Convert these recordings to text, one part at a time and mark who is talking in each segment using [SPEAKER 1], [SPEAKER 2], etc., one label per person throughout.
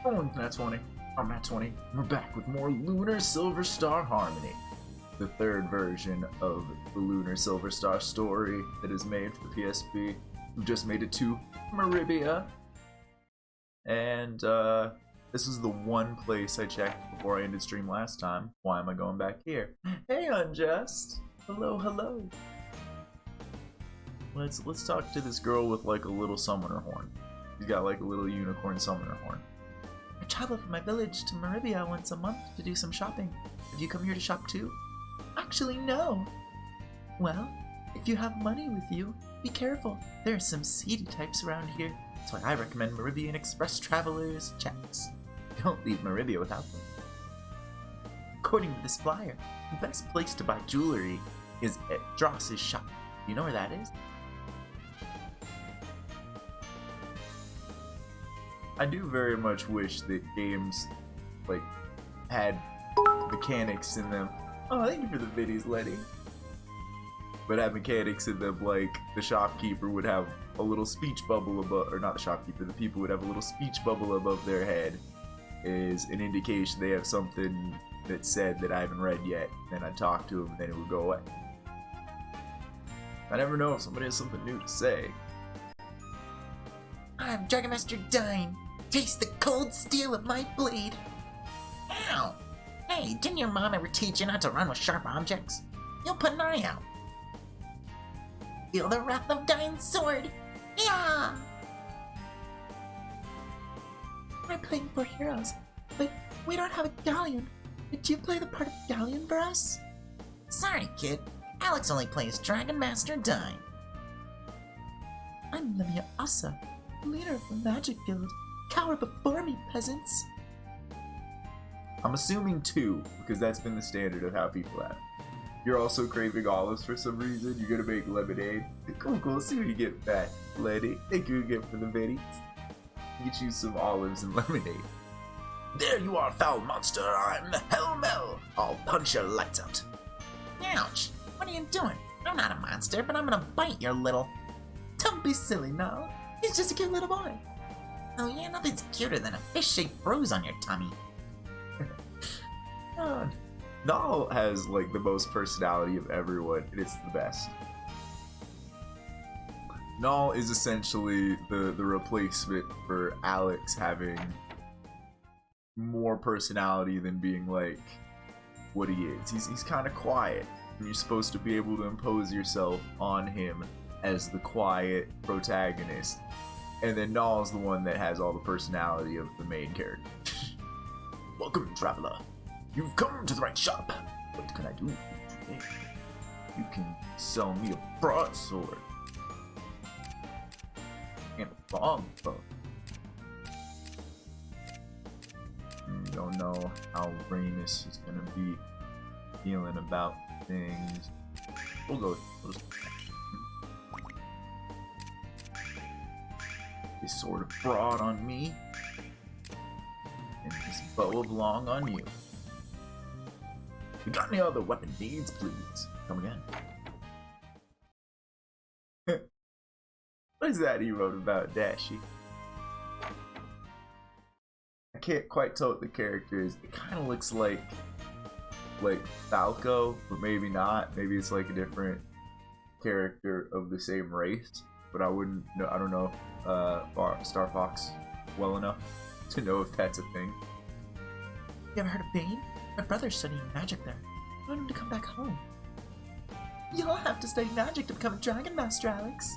[SPEAKER 1] Rolling Nat 20. I'm Nat 20. We're back with more Lunar Silver Star Harmony. The third version of the Lunar Silver Star story that is made for the PSP. We've just made it to Maribia. And this is the one place I checked before I ended stream last time. Why am I going back here? Hey, Unjust! Hello, hello. Let's talk to this girl with like a little summoner horn. She's got like a little unicorn summoner horn.
[SPEAKER 2] I travel from my village to Maribia once a month to do some shopping. Have you come here to shop too? Actually, no. Well, if you have money with you, be careful. There are some seedy types around here. That's why I recommend Meribian Express Travelers checks. Don't leave Maribia without them. According to this flyer, the best place to buy jewelry is at Dross's shop. Do you know where that is?
[SPEAKER 1] I do very much wish that games like had mechanics in them. Oh, thank you for the videos, Letty. But had mechanics in them like the shopkeeper would have a little speech bubble above, or not the shopkeeper, the people would have a little speech bubble above their head is an indication they have something that said that I haven't read yet. Then I'd talk to them and then it would go away. I never know if somebody has something new to say.
[SPEAKER 2] I'm Dragonmaster Dyne. Taste the cold steel of my blade. Ow! Hey, didn't your mom ever teach you not to run with sharp objects? You'll put an eye out. Feel the wrath of Dyne's sword. Yeah! We're playing for heroes, but we don't have a galleon. Did you play the part of galleon for us? Sorry, kid. Alex only plays Dragonmaster Dyne. I'm Lemia Asa, leader of the Magic Guild. Cower before me, peasants!
[SPEAKER 1] I'm assuming 2, because that's been the standard of how people act. You're also craving olives for some reason. You're gonna make lemonade. Cool. See what you get back, lady. Thank you again for the videos. Get you some olives and lemonade.
[SPEAKER 2] There you are, foul monster! I'm Hellmel! I'll punch your lights out. Ouch! What are you doing? I'm not a monster, but I'm gonna bite your little... Don't be silly, Nall. He's just a cute little boy. Oh yeah, nothing's cuter than a fish-shaped bruise on your tummy.
[SPEAKER 1] Nall has like the most personality of everyone, and it's the best. Nall is essentially the replacement for Alex having more personality than being like what he is. He's kind of quiet, and you're supposed to be able to impose yourself on him as the quiet protagonist. And then Nall's the one that has all the personality of the main character.
[SPEAKER 2] Welcome, traveler. You've come to the right shop. What can I do for you today?
[SPEAKER 1] You can sell me a broadsword. And a longbow. You don't know how Ramus is gonna be feeling about things. We'll go with this sword of broad on me, and this bow of long on you. You got any other weapon needs, please? Come again. What is that he wrote about Dashi? I can't quite tell what the character is. It kind of looks like Falco, but maybe not. Maybe it's like a different character of the same race. But I wouldn't know. I don't know Star Fox well enough to know if that's a thing.
[SPEAKER 2] You ever heard of Bane? My brother's studying magic there. I want him to come back home. You'll have to study magic to become a Dragonmaster, Alex.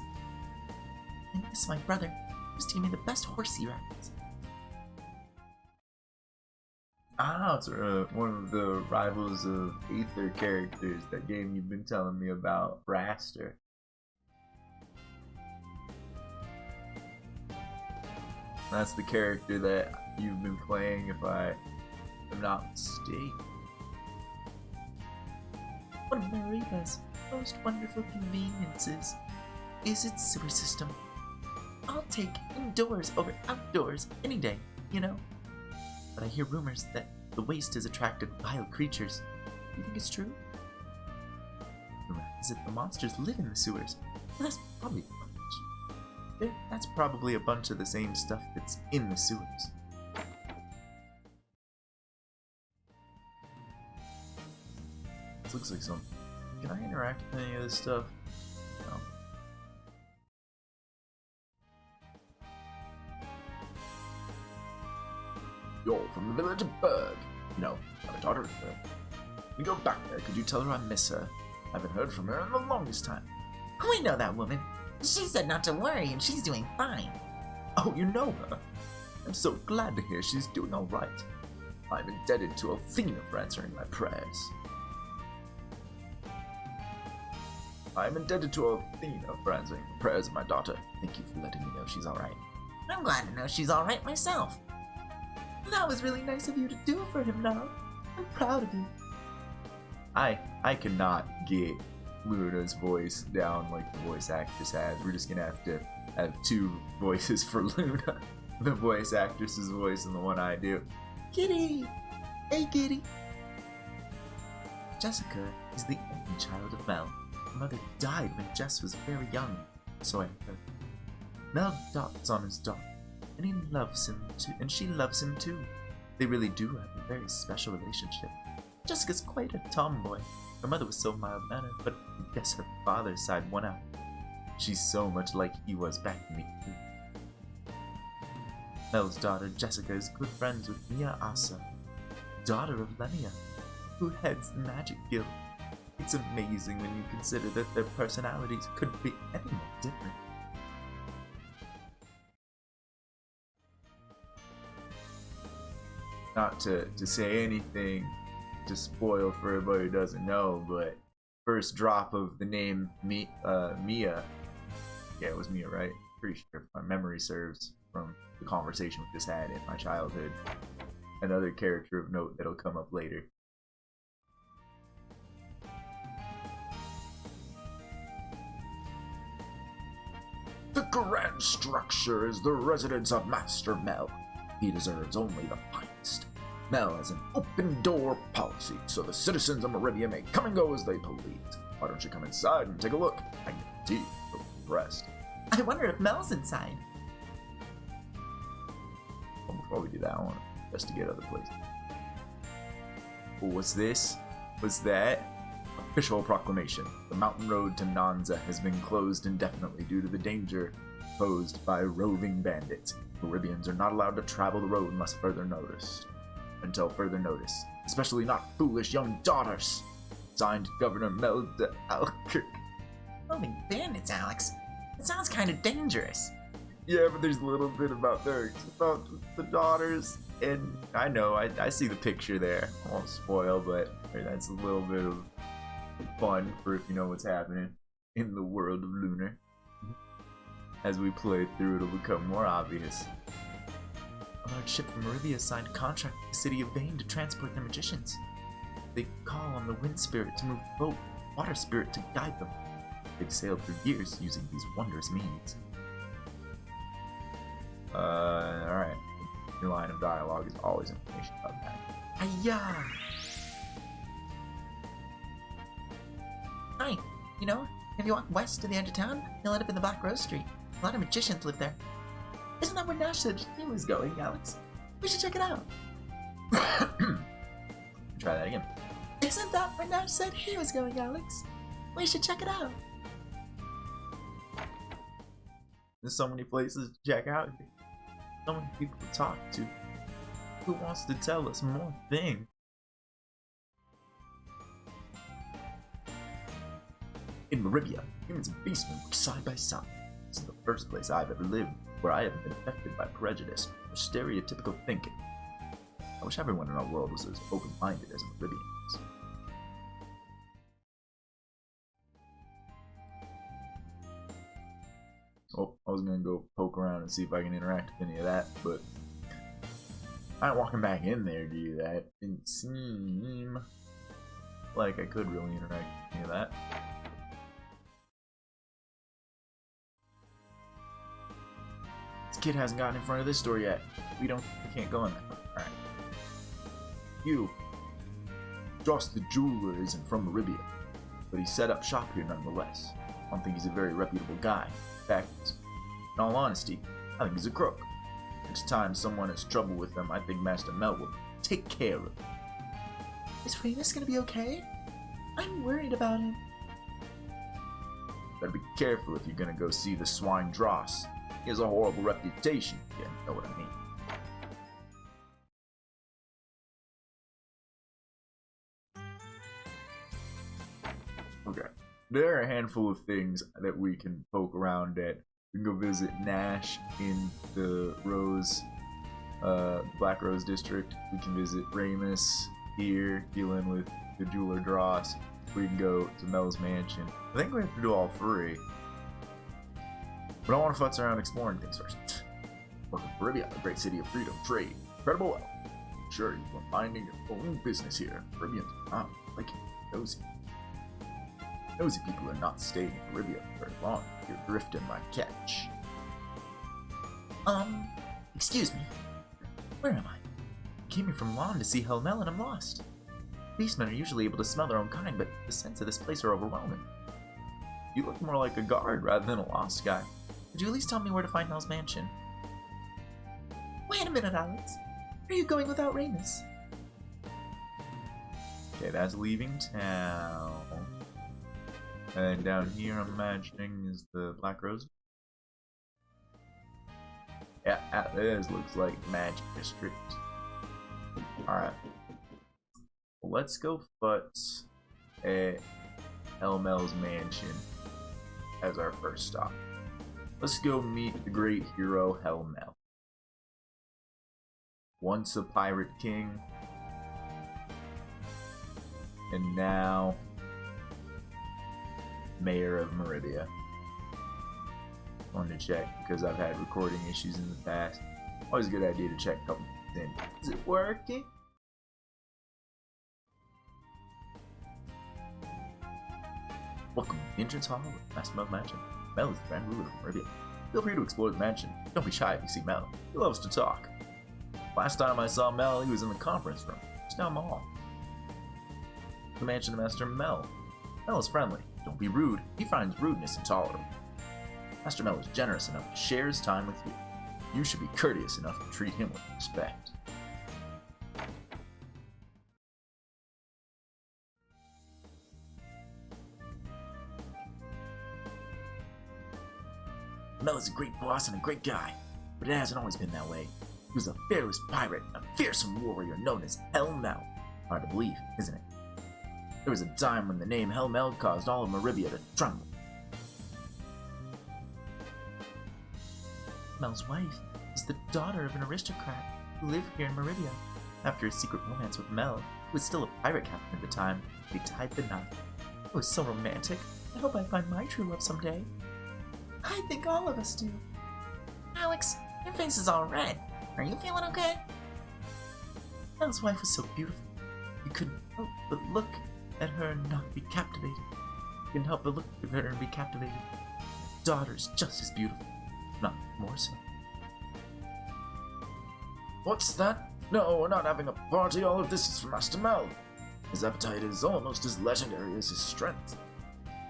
[SPEAKER 2] And this is my brother, who's teaching me the best horse he rides.
[SPEAKER 1] Ah, it's one of the rivals of Aether characters. That game you've been telling me about, Raster. That's the character that you've been playing, if I am not mistaken.
[SPEAKER 2] One of Mariba's most wonderful conveniences is its sewer system. I'll take indoors over outdoors any day, you know. But I hear rumors that the waste has attracted vile creatures. Do you think it's true? Rumor is that the monsters live in the sewers. Well, that's probably that's probably a bunch of the same stuff that's in the sewers.
[SPEAKER 1] This looks like some. Can I interact with any of this stuff? No. You're from the village of Berg. No, I'm a daughter of Berg. We go back there. Could you tell her I miss her? I haven't heard from her in the longest time.
[SPEAKER 2] We know that woman. She said not to worry, and she's doing fine.
[SPEAKER 1] Oh, you know her? I'm so glad to hear she's doing all right. I'm indebted to Althena for answering my prayers. I'm indebted to Althena for answering the prayers of my daughter. Thank you for letting me know she's all right.
[SPEAKER 2] I'm glad to know she's all right myself. That was really nice of you to do for him, Nall. I'm proud of you.
[SPEAKER 1] I cannot get Luna's voice down like the voice actress has. We're just gonna have to have two voices for Luna. The voice actress's voice and the one I do.
[SPEAKER 2] Kitty! Hey, Kitty!
[SPEAKER 1] Jessica is the only child of Mel. Her mother died when Jess was very young, so I heard. Mel dotes on his daughter, and he loves him too, and she loves him too. They really do have a very special relationship. Jessica's quite a tomboy. Her mother was so mild-mannered, but I guess her father's side won out. She's so much like he was back in the youth. Mel's daughter, Jessica, is good friends with Mia Asa, daughter of Lemia, who heads the Magic Guild. It's amazing when you consider that their personalities couldn't be any more different. Not to say anything to spoil for everybody who doesn't know, but first drop of the name Mia, yeah, it was Mia, right? Pretty sure if my memory serves from the conversation we just had in my childhood. Another character of note that'll come up later. The grand structure is the residence of Master Mel. He deserves only the finest. Mel has an open door policy, so the citizens of Meribia may come and go as they please. Why don't you come inside and take a look? I guarantee you'll be impressed.
[SPEAKER 2] I wonder if Mel's inside.
[SPEAKER 1] Well, before we do that, I want to investigate other places. What's this? What's that? Official proclamation. The mountain road to Nanza has been closed indefinitely due to the danger posed by roving bandits. Meribians are not allowed to travel the road until further notice. Especially not foolish young daughters. Signed, Governor Mel de Alkirk.
[SPEAKER 2] Roving bandits, Alex. It sounds kind of dangerous.
[SPEAKER 1] Yeah, but there's a little bit about the daughters, and I know, I see the picture there. I won't spoil, but that's a little bit of fun for if you know what's happening in the world of Lunar. As we play through, it'll become more obvious. A large ship from Meribia signed a contract with the city of Vane to transport their magicians. They call on the wind spirit to move the boat, water spirit to guide them. They've sailed for years using these wondrous means. Alright. Your line of dialogue is always information about that.
[SPEAKER 2] Hiya! Hi, you know, if you walk west to the edge of town, you'll end up in the Black Rose Street. A lot of magicians live there. Isn't that where Nash said he was going, Alex? We should check it out.
[SPEAKER 1] Try that again.
[SPEAKER 2] Isn't that where Nash said he was going, Alex? We should check it out.
[SPEAKER 1] There's so many places to check out. So many people to talk to. Who wants to tell us more things? In Meribia, humans and beastmen work side by side. This is the first place I've ever lived where I haven't been affected by prejudice or stereotypical thinking. I wish everyone in our world was as open-minded as Meribians. Oh, I was gonna go poke around and see if I can interact with any of that, but I ain't walking back in there to do that. Didn't seem like I could really interact with any of that. This kid hasn't gotten in front of this door yet. We can't go in there. Alright. You. Joss the jeweler isn't from Meribia, but he set up shop here nonetheless. I don't think he's a very reputable guy. In fact, in all honesty, I think he's a crook. Next time someone has trouble with him, I think Master Mel will take care of him.
[SPEAKER 2] Is Ramus gonna be okay? I'm worried about him.
[SPEAKER 1] Better be careful if you're gonna go see the swine Dross. He has a horrible reputation, if you know what I mean. Okay. There are a handful of things that we can poke around at. We can go visit Nash in the Black Rose district. We can visit Ramus here, dealing with the jeweler Dross. We can go to Mel's mansion. I think we have to do all three. But I want to futz around exploring things first. Welcome to Caribbean, a great city of freedom, trade, incredible wealth. Sure, you are minding your own business here. Caribbeans are not like nosy. Nosy people are not staying in Caribbean very long. You're drifting like catch.
[SPEAKER 2] Excuse me. Where am I? I came here from Lawn to see Helmel and I'm lost. Beastmen are usually able to smell their own kind, but the scents of this place are overwhelming.
[SPEAKER 1] You look more like a guard rather than a lost guy.
[SPEAKER 2] Could you at least tell me where to find Mel's mansion? Wait a minute, Alex. Are you going without Ramus?
[SPEAKER 1] Okay, that's leaving town. And down here, I'm imagining, is the Black Rose. Yeah, this looks like Magic District. Alright. Let's go futz at Helmel's mansion as our first stop. Let's go meet the great hero Helmel. Once a pirate king, and now mayor of Meribia. Wanted to check because I've had recording issues in the past. Always a good idea to check a couple things in. Is it working? Welcome to the entrance hall of Master Mel's mansion. Mel is the grand ruler of Meribia. Feel free to explore the mansion. Don't be shy if you see Mel. He loves to talk. Last time I saw Mel, he was in the conference room. It's now Nall. The mansion of Master Mel. Mel is friendly. Don't be rude. He finds rudeness intolerable. Master Mel is generous enough to share his time with you. You should be courteous enough to treat him with respect. Mel is a great boss and a great guy, but it hasn't always been that way. He was a fearless pirate, a fearsome warrior known as Helmel. Hard to believe, isn't it? There was a time when the name Helmel caused all of Meribia to tremble.
[SPEAKER 2] Mel's wife is the daughter of an aristocrat who lived here in Meribia. After a secret romance with Mel, who was still a pirate captain at the time, they tied the knot. It was so romantic. I hope I find my true love someday. I think all of us do. Alex, your face is all red. Are you feeling okay? Mel's wife was so beautiful. You couldn't help but look at her and not be captivated. You couldn't help but look at her and be captivated. Your daughter's just as beautiful, if not more so.
[SPEAKER 1] What's that? No, we're not having a party. All of this is for Master Mel. His appetite is almost as legendary as his strength.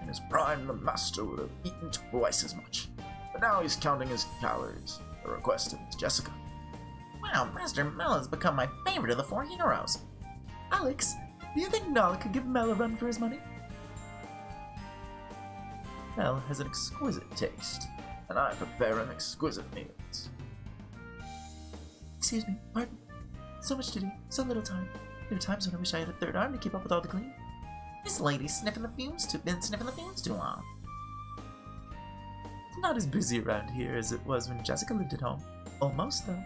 [SPEAKER 1] In his prime, the Master would have eaten twice as much. But now he's counting his calories. A request of Miss Jessica.
[SPEAKER 2] Wow, Master Mel has become my favorite of the four heroes. Alex, do you think Nall could give Mel a run for his money?
[SPEAKER 1] Mel has an exquisite taste, and I prepare him exquisite meals.
[SPEAKER 2] Excuse me, pardon. So much to do, so little time. There are times when I wish I had a third arm to keep up with all the cleaning. This lady's been sniffing the fumes too long. It's not as busy around here as it was when Jessica lived at home. Almost, though.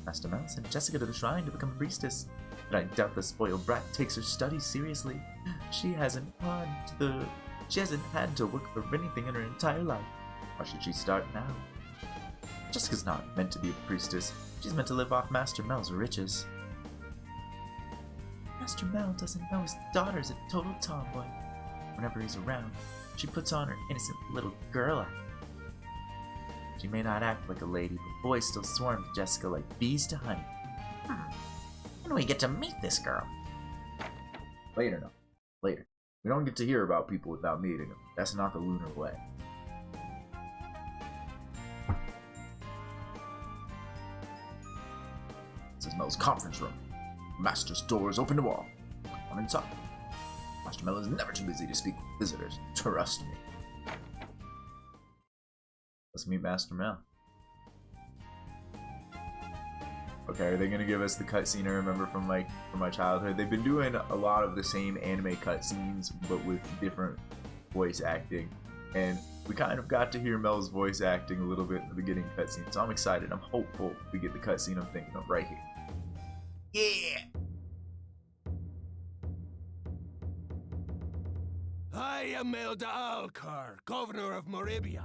[SPEAKER 2] Master Mel sent Jessica to the shrine to become a priestess, but I doubt the spoiled brat takes her studies seriously. She hasn't had to work for anything in her entire life. Why should she start now? Jessica's not meant to be a priestess. She's meant to live off Master Mel's riches. Master Mel doesn't know his daughter's a total tomboy. Whenever he's around, she puts on her innocent little girl act. She may not act like a lady, but boys still swarm to Jessica like bees to honey. When we get to meet this girl?
[SPEAKER 1] Later, no. Later. We don't get to hear about people without meeting them. That's not the Lunar way. This is Mel's conference room. Master's door is open to all. Come inside. Master Mel is never too busy to speak with visitors. Trust me. Let's meet Master Mel. Okay, are they gonna give us the cutscene I remember from my childhood? They've been doing a lot of the same anime cutscenes, but with different voice acting. And we kind of got to hear Mel's voice acting a little bit in the beginning cutscene, so I'm excited. I'm hopeful we get the cutscene I'm thinking of right here. Yeah!
[SPEAKER 3] I am Melda Alcar, Governor of Moribia.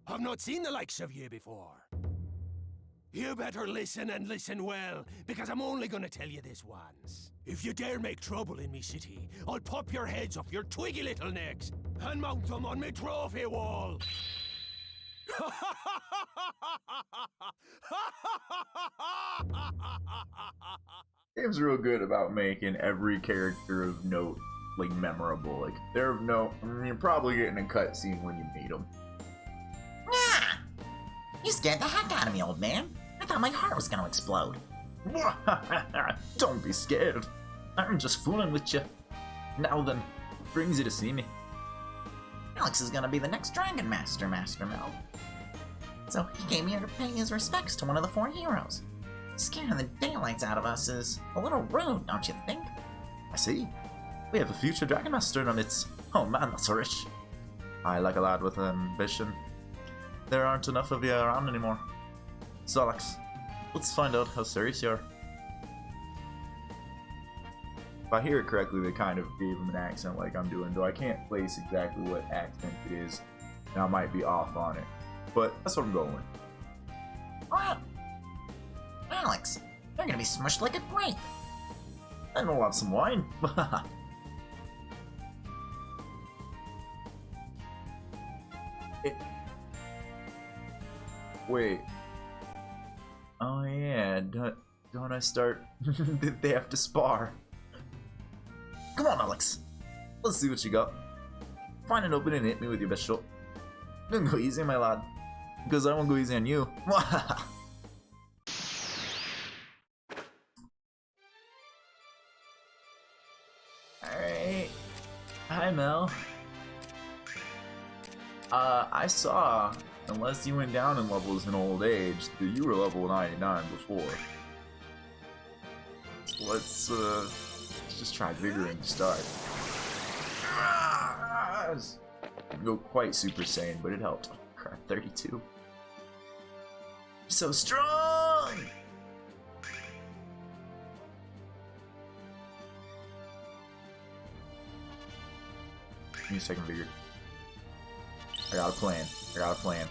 [SPEAKER 3] I've not seen the likes of you before. You better listen and listen well, because I'm only gonna tell you this once. If you dare make trouble in me city, I'll pop your heads off your twiggy little necks and mount them on me trophy wall.
[SPEAKER 1] Game's real good about making every character of note like memorable. Like they're of note, you're probably getting a cutscene when you meet them.
[SPEAKER 2] Nah! You scared the heck out of me, old man. I thought my heart was gonna explode.
[SPEAKER 1] Don't be scared. I'm just fooling with you. Now then, what brings you to see me?
[SPEAKER 2] Alex is gonna be the next Dragonmaster, Master Mel. So he came here to pay his respects to one of the 4 heroes. Scaring the daylights out of us is a little rude, don't you think?
[SPEAKER 1] I see. We have a future Dragonmaster on its... Oh man, that's rich. I like a lad with ambition. There aren't enough of you around anymore. So Alex, let's find out how serious you are. If I hear it correctly, they kind of gave him an accent like I'm doing, though I can't place exactly what accent it is, and I might be off on it. But that's what I'm going with.
[SPEAKER 2] What? Alex, you're gonna be smushed like a grape.
[SPEAKER 1] And we'll have some wine. Wait. Oh yeah, don't I start... They have to spar.
[SPEAKER 2] Come on, Alex.
[SPEAKER 1] Let's see what you got. Find an opening and hit me with your best shot. Don't go easy, my lad. Because I won't go easy on you. Alright. Hi, Mel. I saw, unless you went down in levels in old age, that you were level 99 before. So let's just try vigor and start. Didn't go quite Super Saiyan, but it helped. Crap, 32. So strong! Give me a second, vigor. I got a plan. I got a plan.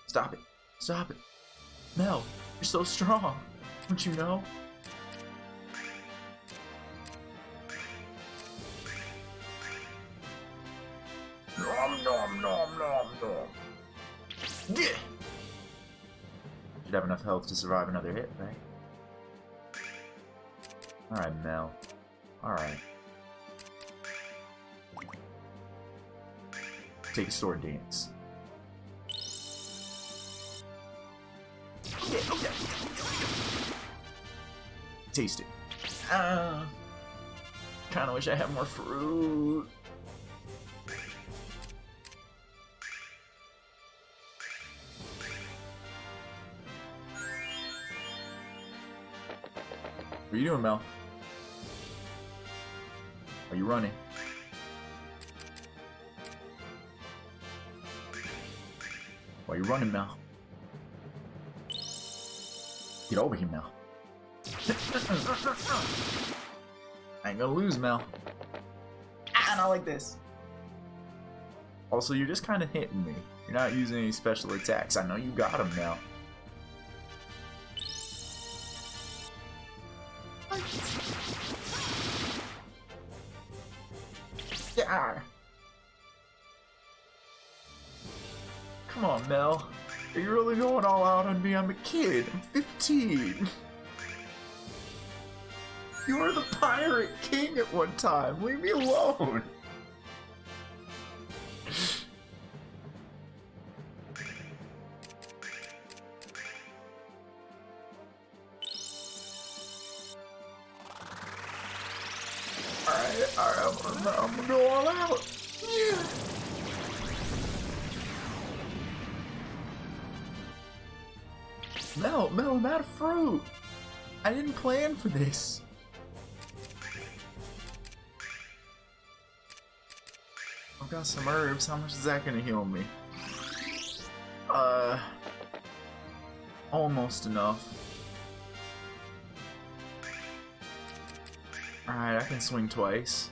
[SPEAKER 1] Stop it. Stop it. Mel, you're so strong. Don't you know? Nom nom nom nom nom. Yeah. Should have enough health to survive another hit, right? Alright, Mel. Alright. Take a sword dance. Taste it. Kinda wish I had more fruit. What are you doing, Mel? Are you running? Why are you running, Mel? Get over here, Mel. I ain't gonna lose, Mel. Ah, not like this. Also, you're just kind of hitting me. You're not using any special attacks. I know you got him now. Yeah. Come on, Mel. Are you really going all out on me? I'm a kid. I'm 15. You were the pirate king at one time. Leave me alone. I'm gonna go all out. Yeah. Mel, I'm out of fruit. I didn't plan for this. I've got some herbs. How much is that gonna heal me? Almost enough. Alright, I can swing twice.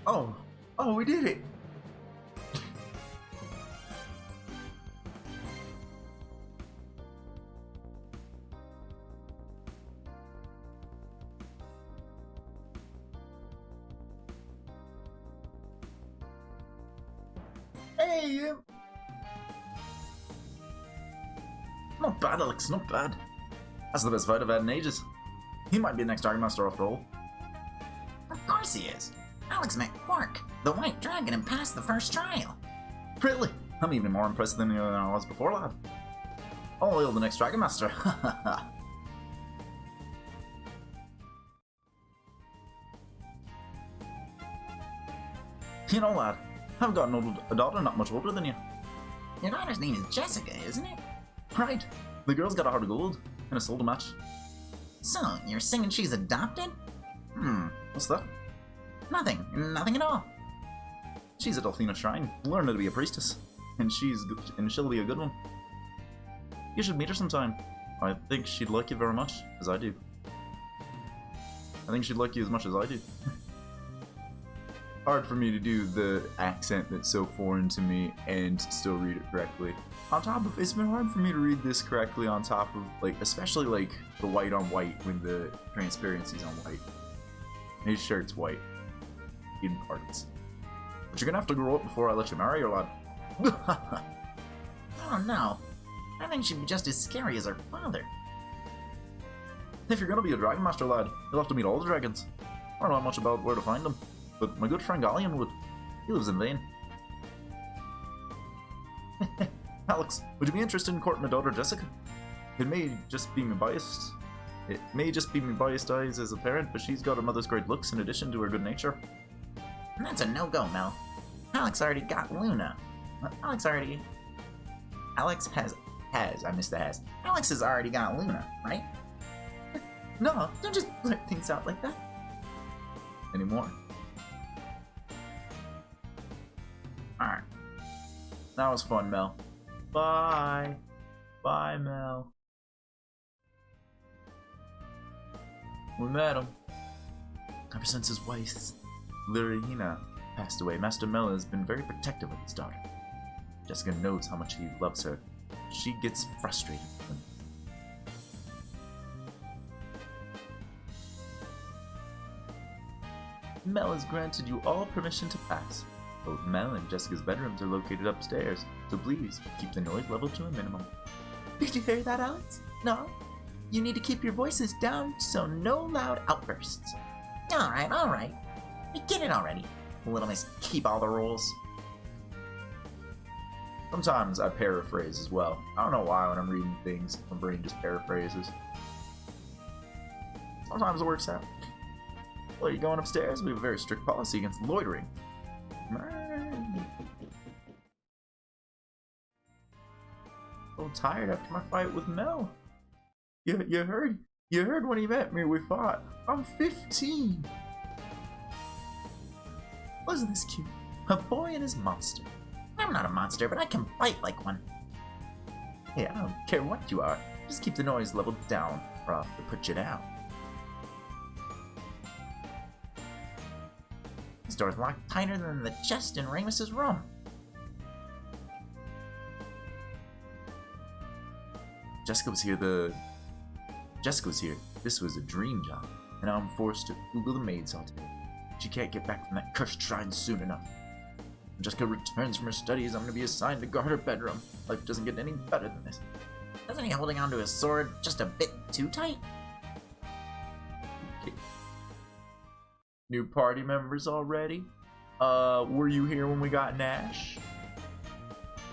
[SPEAKER 1] Oh, we did it. Hey! Not bad, Alex, not bad. That's the best fight I've had in ages. He might be the next Dragonmaster after all.
[SPEAKER 4] Of course he is. Alex met Quark, the white dragon, and passed the first trial.
[SPEAKER 1] Really? I'm even more impressed than I was before, lad. Oh, you're the next Dragonmaster. You know, lad, I've got a daughter not much older than you.
[SPEAKER 4] Your daughter's name is Jessica, isn't it?
[SPEAKER 1] Right. The girl's got a heart of gold and a soul to match.
[SPEAKER 4] So, you're saying she's adopted?
[SPEAKER 1] What's that?
[SPEAKER 4] Nothing at all.
[SPEAKER 1] She's at Althena Shrine, learning to be a priestess, and she'll be a good one. You should meet her sometime. I think she'd like you very much, as I do. I think she'd like you as much as I do. Hard for me to do the accent that's so foreign to me and still read it correctly. On top of, it's been hard for me to read this correctly on top of, like, especially like the white on white when the transparency's on white. His shirt's white. In parts. But you're gonna have to grow up before I let you marry her, lad.
[SPEAKER 4] Oh no. I think she'd be just as scary as her father.
[SPEAKER 1] If you're gonna be a Dragonmaster, lad, you'll have to meet all the dragons. I don't know much about where to find them, but my good friend Gallion would. He lives in Dyne. Alex, would you be interested in courting my daughter Jessica? It may just be my biased eyes as a parent, but she's got her mother's great looks in addition to her good nature.
[SPEAKER 4] That's a no-go, Mel. Alex already got Luna. Alex has already got Luna, right?
[SPEAKER 2] No, don't just let things out like that.
[SPEAKER 1] Anymore. Alright. That was fun, Mel. Bye. Bye, Mel. We met him. Ever since his wife, Lurahina, passed away, Master Mel has been very protective of his daughter. Jessica knows how much he loves her. She gets frustrated with him. Mel has granted you all permission to pass. Both Mel and Jessica's bedrooms are located upstairs, so please keep the noise level to a minimum.
[SPEAKER 2] Did you hear that, Alex? No? You need to keep your voices down, so no loud outbursts.
[SPEAKER 4] Alright. We get it already. Little Miss Keep All the Rules.
[SPEAKER 1] Sometimes I paraphrase as well. I don't know why when I'm reading things, my brain just paraphrases. Sometimes it works out. Well, you're going upstairs? We have a very strict policy against loitering. So tired after my fight with Mel. You heard when he met me, we fought. I'm 15.
[SPEAKER 2] Wasn't this cute? A boy and his monster.
[SPEAKER 4] I'm not a monster, but I can bite like one.
[SPEAKER 1] Hey, I don't care what you are. Just keep the noise level down, or I'll have to put you down.
[SPEAKER 4] This door's locked tighter than the chest in Ramus's room.
[SPEAKER 1] Jessica was here. This was a dream job, and now I'm forced to Google the maids all day. She can't get back from that cursed shrine soon enough. When Jessica returns from her studies, I'm gonna be assigned to guard her bedroom. Life doesn't get any better than this.
[SPEAKER 4] Isn't he holding onto his sword just a bit too tight?
[SPEAKER 1] Okay. New party members already? Were you here when we got Nash?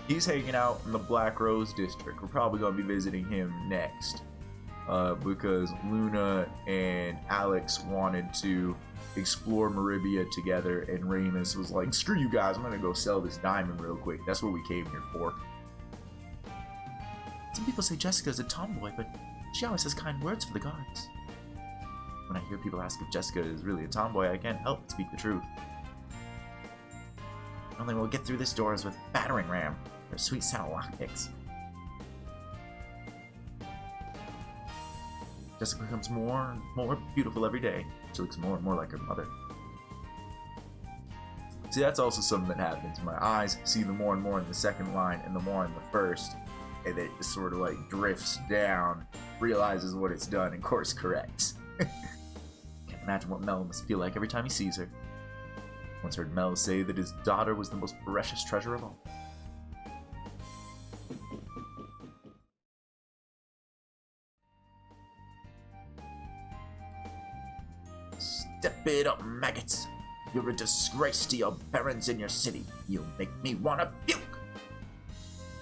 [SPEAKER 1] He's hanging out in the Black Rose district. We're probably gonna be visiting him next. because Luna and Alex wanted to explore Maribia together, and Ramus was like, screw you guys, I'm gonna go sell this diamond real quick. That's what we came here for.
[SPEAKER 2] Some people say Jessica's a tomboy, but she always has kind words for the guards.
[SPEAKER 1] When I hear people ask if Jessica is really a tomboy, I can't help but speak the truth.
[SPEAKER 4] Only we'll get through this doors with battering ram or sweet sour lockpicks.
[SPEAKER 1] Jessica becomes more and more beautiful every day. She looks more and more like her mother. See, that's also something that happens. My eyes see the more and more in the second line and the more in the first, and it just sort of like drifts down, realizes what it's done, and course corrects. Can't imagine what Mel must feel like every time he sees her. Once heard Mel say that his daughter was the most precious treasure of all.
[SPEAKER 4] Step it up, maggots. You're a disgrace to your parents in your city. You make me wanna puke.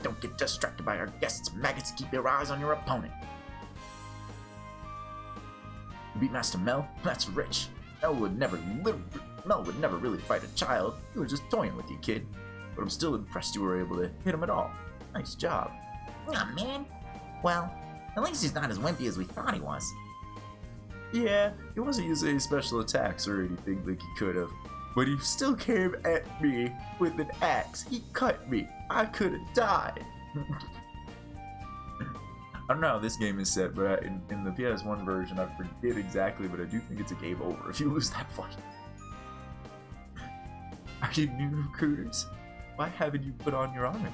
[SPEAKER 4] Don't get distracted by our guests, maggots. Keep your eyes on your opponent. You beat Master Mel? That's rich. Mel would never really fight a child. He was just toying with you, kid. But I'm still impressed you were able to hit him at all. Nice job.
[SPEAKER 5] Aw, man. Well, at least he's not as wimpy as we thought he was.
[SPEAKER 1] Yeah, he wasn't using any special attacks or anything like he could have. But he still came at me with an axe. He cut me. I could have died. I don't know how this game is set, but in the PS1 version, I forget exactly, but I do think it's a game over if you lose that fight. Are you new recruiters? Why haven't you put on your armor?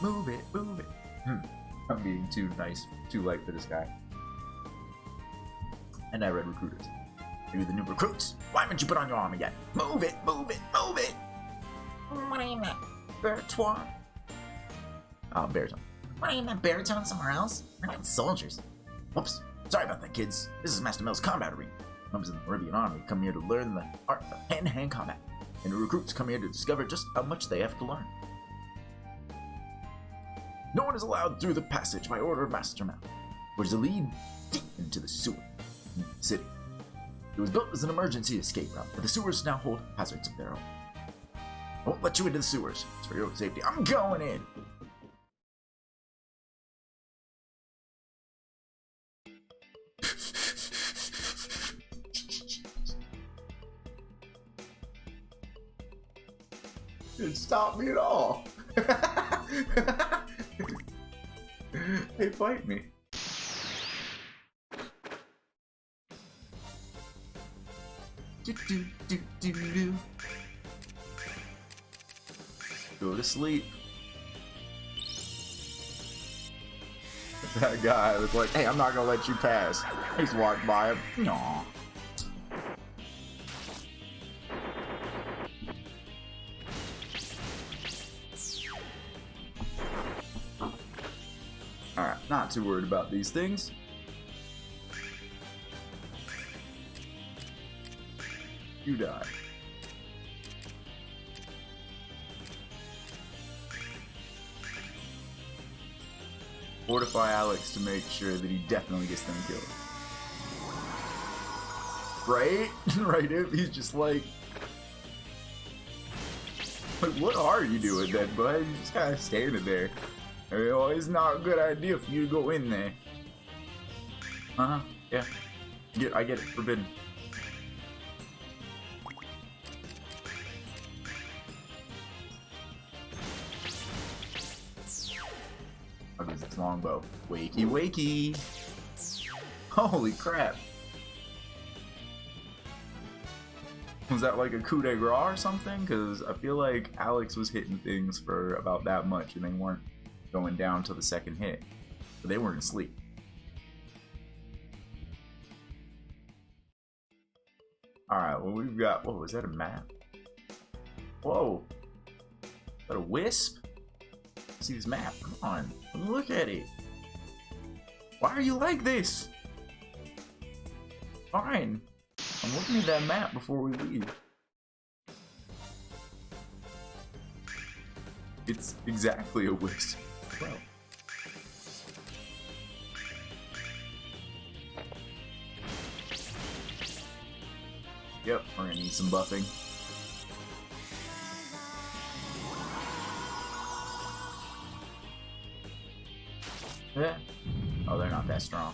[SPEAKER 1] Move it, move it. I'm being too nice, too light for this guy. And I read recruiters.
[SPEAKER 4] You're the new recruits. Why haven't you put on your armor yet? Move it, move it, move it.
[SPEAKER 5] What do you mean? Baritone?
[SPEAKER 1] Baritone.
[SPEAKER 5] What do you mean, baritone somewhere else? We're not soldiers.
[SPEAKER 4] Whoops. Sorry about that, kids. This is Master Mel's combat arena. Members of the Meridian Army come here to learn the art of hand-to-hand combat. And the recruits come here to discover just how much they have to learn. No one is allowed through the passage by order of Master Mel, which is a lead deep into the sewer in the city. It was built as an emergency escape route, but the sewers now hold hazards of their own. I won't let you into the sewers. It's for your own safety. I'm going in!
[SPEAKER 1] Didn't stop me at all. They fight me. Go to sleep. That guy was like, hey, I'm not gonna let you pass. I just walked by him. Aww. Alright, not too worried about these things. You die. Fortify Alex to make sure that he definitely gets them killed. Right? Right? He's just like, what are you doing then, bud? You're just kind of standing there. Oh, it's not a good idea for you to go in there. Yeah. I get it. Forbidden. Oh, there's this longbow. Wakey, wakey. Holy crap. Was that like a coup de grace or something? Because I feel like Alex was hitting things for about that much and they weren't going down to the second hit. But they weren't asleep. Alright, well we've got... Whoa, is that a map? Whoa. Is that a wisp? See this map? Come on. Look at it. Why are you like this? Fine. I'm looking at that map before we leave. It's exactly a wisp. Well. Yep, we're gonna need some buffing. Yeah. Oh, they're not that strong.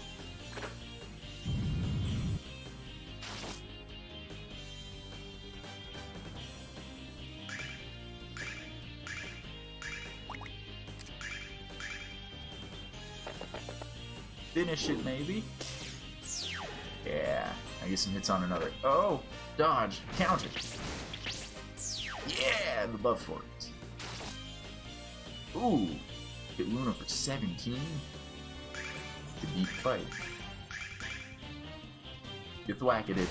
[SPEAKER 1] Finish it, maybe? Yeah. I get some hits on another. Oh! Dodge! Counter! Yeah! The buff for it. Ooh! Get Lunar for 17. The deep fight. Get thwacketed.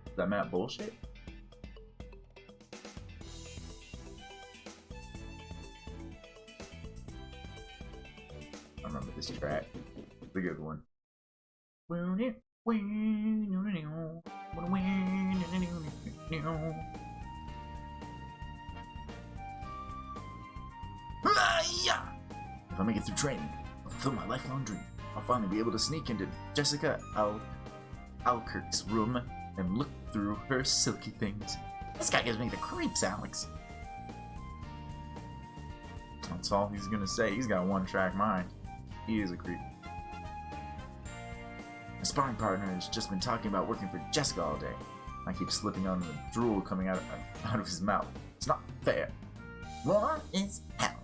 [SPEAKER 1] Is that map bullshit? I remember this track. It's a good one. If I make it through training, I'll fulfill my lifelong dream. I'll finally be able to sneak into Jessica Alkirk's room and look through her silky things.
[SPEAKER 5] This guy gives me the creeps, Alex.
[SPEAKER 1] That's all he's gonna say. He's got a one-track mind. He is a creep.
[SPEAKER 4] My sparring partner has just been talking about working for Jessica all day. I keep slipping on the drool coming out of his mouth. It's not fair.
[SPEAKER 5] War is hell.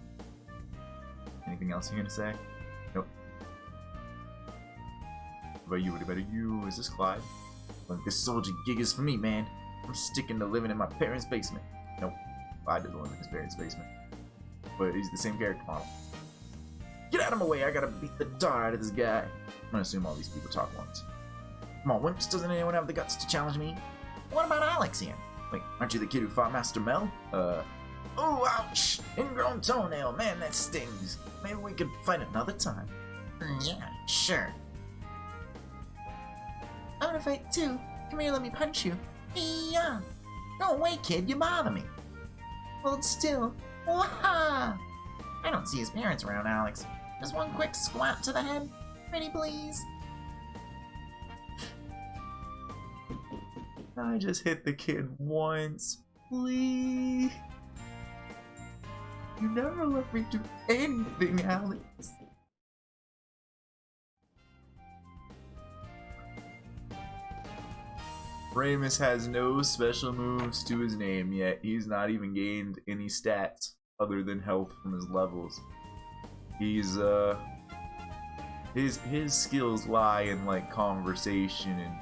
[SPEAKER 1] Anything else you're gonna say? Nope. What about you? Is this Clyde?
[SPEAKER 4] Look, this soldier gig is for me, man. I'm sticking to living in my parents' basement.
[SPEAKER 1] Nope. Clyde doesn't live in his parents' basement. But he's the same character model.
[SPEAKER 4] Get out of my way, I gotta beat the tar out of this guy. I'm gonna assume all these people talk once. Come on, wimps, doesn't anyone have the guts to challenge me?
[SPEAKER 5] What about Alex here?
[SPEAKER 4] Wait, aren't you the kid who fought Master Mel? Oh, ouch! Ingrown toenail, man, that stings. Maybe we could fight another time.
[SPEAKER 5] Yeah, sure.
[SPEAKER 2] I wanna fight too. Come here, let me punch you.
[SPEAKER 5] Yeah. Go away, kid, you bother me.
[SPEAKER 2] Hold still.
[SPEAKER 5] Waha! I don't see his parents around, Alex. Just one quick squat to the head. Pretty please.
[SPEAKER 1] I just hit the kid once, please. You never let me do anything, Alex. Ramus has no special moves to his name yet. He's not even gained any stats other than health from his levels. He's his skills lie in like conversation and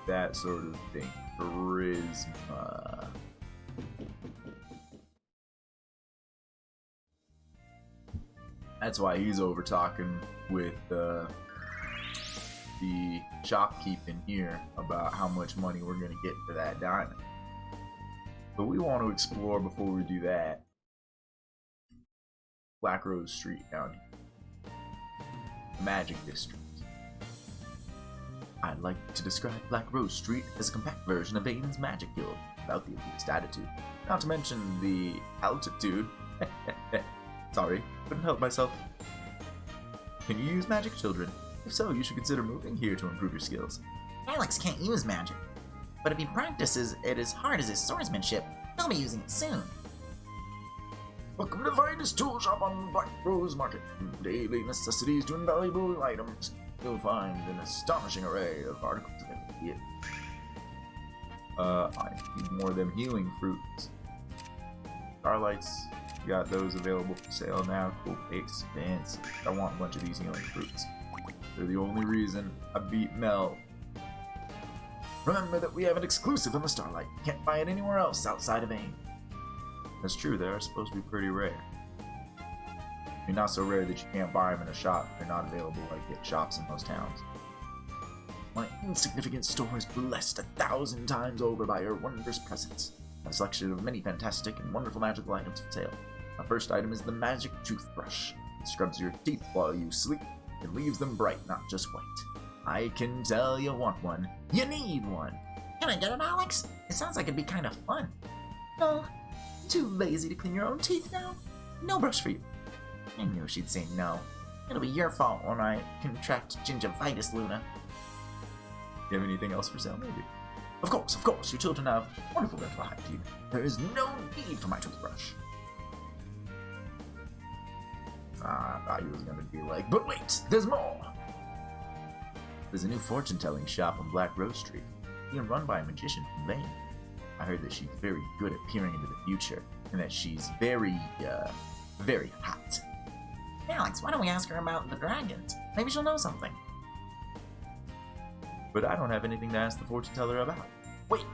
[SPEAKER 1] that sort of thing. Charisma. That's why he's over talking with the shopkeep in here about how much money we're gonna get for that diamond. But we want to explore before we do that. Black Rose Street down here. Magic District.
[SPEAKER 4] I'd like to describe Black Rose Street as a compact version of Aiden's Magic Guild, without the elitist attitude. Not to mention the altitude. Sorry, couldn't help myself. Can you use magic, children? If so, you should consider moving here to improve your skills.
[SPEAKER 5] Alex can't use magic. But if he practices it as hard as his swordsmanship, he'll be using it soon.
[SPEAKER 4] Welcome to the finest tool shop on Black Rose Market. From daily necessities to invaluable items, you'll find an astonishing array of articles available here.
[SPEAKER 1] I need more of them healing fruits. Starlights, you got those available for sale now. Cool, expensive. I want a bunch of these healing fruits. They're the only reason I beat Mel.
[SPEAKER 4] Remember that we have an exclusive on the Starlight. You can't buy it anywhere else outside of AIM.
[SPEAKER 1] That's true, they are supposed to be pretty rare. I mean, not so rare that you can't buy them in a shop. They're not available like at shops in most towns.
[SPEAKER 4] My insignificant store is blessed 1,000 times over by your wondrous presence. I have a selection of many fantastic and wonderful magical items for sale. My first item is the magic toothbrush. It scrubs your teeth while you sleep and leaves them bright, not just white. I can tell you want one. You need one.
[SPEAKER 5] Can I get it, Alex? It sounds like it'd be kind of fun.
[SPEAKER 2] No, too lazy to clean your own teeth now. No brush for you.
[SPEAKER 5] I knew she'd say no. It'll be your fault when I contract gingivitis, Luna.
[SPEAKER 1] You have anything else for sale, maybe?
[SPEAKER 4] Of course, your children have wonderful dental hygiene. There is no need for my toothbrush. I thought he was gonna be like, but wait, there's more! There's a new fortune-telling shop on Black Rose Street, being run by a magician from Maine. I heard that she's very good at peering into the future, and that she's very hot.
[SPEAKER 5] Alex, why don't we ask her about the dragons? Maybe she'll know something.
[SPEAKER 1] But I don't have anything to ask the fortune teller about.
[SPEAKER 4] Wait!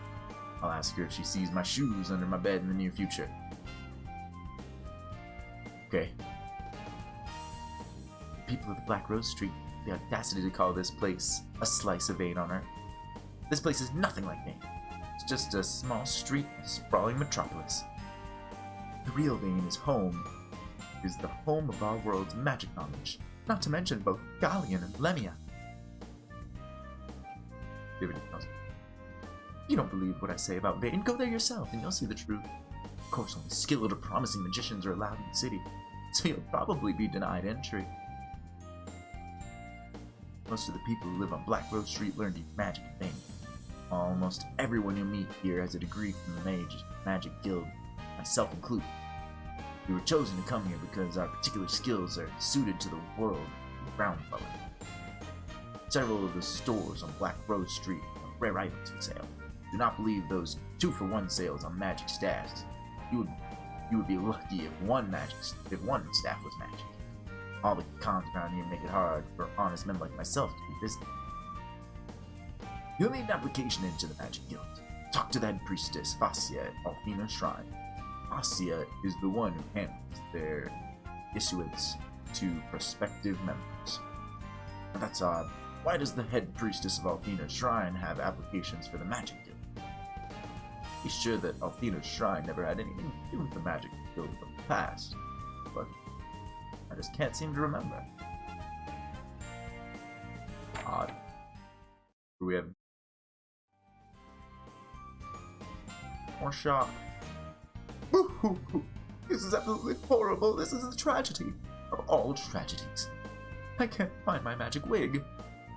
[SPEAKER 4] I'll ask her if she sees my shoes under my bed in the near future. Okay. The people of the Black Rose Street have the audacity to call this place a slice of Maine on Earth. This place is nothing like Maine. It's just a small street in a sprawling metropolis. The real Maine is the home of our world's magic knowledge, not to mention both Gallian and Lemia. If you don't believe what I say about Maine, go there yourself and you'll see the truth. Of course, only skilled or promising magicians are allowed in the city, so you'll probably be denied entry. Most of the people who live on Black Rose Street learn to use magic in Maine. Almost everyone you meet here has a degree from the Magic Guild, myself included. We were chosen to come here because our particular skills are suited to the world of ground dwelling. Several of the stores on Black Rose Street have rare items for sale. Do not believe those 2-for-1 sales on magic staffs. You would be lucky if one staff was magic. All the cons around here make it hard for honest men like myself to do business. You'll need an application into the Magic Guild. Talk to the head priestess, Vassia, at Althena Shrine. Vassia is the one who handles their issuance to prospective members. Now that's odd. Why does the head priestess of Althena Shrine have applications for the Magic Guild? Be sure that Althena Shrine never had anything to do with the Magic Guild of the past, but I just can't seem to remember. Odd. We have more shop.
[SPEAKER 2] This is absolutely horrible. This is a tragedy of all tragedies. I can't find my magic wig.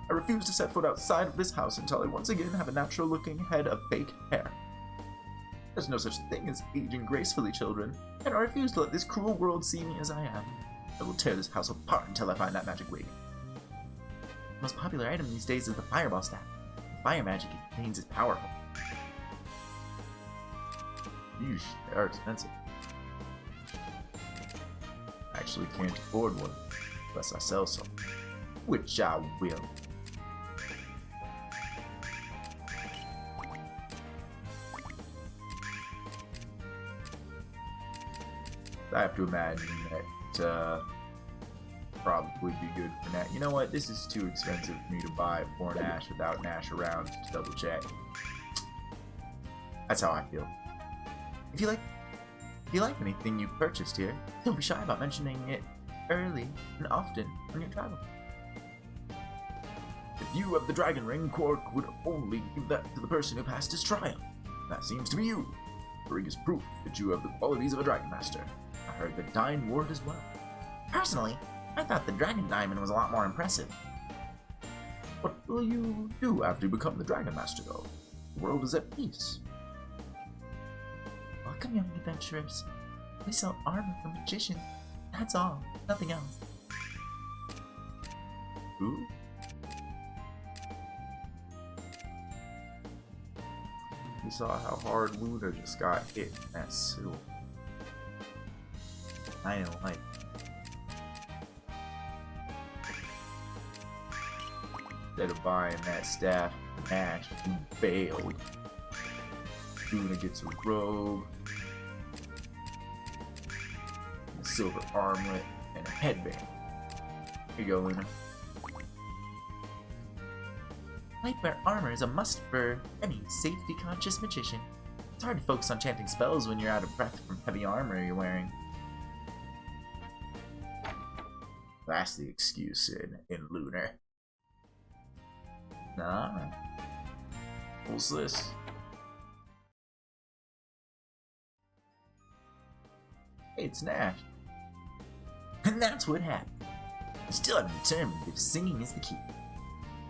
[SPEAKER 2] I refuse to set foot outside of this house until I once again have a natural-looking head of fake hair. There's no such thing as aging gracefully, children, and I refuse to let this cruel world see me as I am. I will tear this house apart until I find that magic wig. The most popular item these days is the fireball staff. The fire magic it contains is powerful.
[SPEAKER 1] Yeesh, they are expensive. I actually can't afford one unless I sell some, which I will. I have to imagine that probably be good for Nash. You know what? This is too expensive for me to buy for Nash without Nash around to double check. That's how I feel.
[SPEAKER 2] If you like anything you purchased here, don't be shy about mentioning it early and often on your travel.
[SPEAKER 4] If you have the dragon ring, Quark would only give that to the person who passed his trial. That seems to be you. The ring is proof that you have the qualities of a Dragonmaster. I heard that Dyne wore it as well.
[SPEAKER 5] Personally, I thought the dragon diamond was a lot more impressive.
[SPEAKER 4] What will you do after you become the Dragonmaster, though? The world is at peace.
[SPEAKER 2] Welcome, young adventurers. We sell armor for magicians. That's all. Nothing else.
[SPEAKER 1] Who? You saw how hard Lunar just got hit in that seal. I don't like it. Instead of buying that staff, Nash, he bailed. Luna gets a robe, a silver armlet, and a headband. Here you go, Luna.
[SPEAKER 2] Lightwear armor is a must for any safety-conscious magician. It's hard to focus on chanting spells when you're out of breath from heavy armor you're wearing.
[SPEAKER 4] That's the excuse in Lunar.
[SPEAKER 2] Alright.
[SPEAKER 4] What's this?
[SPEAKER 1] Hey, it's Nash.
[SPEAKER 4] And that's what happened. I still haven't determined if singing is the key,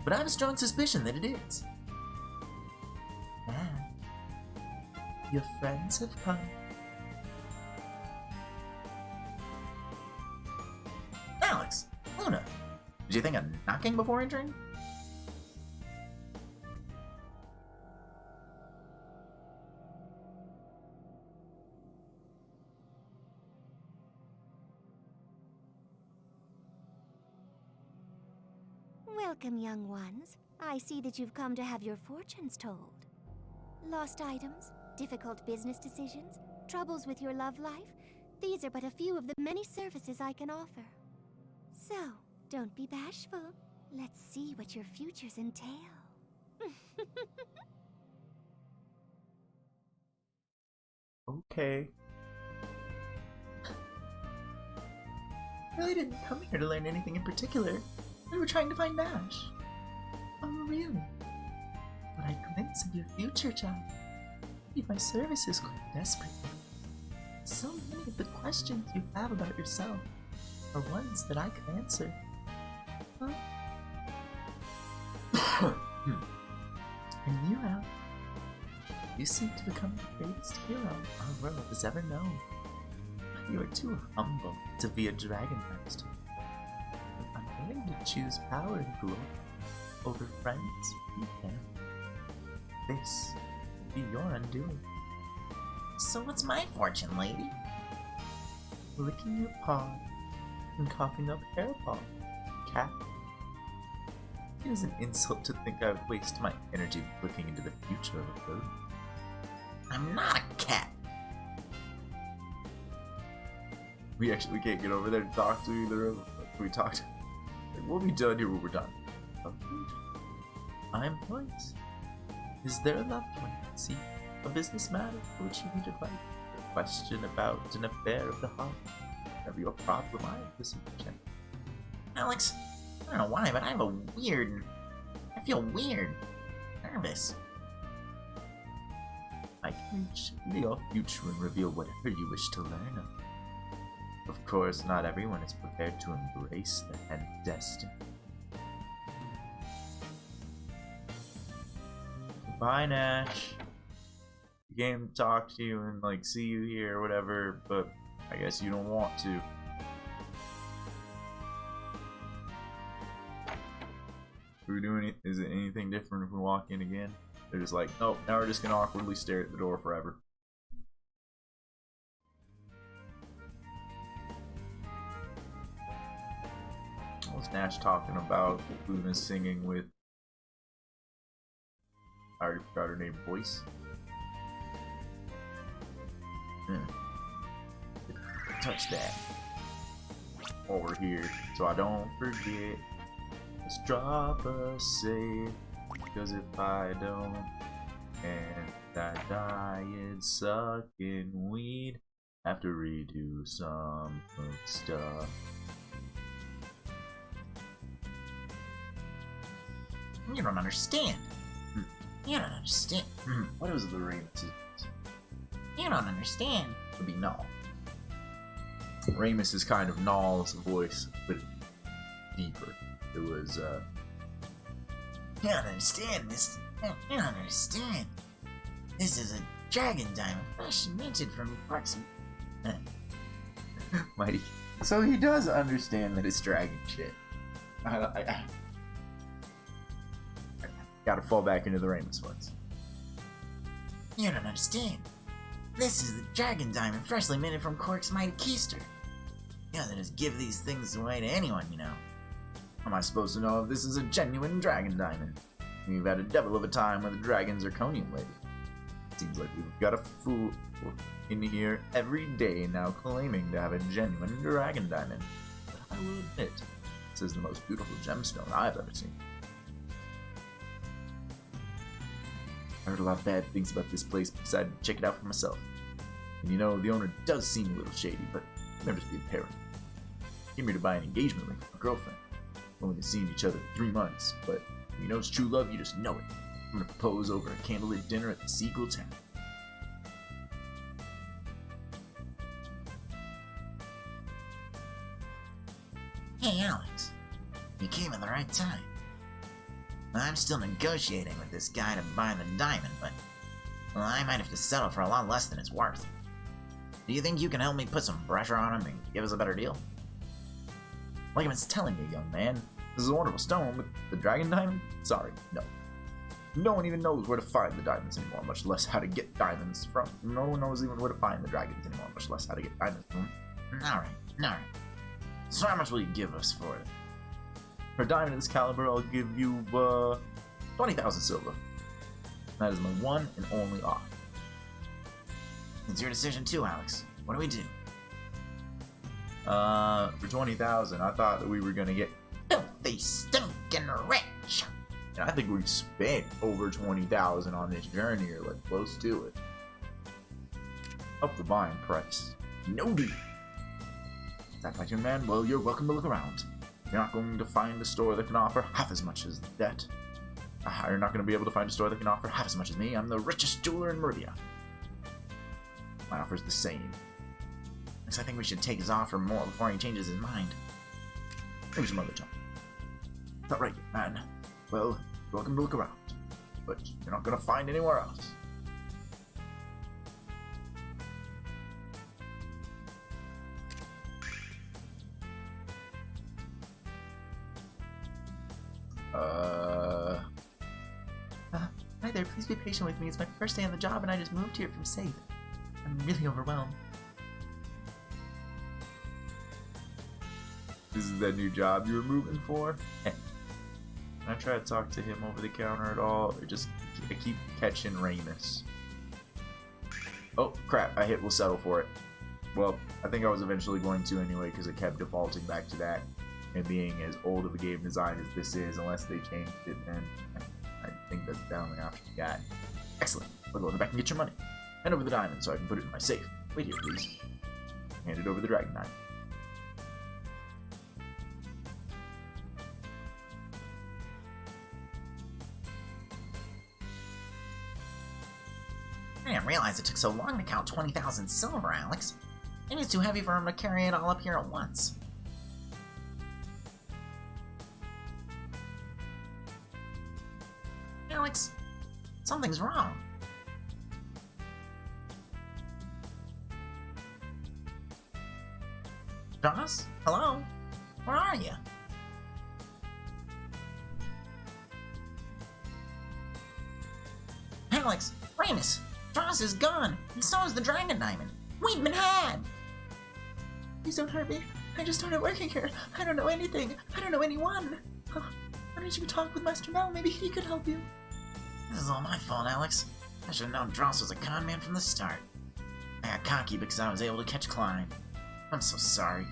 [SPEAKER 4] but I have a strong suspicion that it is.
[SPEAKER 2] Your friends have come.
[SPEAKER 4] Alex! Luna! Did you think of knocking before entering?
[SPEAKER 6] Welcome, young ones. I see that you've come to have your fortunes told. Lost items, difficult business decisions, troubles with your love life. These are but a few of the many services I can offer. So, don't be bashful. Let's see what your futures entail.
[SPEAKER 1] Okay.
[SPEAKER 2] I really didn't come here to learn anything in particular. We were trying to find Nash. Oh, really? But I glimpse of your future, child. I need my services quite desperately. So many of the questions you have about yourself are ones that I can answer. Huh? And you, Al, you seem to become the greatest hero our world has ever known. You are too humble to be a Dragonmaster. But I'm willing to choose power and glory over friends and family. This will be your undoing.
[SPEAKER 5] So what's my fortune, lady?
[SPEAKER 2] Licking your paw and coughing up hairball, cat.
[SPEAKER 1] It is an insult to think I would waste my energy looking into the future of a bird.
[SPEAKER 5] I'm not a cat.
[SPEAKER 1] We can't get over there to talk to either of them. We talked. Like, we'll be done here when we're done.
[SPEAKER 2] I'm Joyce. Is there a loved one? See, a business matter for which you need advice? A question about an affair of the heart? Whatever your problem, I have the solution.
[SPEAKER 5] Alex, I don't know why, but I feel weird. Nervous.
[SPEAKER 1] I can reach into your future and reveal whatever you wish to learn of. Of course, not everyone is prepared to embrace their hand destiny. Goodbye, Nash. I can't talk to you and like see you here or whatever, but I guess you don't want to. Do we do any? Is it anything different if we walk in again? They're just like, nope. Now we're just gonna awkwardly stare at the door forever. What was Nash talking about? Luna singing with. I already forgot her name. Voice.
[SPEAKER 4] Touch that.
[SPEAKER 1] While we're here, so I don't forget. Just drop a save, because if I don't, and I die, it's sucking weed. Have to redo some stuff.
[SPEAKER 5] You don't understand. You don't understand.
[SPEAKER 1] What was the Ramus?
[SPEAKER 5] You don't understand.
[SPEAKER 1] It would be Nall. Ramus is kind of Nall's voice, but deeper. It was,
[SPEAKER 5] You don't understand this. You don't understand. This is a dragon diamond, fresh minted from parts of...
[SPEAKER 1] Mighty. So he does understand that it's dragon shit. I gotta fall back into the Ramus ones.
[SPEAKER 5] You don't understand. This is the dragon diamond, freshly minted from Cork's mighty keister. You don't just give these things away to anyone, you know.
[SPEAKER 1] How am I supposed to know if this is a genuine dragon diamond? We've had a devil of a time with the dragon zirconium lately. Seems like we've got a fool in here every day now claiming to have a genuine dragon diamond. But I will admit, this is the most beautiful gemstone I've ever seen. I heard a lot of bad things about this place, but decided to check it out for myself. And you know, the owner does seem a little shady, but never to be a parent. Came here to buy an engagement ring for my girlfriend. Only been seeing each other for 3 months, but when you know it's true love, you just know it.
[SPEAKER 4] I'm gonna propose over a candlelit dinner at the Seagull Tavern.
[SPEAKER 5] Hey, Alex. You came at the right time. I'm still negotiating with this guy to buy the diamond, but well, I might have to settle for a lot less than it's worth. Do you think you can help me put some pressure on him and give us a better deal?
[SPEAKER 4] Like I was telling you, young man, this is a wonderful stone, but the dragon diamond? Sorry, no. No one even knows where to find the diamonds anymore, much less how to get diamonds from. No one knows even where to find the dragons anymore, much less how to get diamonds from them.
[SPEAKER 5] Alright. So how much will you give us for it?
[SPEAKER 4] For a diamond of this caliber, I'll give you, 20,000 silver. That is my one and only offer.
[SPEAKER 5] It's your decision too, Alex. What do we do?
[SPEAKER 4] For 20,000, I thought that we were gonna get
[SPEAKER 5] Filthy, stinking rich!
[SPEAKER 4] And I think we spent over 20,000 on this journey, or like close to it. Up the buying price. No deal. Is that right, young man? Well, you're welcome to look around. You're not going to find a store that can offer half as much as that. You're not going to be able to find a store that can offer half as much as me. I'm the richest jeweler in Meribia. My offer's the same.
[SPEAKER 5] Looks I think we should take his offer more before he changes his mind.
[SPEAKER 4] Maybe some other time. Is that right, man? Well, you're welcome to look around. But you're not going to find anywhere else.
[SPEAKER 2] Hi there, please be patient with me. It's my first day on the job and I just moved here from Safe. I'm really overwhelmed.
[SPEAKER 1] This is that new job you were moving for? Can I try to talk to him over the counter at all? Or just I keep catching Ramus? Oh, crap. I hit we'll settle for it. Well, I think I was eventually going to anyway because it kept defaulting back to that. And being as old of a game design as this is, unless they changed it, then I think that's the only option you got.
[SPEAKER 4] Excellent. I'll go in the back and get your money. Hand over the diamond so I can put it in my safe. Wait here, please. Handed over the dragon diamond.
[SPEAKER 5] I didn't realize it took so long to count 20,000 silver, Alex. Maybe it's too heavy for him to carry it all up here at once. Alex, something's wrong. Jonas? Hello? Where are you? Alex! Ramus! Jonas is gone! And so is the dragon diamond! We've been had!
[SPEAKER 2] Please don't hurt me. I just started working here. I don't know anything. I don't know anyone. Why don't you talk with Master Nall? Maybe he could help you.
[SPEAKER 5] This is all my fault, Alex. I should have known Dross was a con man from the start. I got cocky because I was able to catch Klein. I'm so sorry.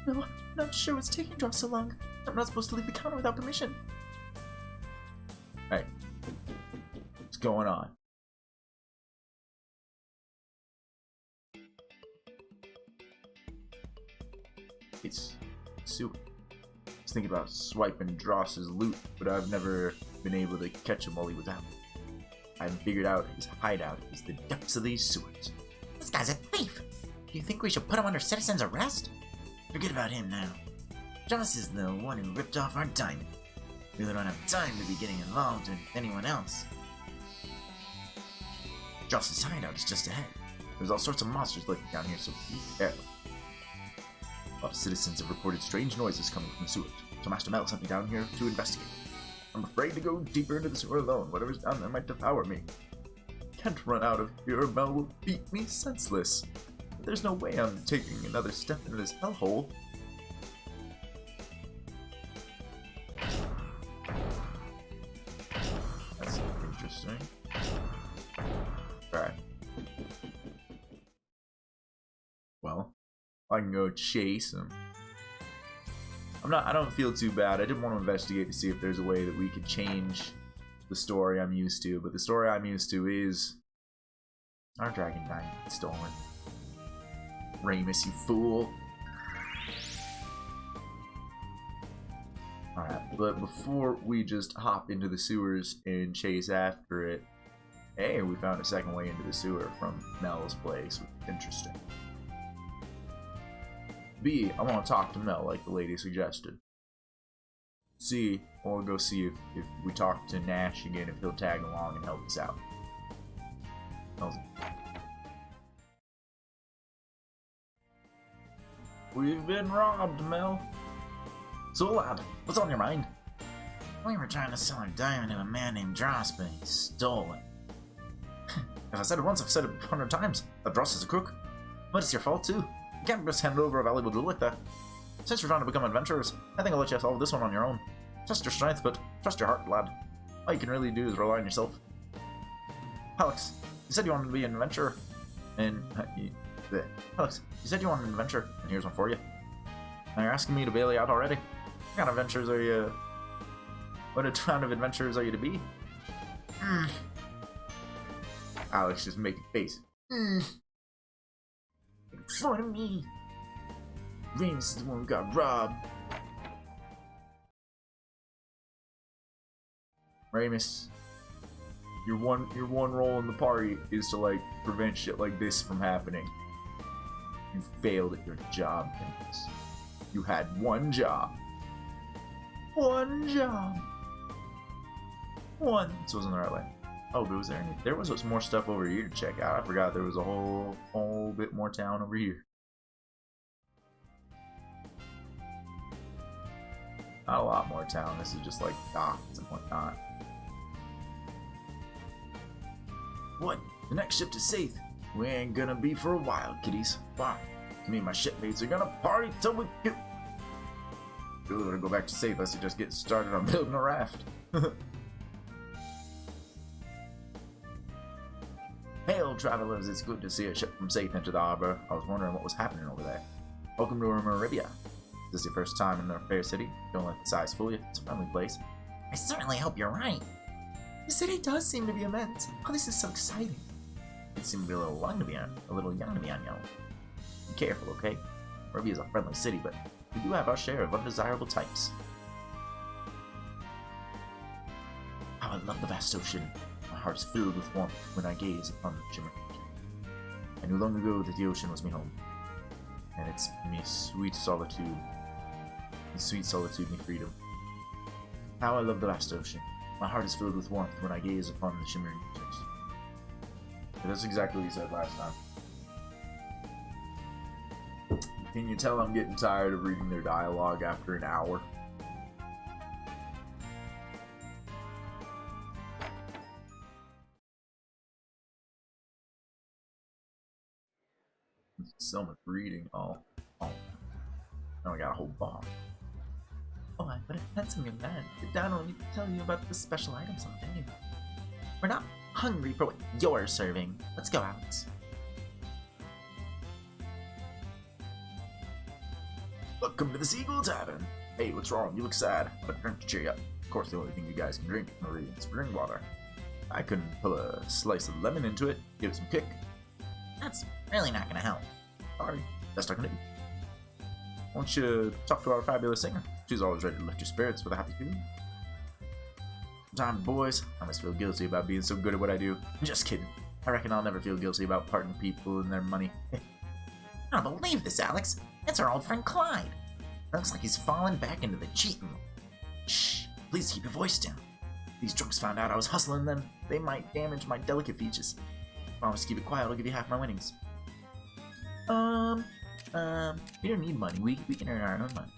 [SPEAKER 2] No, I'm not sure what's taking Dross so long. I'm not supposed to leave the counter without permission.
[SPEAKER 1] Hey. What's going on?
[SPEAKER 4] It's soup. I was thinking about swiping Dross's loot, but I've never been able to catch him while he was out. I haven't figured out his hideout is the depths of these sewers.
[SPEAKER 5] This guy's a thief! Do you think we should put him under citizen's arrest? Forget about him now. Dross is the one who ripped off our diamond. We really don't have time to be getting involved with anyone else.
[SPEAKER 4] Dross's hideout is just ahead. There's all sorts of monsters lurking down here, so be careful. A lot of citizens have reported strange noises coming from the sewers, so Master Mel sent me down here to investigate. I'm afraid to go deeper into the sewer alone. Whatever's down there might devour me.
[SPEAKER 1] Can't run out of here or Mel will beat me senseless. There's no way I'm taking another step into this hellhole.
[SPEAKER 4] That's interesting.
[SPEAKER 1] Alright. Well, I can go chase him. I don't feel too bad. I did want to investigate to see if there's a way that we could change the story I'm used to, but the story I'm used to is our dragon diamond stolen. Ramus, you fool. Alright. But before we just hop into the sewers and chase after it, hey, we found a second way into the sewer from Nall's place. Interesting. B, I want to talk to Mel like the lady suggested. C, we'll go see if we talk to Nash again, if he'll tag along and help us out. We've been robbed, Mel.
[SPEAKER 4] So, lad, what's on your mind? We were trying to sell our diamond to a man named Dross, but he stole it. If I said it once, I've said it 100 times. That Dross is a crook. But it's your fault, too. You can't just hand over a valuable jewel like that. Since you're trying to become adventurers, I think I'll let you solve this one on your own. Trust your strength, but trust your heart, lad. All you can really do is rely on yourself. Alex, you said you wanted to be an adventurer, and Alex, you said you wanted an adventure, and here's one for you. Now you're asking me to bail you out already? What kind of adventures are you? What kind of adventurers are you to be?
[SPEAKER 1] Alex just making faces.
[SPEAKER 4] Make fun of me. Ramus is the one who got robbed.
[SPEAKER 1] Ramus, your one role in the party is to like prevent shit like this from happening. You failed at your job, Ramus. You had one job. One job. One. This wasn't the right way. Oh, but was there was some more stuff over here to check out. I forgot there was a whole bit more town over here. Not a lot more town. This is just like docks and whatnot.
[SPEAKER 4] What? The next ship to Safe? We ain't gonna be for a while, kiddies. Why? Me and my shipmates are gonna party till we do.
[SPEAKER 1] Really want to go back to Safe unless you just get started on building a raft.
[SPEAKER 4] Hail, travelers! It's good to see a ship from Safe into the harbor. I was wondering what was happening over there. Welcome to Meribia. Is this your first time in our fair city? Don't let the size fool you. It's a friendly place. I certainly hope you're right.
[SPEAKER 2] The city does seem to be immense. Oh, this is so exciting.
[SPEAKER 4] It seems to be a little young to be on you. Be careful, okay? Meribia is a friendly city, but we do have our share of undesirable types. How I love the vast ocean. My heart is filled with warmth when I gaze upon the shimmering water. I knew long ago that the ocean was my home, and it's me sweet solitude. Me sweet solitude, me freedom. How I love the vast ocean. My heart is filled with warmth when I gaze upon the shimmering waters.
[SPEAKER 1] That's exactly what he said last time. Can you tell I'm getting tired of reading their dialogue after an hour? So much reading. Oh. Now I got a whole bar.
[SPEAKER 2] Oh, but a handsome young man. Sit down and let me tell you about the special items on the menu. We're not hungry for what you're serving. Let's go, Alex.
[SPEAKER 4] Welcome to the Seagull Tavern. Hey, what's wrong? You look sad. I've a drink to cheer you up. Of course, the only thing you guys can drink is Meridian spring water. I couldn't pull a slice of lemon into it, give it some kick. That's really not gonna help. Sorry, best I can do. Why don't you talk to our fabulous singer? She's always ready to lift your spirits with a happy tune. Sometimes, boys, I must feel guilty about being so good at what I do. Just kidding. I reckon I'll never feel guilty about parting people and their money. I don't believe this, Alex. It's our old friend Clyde. Looks like he's fallen back into the cheating. Shh, please keep your voice down. If these drunks found out I was hustling them, they might damage my delicate features. Promise to keep it quiet, I'll give you half my winnings. We don't need money. We can earn our own money.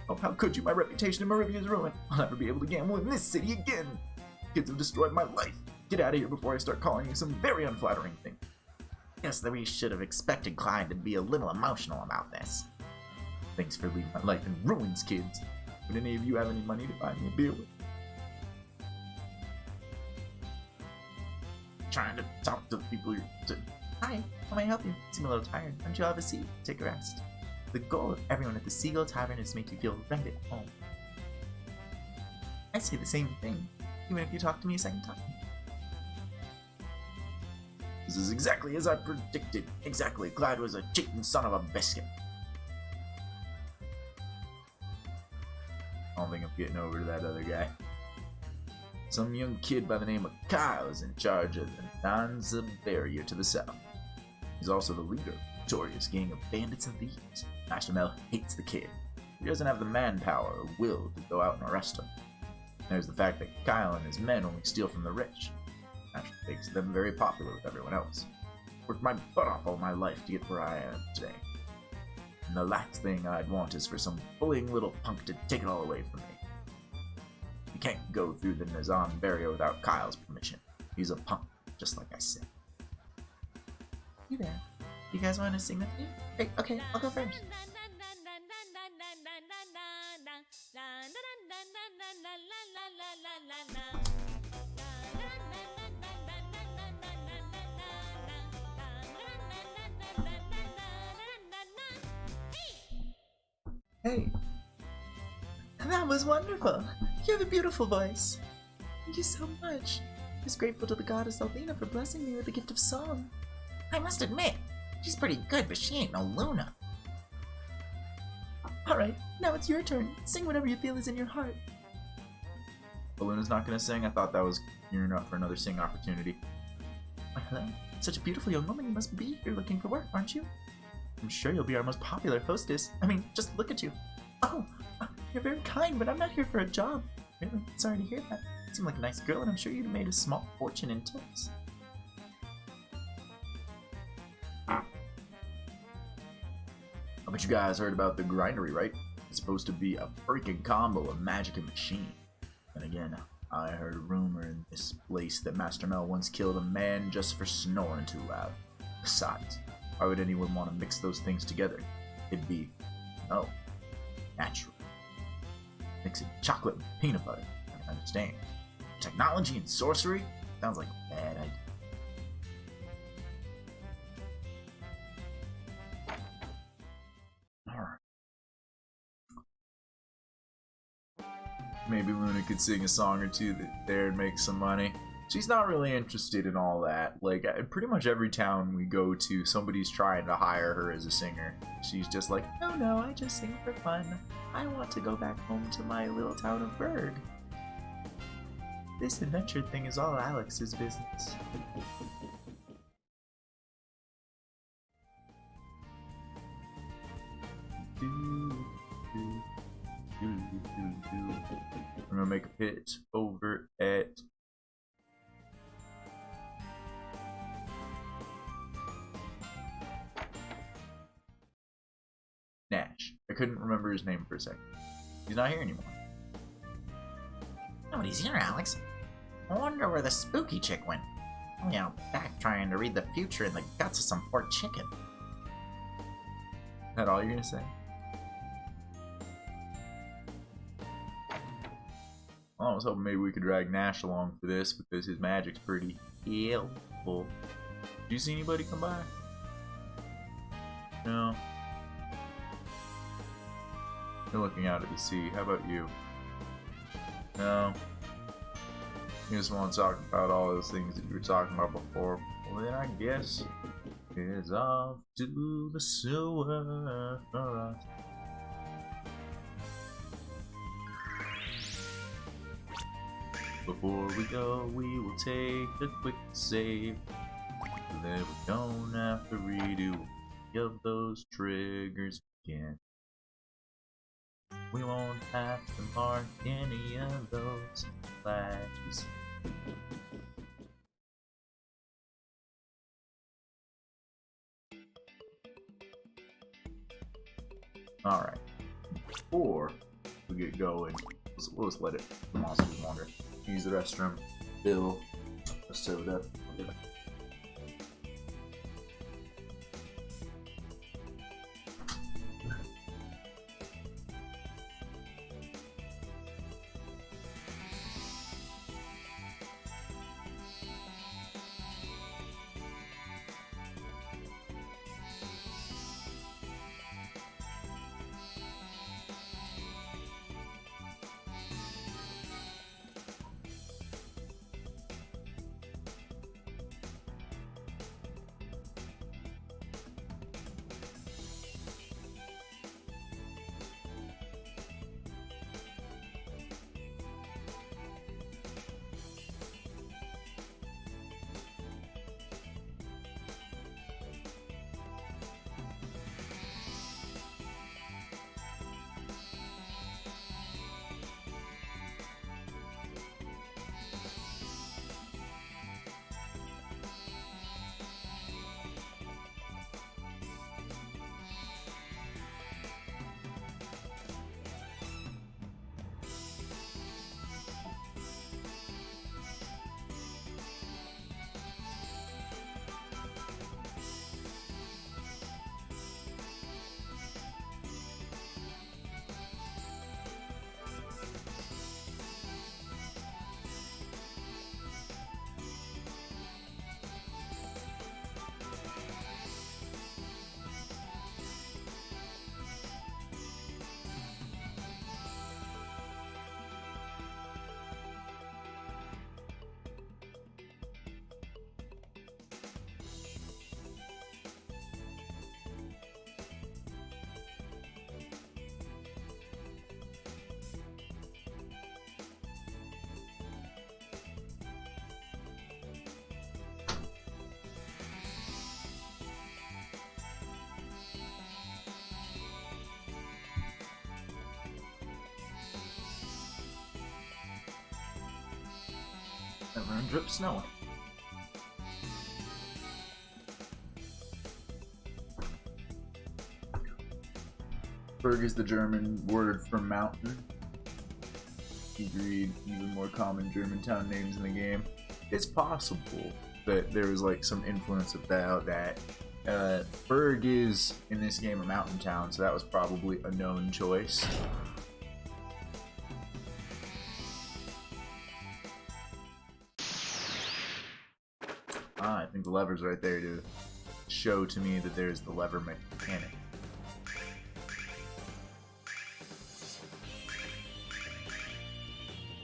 [SPEAKER 4] Oh, how could you? My reputation in Meribia is ruined. I'll never be able to gamble in this city again. Kids have destroyed my life. Get out of here before I start calling you some very unflattering thing. Guess that we should have expected Clyde to be a little emotional about this. Thanks for leaving my life in ruins, kids. Would any of you have any money to buy me a beer with? Trying to talk to the people you're...
[SPEAKER 2] Hi, how may I help you? You seem a little tired. Why don't you have a seat? Take a rest. The goal of everyone at the Seagull Tavern is to make you feel right at home. I say the same thing, even if you talk to me a second time.
[SPEAKER 4] This is exactly as I predicted. Exactly. Clyde was a cheating son of a biscuit.
[SPEAKER 1] I don't think I'm getting over to that other guy. Some young kid by the name of Kyle is in charge of the Danza barrier to the south. He's also the leader of a notorious gang of bandits and thieves. Master Mel hates the kid. He doesn't have the manpower or will to go out and arrest him. There's the fact that Kyle and his men only steal from the rich. Master makes them very popular with everyone else. Worked my butt off all my life to get where I am today. And the last thing I'd want is for some bullying little punk to take it all away from me. You can't go through the Nazan barrier without Kyle's permission. He's a punk, just like I said.
[SPEAKER 2] You there? You guys want to sing with me? Great, okay, I'll go first. Hey, that was wonderful. You have a beautiful voice. Thank you so much. I'm just grateful to the Goddess Althena for blessing me with the gift of song.
[SPEAKER 5] I must admit, she's pretty good, but she ain't no Luna.
[SPEAKER 2] Alright, now it's your turn. Sing whatever you feel is in your heart.
[SPEAKER 1] Luna's not gonna sing? I thought that was gearing up for another sing opportunity.
[SPEAKER 2] Hello, such a beautiful young woman. You must be here looking for work, aren't you? I'm sure you'll be our most popular hostess. I mean, just look at you. Oh, you're very kind, but I'm not here for a job. Really sorry to hear that. You seem like a nice girl, and I'm sure you'd made a small fortune in tips.
[SPEAKER 1] I bet you guys heard about the grindery, right? It's supposed to be a freaking combo of magic and machine. And again, I heard a rumor in this place that Master Mel once killed a man just for snoring too loud. Besides, why would anyone want to mix those things together? It'd be, no, natural. Mixing chocolate and peanut butter, I can understand. Technology and sorcery? Sounds like a bad idea. Alright. Maybe Luna could sing a song or two there and make some money. She's not really interested in all that. Like, pretty much every town we go to, somebody's trying to hire her as a singer. She's just like,
[SPEAKER 2] No, I just sing for fun. I want to go back home to my little town of Berg. This adventure thing is all Alex's business.
[SPEAKER 1] We're gonna make a pit over at Nash. I couldn't remember his name for a second. He's not here anymore.
[SPEAKER 5] Nobody's here, Alex. I wonder where the spooky chick went. Oh yeah, back trying to read the future in the guts of some poor chicken.
[SPEAKER 1] Is that all you're gonna say? Well, I was hoping maybe we could drag Nash along for this because his magic's pretty helpful. Did you see anybody come by? No. You're looking out at the sea. How about you? No. You just want to talk about all those things that you were talking about before. Well, then I guess it's off to the sewer. Alright. Before we go, we will take a quick save. So that we don't have to redo any of those triggers again. We won't have to mark any of those flags. Alright. Before we get going, we'll just let it, the monsters wander. Use the restroom, fill a soda. We'll get back.
[SPEAKER 4] Never ended up snowing.
[SPEAKER 1] Berg is the German word for mountain. You read even more common Germantown names in the game. It's possible that there was like some influence about that. Berg is in this game a mountain town, so that was probably a known choice. I think the lever's right there to show to me that there's the lever mechanic.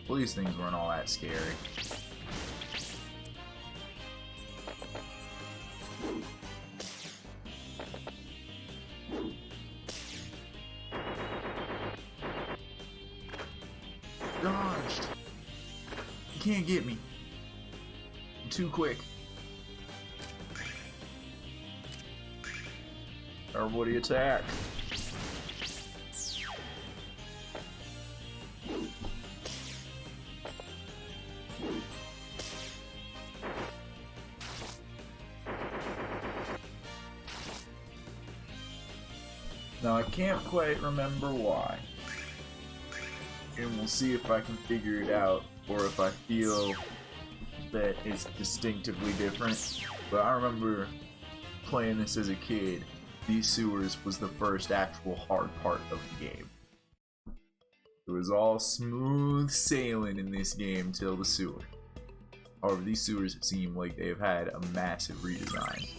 [SPEAKER 1] Well, these things weren't all that scary. Dodged! You can't get me. I'm too quick. Everybody attack. Now I can't quite remember why, and we'll see if I can figure it out, or if I feel that it's distinctively different. But I remember playing this as a kid. These sewers was the first actual hard part of the game. It was all smooth sailing in this game till the sewer. However, these sewers seem like they've had a massive redesign,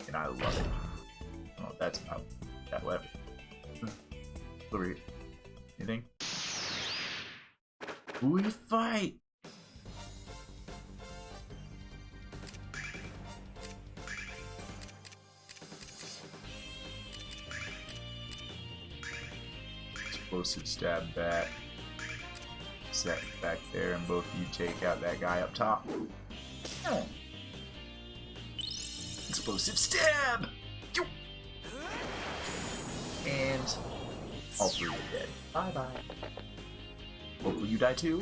[SPEAKER 1] and I love it. Oh, that's about that lever. Over here. Anything? We fight! Explosive stab back. Set back there, and both of you take out that guy up top. Oh. Explosive stab! And all three are dead. Bye bye. Hopefully you die too.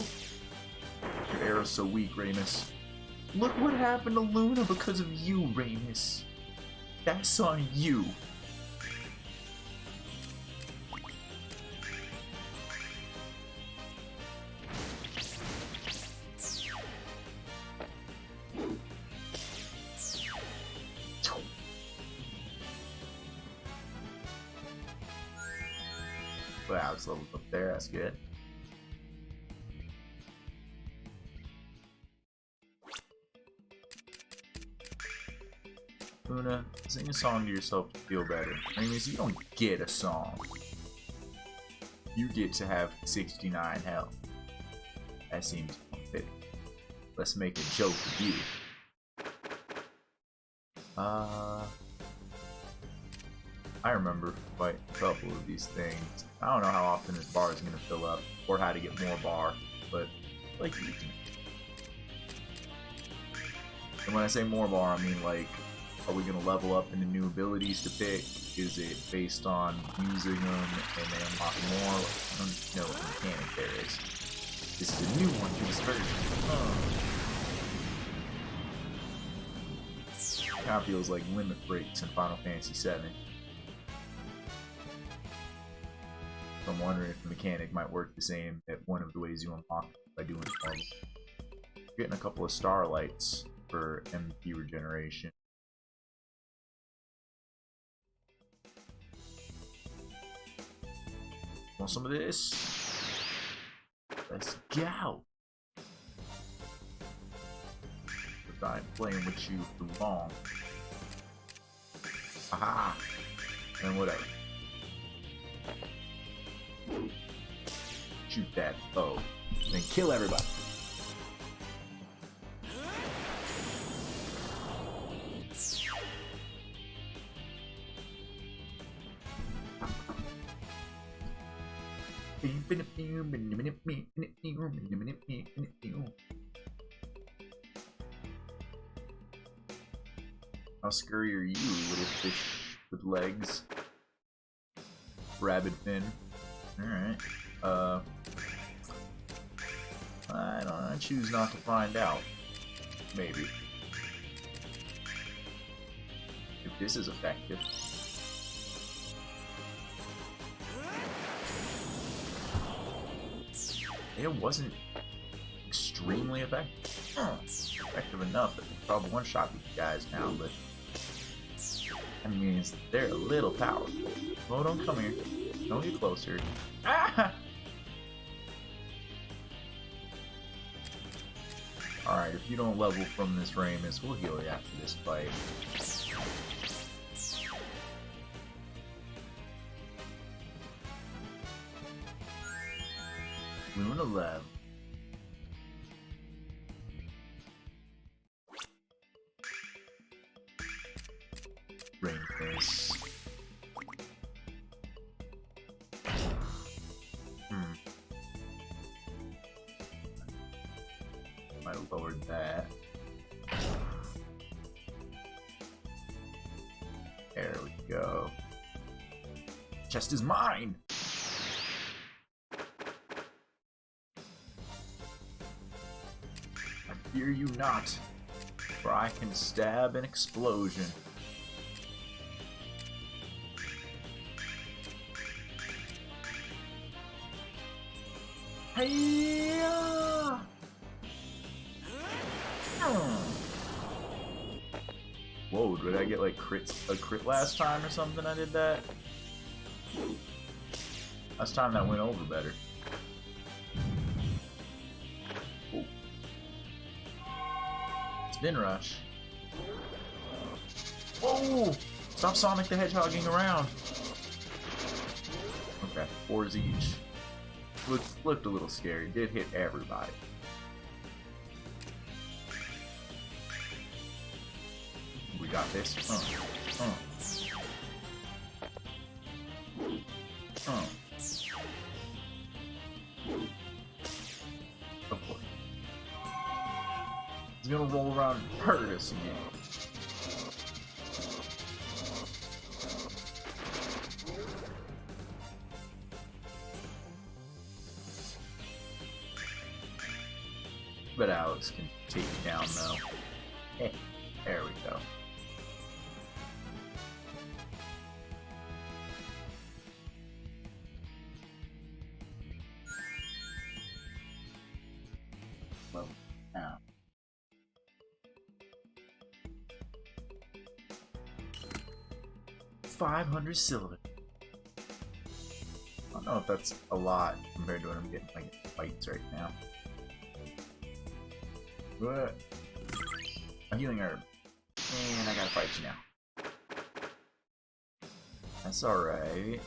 [SPEAKER 1] Your arrow's so weak, Ramus. Look what happened to Luna because of you, Ramus. That's on you. Wow, it's leveled up there, that's good. Luna, sing a song to yourself to feel better. Ramus, you don't get a song. You get to have 69 health. That seems unfit. Let's make a joke with you. I remember quite a couple of these things. I don't know how often this bar is going to fill up, or how to get more bar, but like eating. And when I say more bar, I mean like, are we going to level up into new abilities to pick? Is it based on using them and they unlock more? Like, I don't know what the mechanic there is. This is a new one for this version. Kind of feels like limit breaks in Final Fantasy VII. I'm wondering if the mechanic might work the same at one of the ways you unlock it by doing it. Getting a couple of starlights for MP regeneration. Want some of this? Let's go! I'm playing with you for long. Aha! And whatever. Shoot that bow, then kill everybody. How scurry are you, little fish with legs? Rabbit fin. Alright. I choose not to find out. Maybe. If this is effective. It wasn't extremely effective. Effective enough that we probably one-shot these guys now, but that means they're a little powerful. Oh, don't come here. Don't get closer. Ah! Alright, if you don't level from this Ramus, we'll heal you after this fight. Lunar level. Rain face. I lowered that. There we go. Chest is mine! I fear you not, for I can stab an explosion. Hey-ya! Whoa, did I get like a crit last time or something? I did that? Last time that went over better. Oh. Spin rush. Whoa! Stop Sonic the Hedgehogging around. Okay, 4s each. Looked a little scary. Did hit everybody. We got this. Of course. He's gonna roll around and hurt us again. But Alex can take it down though. Hey, there we go. Well, now. 500 silver. I don't know if that's a lot compared to what I'm getting like fights right now. What? A healing herb. And I gotta fight you now. That's alright.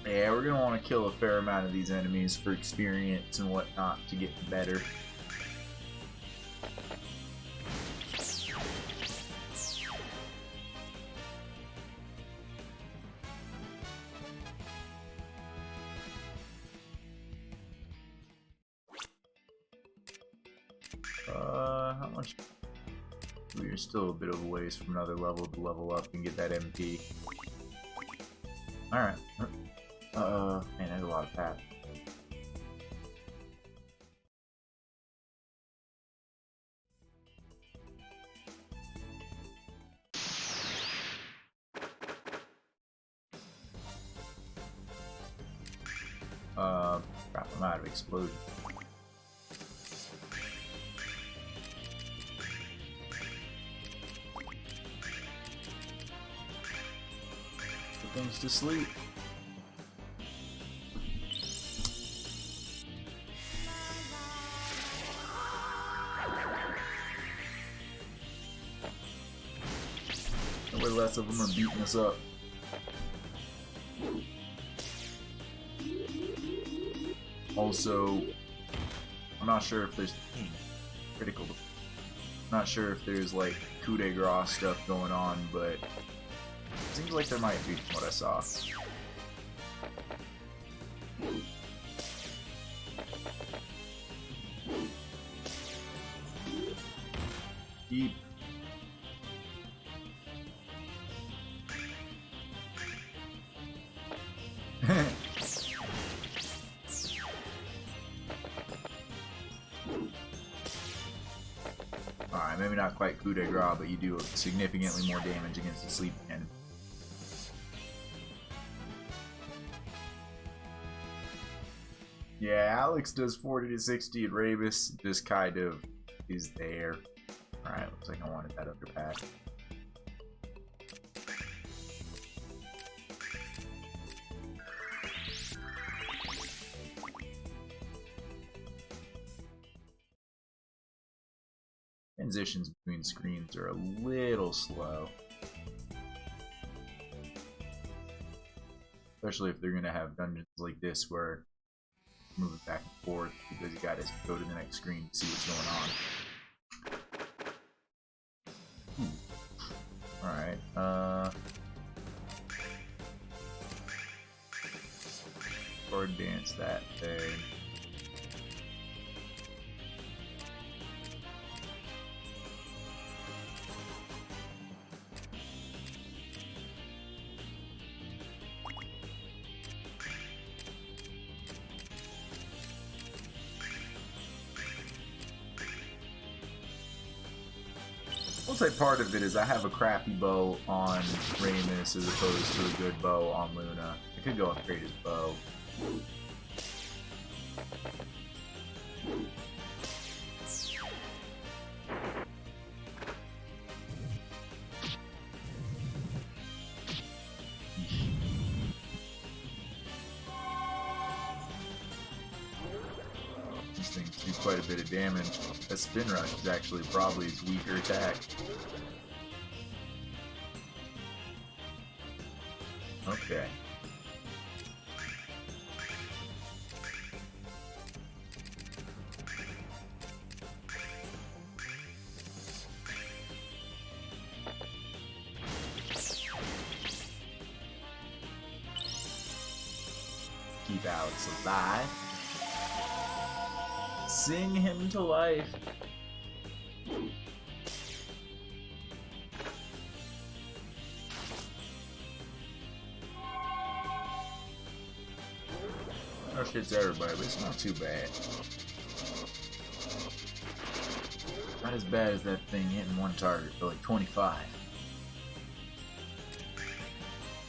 [SPEAKER 1] Yeah, we're gonna want to kill a fair amount of these enemies for experience and whatnot to get better. How much? We're still a bit of a ways from another level to level up and get that MP. Alright. Man, there's a lot of path. Crap, I'm out of explosion. Put things to sleep. Way less of them are beating us up. Also, I'm not sure if there's critical Not sure if there's like coup de grace stuff going on, but seems like there might be from what I saw. Deep. Alright, maybe not quite coup de grace, but you do significantly more damage against the sleep cannon. Yeah, Alex does 40 to 60 and Ramus just kind of is there. Alright, looks like I wanted that other path. Transitions between screens are a little slow. Especially if they're going to have dungeons like this where you move it back and forth because you got to go to the next screen to see what's going on. Alright, or dance that thing. I'll say part of it is I have a crappy bow on Ramus as opposed to a good bow on Luna. I could go upgrade his bow. These things do quite a bit of damage. That spin rush is actually probably his weaker attack. Okay. Keep Alex alive. Sing him to life. No shit's everybody, but it's not too bad. Not as bad as that thing hitting one target for like 25.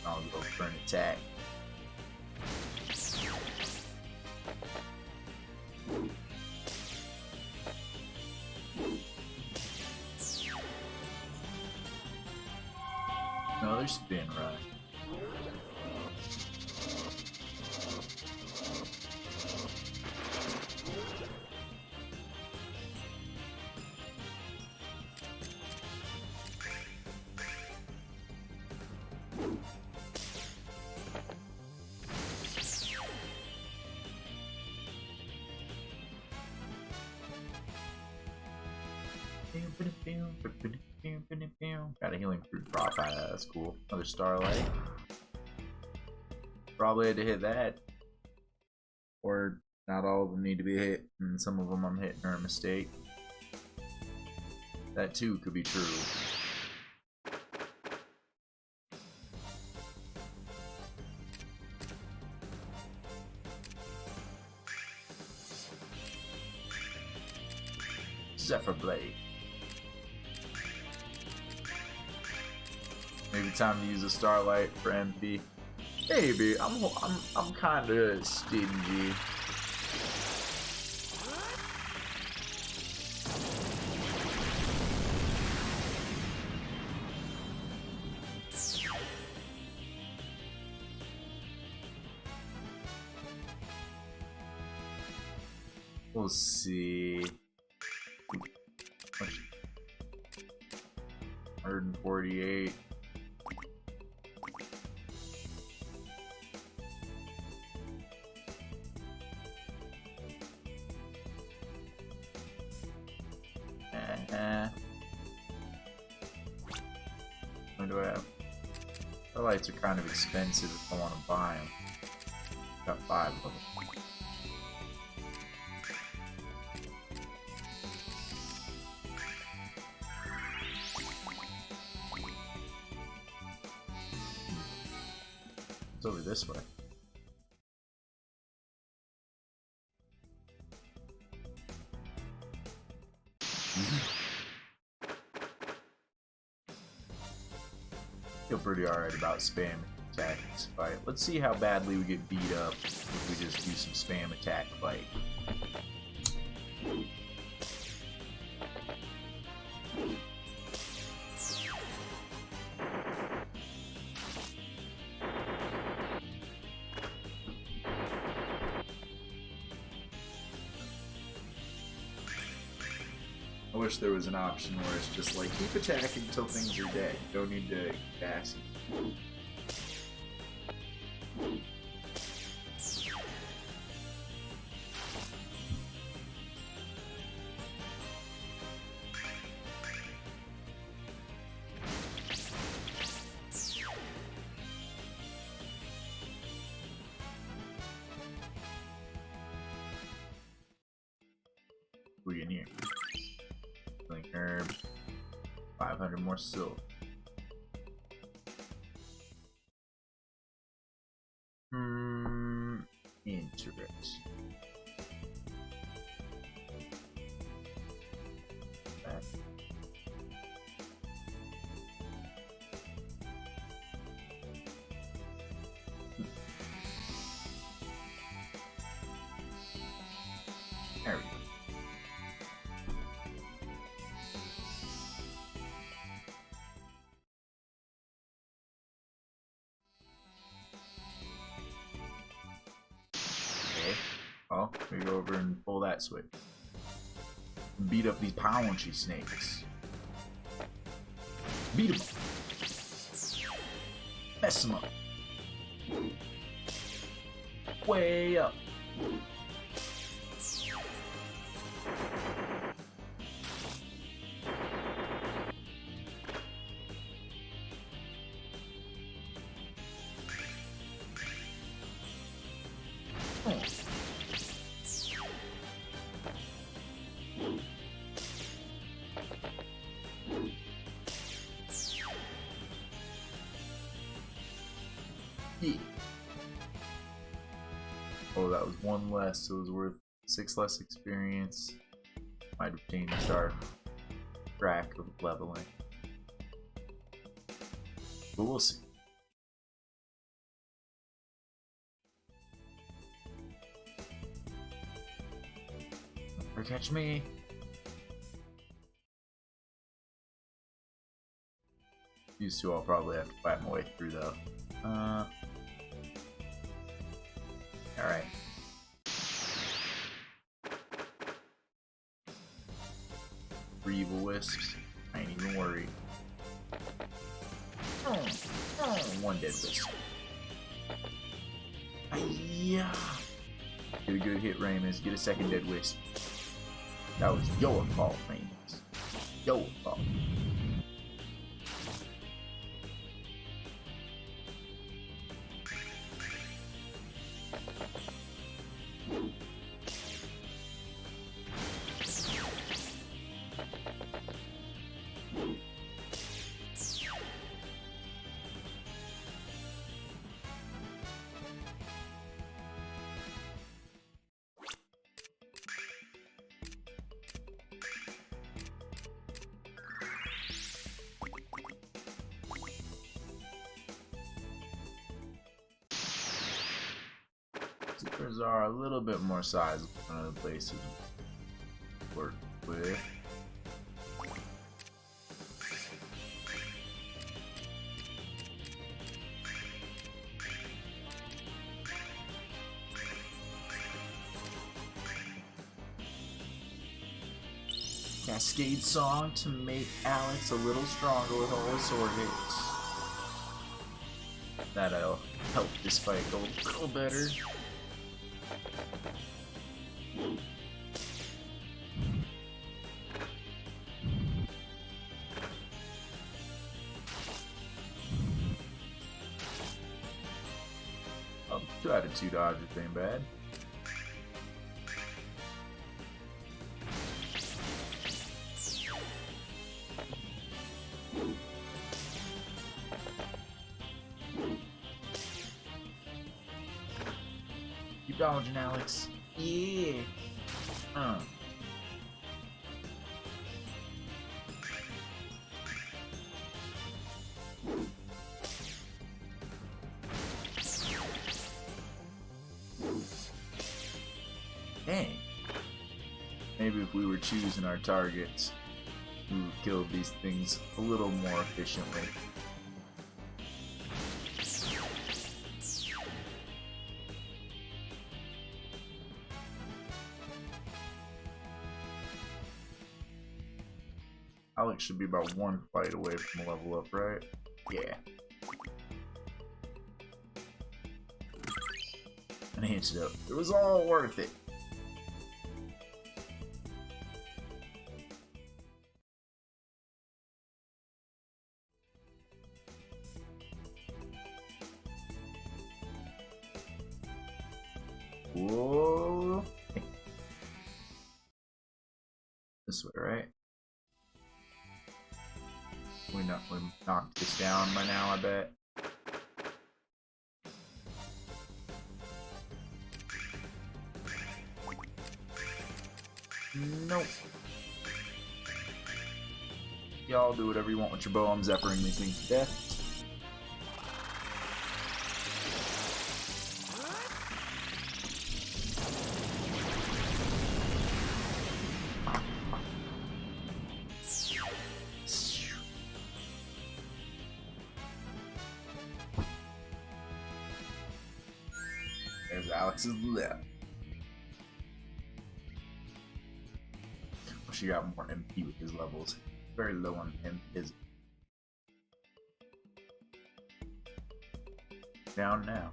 [SPEAKER 1] I'll go for an attack. Another spin rush. Got a healing fruit drop out of that. That's cool. Another starlight. Probably had to hit that. Or not all of them need to be hit, and some of them I'm hitting are a mistake. That too could be true. Zephyr Blade. Maybe time to use a starlight for MP. Maybe I'm kind of stingy. We'll see. 148. What do I have? Starlights are kind of expensive if I want to buy them. Got 5 of them. It's over this way. Feel pretty alright about spam attacking this fight. Let's see how badly we get beat up if we just do some spam attack fight. I wish there was an option where it's just like, keep attacking until things are dead. You don't need to gas. We in here. Link herb. 500 more silver. Interesting. That. There we go. Oh, we go over and pull that switch. Beat up these pounchy snakes. Beat them up. Mess them up. Way up. Yeah. Oh, that was 1 less, so it was worth 6 less experience. Might obtain the star track of leveling. But we'll see. Never catch me. These two I'll probably have to fight my way through though. Alright. Evil wisps. I ain't even worried. One dead wisp. Yeah. Get a good hit, Ramus. Get a second dead wisp. That was your fault, Ramus. Your fault. Zippers are a little bit more sizable than other places we work with. Cascade song to make Alex a little stronger with all his sword hits. That'll help this fight go a little better. Oh, 2 out of 2 dodges ain't bad.
[SPEAKER 4] Keep dodging, Alex. Yeah.
[SPEAKER 1] Dang. Maybe if we were choosing our targets, we would kill these things a little more efficiently. Alex should be about 1 fight away from a level up, right? Yeah.
[SPEAKER 4] And antidote. It was all worth it.
[SPEAKER 1] Whoa. This way, right? We knocked this down by now, I bet. Nope. Y'all do whatever you want with your bow. I'm zeppering these things to death. There's Alex's left. She got more MP with his levels. Very low on his. Down now.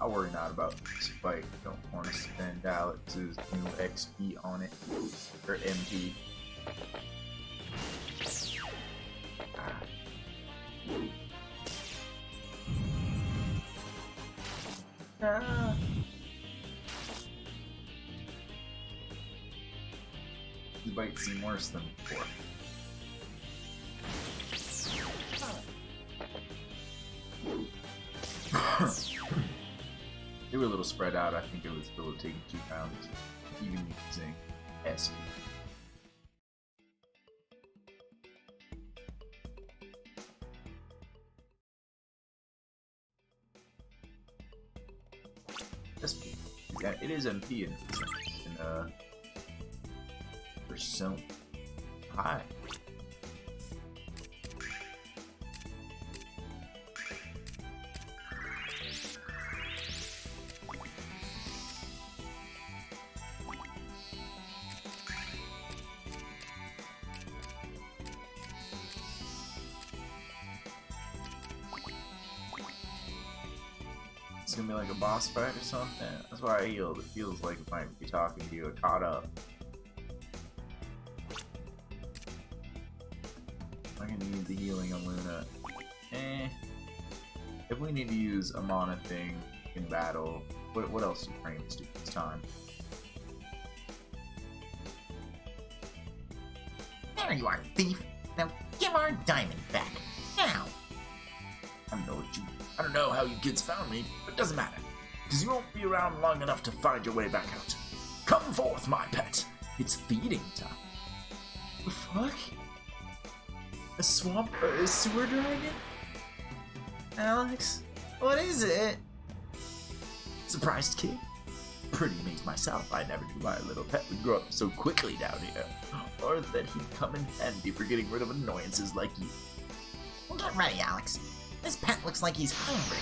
[SPEAKER 1] I'll worry not about this fight. Don't want to spend Alex's new XP on it. Or MP. Ah. These bites seem worse than before. They were a little spread out. I think it was still taking 2 rounds, even using SP. SP. Yeah, it is MP in Persona. Hi. It's gonna be like a boss fight or something. That's why I healed. It feels like it might be talking to you. Caught up. I'm gonna need the healing on Luna. If we need to use a mana thing in battle, what else do frames do this time?
[SPEAKER 5] There you are, thief. Now give our diamond back. Now.
[SPEAKER 4] I don't know how you kids found me, but it doesn't matter. Because you won't be around long enough to find your way back out. Come forth, my pet. It's feeding time.
[SPEAKER 2] The fuck? A swamp or a sewer dragon? Alex, what is it?
[SPEAKER 4] Surprised kid? Pretty amazed myself. I never knew my little pet would grow up so quickly down here. Or that he'd come in handy for getting rid of annoyances like you.
[SPEAKER 5] Well, get ready, Alex. This pet looks like he's hungry.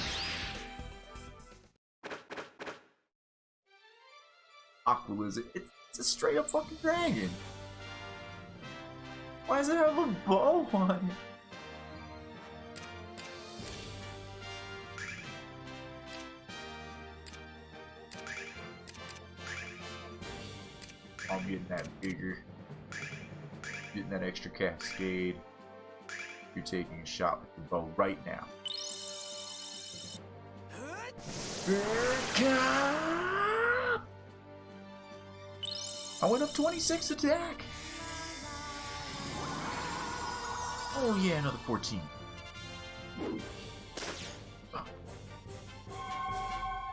[SPEAKER 1] Aqua Lizard. It's a straight up fucking dragon. Why does it have a bow on it? I'm getting that bigger. Getting that extra cascade. you're taking a shot with the bow right now. I went up 26 attack. Oh yeah, another 14.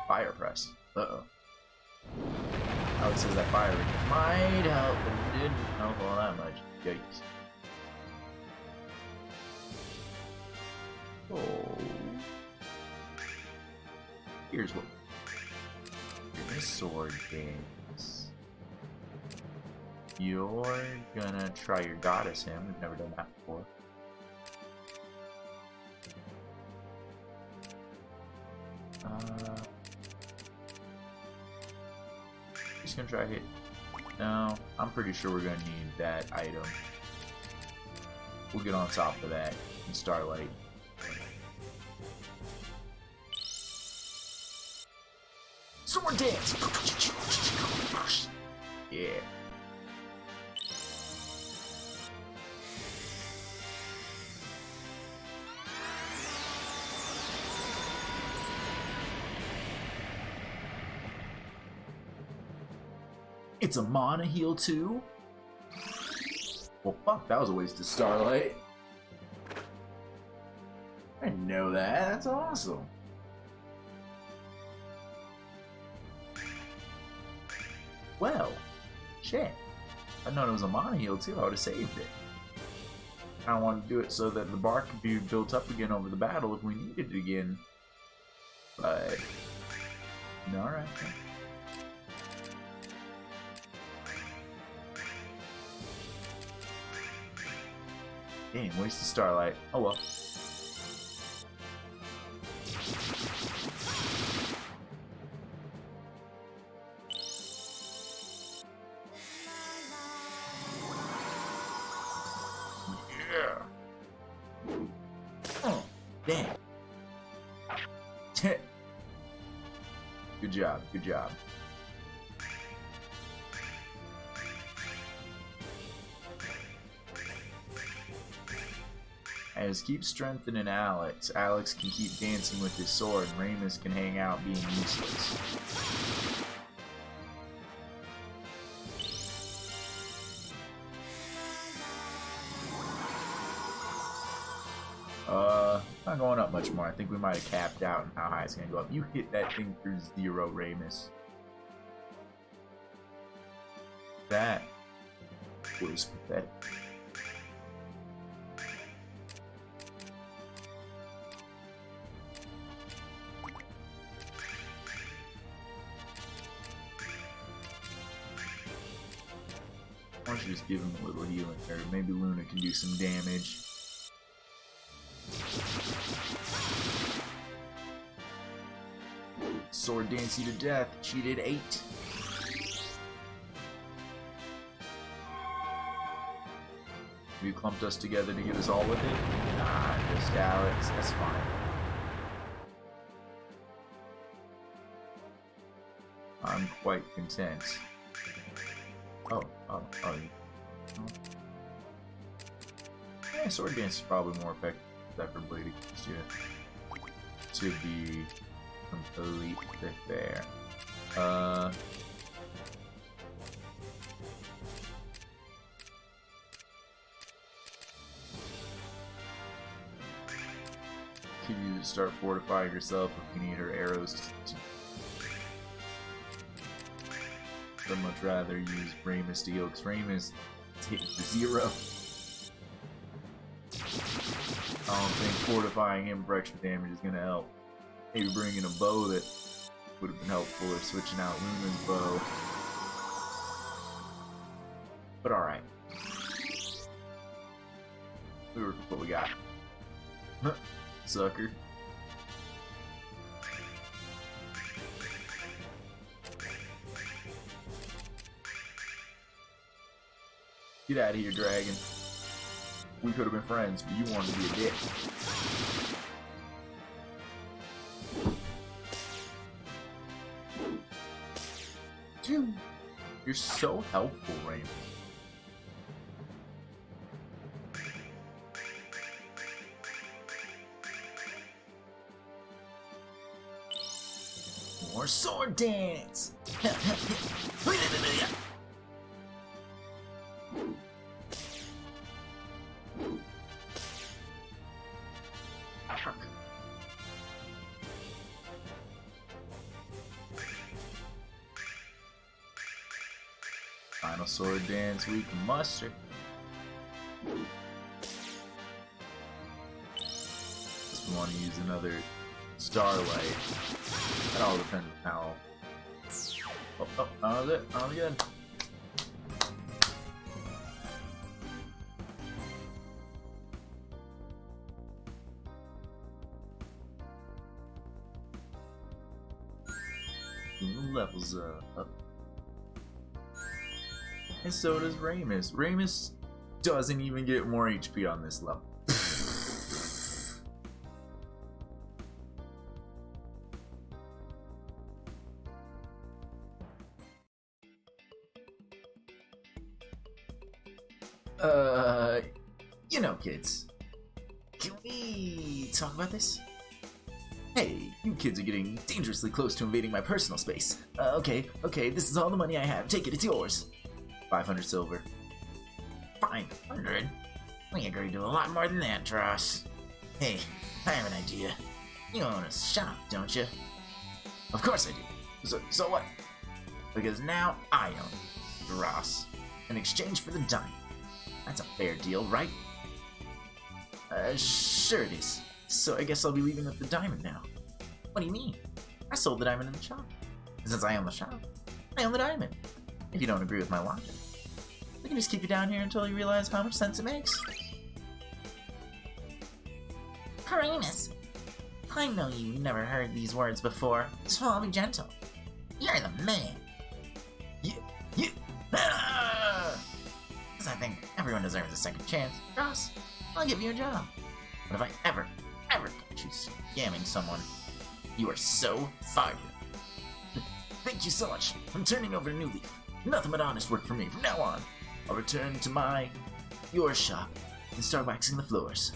[SPEAKER 1] Fire press. Uh-oh. Alex says that fire ring might help, but it didn't help all that much. Yikes. Oh. Here's what this sword gains. You're gonna try your goddess him. We've never done that before. Just gonna try hit. No, I'm pretty sure we're gonna need that item. We'll get on top of that in Starlight. Sword dance! Yeah. It's a mana heal too? Well, fuck, that was a waste of Starlight. I didn't know that. That's awesome. Well, shit. I known it was a mana heal too. I would have saved it. I wanted to do it so that the bar could be built up again over the battle if we needed it again. But no, alright. Dang, waste of Starlight. Oh well. Damn. Good job, good job. As keep strengthening Alex. Alex can keep dancing with his sword, and Ramus can hang out being useless. Not going up much more. I think we might have capped out on how high it's gonna go up. You hit that thing for 0, Ramus. That was pathetic. Why don't you just give him a little healing there? Maybe Luna can do some damage. Sword dance you to death. She did 8. You clumped us together to get us all with it? Nah, just Alex. That's fine. I'm quite content. Oh. Yeah, sword dance is probably more effective preferably to be completely fair. Can you start fortifying yourself if you need her arrows to I'd much rather use Ramus to heal, because Ramus takes for 0. I don't think fortifying him for extra damage is gonna help. Maybe bringing a bow that would have been helpful, or switching out Luna's bow. But alright. We work with what we got. Sucker. Get out of here, dragon. We could have been friends, but you wanted to be a dick. Dude, you're so helpful, Ramus.
[SPEAKER 4] more sword dance!
[SPEAKER 1] Final sword dance we can muster. Just want to use another starlight. That all depends on how. Oh, that was good. Levels up. And so does Ramus. Ramus doesn't even get more HP on this level. You know, kids. Can we talk about this? Hey, you kids are getting dangerously close to invading my personal space. Okay, this is all the money I have. Take it, it's yours. 500 silver.
[SPEAKER 5] 500? We agreed to a lot more than that, Dross. Hey, I have an idea. You own a shop, don't you?
[SPEAKER 4] Of course I do. So what? Because now I own Dross. In exchange for the Dyne. That's a fair deal, right? Sure it is. So I guess I'll be leaving with the diamond now.
[SPEAKER 5] What do you mean?
[SPEAKER 4] I sold the diamond in the shop. And since I own the shop, I own the diamond. If you don't agree with my logic, we can just keep you down here until you realize how much sense it makes.
[SPEAKER 5] Ramus, I know you've never heard these words before, so I'll be gentle. You're the man.
[SPEAKER 4] Yeah. Because I think everyone deserves a second chance.
[SPEAKER 5] Ross, I'll give you a job.
[SPEAKER 4] But if I ever catch you scamming someone, you are so fired. Thank you so much. I'm turning over a new leaf. Nothing but honest work for me from now on. I'll return to your shop and start waxing the floors.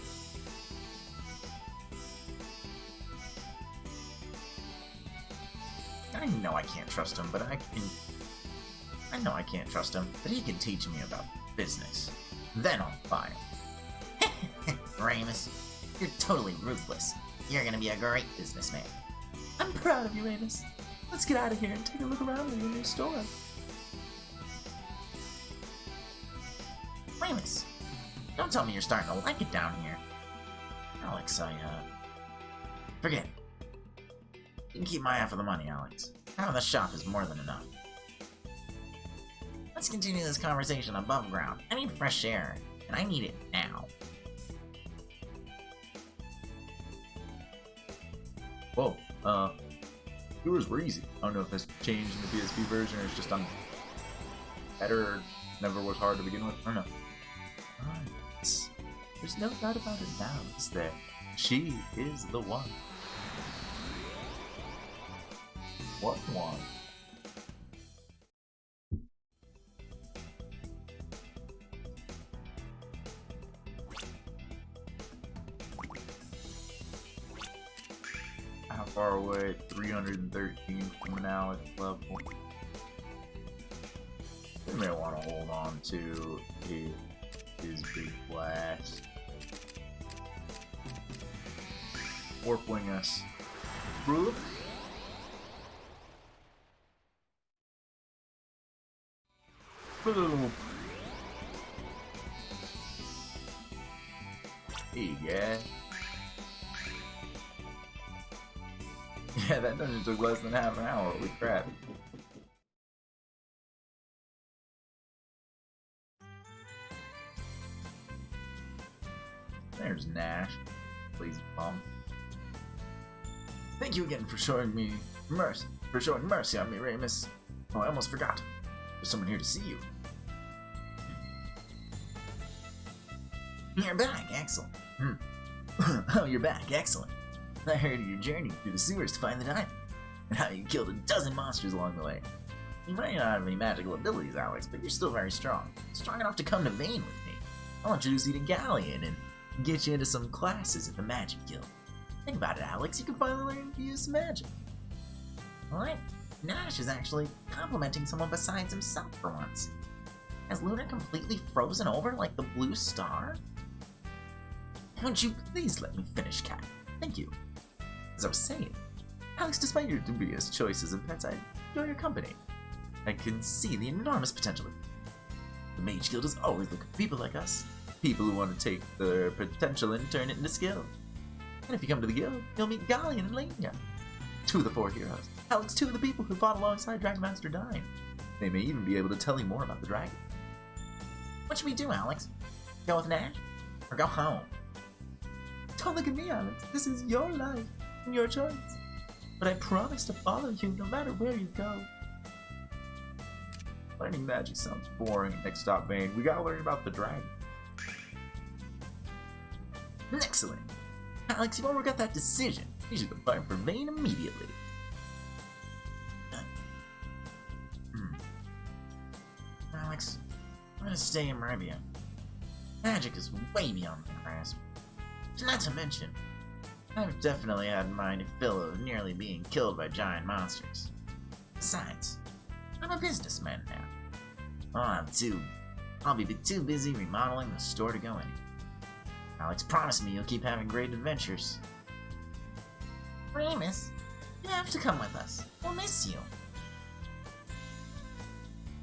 [SPEAKER 4] I know I can't trust him, but I know I can't trust him, but he can teach me about business. Then I'll buy him.
[SPEAKER 5] Ramus, you're totally ruthless. You're gonna be a great businessman.
[SPEAKER 2] I'm proud of you, Ramus. Let's get out of here and take a look around in your new store.
[SPEAKER 5] Ramus, don't tell me you're starting to like it down here.
[SPEAKER 4] Alex, forget it. You can keep my half of the money, Alex. Having the shop is more than enough.
[SPEAKER 5] Let's continue this conversation above ground. I need fresh air, and I need it now.
[SPEAKER 1] Whoa, tours were easy. I don't know if that's changed in the PSP version or it's just on better or never was hard to begin with. I don't know. Nice. There's no doubt about it now, is there? She is the one. What one? How far away? 313 from now at level. We may want to hold on to his big blast. Warp wing us. Boop. Boom. Yeah. Yeah, that dungeon took less than half an hour. Holy crap. There's Nash. Please bum. Thank you again for showing mercy on me, Ramus. Oh, I almost forgot. There's someone here to see you.
[SPEAKER 5] You're back, excellent.
[SPEAKER 4] Oh, you're back, excellent. I heard of your journey through the sewers to find the diamond, and how you killed a dozen monsters along the way. You might not have any magical abilities, Alex, but you're still very strong. Strong enough to come to Vane with me. I'll introduce you to Galleon and get you into some classes at the Magic Guild. Think about it, Alex. You can finally learn to use magic.
[SPEAKER 5] What? Nash is actually complimenting someone besides himself for once. Has Lunar completely frozen over like the blue star? Won't you please let me finish, Cat? Thank you. As I was saying, Alex, despite your dubious choices and pets, I enjoy your company. I can see the enormous potential of you. The Mage Guild is always looking for people like us. People who want to take their potential and turn it into skill. And if you come to the guild, you'll meet Galleon and Lania. 2 of the 4 heroes. Alex, 2 of the people who fought alongside Dragonmaster Dyne. They may even be able to tell you more about the dragon. What should we do, Alex? Go with Nash? Or go home?
[SPEAKER 2] Don't look at me, Alex. This is your life and your choice. But I promise to follow you no matter where you go.
[SPEAKER 1] Learning magic sounds boring. Next stop, Vane. We gotta learn about the dragon.
[SPEAKER 5] Excellent. Alex, you won't regret that decision. You should go fight for Vane immediately. Alex, I'm gonna stay in Maribia. Magic is way beyond my grasp. Not to mention, I've definitely had my fill of nearly being killed by giant monsters. Besides, I'm a businessman now. I'll be too busy remodeling the store to go anywhere. Alex, promise me you'll keep having great adventures. Ramus, you have to come with us. We'll miss you.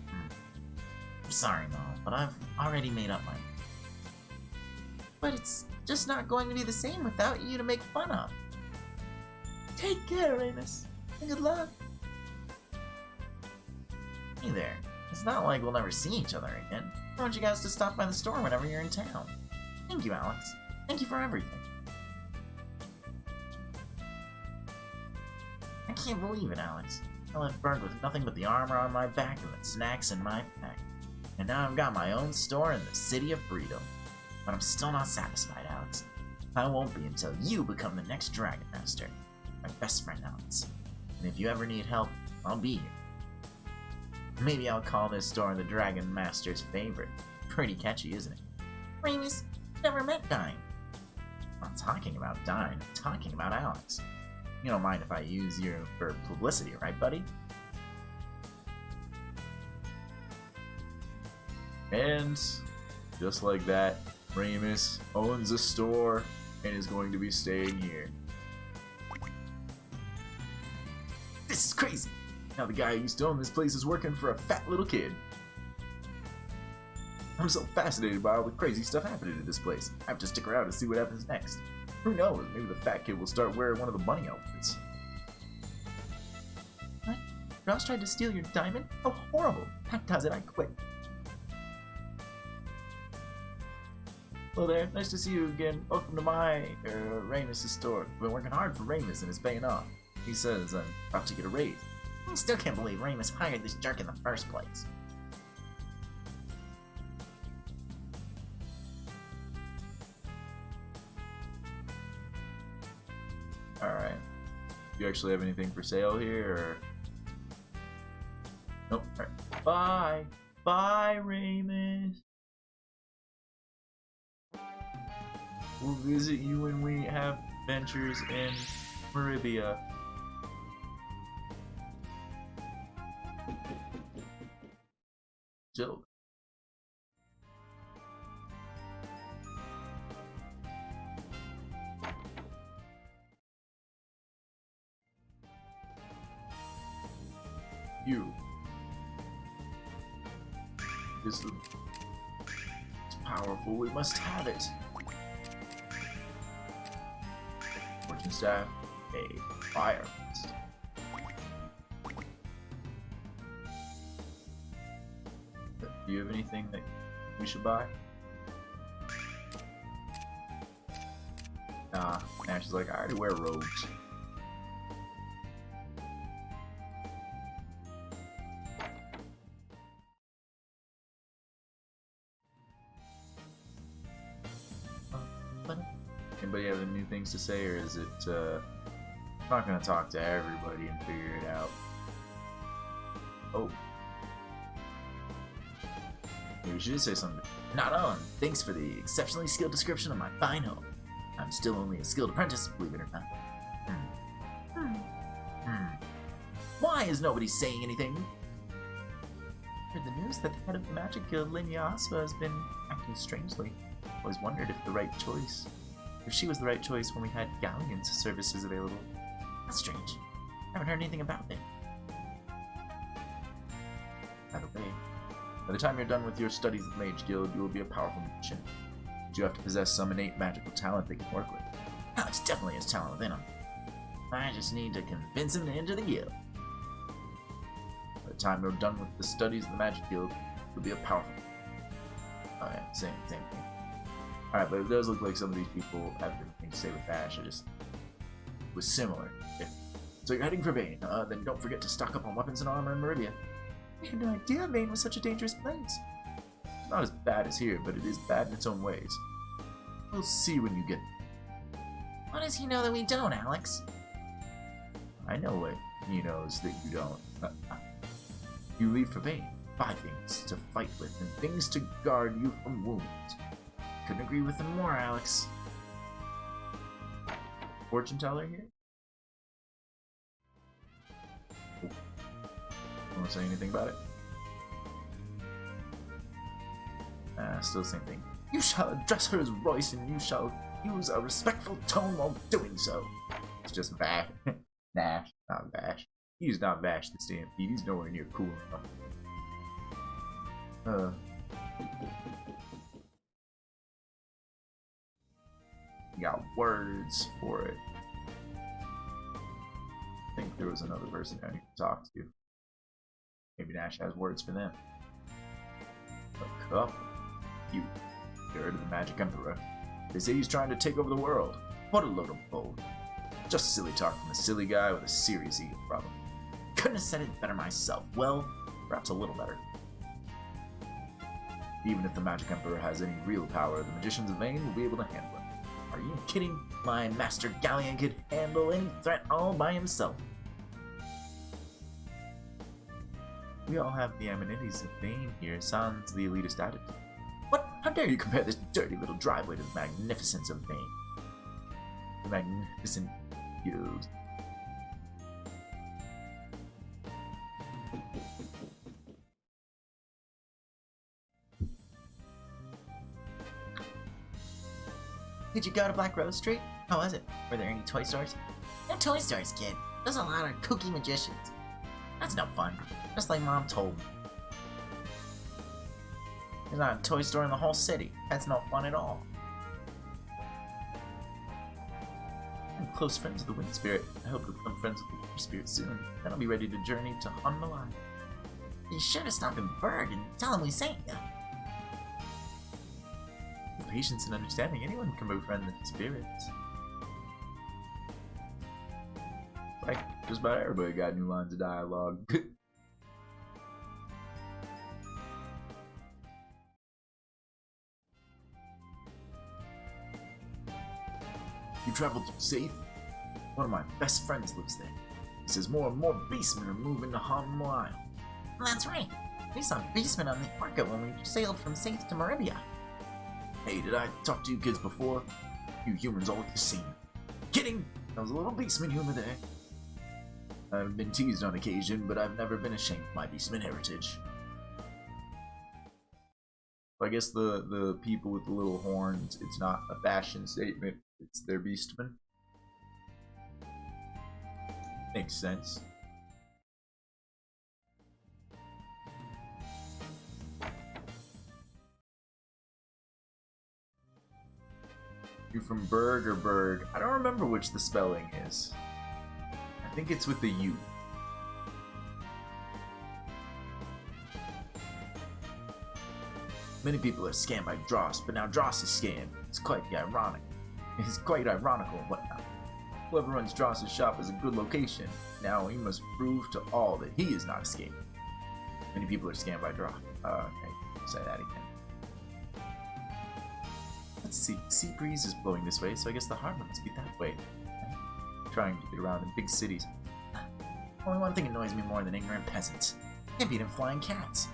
[SPEAKER 5] I'm sorry, Nall, but I've already made up my mind. But it's just not going to be the same without you to make fun of.
[SPEAKER 2] Take care, Ramus, and good luck.
[SPEAKER 5] Hey there. It's not like we'll never see each other again. I want you guys to stop by the store whenever you're in town. Thank you, Alex. Thank you for everything. I can't believe it, Alex. I left Berg with nothing but the armor on my back and the snacks in my pack. And now I've got my own store in the City of Freedom. But I'm still not satisfied, Alex. I won't be until you become the next Dragonmaster. My best friend, Alex. And if you ever need help, I'll be here. Maybe I'll call this store the Dragonmaster's favorite. Pretty catchy, isn't it? Ramus, never met Dyne. I'm not talking about Dyne, I'm talking about Alex. You don't mind if I use you for publicity, right, buddy?
[SPEAKER 1] And just like that, Ramus owns a store and is going to be staying here.
[SPEAKER 4] This is crazy. Now the guy who used to own this place is working for a fat little kid. I'm so fascinated by all the crazy stuff happening in this place. I have to stick around to see what happens next. Who knows, maybe the fat kid will start wearing one of the bunny outfits.
[SPEAKER 2] What? Ross tried to steal your diamond? How horrible. That does it, I quit.
[SPEAKER 1] Hello there, nice to see you again. Welcome to my Ramus' store.
[SPEAKER 4] I've been working hard for Ramus and it's paying off. He says I'm about to get a raise.
[SPEAKER 5] I still can't believe Ramus hired this jerk in the first place.
[SPEAKER 1] Alright. Do you actually have anything for sale here, or? Nope. Alright. Bye! Bye, Ramus! We'll visit you when we have ventures in Maribia. Joke. You. This is it's powerful. We must have it. Fortune staff, a fire fist. Do you have anything that we should buy? Nah, Nash is like, I already wear robes. Anybody have any new things to say, or is it, I'm not gonna talk to everybody and figure it out. Oh. Maybe we should just say something.
[SPEAKER 5] Not on. Thanks for the exceptionally skilled description of my fine home. I'm still only a skilled apprentice, believe it or not.
[SPEAKER 4] Why is nobody saying anything?
[SPEAKER 2] Heard the news that the head of the Magic Guild, Aswa, has been acting strangely. Always wondered if she was the right choice when we had galleon services available.
[SPEAKER 5] That's strange. Haven't heard anything about it.
[SPEAKER 4] By the way, by the time you're done with your studies at the Mage Guild, you will be a powerful magician. But you have to possess some innate magical talent they can work with.
[SPEAKER 5] Alex definitely has talent within him. I just need to convince him to enter the guild.
[SPEAKER 4] By the time you're done with the studies of the Magic Guild, you'll be a powerful... Oh yeah, same thing. Alright, but it does look like some of these people have everything to say with Ash. It just was similar. Yeah. So you're heading for Vane. Then don't forget to stock up on weapons and armor in Meribia.
[SPEAKER 2] I had no idea Vane was such a dangerous place.
[SPEAKER 4] It's not as bad as here, but it is bad in its own ways. We'll see when you get there.
[SPEAKER 5] What does he know that we don't, Alex?
[SPEAKER 4] I know what he knows that you don't. You leave for Vane. 5 things to fight with and things to guard you from wounds.
[SPEAKER 5] Couldn't agree with him more, Alex.
[SPEAKER 4] Fortune teller here? Oh. Want to say anything about it? Still the same thing. You shall address her as Royce, and you shall use a respectful tone while doing so. It's just Vash. Nash, not Vash. He's not Vash the Stampede. He's nowhere near cool enough. You got words for it. I think there was another person I need to talk to. Maybe Nash has words for them. A couple. You. Third of the Magic Emperor. They say he's trying to take over the world. What a load of bull. Just silly talk from a silly guy with a serious ego problem.
[SPEAKER 5] Couldn't have said it better myself. Well, perhaps a little better.
[SPEAKER 4] Even if the Magic Emperor has any real power, the magicians of Vane will be able to handle it.
[SPEAKER 5] Are you kidding? My Master Galleon could handle any threat all by himself.
[SPEAKER 4] We all have the amenities of Vane here, sans the elitist attitude. What? How dare you compare this dirty little driveway to the magnificence of Vane? The magnificent guild.
[SPEAKER 2] Did you go to Black Rose Street? How was it? Were there any toy stores?
[SPEAKER 5] No toy stores, kid. There's a lot of kooky magicians. That's no fun. Just like Mom told me. There's not a toy store in the whole city. That's no fun at all.
[SPEAKER 2] I'm close friends with the Wind Spirit. I hope to become friends with the Water Spirit soon. Then I'll be ready to journey to Hunmalai.
[SPEAKER 5] Be sure to stop in Berg and tell him we sent you.
[SPEAKER 2] With patience and understanding, anyone can befriend the spirits.
[SPEAKER 4] Like, just about everybody got new lines of dialogue. You traveled safe? One of my best friends lives there. He says more and more beastmen are moving to Hunmalai.
[SPEAKER 5] That's right. We saw beastmen on the Orca when we sailed from Saints to Meribia.
[SPEAKER 4] Hey, did I talk to you kids before? You humans all look the same. Kidding! That was a little beastman humor there. I've been teased on occasion, but I've never been ashamed of my beastman heritage. I guess the people with the little horns, it's not a fashion statement, it's their beastman. Makes sense. You from Berg or Berg? I don't remember which the spelling is. I think it's with the U. Many people are scammed by Dross, but now Dross is scammed. It's quite ironic. It's quite ironical and whatnot. Whoever runs Dross's shop is a good location. Now he must prove to all that he is not a scam. Many people are scammed by Dross. Okay, say that again. Let's see. Sea breeze is blowing this way, so I guess the harbor must be that way. I'm trying to get around in big cities.
[SPEAKER 5] Only one thing annoys me more than ignorant peasants. Can't beat them flying cats.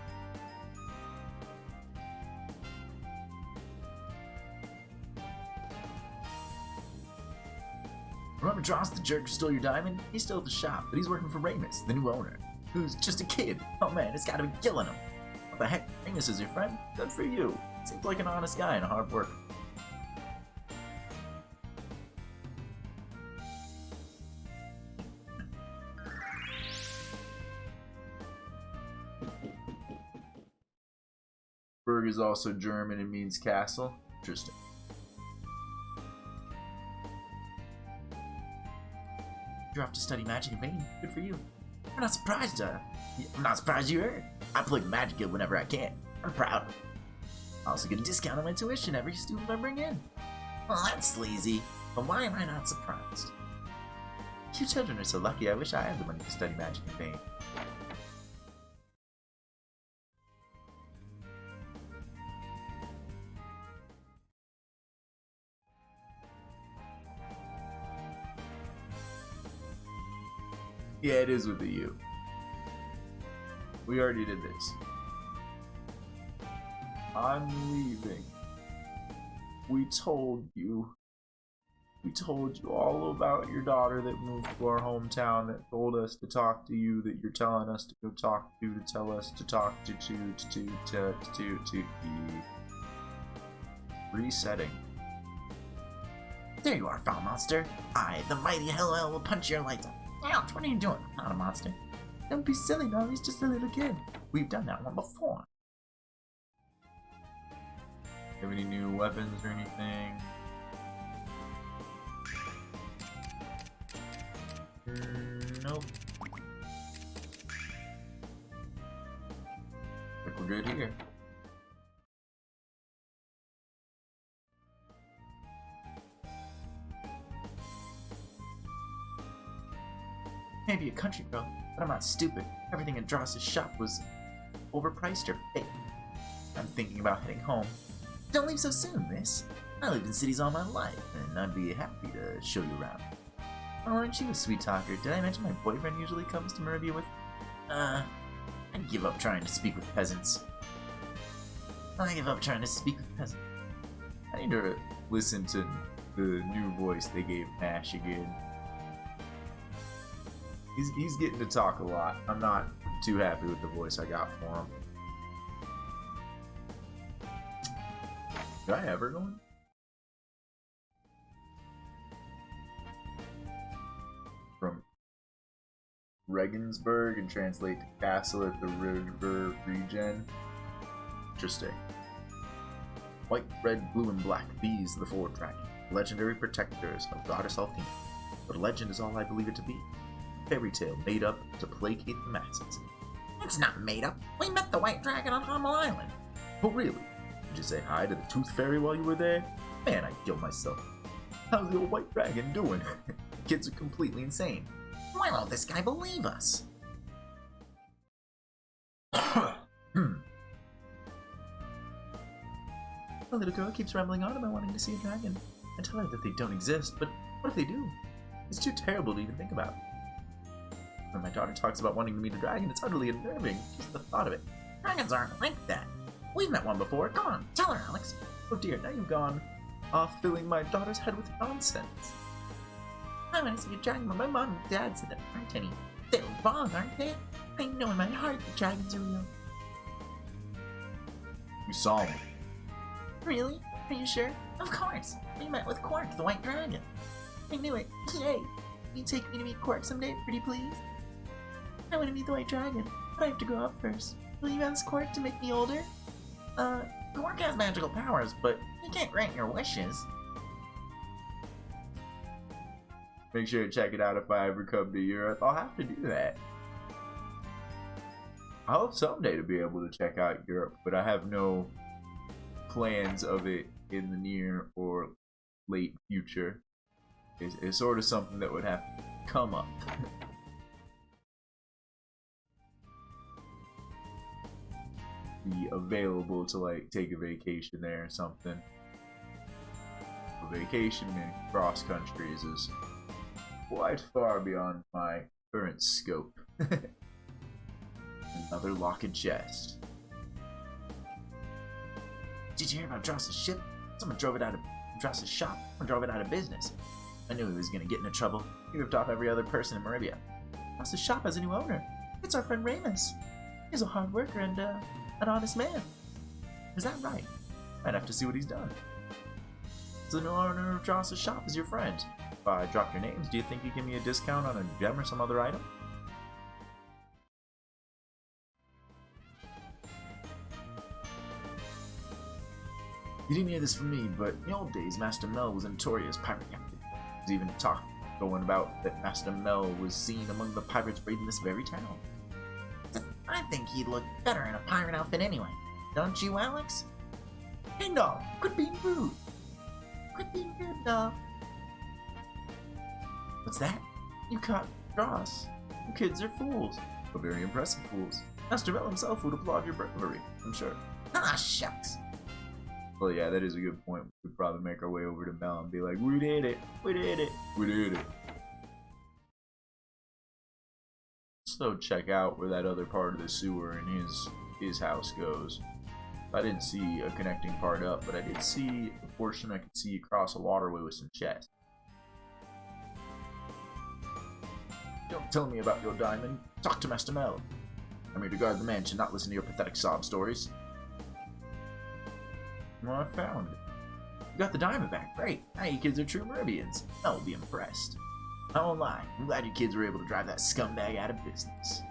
[SPEAKER 4] Remember Dross, the jerk who stole your diamond? He's still at the shop, but he's working for Ramus, the new owner, who's just a kid. Oh man, it's gotta be killing him. What the heck? Ramus is your friend? Good for you. Seems like an honest guy and a hard worker.
[SPEAKER 1] Berg is also German and means castle. Interesting.
[SPEAKER 4] You're off to study magic in Maine. Good for you. I'm not surprised you heard. I play magic guild whenever I can. I'm proud. I also get a discount on my tuition every student I bring in. Well, that's sleazy, but why am I not surprised? You children are so lucky. I wish I had the money to study magic in Maine.
[SPEAKER 1] Yeah, it is with the U. We already did this. I'm leaving. We told you all about your daughter that moved to our hometown, that told us to talk to you, that you're telling us to go talk to tell us to talk to resetting.
[SPEAKER 5] There you are, foul monster. I, the mighty Hellel, will punch your lights out. Ouch, what are you doing? Not a monster.
[SPEAKER 2] Don't be silly, Nall. He's just a little kid.
[SPEAKER 5] We've done that one before.
[SPEAKER 1] Have any new weapons or anything?
[SPEAKER 4] Nope.
[SPEAKER 1] Think we're good here.
[SPEAKER 4] Maybe a country girl, but I'm not stupid. Everything in Dross's shop was overpriced or fake. I'm thinking about heading home. Don't leave so soon, miss. I lived in cities all my life, and I'd be happy to show you around. Oh, aren't you a sweet talker? Did I mention my boyfriend usually comes to Meribia with... I give up trying to speak with peasants. I give up trying to speak with peasants.
[SPEAKER 1] I need to listen to the new voice they gave Nash again. He's getting to talk a lot. I'm not too happy with the voice I got for him. Did I ever go in? From Regensburg and translate to castle at the river regen. Interesting.
[SPEAKER 4] White, red, blue, and black. These are the four dragon, legendary protectors of Goddess Althena. But legend is all I believe it to be. Fairy tale made up to placate the masses.
[SPEAKER 5] It's not made up. We met the White Dragon on Hummel Island.
[SPEAKER 4] Oh really? Did you say hi to the Tooth Fairy while you were there? Man, I'd kill myself. How's the old White Dragon doing? Kids are completely insane.
[SPEAKER 5] Why won't this guy believe us?
[SPEAKER 2] The little girl keeps rambling on about wanting to see a dragon.
[SPEAKER 4] I tell her that they don't exist, but what if they do? It's too terrible to even think about. When my daughter talks about wanting to meet a dragon, it's utterly unnerving, just the thought of it.
[SPEAKER 5] Dragons aren't like that. We've met one before. Come on, tell her, Alex.
[SPEAKER 4] Oh dear, now you've gone off filling my daughter's head with nonsense.
[SPEAKER 5] I want to see a dragon, but my mom and dad said there aren't any. They're wrong, aren't they? I know in my heart the dragons are real.
[SPEAKER 1] You saw him.
[SPEAKER 5] Really? Are you sure? Of course. We met with Quark, the White Dragon. I knew it. Yay! Will you take me to meet Quark someday, pretty please? I want to meet the White Dragon, but I have to grow up first. Will you ask Quark to make me older? Quark has magical powers, but he can't grant your wishes.
[SPEAKER 1] Make sure to check it out if I ever come to Europe. I'll have to do that. I hope someday to be able to check out Europe, but I have no plans of it in the near or late future. It's sort of something that would have to come up. Be available to like take a vacation there or something. A vacation in cross countries is quite far beyond my current scope. Another lock and chest.
[SPEAKER 4] Did you hear about Dross's ship? Someone drove it out of Dross's shop. Someone drove it out of business. I knew he was gonna get into trouble. He ripped off every other person in Meribia.
[SPEAKER 2] Plus, the shop has a new owner. It's our friend Ramus. He's a hard worker and an honest man. Is that right?
[SPEAKER 1] I'd have to see what he's done. So the new owner of Joss's shop is your friend. If I drop your names, do you think you'd give me a discount on a gem or some other item?
[SPEAKER 4] You didn't hear this from me, but in the old days, Master Mel was a notorious pirate captain. There's even talk going about that Master Mel was seen among the pirates raiding this very town.
[SPEAKER 5] I think he'd look better in a pirate outfit anyway. Don't you, Alex?
[SPEAKER 2] Hey, Nall, quit being rude. Quit being rude, Nall.
[SPEAKER 4] What's that?
[SPEAKER 2] You caught Dross. You kids are fools.
[SPEAKER 1] But very impressive fools. Master Mel himself would applaud your bravery, I'm sure.
[SPEAKER 5] Ah, shucks.
[SPEAKER 1] Well, yeah, that is a good point. We could probably make our way over to Mel and be like, we did it, we did it, we did it. So check out where that other part of the sewer in his house goes. I didn't see a connecting part up, but I did see a portion I could see across a waterway with some chests.
[SPEAKER 4] Don't tell me about your diamond. Talk to Master Mel. I'm here to guard the mansion, not listen to your pathetic sob stories.
[SPEAKER 1] Well, I found it.
[SPEAKER 4] You got the diamond back. Great. Now you kids are true Meribians. Mel will be impressed. I won't lie. I'm glad you kids were able to drive that scumbag out of business.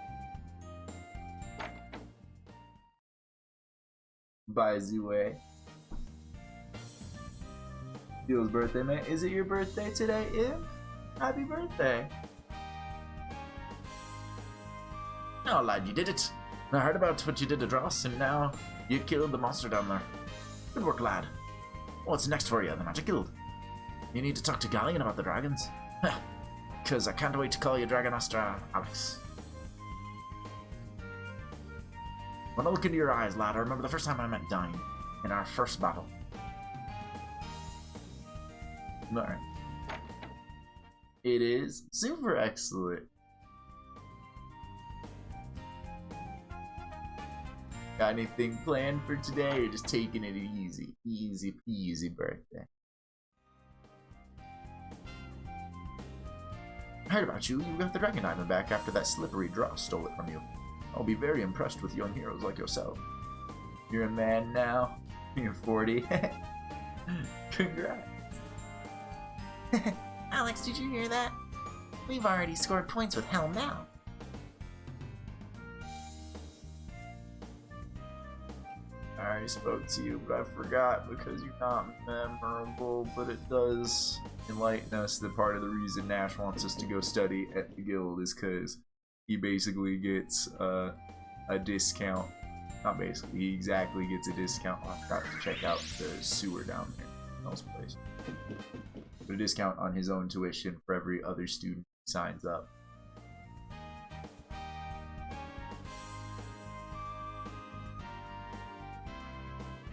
[SPEAKER 1] By the way. Steele's birthday, man. Is it your birthday today, Im? Happy birthday.
[SPEAKER 4] Oh, lad, you did it. I heard about what you did to Dross, and now you killed the monster down there. Good work, lad. What's next for you, the Magic Guild? You need to talk to Galleon about the dragons. Because I can't wait to call you Dragonmaster, Alex. When I look into your eyes, lad, I remember the first time I met Dyne, in our first battle.
[SPEAKER 1] Alright. It is super excellent. Got anything planned for today, or just taking it easy? Easy peasy birthday.
[SPEAKER 4] I heard about you. You got the Dragon Diamond back after that slippery Dross stole it from you. I'll be very impressed with young heroes like yourself.
[SPEAKER 1] You're a man now. You're 40. Congrats.
[SPEAKER 5] Alex, did you hear that? We've already scored points with Hell now.
[SPEAKER 1] I already spoke to you, but I forgot because you're not memorable, but it does enlighten us that part of the reason Nash wants us to go study at the guild is because he basically gets a discount. Not basically, he exactly gets a discount. I forgot to check out the sewer down there. Nall's place. But a discount on his own tuition for every other student he signs up.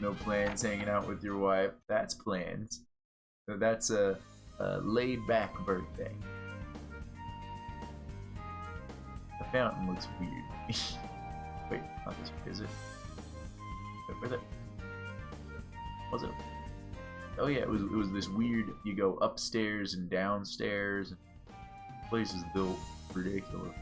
[SPEAKER 1] No plans hanging out with your wife. That's plans. So that's a laid-back birthday. The fountain looks weird. Wait, not this way, is it? Wait, was it? Oh yeah, it was this weird. You go upstairs and downstairs. The place is built ridiculous.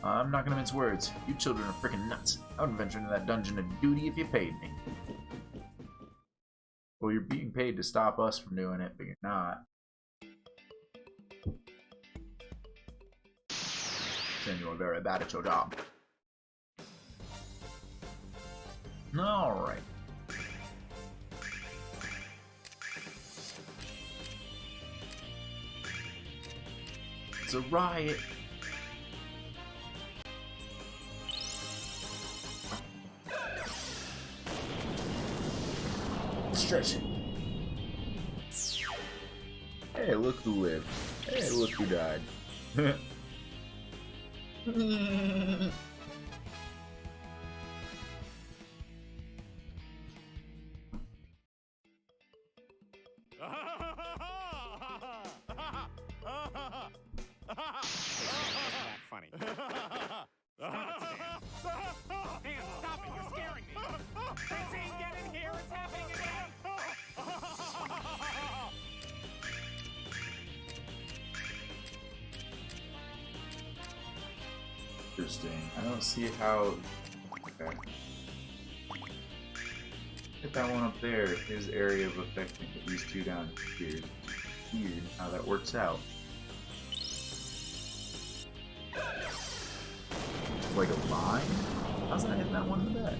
[SPEAKER 1] I'm not gonna mince words. You children are freaking nuts. I would venture into that dungeon to duty if you paid me. Well, you're being paid to stop us from doing it, but you're not. Then you are very bad at your job. Alright. It's a riot. Stretching. Hey, look who lived. Hey, look who died. Interesting. I don't see how. Okay. Get that one up there. His area of effect. Put these two down here. Weird how that works out. Like a line? How's that hitting that one in the back?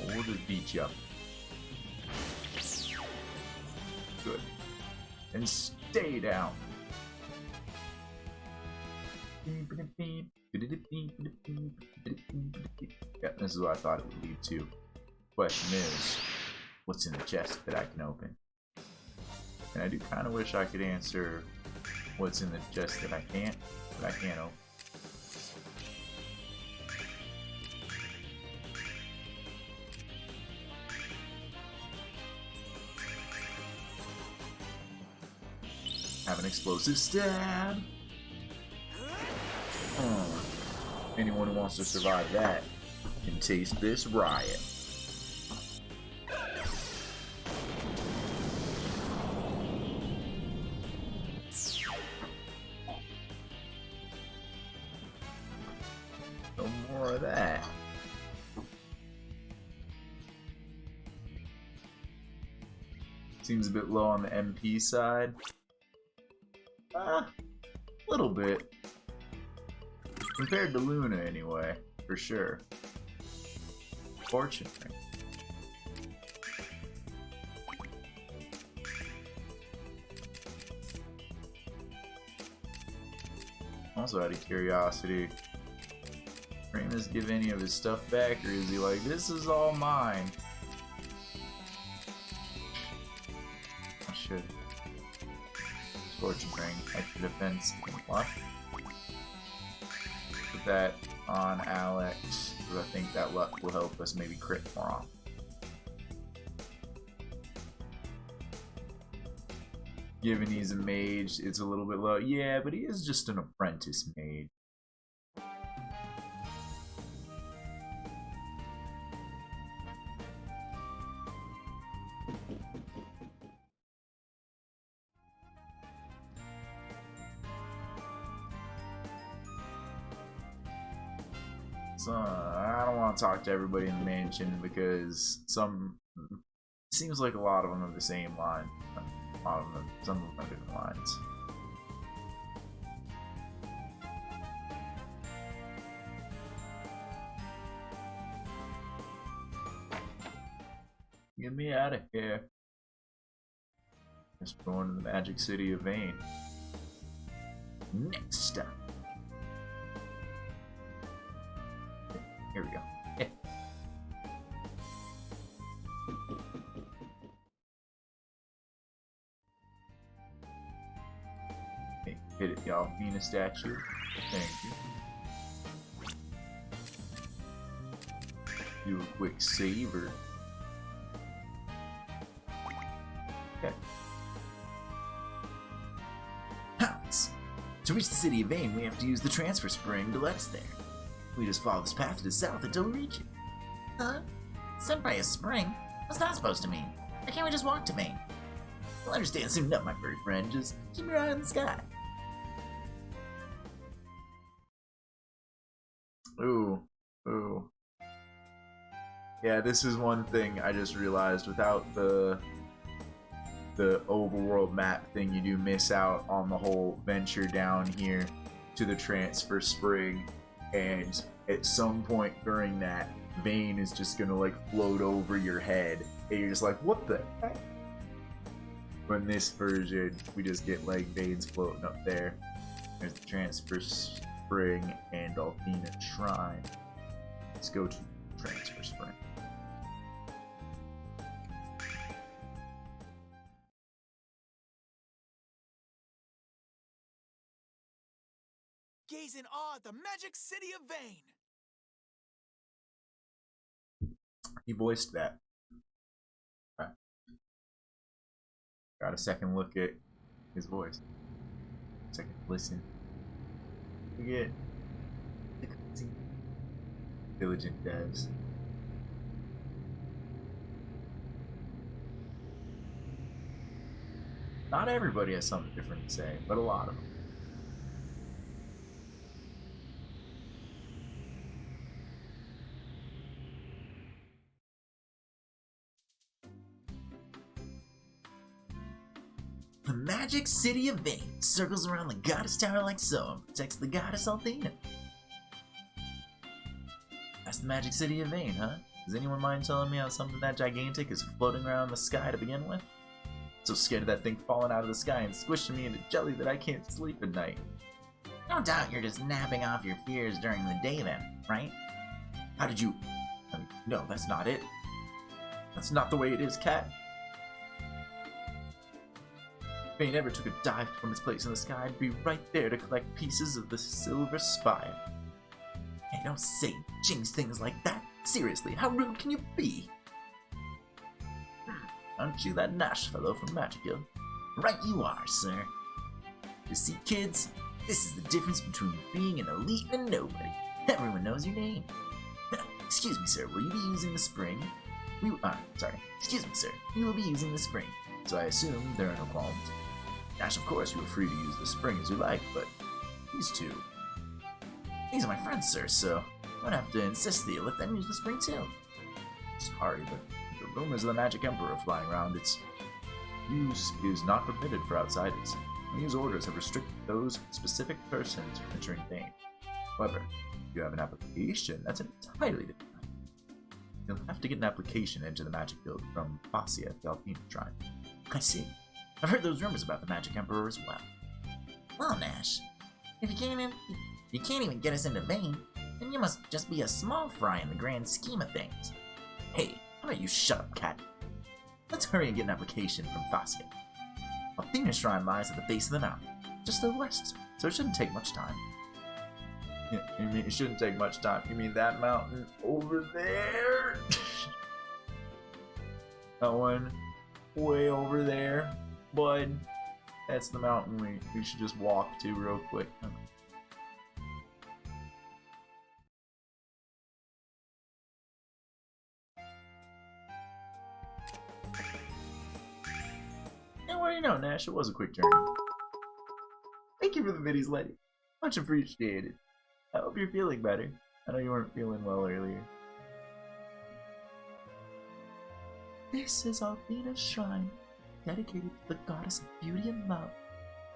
[SPEAKER 1] We'll just beat you up. Good. And stay down. Yeah, this is what I thought it would lead to. Question is, what's in the chest that I can open? And I do kind of wish I could answer what's in the chest that I can't, but I can't open. Have an explosive stab. Anyone who wants to survive that can taste this riot. No more of that. Seems a bit low on the MP side. A little bit. Compared to Luna, anyway, for sure. Fortune ring. Also, out of curiosity, Ramus give any of his stuff back, or is he like, this is all mine? I should. Fortune ring, extra defense, what? Put that on Alex, because I think that luck will help us maybe crit more often. Given he's a mage, it's a little bit low. Yeah, but he is just an apprentice mage. So, I don't want to talk to everybody in the mansion because seems like a lot of them have the same line. A lot of them, some of them have different lines. Get me out of here. Just going to the magic city of Vane. Next stop. Here we go. Okay, hit it, y'all. Althena statue. Thank you. Do a quick saver. Okay. Hounds. To reach the city of Vane, we have to use the transfer spring to let us there. We just follow this path to the south until we reach it.
[SPEAKER 5] Huh? Sent by a spring? What's that supposed to mean? Why can't we just walk to Vane?
[SPEAKER 4] You'll understand soon enough, my furry friend. Just keep your eye on the sky.
[SPEAKER 1] Ooh. Ooh. Yeah, this is one thing I just realized. Without the overworld map thing, you do miss out on the whole venture down here to the transfer spring. And at some point during that, Vane is just gonna like float over your head, and you're just like, what the heck? When this version, we just get like Vane's floating up there. There's the transfer spring and Althena shrine. Let's go to transfer spring.
[SPEAKER 7] Gaze in awe at the magic city of Vane.
[SPEAKER 1] He voiced that. Okay. Got a second look at his voice. Second listen. We get diligent devs. Not everybody has something different to say, but a lot of them.
[SPEAKER 4] The magic city of Vane circles around the goddess tower like so and protects the goddess Althena. That's the magic city of Vane, huh? Does anyone mind telling me how something that gigantic is floating around the sky to begin with? So scared of that thing falling out of the sky and squishing me into jelly that I can't sleep at night.
[SPEAKER 5] No doubt you're just napping off your fears during the day then, right?
[SPEAKER 4] How did you... I mean, no, that's not it. That's not the way it is, Cat. If Vane ever took a dive from its place in the sky, I'd be right there to collect pieces of the silver spire. Hey, don't say jinx things like that. Seriously, how rude can you be? Aren't you that Nash fellow from Magic Hill?
[SPEAKER 5] Right you are, sir.
[SPEAKER 4] You see, kids, this is the difference between being an elite and a nobody. Everyone knows your name. Excuse me, sir, will you be using the spring? Excuse me, sir, you will be using the spring. So I assume there are no qualms. Nash, of course, you are free to use the spring as you like, but these two... These are my friends, sir, so I'm gonna have to insist that you let them use the spring too. Sorry, but the rumors of the Magic Emperor flying around, its use is not permitted for outsiders. These orders have restricted those specific persons from entering Vane. However, if you have an application, that's an entirely different matter. You'll have to get an application into the Magic Guild from Fascia at the Althena Shrine. I see. I've heard those rumors about the Magic Emperor as well.
[SPEAKER 5] Well, Nash, if you can't even get us into Vane, then you must just be a small fry in the grand scheme of things.
[SPEAKER 4] Hey, how about you shut up, Cat? Let's hurry and get an application from Fascia. Althena Shrine lies at the base of the mountain, just to the west, so it shouldn't take much time.
[SPEAKER 1] You mean it shouldn't take much time? You mean that mountain over there? That one way over there, bud? That's the mountain we should just walk to real quick. And what do you know, Nash? It was a quick journey. Thank you for the videos, lady. Much appreciated. I hope you're feeling better. I know you weren't feeling well earlier.
[SPEAKER 2] This is Althena's shrine, dedicated to the goddess of beauty and love.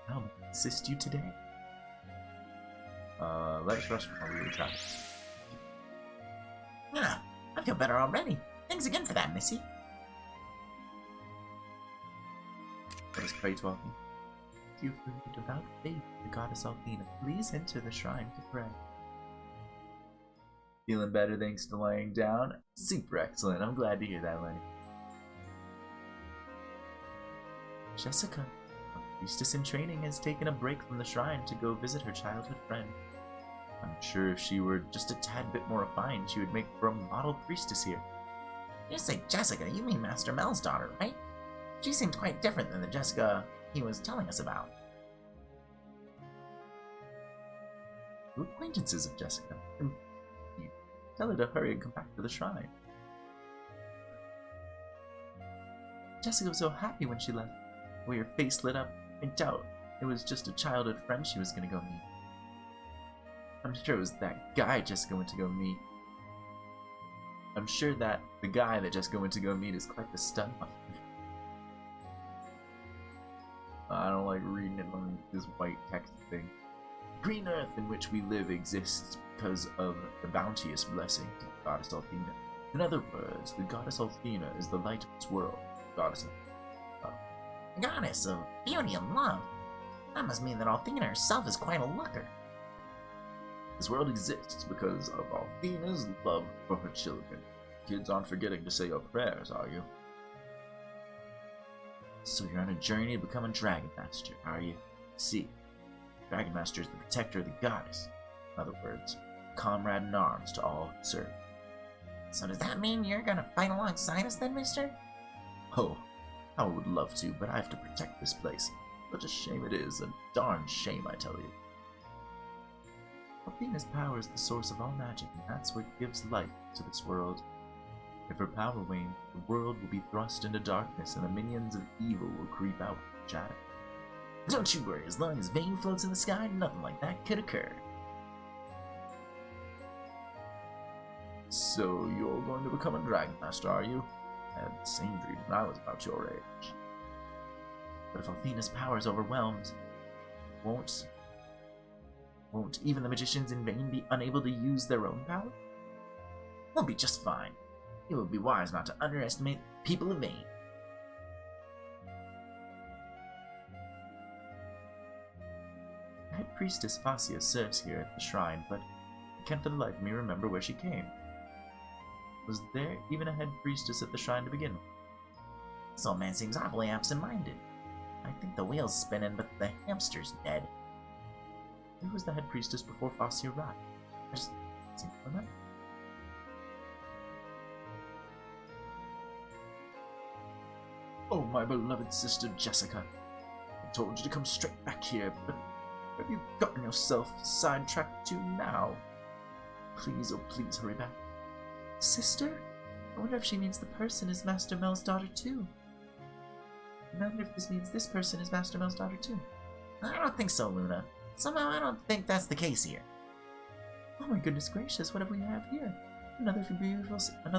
[SPEAKER 1] How may I assist you today? Let's rush while we travel.
[SPEAKER 5] Ah, I feel better already. Thanks again for that, Missy.
[SPEAKER 1] Let us pray to Althena.
[SPEAKER 2] You for your devout faith in the goddess Althena. Please enter the shrine to pray.
[SPEAKER 1] Feeling better thanks to laying down? Super excellent. I'm glad to hear that, Lenny.
[SPEAKER 2] Jessica, a priestess in training, has taken a break from the shrine to go visit her childhood friend.
[SPEAKER 1] I'm sure if she were just a tad bit more refined, she would make for a model priestess here.
[SPEAKER 5] You say Jessica, you mean Master Mel's daughter, right? She seemed quite different than the Jessica he was telling us about.
[SPEAKER 1] We're acquaintances of Jessica. You tell her to hurry and come back to the shrine.
[SPEAKER 2] Jessica was so happy when she left. The way her face lit up, I doubt it was just a childhood friend she was gonna go meet.
[SPEAKER 1] I'm sure it was that guy Jessica went to go meet. I'm sure that the guy that Jessica went to go meet is quite the stun. I don't like reading it on this white text thing. The green earth in which we live exists because of the bounteous blessing of the Goddess Althena. In other words, the Goddess Althena is the light of this world. Goddess of
[SPEAKER 5] Goddess of beauty and love. That must mean that Althena herself is quite a looker.
[SPEAKER 1] This world exists because of Althena's love for her children. Kids aren't forgetting to say your prayers, are you?
[SPEAKER 4] So you're on a journey to become a Dragonmaster, are you? See, Dragonmaster is the protector of the goddess. In other words, comrade in arms to all who serve.
[SPEAKER 5] So does that mean you're gonna fight alongside us then, mister?
[SPEAKER 1] Oh, I would love to, but I have to protect this place. Such a shame it is, a darn shame, I tell you.
[SPEAKER 4] Althena's power is the source of all magic, and that's what gives life to this world. If her power wanes, the world will be thrust into darkness, and the minions of evil will creep out with the shadow. Don't you worry, as long as Vane floats in the sky, nothing like that could occur. So, you're going to become a Dragonmaster, are you? I had the same dream when I was about your age. But if Althena's power is overwhelmed, won't even the magicians in Vane be unable to use their own power? We'll be just fine. It would be wise not to underestimate people of Vane. The head priestess Fascia serves here at the shrine, but I can't for the life of me remember where she came. Was there even a head priestess at the shrine to begin with? This old man seems awfully absent-minded. I think the wheel's spinning, but the hamster's dead. Who was the head priestess before Fascia arrived? I just seem to remember. Oh, my beloved sister Jessica. I told you to come straight back here, but where have you gotten yourself sidetracked to now? Please, oh please, hurry back.
[SPEAKER 2] Sister? I wonder if she means the person is Master Mel's daughter too. I wonder if this means this person is Master Mel's daughter too.
[SPEAKER 5] I don't think so, Luna. Somehow I don't think that's the case here.
[SPEAKER 2] Oh my goodness gracious, what have we have here? Another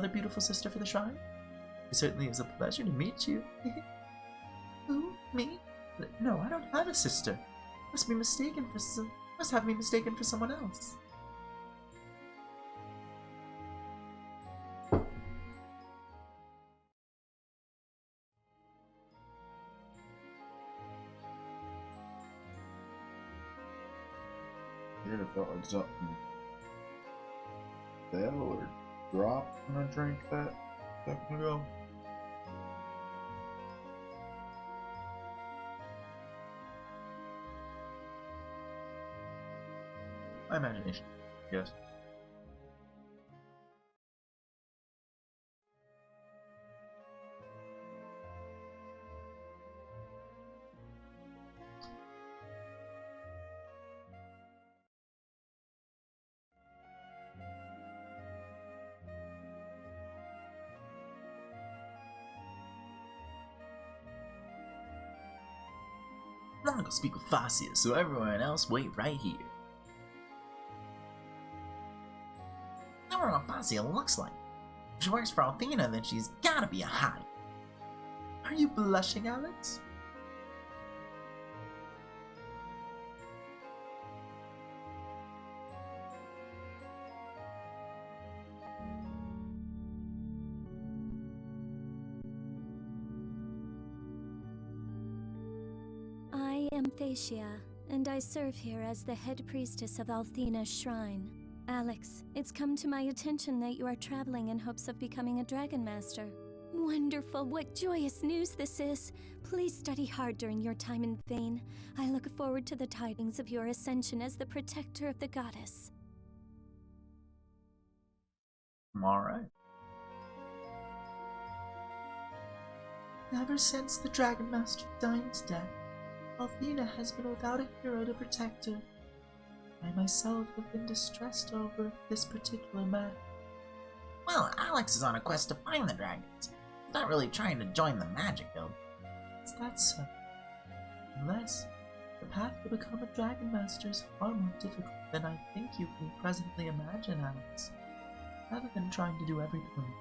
[SPEAKER 2] beautiful sister for the shrine? It certainly is a pleasure to meet you. Who? Me? No, I don't have a sister. Must have me mistaken for someone else.
[SPEAKER 1] It felt like something fell or dropped when I drank that a second ago.
[SPEAKER 4] My imagination, yes. I'm gonna go speak with Fascia, so everyone else wait right here.
[SPEAKER 5] I don't know what Fascia looks like. If she works for Althena, then she's gotta be a hottie.
[SPEAKER 2] Are you blushing, Alex?
[SPEAKER 6] I am Thacia, and I serve here as the head priestess of Althena's shrine. Alex, it's come to my attention that you are traveling in hopes of becoming a Dragonmaster. Wonderful, what joyous news this is! Please study hard during your time in Vane. I look forward to the tidings of your ascension as the protector of the goddess.
[SPEAKER 4] Alright.
[SPEAKER 2] Ever since the Dragonmaster Dyne's death, Althena has been without a hero to protect her. I myself have been distressed over this particular matter.
[SPEAKER 5] Well, Alex is on a quest to find the dragons. He's not really trying to join the magic guild.
[SPEAKER 2] Is that so? Unless the path to become a Dragonmaster is far more difficult than I think you can presently imagine, Alex. Rather than trying to do everything,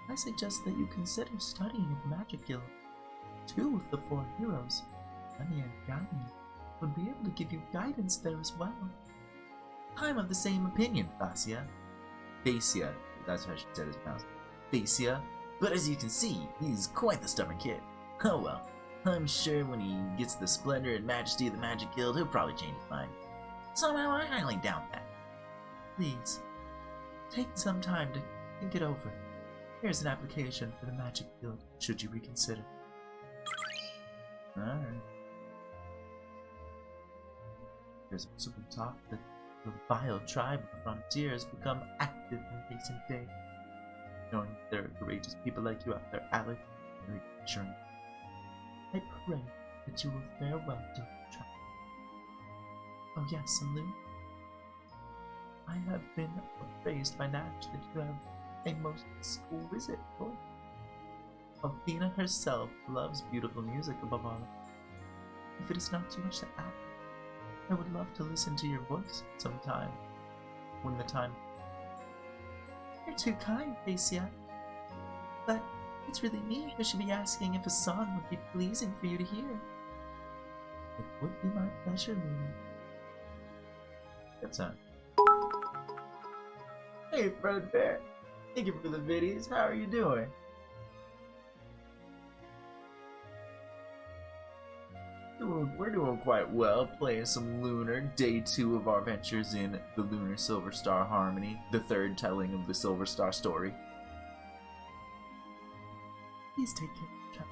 [SPEAKER 2] I suggest that you consider studying at the Magic Guild. 2 of the 4 heroes, Dyne and Dyne, would be able to give you guidance there as well.
[SPEAKER 4] I'm of the same opinion, Fascia. Thacia, that's how she said his pronounced. Thacia. But as you can see, he's quite the stubborn kid. Oh well, I'm sure when he gets the splendor and majesty of the Magic Guild, he'll probably change his mind.
[SPEAKER 5] Somehow I highly doubt that.
[SPEAKER 2] Please, take some time to think it over. Here's an application for the Magic Guild, should you reconsider.
[SPEAKER 4] Alright.
[SPEAKER 2] There's also been talk that the vile tribe of the frontier has become active in recent days. Knowing that there are courageous people like you out there, Alex, very reassuring. I pray that you will fare well during the trial. Oh yes, and Lou, I have been appraised by Natch that you have a most exquisite voice. Althena herself loves beautiful music above all. If it is not too much to ask, I would love to listen to your voice sometime, when the time... You're too kind, Dacia. But it's really me who should be asking if a song would be pleasing for you to hear. It would be my pleasure, Lunar.
[SPEAKER 1] Good time. Hey, Fredbear. Thank you for the videos. How are you doing? We're doing quite well, playing some Lunar, day 2 of our ventures in the Lunar Silver Star Harmony, the third telling of the Silver Star story.
[SPEAKER 2] Please take care of the child.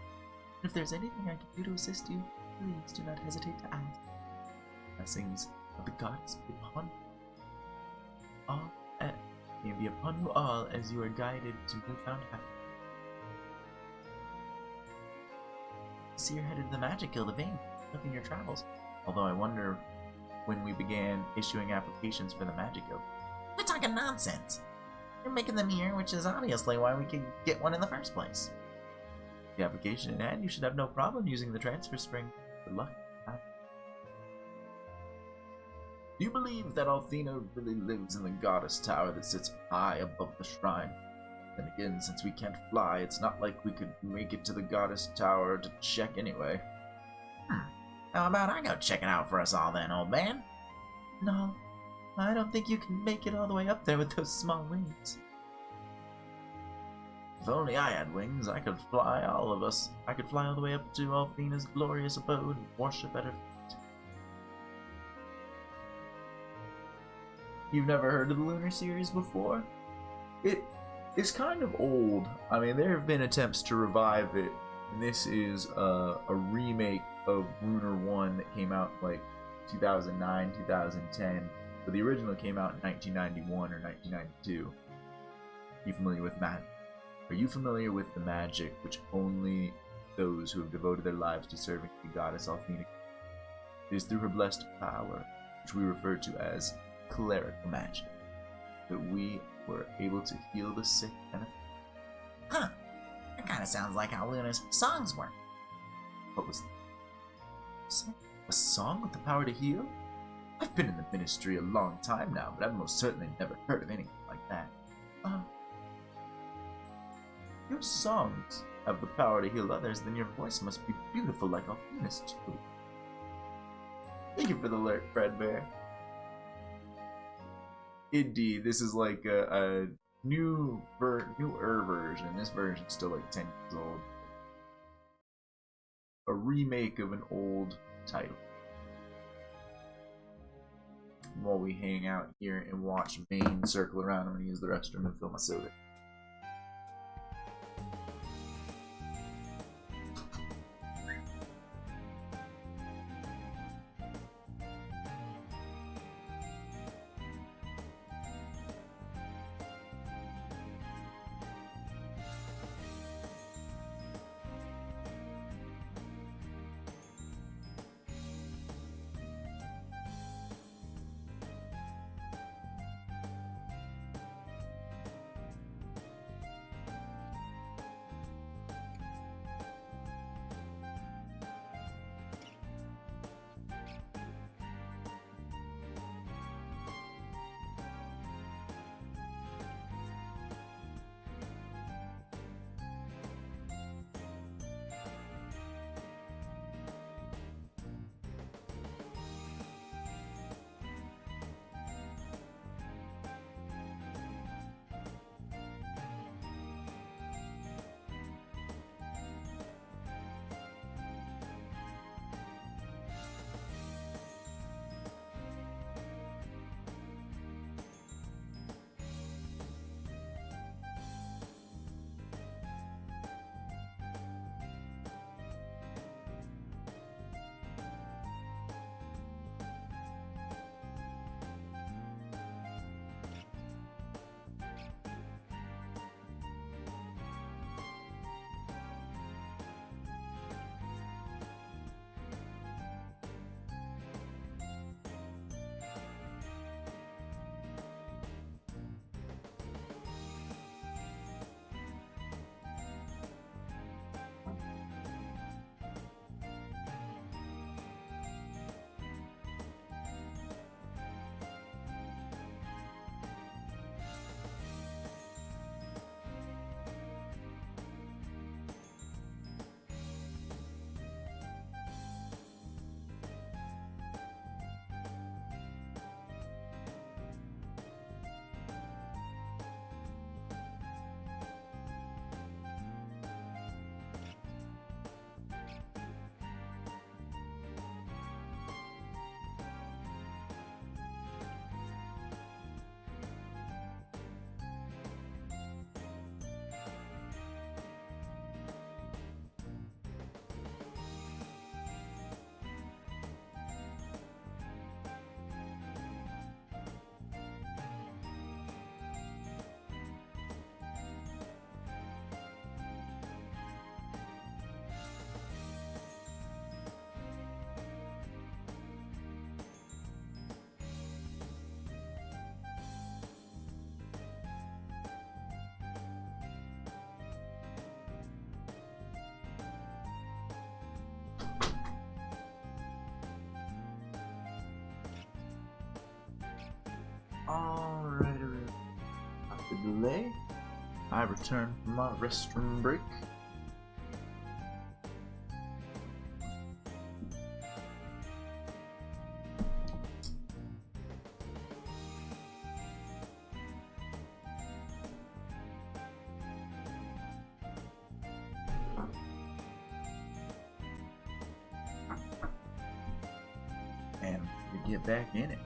[SPEAKER 2] And if there's anything I can do to assist you, please do not hesitate to ask.
[SPEAKER 1] Blessings of the goddess be upon all, may be upon you all as you are guided to newfound happiness.
[SPEAKER 2] I see you're headed to the Magic Guild of Vane, looking your travels.
[SPEAKER 1] Although I wonder when we began issuing applications for the Magic Guild.
[SPEAKER 5] You're talking nonsense. You're making them here, which is obviously why we could get one in the first place.
[SPEAKER 1] The application in hand, you should have no problem using the transfer spring. Good luck. Do you believe that Althena really lives in the Goddess Tower that sits high above the shrine? Then again, since we can't fly, it's not like we could make it to the Goddess Tower to check anyway.
[SPEAKER 5] How about I go check it out for us all then, old man?
[SPEAKER 2] No, I don't think you can make it all the way up there with those small wings.
[SPEAKER 1] If only I had wings, I could fly all of us. I could fly all the way up to Althena's glorious abode and worship at her feet. You've never heard of the Lunar series before? It is kind of old. I mean, there have been attempts to revive it, and this is a remake of Lunar 1 that came out like 2009, 2010, but the original came out in 1991 or 1992. You familiar with magic? Are you familiar with the magic which only those who have devoted their lives to serving the goddess Althena? It is through her blessed power, which we refer to as clerical magic, that we were able to heal the sick and afflicted.
[SPEAKER 5] Huh. That kind of sounds like how Luna's songs work.
[SPEAKER 1] What was that? A song with the power to heal? I've been in the ministry a long time now, but I've most certainly never heard of anything like that. Your songs have the power to heal others, then your voice must be beautiful like Althena's too. Thank you for the alert, Fredbear. Indeed, this is like a newer version. This version's still like 10 years old. A remake of an old title. While we hang out here and watch Vane circle around, I'm gonna use the restroom and fill my soda. Alright. After delay, I return from my restroom break. And we get back in it.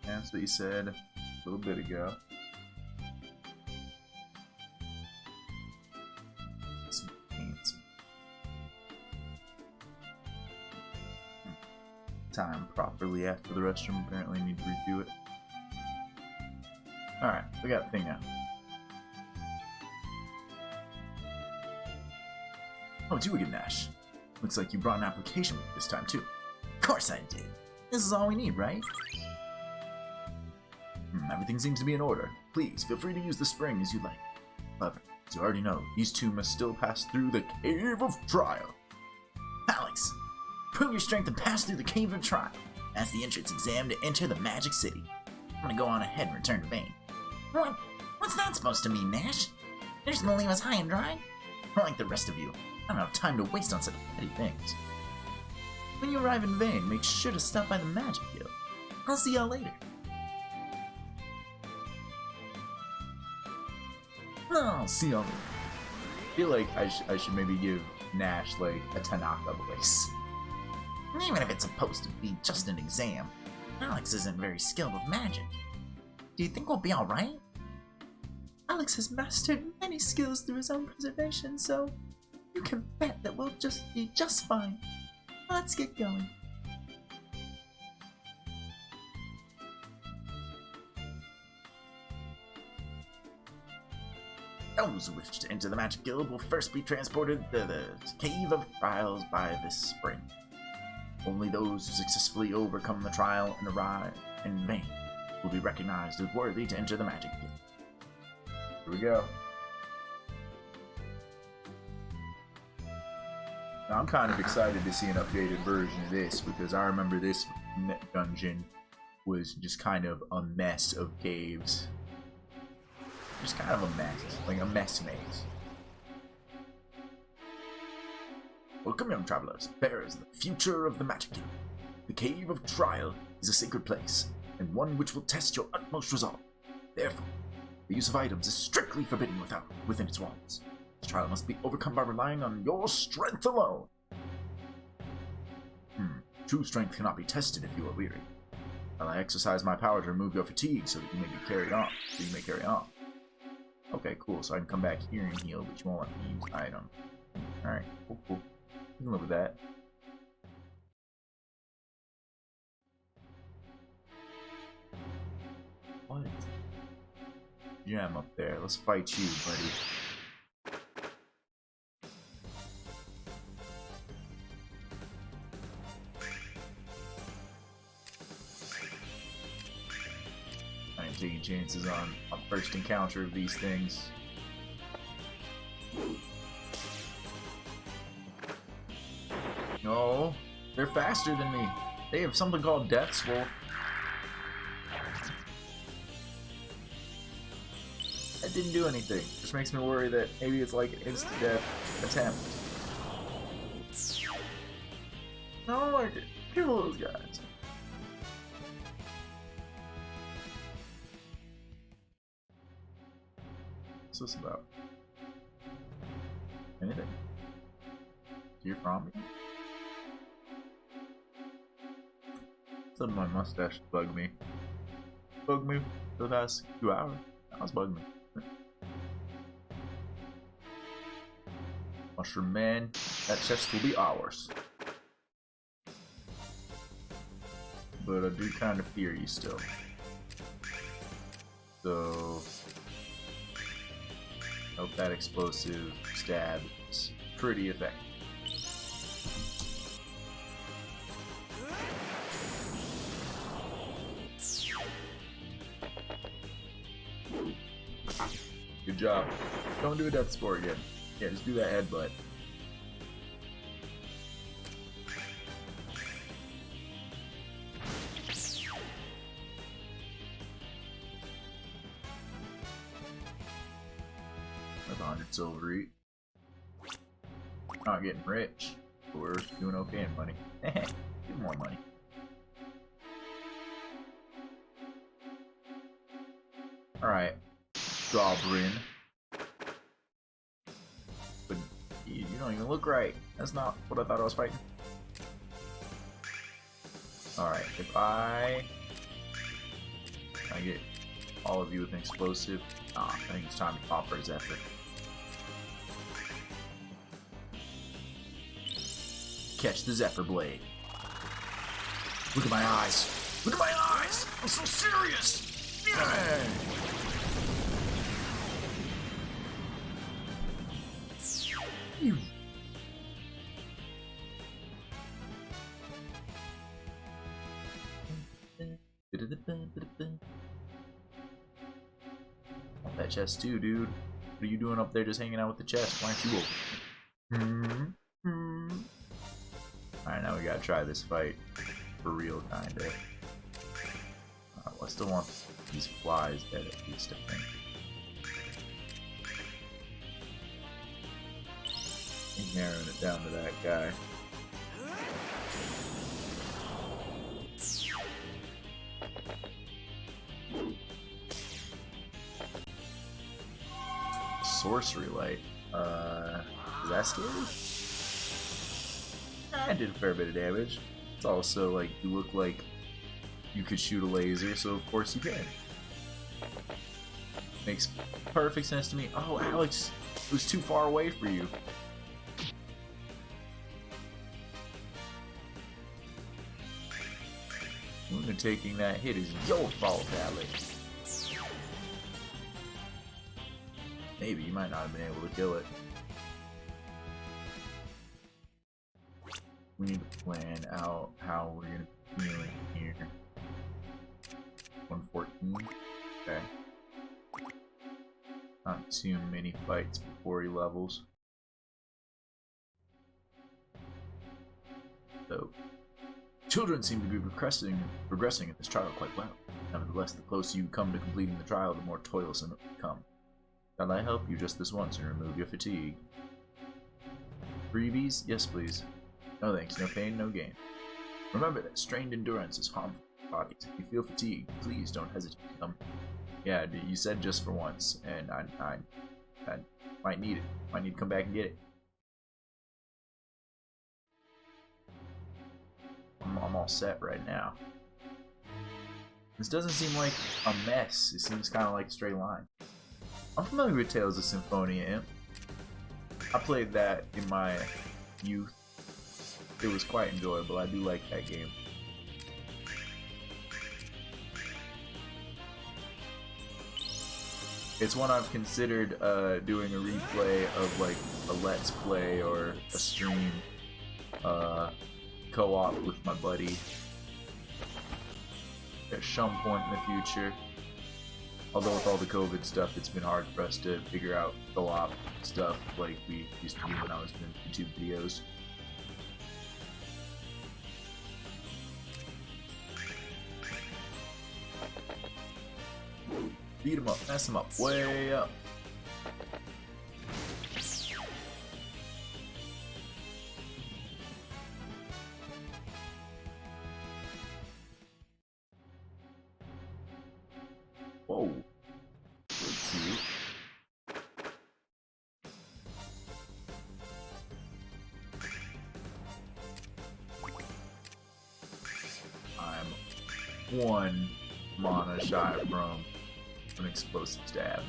[SPEAKER 1] That's what you said a little bit ago. Some paints. Time properly after the restroom. Apparently need to redo it. Alright, we got the thing now. Oh, do again, Nash. Looks like you brought an application with this time too.
[SPEAKER 5] Of course I did.
[SPEAKER 1] This is all we need, right? Everything seems to be in order. Please, feel free to use the spring as you like. However, as you already know, these two must still pass through the Cave of Trial.
[SPEAKER 5] Alex, prove your strength and pass through the Cave of Trial. That's the entrance exam to enter the Magic City. I'm gonna go on ahead and return to Vane. What? What's that supposed to mean, Nash? You're just gonna leave us high and dry? Or like the rest of you, I don't have time to waste on such petty things.
[SPEAKER 2] When you arrive in Vane, make sure to stop by the Magic Guild. I'll see y'all later.
[SPEAKER 1] I'll see y'all later. I feel like I should maybe give Nash like a Tanaka voice.
[SPEAKER 5] Even if it's supposed to be just an exam, Alex isn't very skilled with magic. Do you think we'll be alright?
[SPEAKER 2] Alex has mastered many skills through his own preservation, so you can bet that we'll just be just fine. Let's get going.
[SPEAKER 5] Those who wish to enter the Magic Guild will first be transported to the Cave of Trials by this spring. Only those who successfully overcome the trial and arrive in Vane will be recognized as worthy to enter the Magic Guild.
[SPEAKER 1] Here we go. Now, I'm kind of excited to see an updated version of this because I remember this dungeon was just kind of a mess of caves. Just kind of a mess, like a mess maze.
[SPEAKER 5] Welcome, young travelers, bearers of the future of the Magic Guild. The Cave of Trial is a sacred place, and one which will test your utmost resolve. Therefore, the use of items is strictly forbidden within its walls. This trial must be overcome by relying on your strength alone. True strength cannot be tested if you are weary. While I exercise my power to remove your fatigue so that you may carry on. Okay, cool. So I can come back here and heal, but you won't let me use item. Alright, cool. You can live with that. What? Gem up there. Let's fight you, buddy. I ain't taking chances on a first encounter of these things. No, they're faster than me. They have something called Death Scroll. That didn't do anything. Just makes me worry that maybe it's like an instant death attempt. I don't like it. Kill those guys. What's this about? Anything? You're from me? Some of my mustache bugged me. Bugged me for the past 2 hours. Now it's bugging me. Mushroom Man, that chest will be ours. But I do kind of fear you still. So, hope that explosive stab is pretty effective.
[SPEAKER 1] Good job. Don't do a death spore again. Yeah, just do that headbutt. With 100 silver each. Not getting rich, but we're doing okay in money. Get more money. Alright. Goblin. But you don't even look right. That's not what I thought I was fighting. Alright, if I get all of you with an explosive. I think it's time to pop for his effort. Catch the Zephyr Blade. Look at my eyes. Look at my eyes. I'm so serious. Yeah. You. Want that chest too, dude. What are you doing up there just hanging out with the chest? Why aren't you open? Alright, now we gotta try this fight for real, kinda. I still want these flies dead at least, I think. He's narrowing it down to that guy. Sorcery light. Is that scary? I did a fair bit of damage. It's also like you look like you could shoot a laser, so of course you can. Makes perfect sense to me. Oh, Alex, it was too far away for you. Lunar taking that hit is your fault, Alex. Maybe you might not have been able to kill it. We need to plan out how we're gonna be feeling here. 114. Okay. Not too many fights before he levels. So, children seem to be progressing in this trial quite well. Nevertheless, the closer you come to completing the trial, the more toilsome it will become. Shall I help you just this once and remove your fatigue? Freebies? Yes, please. No thanks, no pain, no gain. Remember that strained endurance is harmful to the body. If you feel fatigued, please don't hesitate to come. Yeah, you said just for once, and I might need it. Might need to come back and get it. I'm all set right now. This doesn't seem like a mess. It seems kind of like a straight line. I'm familiar with Tales of Symphonia Imp. I played that in my youth. It was quite enjoyable. I do like that game. It's one I've considered doing a replay of, like a let's play or a stream co-op with my buddy at some point in the future. Although with all the COVID stuff, it's been hard for us to figure out co-op stuff like we used to do when I was doing YouTube videos. Beat him up, mess him up, way up. Whoa. Let's see. I'm one mana shy from an explosive stab.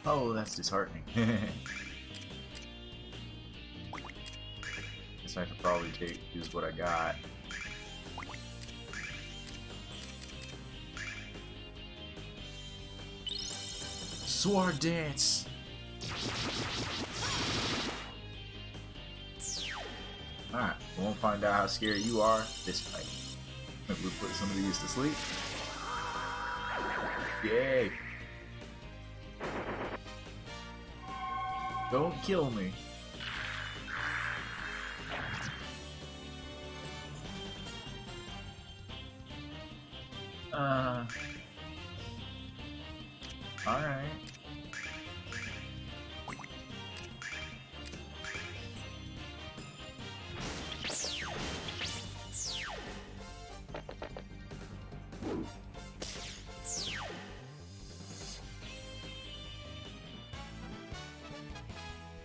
[SPEAKER 1] Oh, that's disheartening. Guess I should probably use what I got. Sword dance. Alright, we won't find out how scary you are this fight. We'll put some of these to sleep. Yay! Don't kill me. Alright.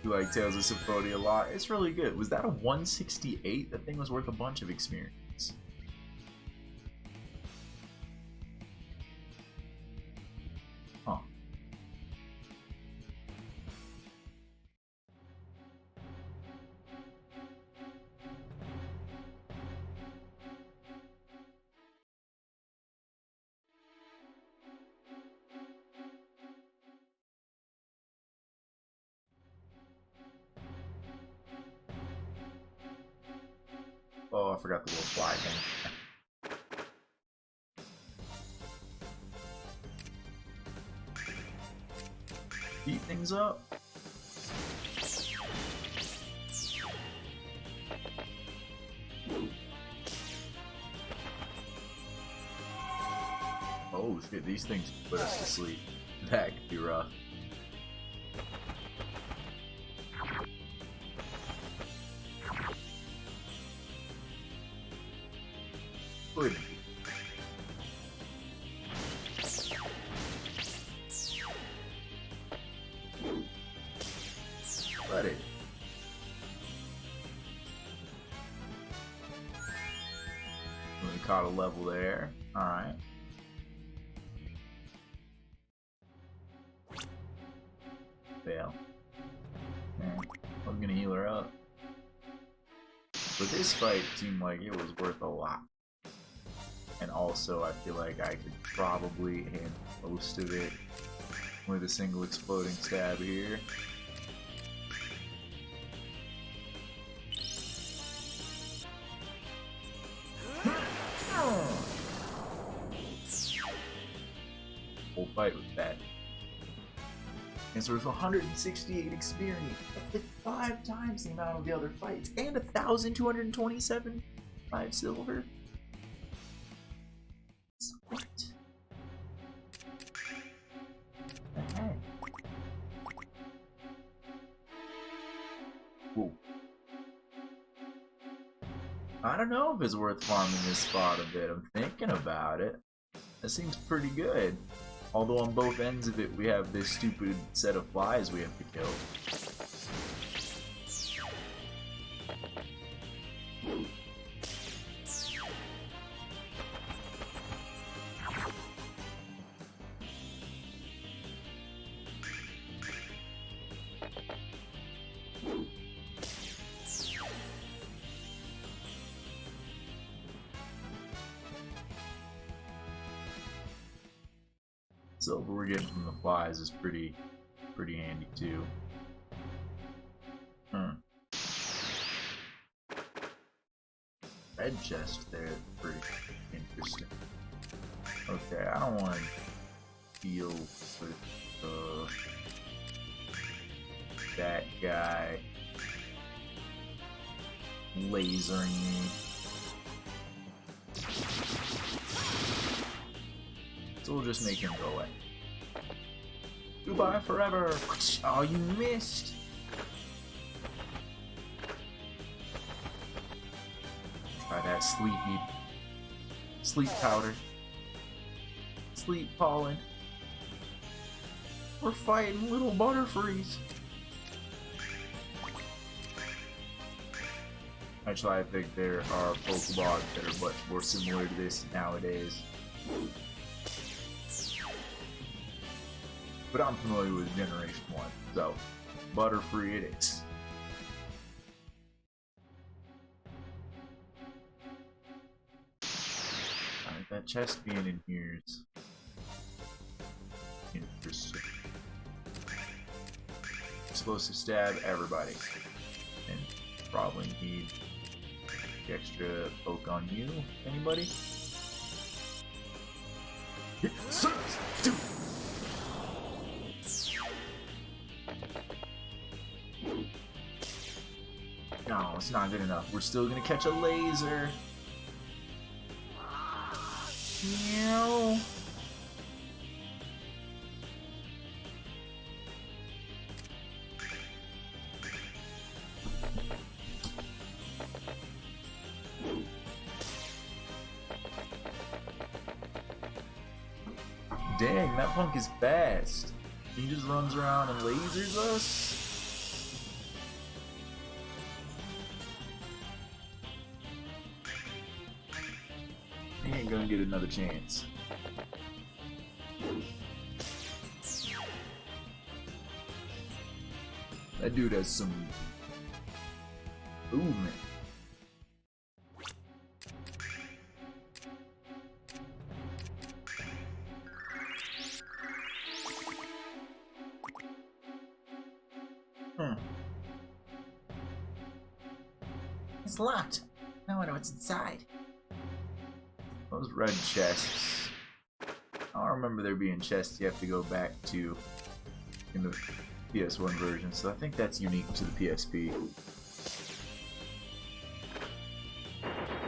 [SPEAKER 1] You like Tales of Symphonia a lot? It's really good. Was that a 168? That thing was worth a bunch of experience. Huh. Oh, I forgot the little fly thing. Beat things up. Oh shit, these things put us to sleep. That could be rough. Good. Let it. We caught a level there. Alright. Fail. Man, I'm gonna heal her up. But this fight seemed like it was worth a lot. And also, I feel like I could probably handle most of it with a single exploding stab here. We'll fight with that. And so there's 168 experience. That's like 5 times the amount of the other fights. And 1,227 5 silver. What? The heck? Whoa. I don't know if it's worth farming this spot a bit. I'm thinking about it. That seems pretty good. Although on both ends of it we have this stupid set of flies we have to kill. Silver we're getting from the flies is pretty handy too. Red chest there, pretty interesting. Okay, I don't want to deal with that guy lasering me. So we'll just make him go away. Goodbye forever! Oh, you missed! Try that sleep powder. Sleep pollen. We're fighting little butterfrees. Actually, I think there are Pokemon that are much more similar to this nowadays. But I'm familiar with Generation 1, so Butterfree it is. Alright, that chest being in here is interesting. I'm supposed to stab everybody, and probably need the extra poke on you. Anybody? No, it's not good enough. We're still gonna catch a laser. Meow. Dang, that punk is fast. He just runs around and lasers us. He ain't gonna get another chance. That dude has some movement.
[SPEAKER 5] It's locked. I wonder what's inside.
[SPEAKER 1] Those red chests. I don't remember there being chests you have to go back to in the PS1 version, so I think that's unique to the PSP.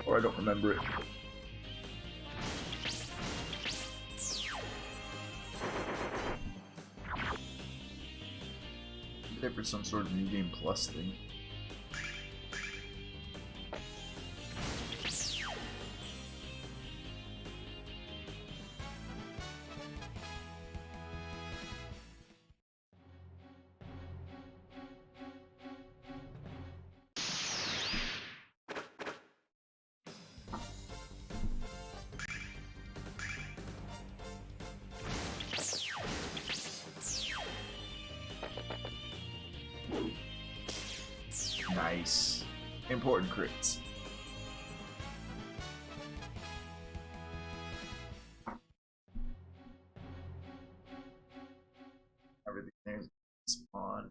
[SPEAKER 1] Or I don't remember it. There for some sort of New Game Plus thing. Nice. Important crits. Everything there's spawn.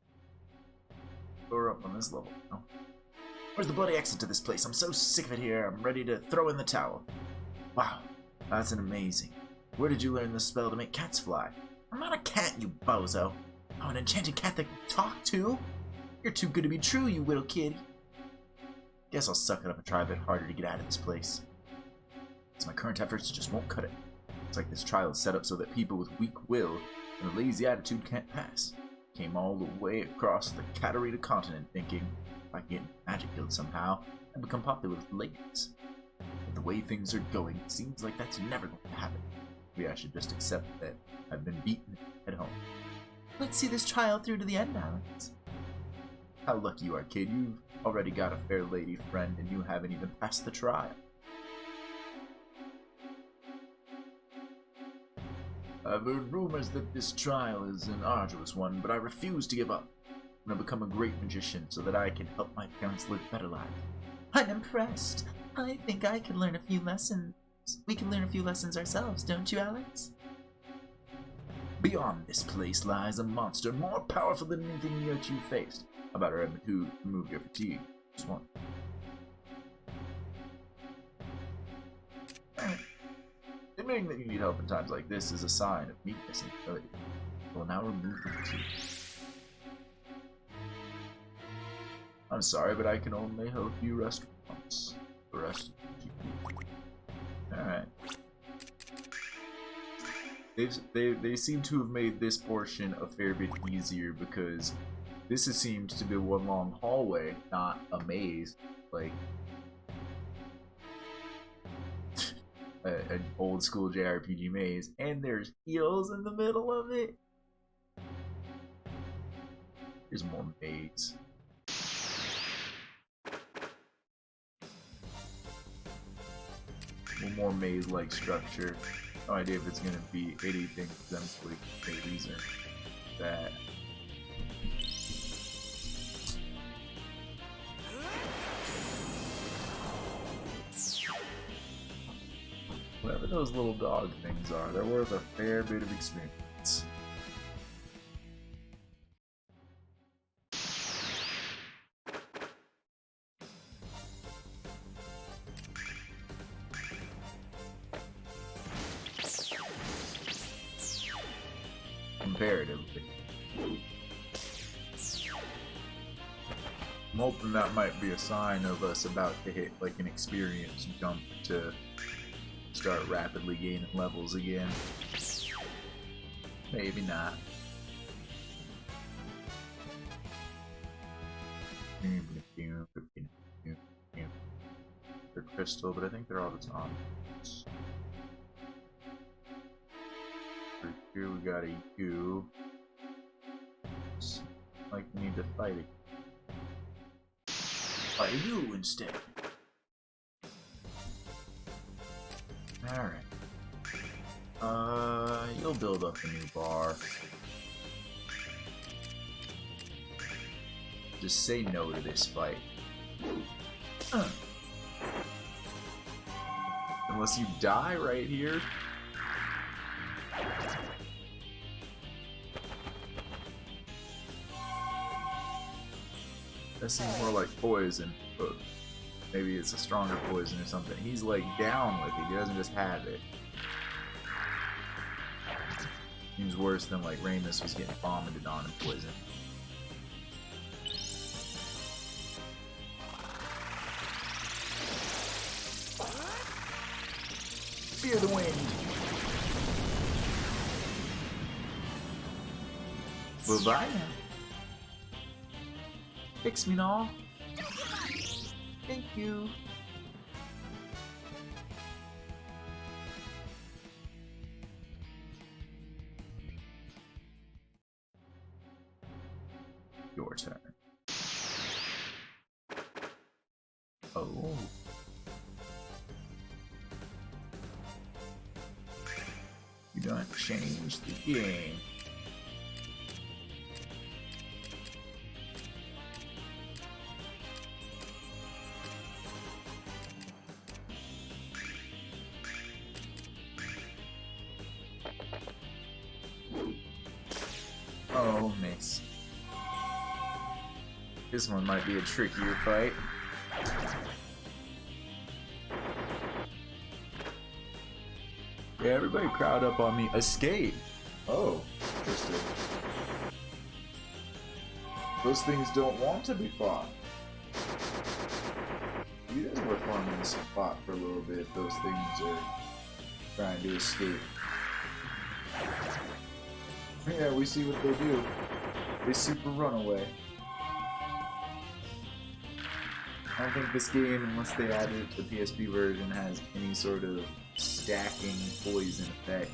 [SPEAKER 1] We're up on this level now.
[SPEAKER 5] Where's the bloody exit to this place? I'm so sick of it here. I'm ready to throw in the towel.
[SPEAKER 4] Wow, that's an amazing. Where did you learn this spell to make cats fly?
[SPEAKER 5] I'm not a cat, you bozo. Oh, an enchanted cat that can talk too? You're too good to be true, you little kitty.
[SPEAKER 4] Guess I'll suck it up and try a bit harder to get out of this place. Because my current efforts just won't cut it. It's like this trial is set up so that people with weak will and a lazy attitude can't pass. Came all the way across the Katarina continent thinking if I can get magic guild somehow and become popular with ladies. But the way things are going, it seems like that's never going to happen. Maybe I should just accept that I've been beaten at home.
[SPEAKER 2] Let's see this trial through to the end, Alex.
[SPEAKER 1] How lucky you are, kid. You've already got a fair lady friend and you haven't even passed the trial.
[SPEAKER 4] I've heard rumors that this trial is an arduous one, but I refuse to give up. I'm going to become a great magician so that I can help my parents live better lives.
[SPEAKER 2] I'm impressed. I think I can learn a few lessons. We can learn a few lessons ourselves, don't you, Alex?
[SPEAKER 4] Beyond this place lies a monster more powerful than anything yet you faced. How about remember to remove your fatigue? Just one.
[SPEAKER 1] Admitting that you need help in times like this is a sign of weakness and ability.
[SPEAKER 4] Will now remove the fatigue.
[SPEAKER 1] I'm sorry, but I can only help you rest once. The rest Alright. They seem to have made this portion a fair bit easier because this has seemed to be one long hallway, not a maze, like an old school JRPG maze, and there's heels in the middle of it. Here's more maze. One more maze-like structure. No idea if it's gonna be anything exemplary maze or that. Whatever those little dog things are, they're worth a fair bit of experience. comparatively. I'm hoping that might be a sign of us about to hit like an experience jump to start rapidly gaining levels again. Maybe not. They're crystal, but I think they're all just omnivores. Right here we got a U. Like we need to fight it. Fight you instead. Alright. You'll build up a new bar. Just say no to this fight. Unless you die right here. That seems more like poison, but maybe it's a stronger poison or something. He's like down with it, he doesn't just have it. Seems worse than like Ramus was getting vomited on and poison. Fear the wind. Bye-bye now. Fix me, Nall. Thank you. Your turn. Oh. You done changed the game. Oh, miss. This one might be a trickier fight. Yeah, everybody crowd up on me. Escape! Oh, interesting. Those things don't want to be fought. You guys were farming this spot for a little bit. Those things are trying to escape. Yeah, we see what they do. They super run away. I don't think this game, unless they added it to the PSP version, has any sort of stacking poison effect.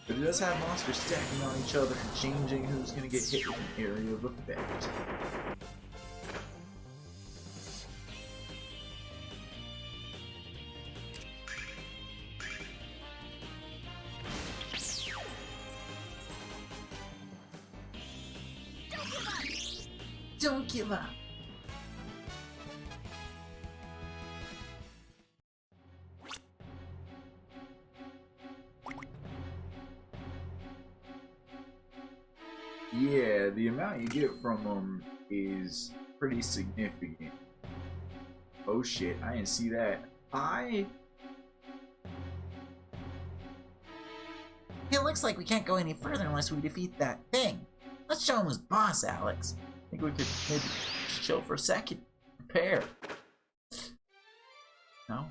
[SPEAKER 1] But it does have monsters stacking on each other and changing who's going to get hit with an area of effect. Don't give up. Yeah, the amount you get from them is pretty significant. Oh shit, I didn't see that.
[SPEAKER 5] It looks like we can't go any further unless we defeat that thing. Let's show him who's boss, Alex.
[SPEAKER 1] I think we could maybe chill for a second. Prepare. No?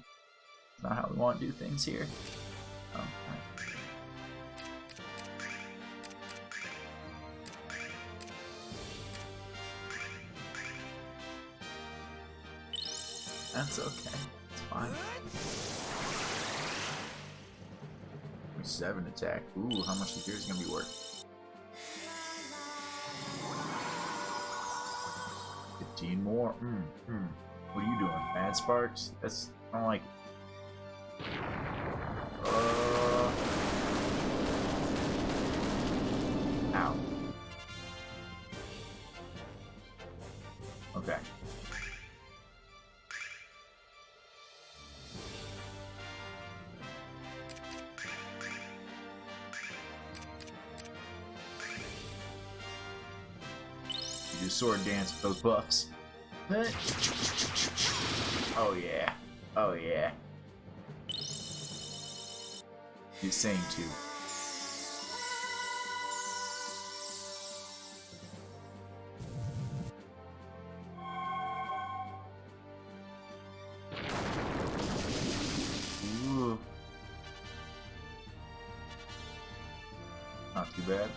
[SPEAKER 1] Not how we want to do things here. Oh, right. That's okay. It's fine. 7 attack. Ooh, how much is yours gonna be worth? 15 more. What are you doing? Mad sparks? That's, I don't like it. Ow. Okay. You do sword dance with those buffs. Oh yeah. Oh yeah. He's saying too. not too bad.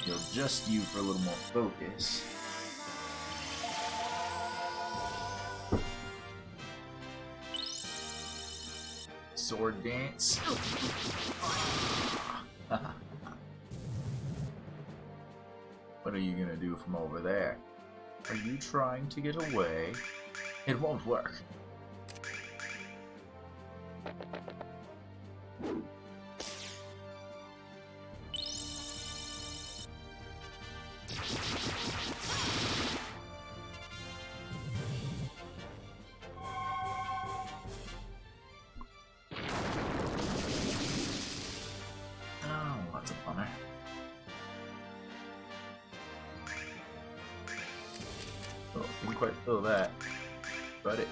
[SPEAKER 1] You'll adjust you for a little more focus. Sword dance. What are you gonna do from over there? Are you trying to get away? It won't work. Didn't quite feel that, but it.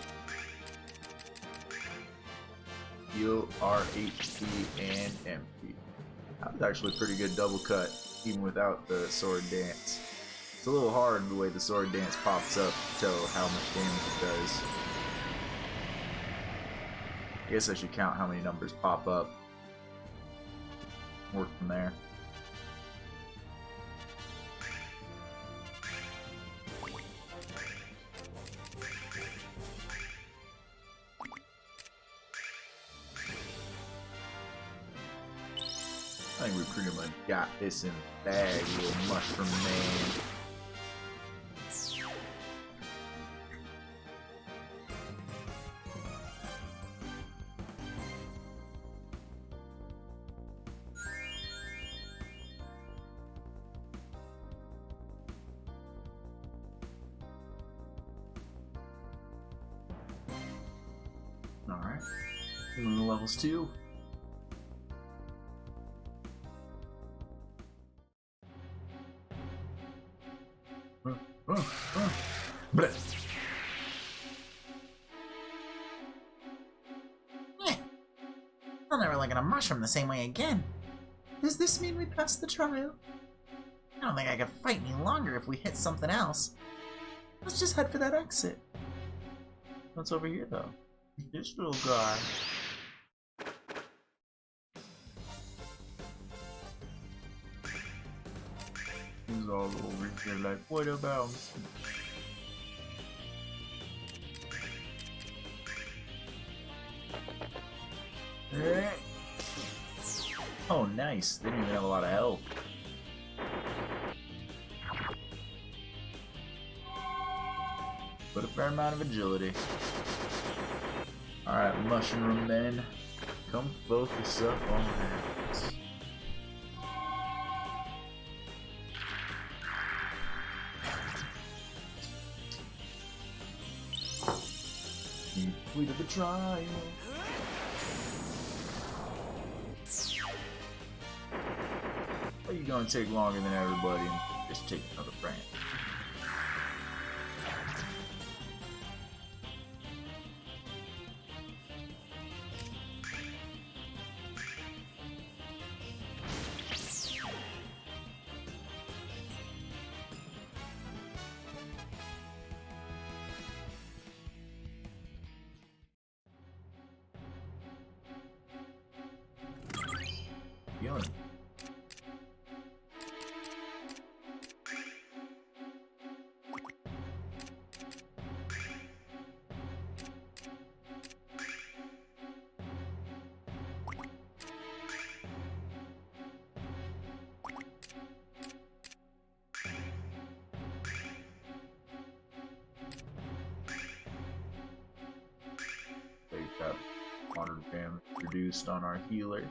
[SPEAKER 1] Heal R, HP, and MP. That was actually a pretty good double cut, even without the sword dance. It's a little hard the way the sword dance pops up to tell how much damage it does. I guess I should count how many numbers pop up. Work from there. I think we pretty much got this in the bag, little mushroom man. Alright, moving to levels 2.
[SPEAKER 5] I'll never look at a mushroom the same way again.
[SPEAKER 2] Does this mean we passed the trial?
[SPEAKER 5] I don't think I could fight any longer if we hit something else.
[SPEAKER 2] Let's just head for that exit.
[SPEAKER 1] What's over here though? This little guy. He's all over here like, what about? Oh, nice. They didn't even have a lot of health. But a fair amount of agility. Alright, mushroom men. Come focus up on that. Completed the trial. Are you gonna take longer than everybody and just take another branch? Healing. They got water damage reduced on our healer.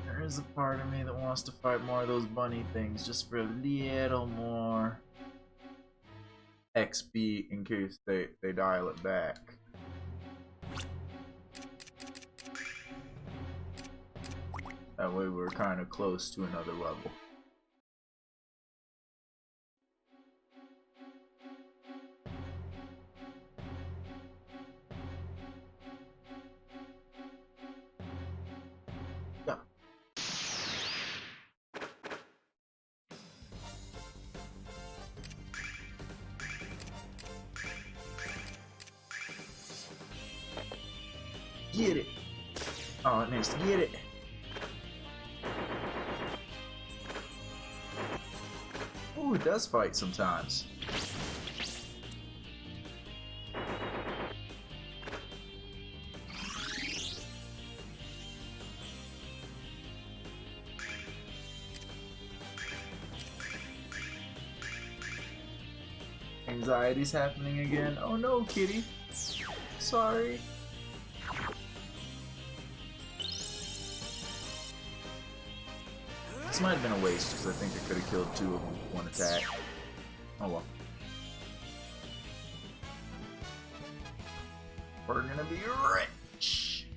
[SPEAKER 1] There's a part of me that wants to fight more of those bunny things just for a little more XP in case they dial it back. That way we're kind of close to another level. Get it. Oh, it needs to get it. Ooh, it does fight sometimes. Anxiety's happening again. Oh no, kitty. Sorry. This might have been a waste because I think I could have killed 2 of them with 1 attack. Oh well. We're gonna be rich.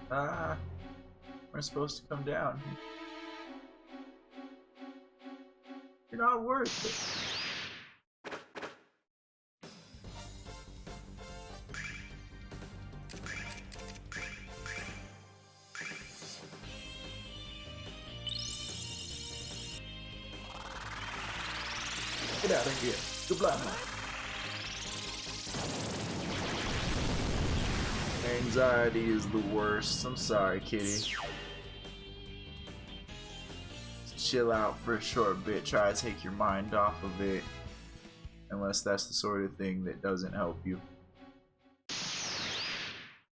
[SPEAKER 1] We're supposed to come down. You're not worth it. Get out of here. Goodbye. Anxiety is the worst. I'm sorry, kitty. Chill out for a short bit. Try to take your mind off of it. Unless that's the sort of thing that doesn't help you.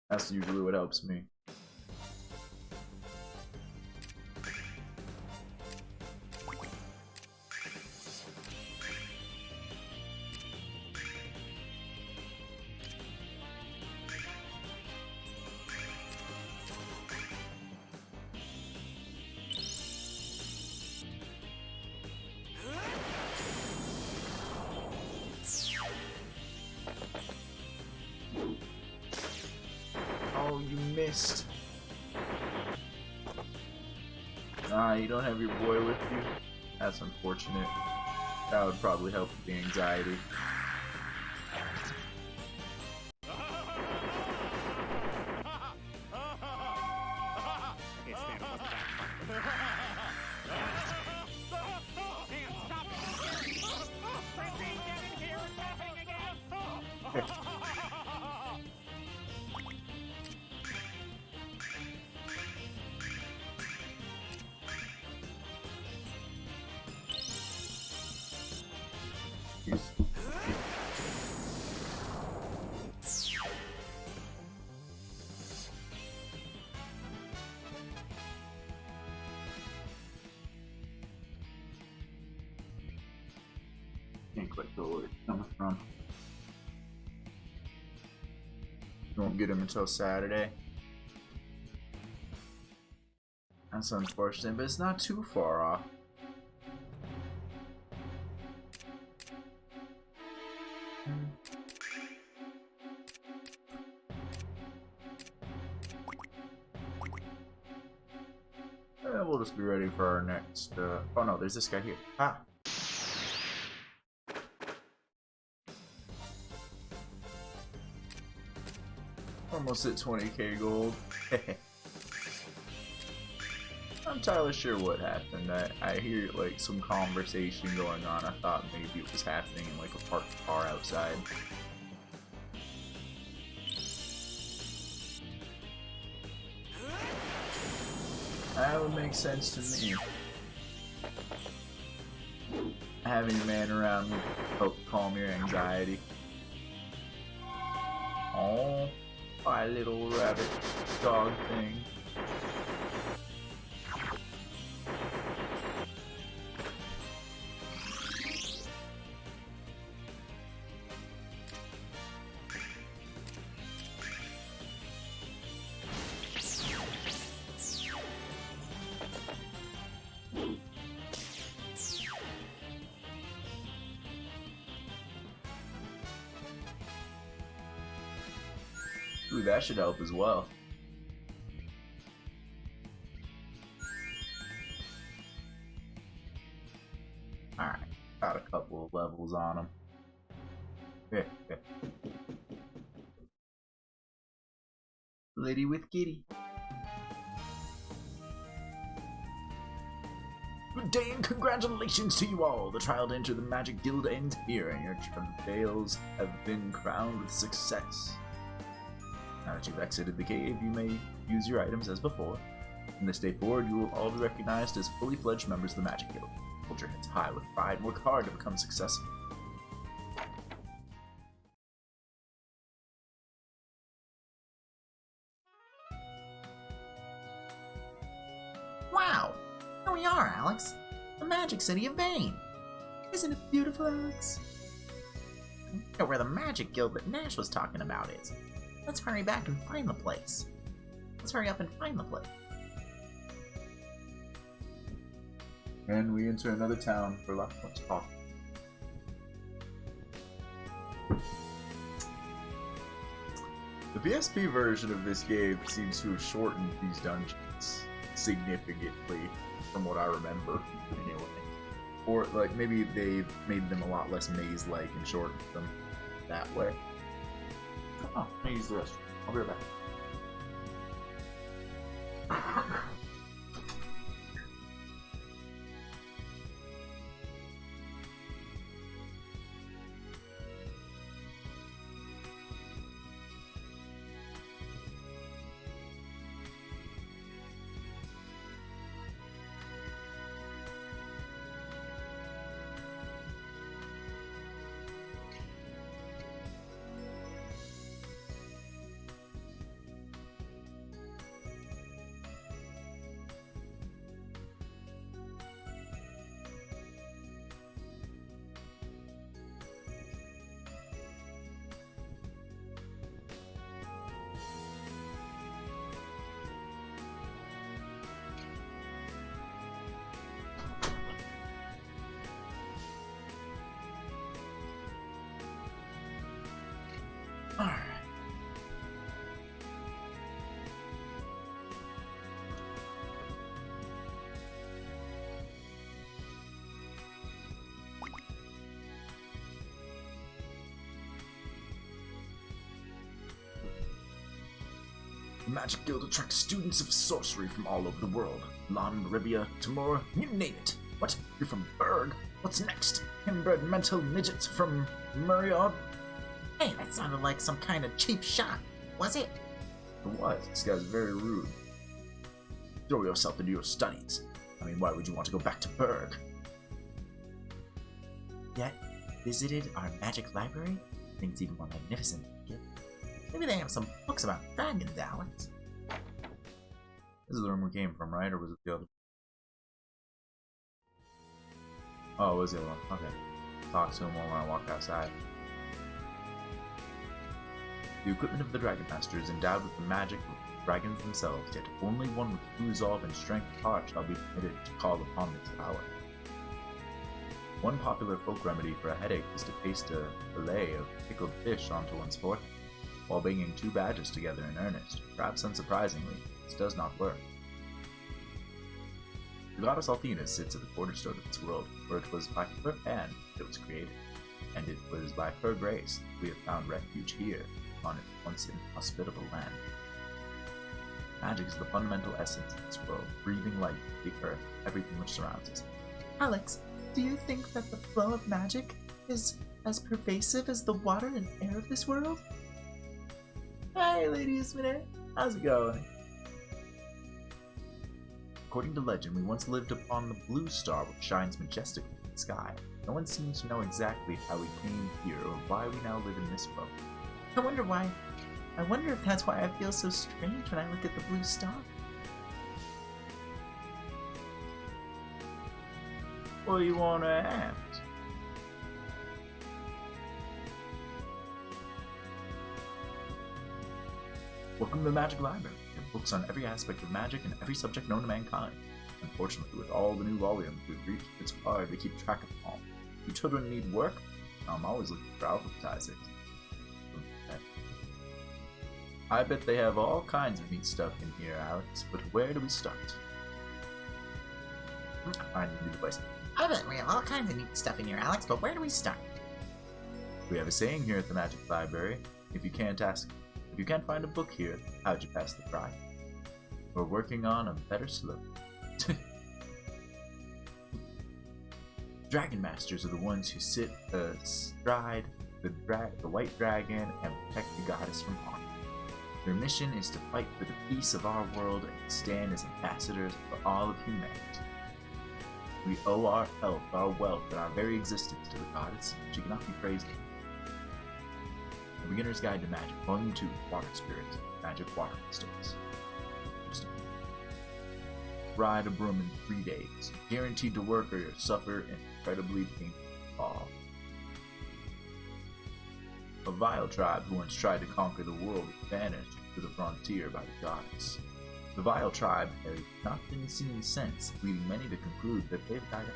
[SPEAKER 1] That's usually what helps me. Oh, you missed. Ah, you don't have your boy with you? That's unfortunate. That would probably help with the anxiety. Can't quite tell where it's coming from. You won't get him until Saturday. That's unfortunate, but it's not too far off. We'll just be ready for our next. Oh no, there's this guy here. Ah. Almost at 20k gold. I'm entirely sure what happened. I hear like some conversation going on. I thought maybe it was happening in like a parked car outside. That would make sense to me. Having a man around would help calm your anxiety. Oh, my little rabbit dog thing. Ooh, that should help as well. Alright, got a couple of levels on him. Yeah. Lady with kitty.
[SPEAKER 4] Good day and congratulations to you all! The trial to enter the Magic Guild ends here, and your travails have been crowned with success. Now that you've exited the cave, you may use your items as before. From this day forward, you will all be recognized as fully fledged members of the Magic Guild. Hold your heads high with pride and work hard to become successful.
[SPEAKER 5] Wow! Here we are, Alex. The Magic City of Vane.
[SPEAKER 2] Isn't it beautiful, Alex?
[SPEAKER 5] I know where the Magic Guild that Nash was talking about is. Let's hurry back and find the place. Let's hurry up and find the place.
[SPEAKER 1] And we enter another town for left. Let's talk. The PSP version of this game seems to have shortened these dungeons significantly from what I remember, anyway. Or, like, maybe they've made them a lot less maze-like and shortened them that way. Oh, I'm gonna use the restroom. I'll be right back.
[SPEAKER 5] Alright.
[SPEAKER 4] The Magic Guild attracts students of sorcery from all over the world. Lon, Ribia, Timur, you name it. What? You're from Berg? What's next? Inbred mental midgets from Muriod?
[SPEAKER 5] Hey, that sounded like some kind of cheap shot. Was it?
[SPEAKER 1] It was. This guy's very rude.
[SPEAKER 4] Throw yourself into your studies. I mean, why would you want to go back to Berg?
[SPEAKER 5] Yet, visited our magic library? Things even more magnificent. Yep. Maybe they have some books about dragons, Alex.
[SPEAKER 1] This is the room we came from, right? Or was it the other? Oh, it was the other one. Okay. Talk to him while I walk outside. The equipment of the Dragonmaster is endowed with the magic of the dragons themselves, yet only one with true resolve and strength of heart shall be permitted to call upon this power. One popular folk remedy for a headache is to paste a fillet of pickled fish onto one's forehead, while banging two badges together in earnest. Perhaps unsurprisingly, this does not work. The Goddess Althena sits at the cornerstone of this world, for it was by her hand that it was created, and it was by her grace that we have found refuge here, on its once inhospitable land. Magic is the fundamental essence of this world, breathing life, the earth, everything which surrounds us.
[SPEAKER 2] Alex, do you think that the flow of magic is as pervasive as the water and air of this world? Hi, Lady Ismene. How's it going?
[SPEAKER 1] According to legend, we once lived upon the blue star which shines majestically in the sky. No one seems to know exactly how we came here or why we now live in this world.
[SPEAKER 2] I wonder why. I wonder if that's why I feel so strange when I look at the blue star.
[SPEAKER 1] What do you want to ask? Welcome to the Magic Library. We have books on every aspect of magic and every subject known to mankind. Unfortunately, with all the new volumes we've reached, it's hard to keep track of them all. You children need work? I'm always looking for alphabetizers. I bet they have all kinds of neat stuff in here, Alex, but where do we start? I need the place.
[SPEAKER 5] I bet we have all kinds of neat stuff in here, Alex, but where do we start?
[SPEAKER 1] We have a saying here at the Magic Library: if you can't find a book here, how'd you pass the try? We're working on a better slope. Dragonmasters are the ones who sit astride the white dragon and protect the goddess from harm. Their mission is to fight for the peace of our world and stand as ambassadors for all of humanity. We owe our health, our wealth, and our very existence to the goddess. She cannot be praised enough. The Beginner's Guide to Magic, Volume 2, Water Spirits, Magic Water Crystals. Ride a broom in 3 days, guaranteed to work or you'll suffer an incredibly painful fall. A vile tribe who once tried to conquer the world was banished to the frontier by the goddess. The vile tribe has not been seen since, leading many to conclude that they've died out.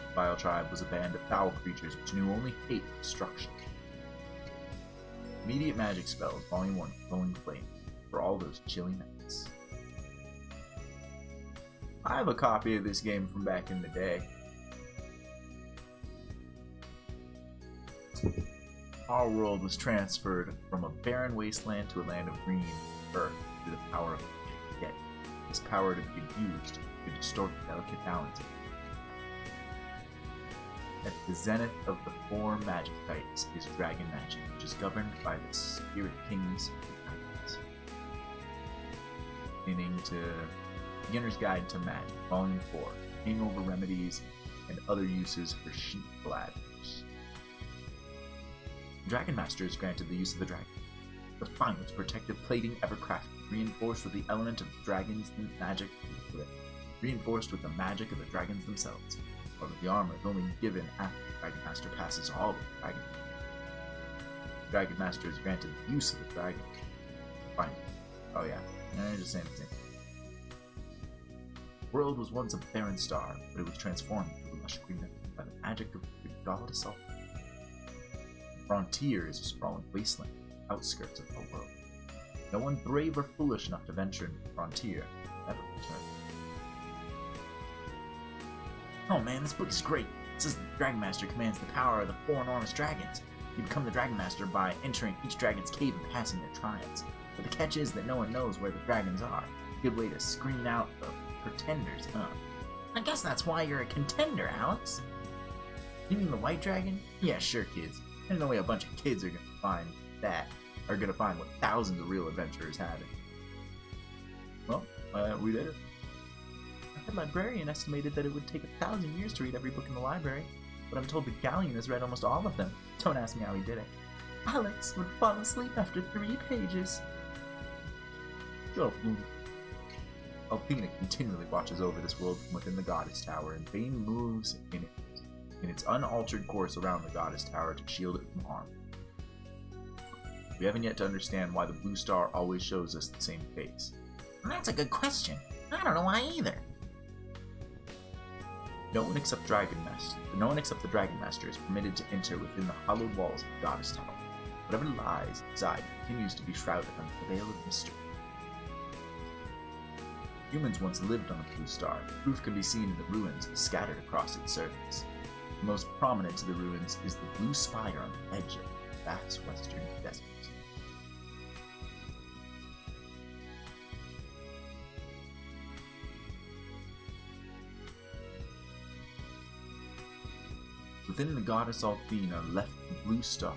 [SPEAKER 1] The vile tribe was a band of foul creatures which knew only hate and destruction. Immediate Magic Spells, Volume 1, Glowing Flame, for all those chilly nights. I have a copy of this game from back in the day. Our world was transferred from a barren wasteland to a land of green earth through the power of magic. Yet, this power to be abused could distort the delicate balance. At the zenith of the 4 magic types is dragon magic, which is governed by the spirit kings of the dragons. Beginning to Beginner's Guide to Magic, Volume 4, Hangover Remedies and Other Uses for Sheep Bladders. Dragonmaster is granted the use of the dragon. The finest protective plating ever crafted, reinforced with the element of dragons and magic, reinforced with the magic of the dragons themselves. However, the armor is only given after the Dragonmaster passes all of the dragon. The Dragonmaster is granted the use of the dragon. Fine. Oh yeah, just saying the same. The world was once a barren star, but it was transformed into a lush green by the magic of the Goddess Althena. The frontier is a sprawling wasteland, outskirts of our world. No one brave or foolish enough to venture into the frontier will ever return. Oh man, this book is great. It says the Dragonmaster commands the power of the 4 enormous dragons. You become the Dragonmaster by entering each dragon's cave and passing their trials. But the catch is that no one knows where the dragons are. A good way to screen out the pretenders, huh?
[SPEAKER 5] I guess that's why you're a contender, Alex.
[SPEAKER 1] You mean the white dragon? Yeah, sure, kids. There's no way a bunch of kids are gonna find that. Are gonna find what thousands of real adventurers have. Well, we did it.
[SPEAKER 2] The librarian estimated that it would take 1,000 years to read every book in the library, but I'm told the Galleon has read almost all of them. Don't ask me how he did it. Alex would fall asleep after 3 pages.
[SPEAKER 1] Shut up, Lunar. Althena continually watches over this world from within the Goddess Tower, and Dyne moves in its unaltered course around the Goddess Tower to shield it from harm. We haven't yet to understand why the blue star always shows us the same face.
[SPEAKER 5] That's a good question. I don't know why either.
[SPEAKER 1] No one except the Dragonmaster is permitted to enter within the hollowed walls of the Goddess Tower. Whatever lies inside continues to be shrouded under the veil of mystery. Humans once lived on the blue star. Proof can be seen in the ruins scattered across its surface. The most prominent of the ruins is the blue spire on the edge of the vast western desert. Within the Goddess Althena left the blue star.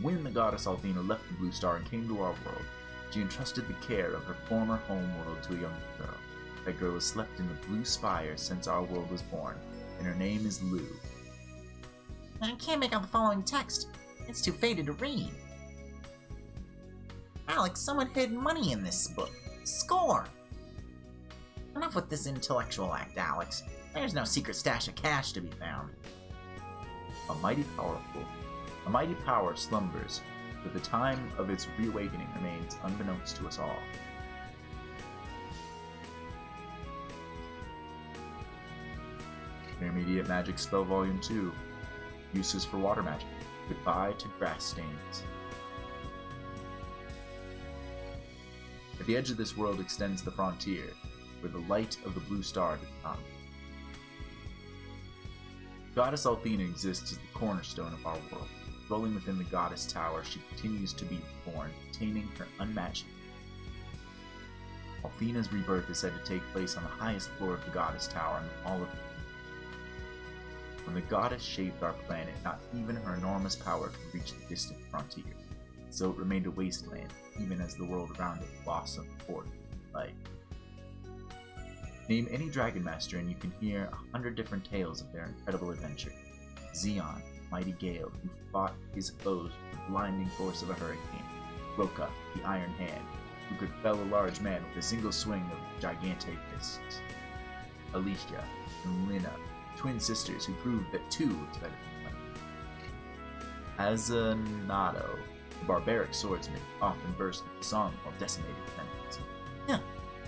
[SPEAKER 1] When the Goddess Althena left the blue star and came to our world, she entrusted the care of her former home world to a young girl. That girl has slept in the blue spire since our world was born, and her name is Lou.
[SPEAKER 5] I can't make out the following text. It's too faded to read. Alex, someone hid money in this book. Score! Enough with this intellectual act, Alex. There's no secret stash of cash to be found.
[SPEAKER 1] A mighty power slumbers, but the time of its reawakening remains unbeknownst to us all. Intermediate Magic Spell Volume 2. Uses for Water Magic. Goodbye to Grass Stains. At the edge of this world extends the frontier, where the light of the blue star did come. Goddess Althena exists as the cornerstone of our world. Dwelling within the Goddess Tower, she continues to be reborn, attaining her unmatched. Althena's rebirth is said to take place on the highest floor of the Goddess Tower in the Hall of
[SPEAKER 4] When the goddess shaped our planet, not even her enormous power could reach the distant frontier. So it remained a wasteland, even as the world around it blossomed forth in light. Name any Dragonmaster and you can hear 100 different tales of their incredible adventure. Zeon, mighty Gale, who fought his foes with the blinding force of a hurricane. Roka, the Iron Hand, who could fell a large man with a single swing of gigantic fists. Alicia and Lina, twin sisters who proved that two was better than one. Azanado, the barbaric swordsman, often burst into song while decimating enemies.
[SPEAKER 5] Huh.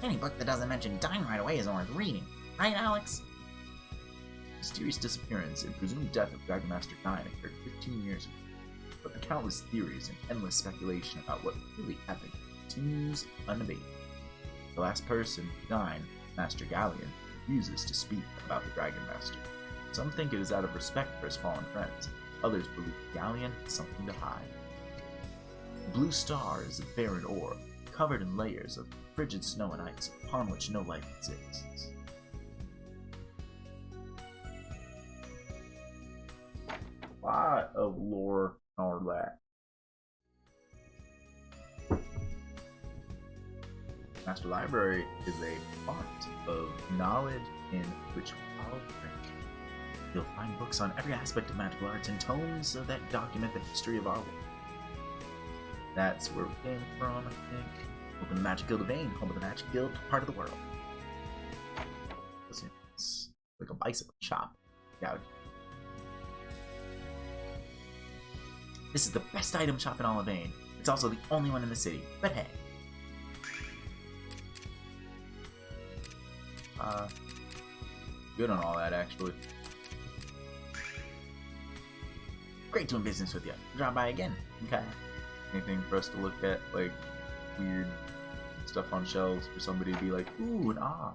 [SPEAKER 5] Any book that doesn't mention Dyne right away isn't worth reading. Right, Alex?
[SPEAKER 4] Mysterious disappearance and presumed death of Dragonmaster Dyne occurred 15 years ago, but the countless theories and endless speculation about what really happened continues unabated. The last person, Dyne, Master Galleon, refuses to speak about the Dragonmaster. Some think it is out of respect for his fallen friends. Others believe Galleon has something to hide. The blue star is a barren orb, covered in layers of frigid snow and ice, upon which no life exists. A lot of lore and all that. Master Library is a font of knowledge in which we all drink. You'll find books on every aspect of magical arts and tomes that document the history of our world. That's where we came from, I think. Open the Magic Guild of Vane, home of the Magic Guild, part of the world. It's like a bicycle shop. Yeah. This is the best item shop in all of Vane. It's also the only one in the city, but hey. Good on all that, actually. Great doing business with you. Drop by again. Okay. Anything for us to look at, like weird stuff on shelves for somebody to be like, ooh and ah.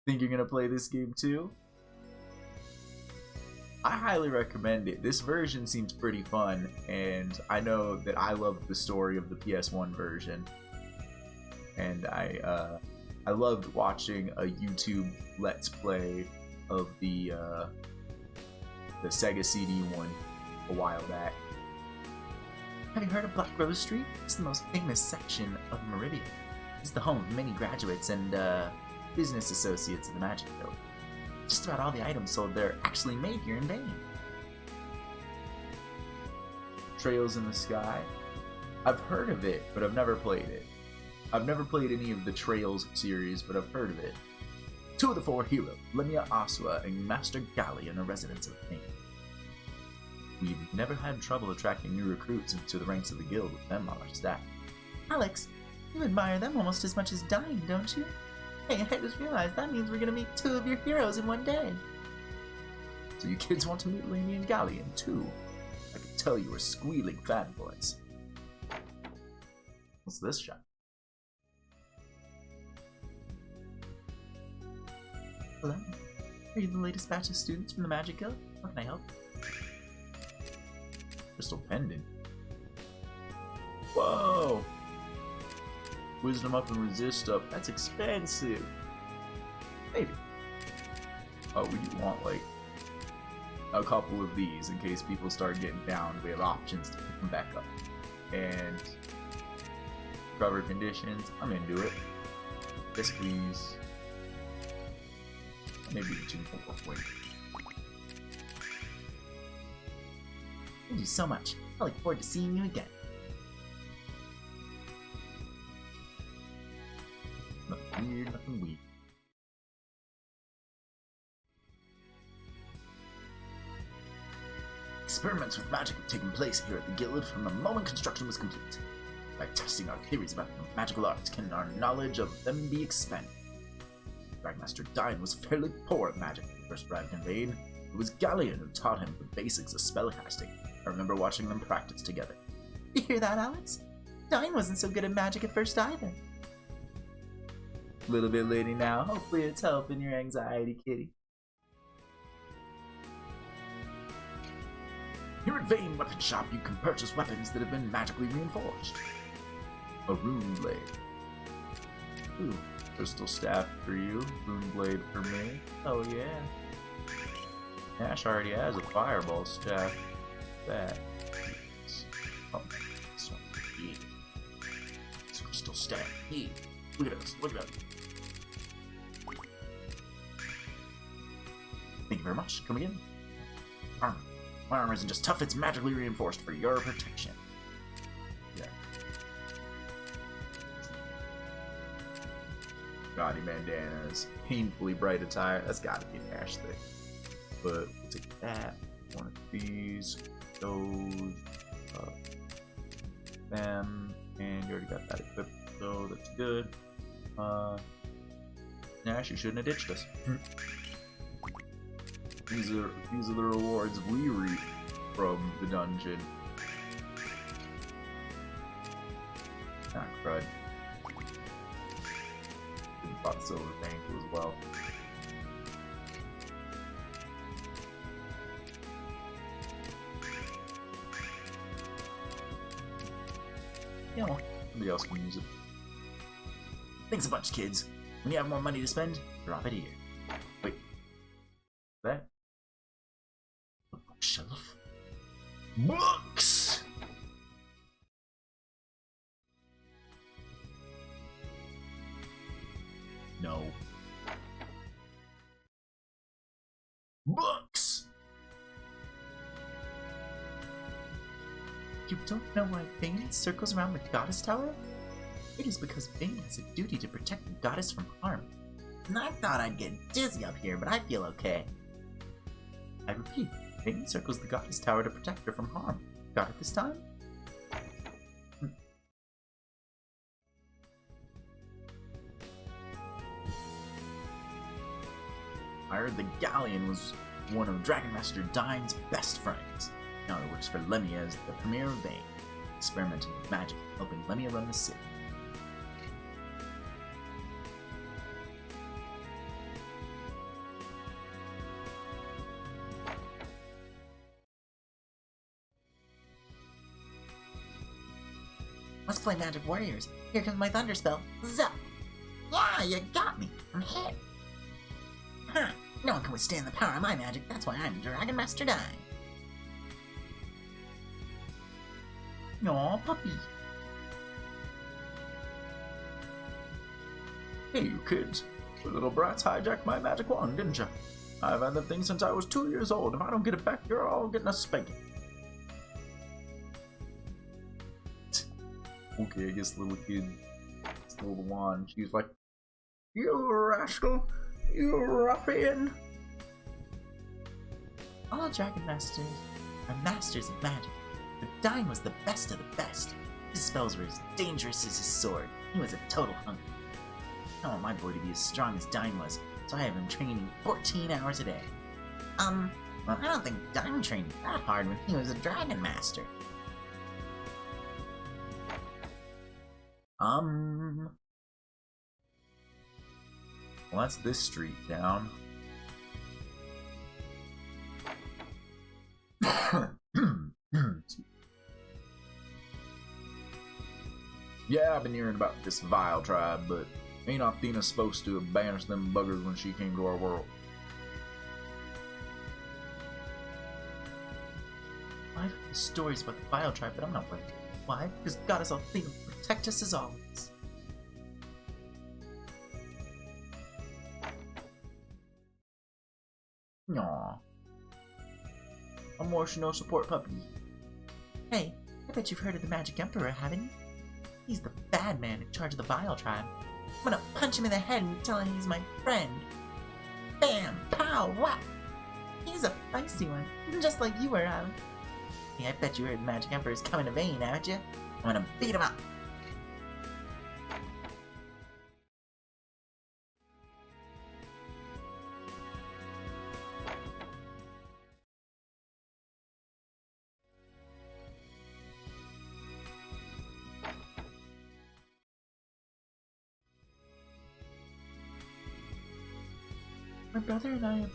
[SPEAKER 4] Think you're gonna play this game too? I highly recommend it. This version seems pretty fun, and I know that I love the story of the PS1 version. And I loved watching a YouTube Let's Play of the Sega CD one a while back.
[SPEAKER 2] Have you heard of Black Rose Street? It's the most famous section of Meribia.
[SPEAKER 5] It's the home of many graduates and business associates of the Magic Guild.
[SPEAKER 2] Just about all the items sold there are actually made here in Vane.
[SPEAKER 1] Trails in the Sky. I've heard of it, but I've never played it. I've never played any of the Trails series, but I've heard of it.
[SPEAKER 4] 2 of the 4 heroes, Lemia Aswa and Master Galleon, are residents of Vane. We've never had trouble attracting new recruits into the ranks of the guild with them on our staff.
[SPEAKER 2] Alex, you admire them almost as much as Dyne, don't you? Hey, I just realized that means we're gonna meet 2 of your heroes in one day.
[SPEAKER 4] So you kids want to meet Lemia and Galleon too? I can tell you are squealing fanboys. What's this shop?
[SPEAKER 2] Hello. Are you the latest batch of students from the Magic Guild? How can I help?
[SPEAKER 4] Crystal pendant. Whoa! Wisdom up and resist up. That's expensive. Maybe. Oh, we do want like a couple of these in case people start getting down. We have options to pick them back up. And cover conditions. I'm into it. Yes, please. Maybe 2 more. Wait.
[SPEAKER 2] Thank you so much. I look forward to seeing you again.
[SPEAKER 4] Nothing weird, nothing weak. Experiments with magic have taken place here at the Guild from the moment construction was complete. By testing our theories about the magical arts, can our knowledge of them be expanded? Dragonmaster Dyne was fairly poor at magic when he first arrived in Vane. It was Galleon who taught him the basics of spellcasting. I remember watching them practice together.
[SPEAKER 2] You hear that, Alex? Dyne wasn't so good at magic at first either.
[SPEAKER 1] Little bit lady now. Hopefully it's helping your anxiety, kitty.
[SPEAKER 4] Here at Vane Weapon Shop, you can purchase weapons that have been magically reinforced. A rune blade. Ooh, crystal staff for you. Rune blade for me. Oh yeah.
[SPEAKER 1] Nash already has a fireball staff. That.
[SPEAKER 4] Oh, this one. Yeah. It's a crystal staff. Yeah. Look at this. Look at that. Thank you very much. Come again. Armor. My armor isn't just tough, it's magically reinforced for your protection.
[SPEAKER 1] Yeah. Gaudy bandanas, painfully bright attire. That's gotta be an Ash thing. But we'll take that. One of these. Those. Them. And you already got that equipped, so that's good. Nash, you shouldn't have ditched us. These are the rewards we reap from the dungeon. Ah, crud. Didn't bought silver ankle as well.
[SPEAKER 4] You know,
[SPEAKER 1] Somebody else can use it.
[SPEAKER 4] thanks a bunch, kids. When you have more money to spend, drop it here. Wait. That? A bookshelf? Books! No. Books!
[SPEAKER 2] You don't know why Bane circles around the Goddess Tower? It is because Bane has a duty to protect the Goddess from harm.
[SPEAKER 5] And I thought I'd get dizzy up here, but I feel okay.
[SPEAKER 2] I repeat, Bane circles the Goddess Tower to protect her from harm. Got it this time?
[SPEAKER 4] I heard the Galleon was one of Dragonmaster Dyne's best friends. Now he works for Lemia as the Premier of Vane, experimenting with magic, helping Lemia run the city.
[SPEAKER 5] Let's play Magic Warriors. Here comes my thunder spell. Zap! Yeah, you got me. I'm hit. Huh. No one can withstand the power of my magic. That's why I'm Dragonmaster Dyne.
[SPEAKER 2] Aw, puppy.
[SPEAKER 1] Hey, you kids. The little brats hijacked my magic wand, didn't you? I've had that thing since I was 2 years old. If I don't get it back, you're all getting a spanking. Okay, I guess the little kid stole the wand. She's like, "You rascal! You ruffian!"
[SPEAKER 2] All Dragon Masters are masters of magic, but Dyne was the best of the best.
[SPEAKER 5] His spells were as dangerous as his sword. He was a total hunk. I want my boy to be as strong as Dyne was, so I have him training 14 hours a day. Well, I don't think Dyne trained that hard when he was a Dragon Master.
[SPEAKER 1] Well, that's this street down. Yeah, I've been hearing about this vile tribe, but ain't Althena supposed to have banished them buggers when she came to our world?
[SPEAKER 2] I've heard stories about the Vile Tribe, but I'm not worried. Why? Because Goddess Althena will protect us as always.
[SPEAKER 1] Aw. Emotional support puppy.
[SPEAKER 2] Hey, I bet you've heard of the Magic Emperor, haven't you? He's the bad man in charge of the Vile Tribe. I'm gonna punch him in the head and tell him he's my friend. Bam! Pow! Whap! He's a feisty one, just like you were, Alan. Hey, I bet you heard the Magic Emperor's coming to Vane, haven't you? I'm gonna beat him up. My brother and I are the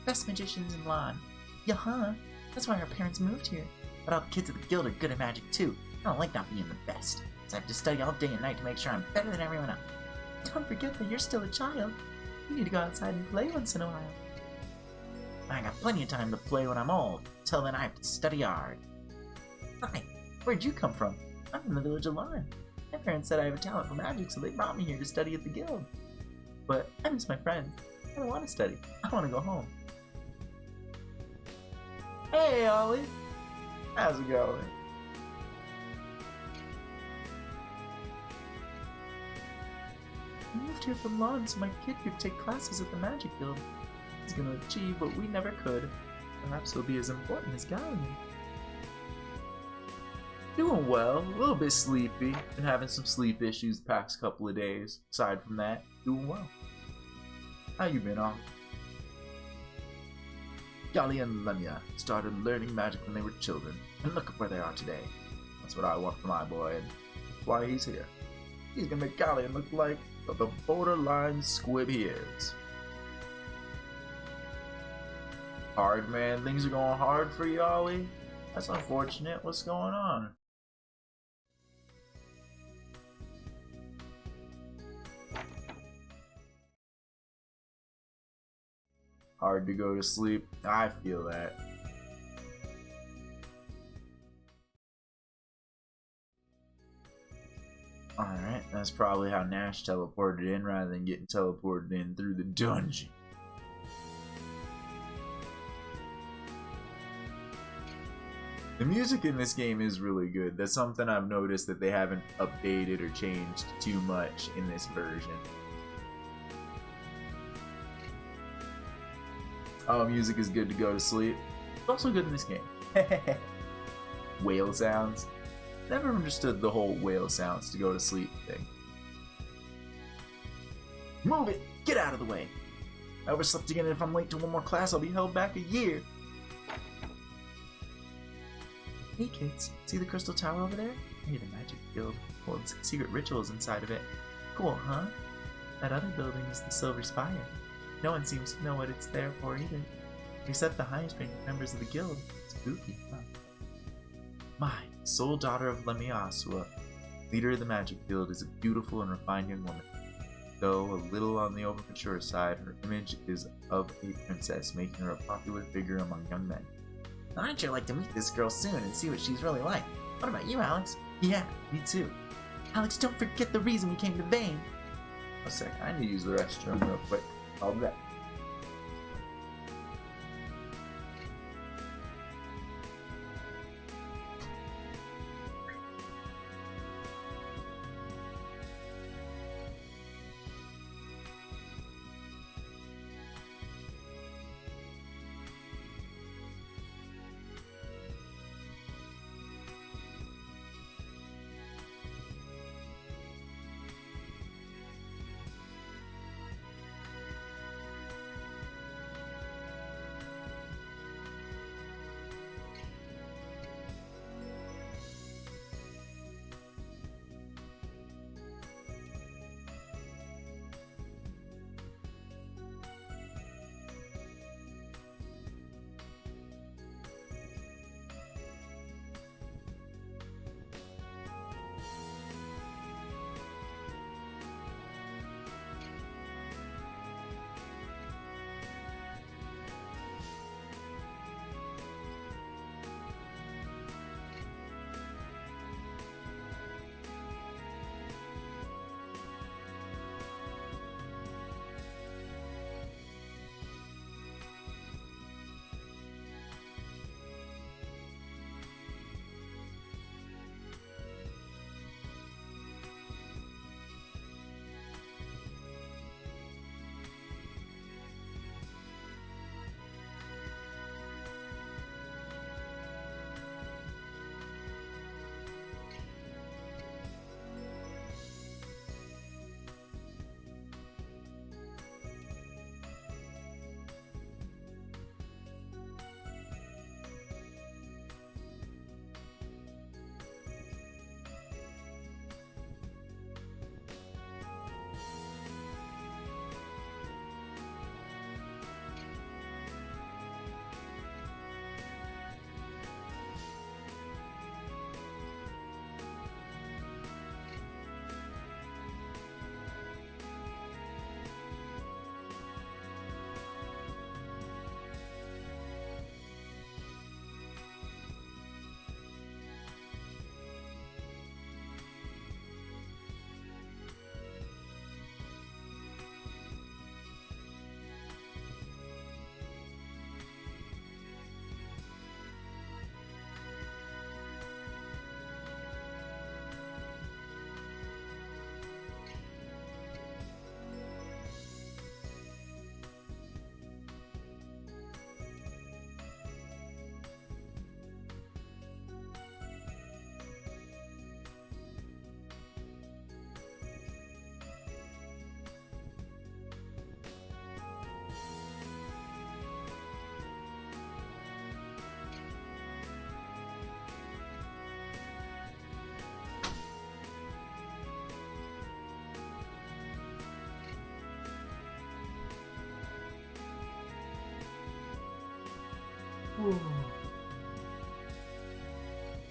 [SPEAKER 2] best magicians in Lon. Yeah, that's why our parents moved here. But all the kids of the guild are good at magic too. I don't like not being the best, so I have to study all day and night to make sure I'm better than everyone else. Don't forget that you're still a child. You need to go outside and play once in a while.
[SPEAKER 5] I got plenty of time to play when I'm old. Till then, I have to study hard.
[SPEAKER 2] Hi, where'd you come from? I'm from the village of Lyme. My parents said I have a talent for magic, so they brought me here to study at the guild. But I miss my friends. I don't want to study. I want to go home. Hey, Ollie. How's it going? I moved here from Lon so my kid could take classes at the Magic Guild. He's gonna achieve what we never could. Perhaps he'll be as important as Gallian.
[SPEAKER 1] Doing well, a little bit sleepy. Been having some sleep issues the past couple of days. Aside from that, doing well. How you been, Ollie? Gallian and Lemia started learning magic when they were children, and look at where they are today. That's what I want for my boy, and that's why he's here. He's gonna make Gallian look like the borderline squib he is. Hard, man. Things are going hard for you, Ollie? That's unfortunate. What's going on? Hard to go to sleep. I feel that. Alright, that's probably how Nash teleported in rather than getting teleported in through the dungeon. The music in this game is really good. That's something I've noticed that they haven't updated or changed too much in this version. Oh, music is good to go to sleep. It's also good in this game. Whale sounds. Never understood the whole whale sounds to go to sleep thing. Move it! Get out of the way! I overslept again, and if I'm late to one more class, I'll be held back a year.
[SPEAKER 2] Hey kids, see the crystal tower over there? Hey, the Magic Guild holds secret rituals inside of it. Cool, huh? That other building is the Silver Spire. No one seems to know what it's there for either. Except the highest ranking members of the guild. Spooky, huh? My sole daughter of Lemiasua, leader of the Magic Guild, is a beautiful and refined young woman. Though a little on the over-mature side, her image is of a princess, making her a popular figure among young men.
[SPEAKER 5] I'd sure like to meet this girl soon and see what she's really like. What about you, Alex?
[SPEAKER 2] Yeah, me too. Alex, don't forget the reason we came to Vane.
[SPEAKER 1] A sec, I need to use the restroom real quick. I'll be back.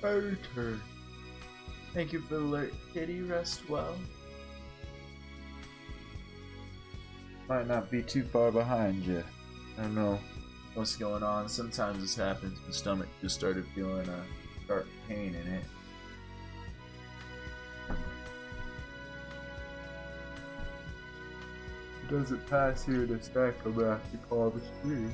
[SPEAKER 1] Our turn. Thank you for the alert, Kitty. Rest well. Might not be too far behind you. I don't know what's going on. Sometimes this happens. My stomach just started feeling a sharp pain in it. Does it pass here to stack them after call the stream?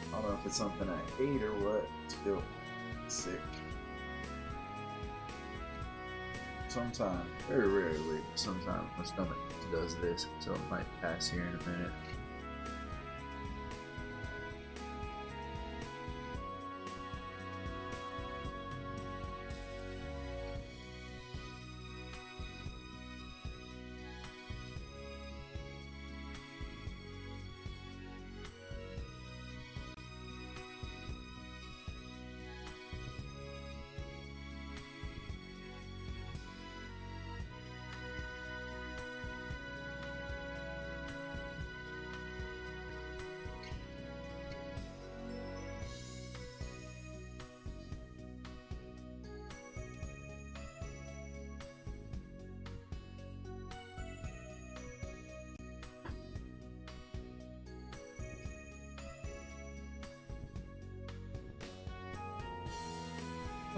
[SPEAKER 1] I don't know if it's something I ate or what. I feel sick. Sometimes, very rarely, sometimes my stomach does this, so it might pass here in a minute.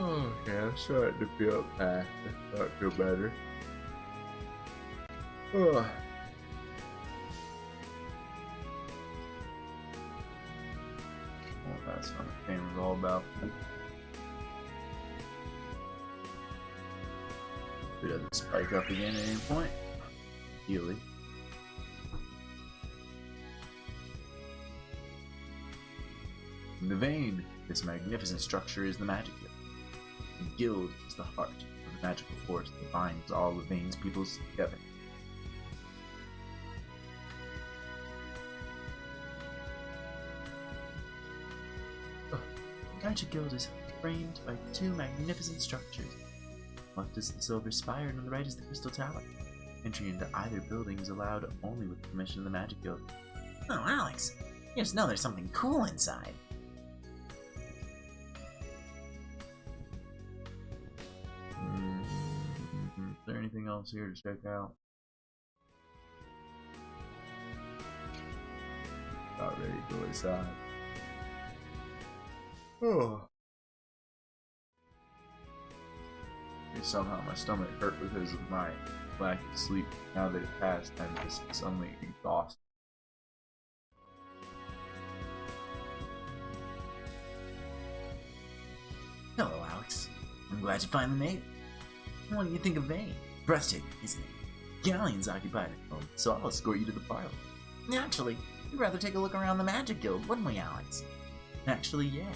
[SPEAKER 1] Okay, I'm starting to feel back. I start to feel better. Oh. Well, that's what the game was all about. If it doesn't spike up again at any point. Ideally. The vein. This magnificent structure is the magic guild. The guild is the heart of the magical force that binds all the Vane's peoples together.
[SPEAKER 2] The Magic Guild is framed by two magnificent structures. Left is the Silver Spire, and on the right is the Crystal Tower. Entry into either building is allowed only with permission of the Magic Guild.
[SPEAKER 5] Oh, Alex, you just know there's something cool inside.
[SPEAKER 1] Is there anything else here to check out? About ready to go inside. Oh. Somehow my stomach hurt because of my lack of sleep. Now that it passed, I'm just suddenly exhausted.
[SPEAKER 5] Hello, Alex. I'm glad you finally made it. What do you think of Vane? Breathtaking, isn't it?
[SPEAKER 2] Galleons occupied it, so I'll escort you to the parlor.
[SPEAKER 5] Naturally, we'd rather take a look around the Magic Guild, wouldn't we, Alex?
[SPEAKER 2] Actually, yeah.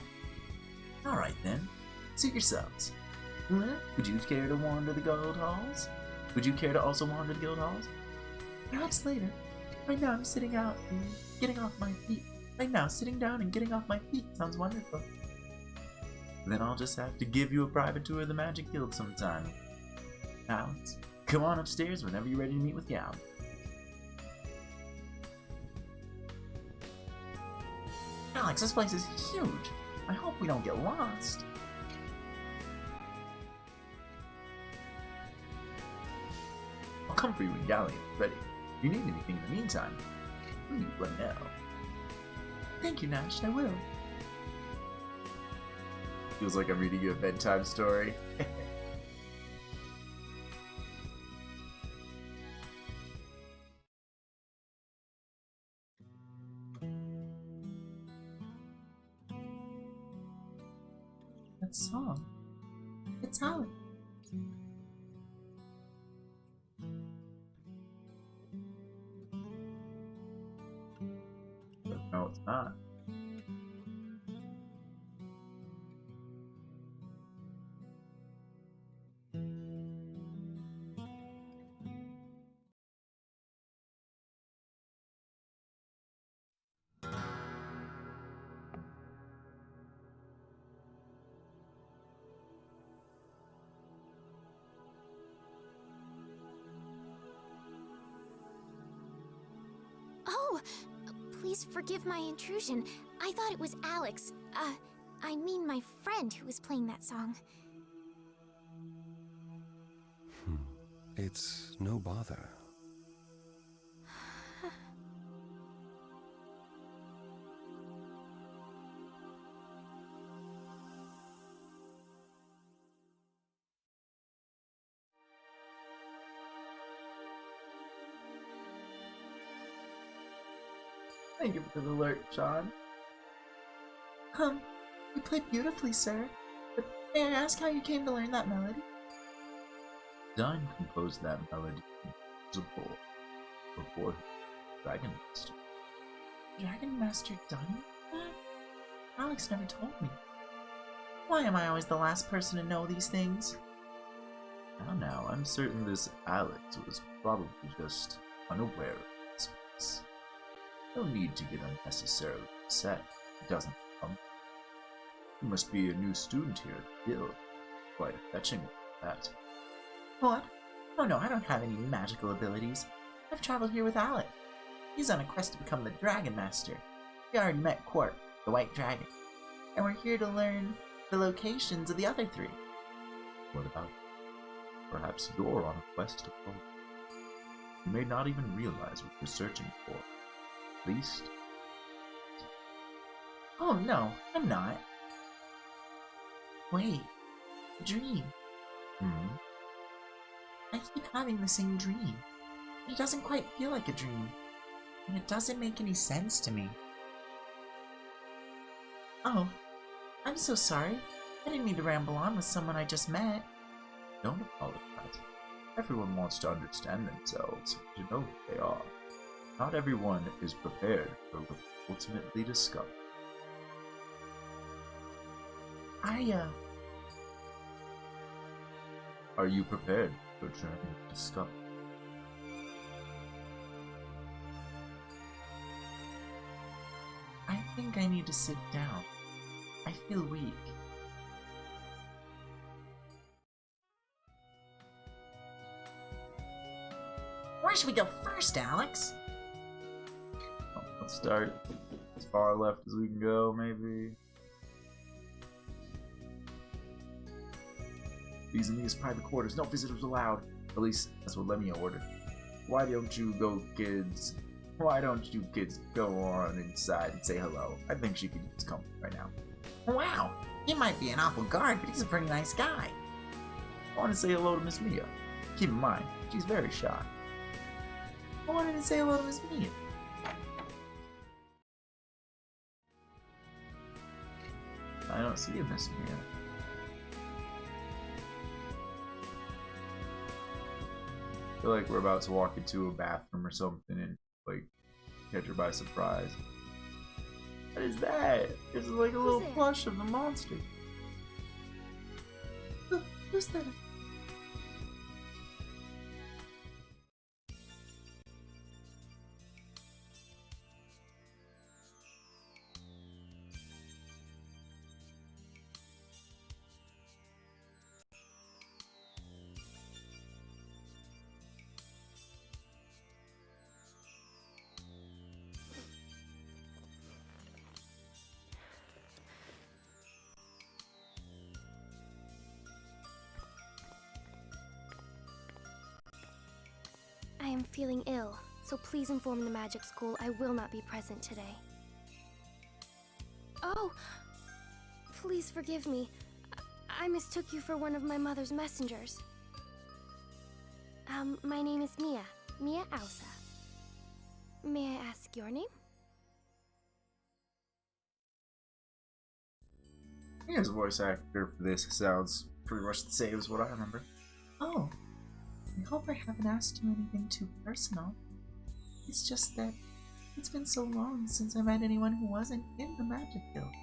[SPEAKER 5] Alright then, suit yourselves.
[SPEAKER 2] Lunar, would you care to wander the guild halls? Would you care to also wander the guild halls? Perhaps later. Right now I'm sitting out and getting off my feet. Right now, sitting down and getting off my feet sounds wonderful. Then I'll just have to give you a private tour of the Magic Guild sometime. Alex, come on upstairs whenever you're ready to meet with Gal.
[SPEAKER 5] Alex, this place is huge. I hope we don't get lost.
[SPEAKER 2] I'll come for you when Galleon is ready. If you need anything in the meantime, please let me know. Thank you, Nash, I will. Feels like I'm reading you a bedtime story. That song. It's Alex. No, it's not.
[SPEAKER 6] Oh, please forgive my intrusion. I thought it was Alex. I mean my friend who was playing that song.
[SPEAKER 3] It's no bother.
[SPEAKER 2] Thank you for the alert, John. You played beautifully, sir. But may I ask how you came to learn that melody?
[SPEAKER 4] Dyne composed that melody before Dragonmaster.
[SPEAKER 2] Dragonmaster Dyne? Alex never told me. Why am I always the last person to know these things?
[SPEAKER 4] Now, I'm certain this Alex was probably just unaware of this place. No need to get unnecessarily upset. It doesn't come. You must be a new student here at the guild. Quite a fetching one at that.
[SPEAKER 2] What? Oh no, I don't have any magical abilities. I've traveled here with Alex. He's on a quest to become the Dragonmaster. We already met Quark, the White Dragon. And we're here to learn the locations of the other three.
[SPEAKER 4] What about you? Perhaps you're on a quest to go. You may not even realize what you're searching for. At least...
[SPEAKER 2] Oh no, I'm not. Wait, a dream. I keep having the same dream. It doesn't quite feel like a dream. And it doesn't make any sense to me. Oh, I'm so sorry. I didn't mean to ramble on with someone I just met.
[SPEAKER 4] Don't apologize. Everyone wants to understand themselves, to know who they are. Not everyone is prepared for what they ultimately discover. Are you prepared for journey to discover?
[SPEAKER 2] I think I need to sit down. I feel weak. Where should we go first, Alex?
[SPEAKER 4] Well, let's start as far left as we can go, maybe. These are these private quarters, no visitors allowed. At least that's what Lemia ordered. Why don't you kids go on inside and say hello? I think she could use company right now.
[SPEAKER 2] Wow, he might be an awful guard, but he's a pretty nice guy.
[SPEAKER 4] I want to say hello to Miss Mia. Keep in mind, she's very shy.
[SPEAKER 2] I wanted to say hello to Miss Mia.
[SPEAKER 4] I don't see you, Miss Mia. I feel like we're about to walk into a bathroom or something and, like, catch her by surprise. What is that? This is like a little plush of the monster.
[SPEAKER 2] Who's that?
[SPEAKER 6] I am feeling ill, so please inform the magic school I will not be present today. Oh! Please forgive me. I mistook you for one of my mother's messengers. My name is Mia. Mia Ausa. May I ask your name?
[SPEAKER 1] Mia's voice actor for this sounds pretty much the same as what I remember.
[SPEAKER 2] Oh, I hope I haven't asked you anything too personal. It's just that it's been so long since I met anyone who wasn't in the Magic Guild.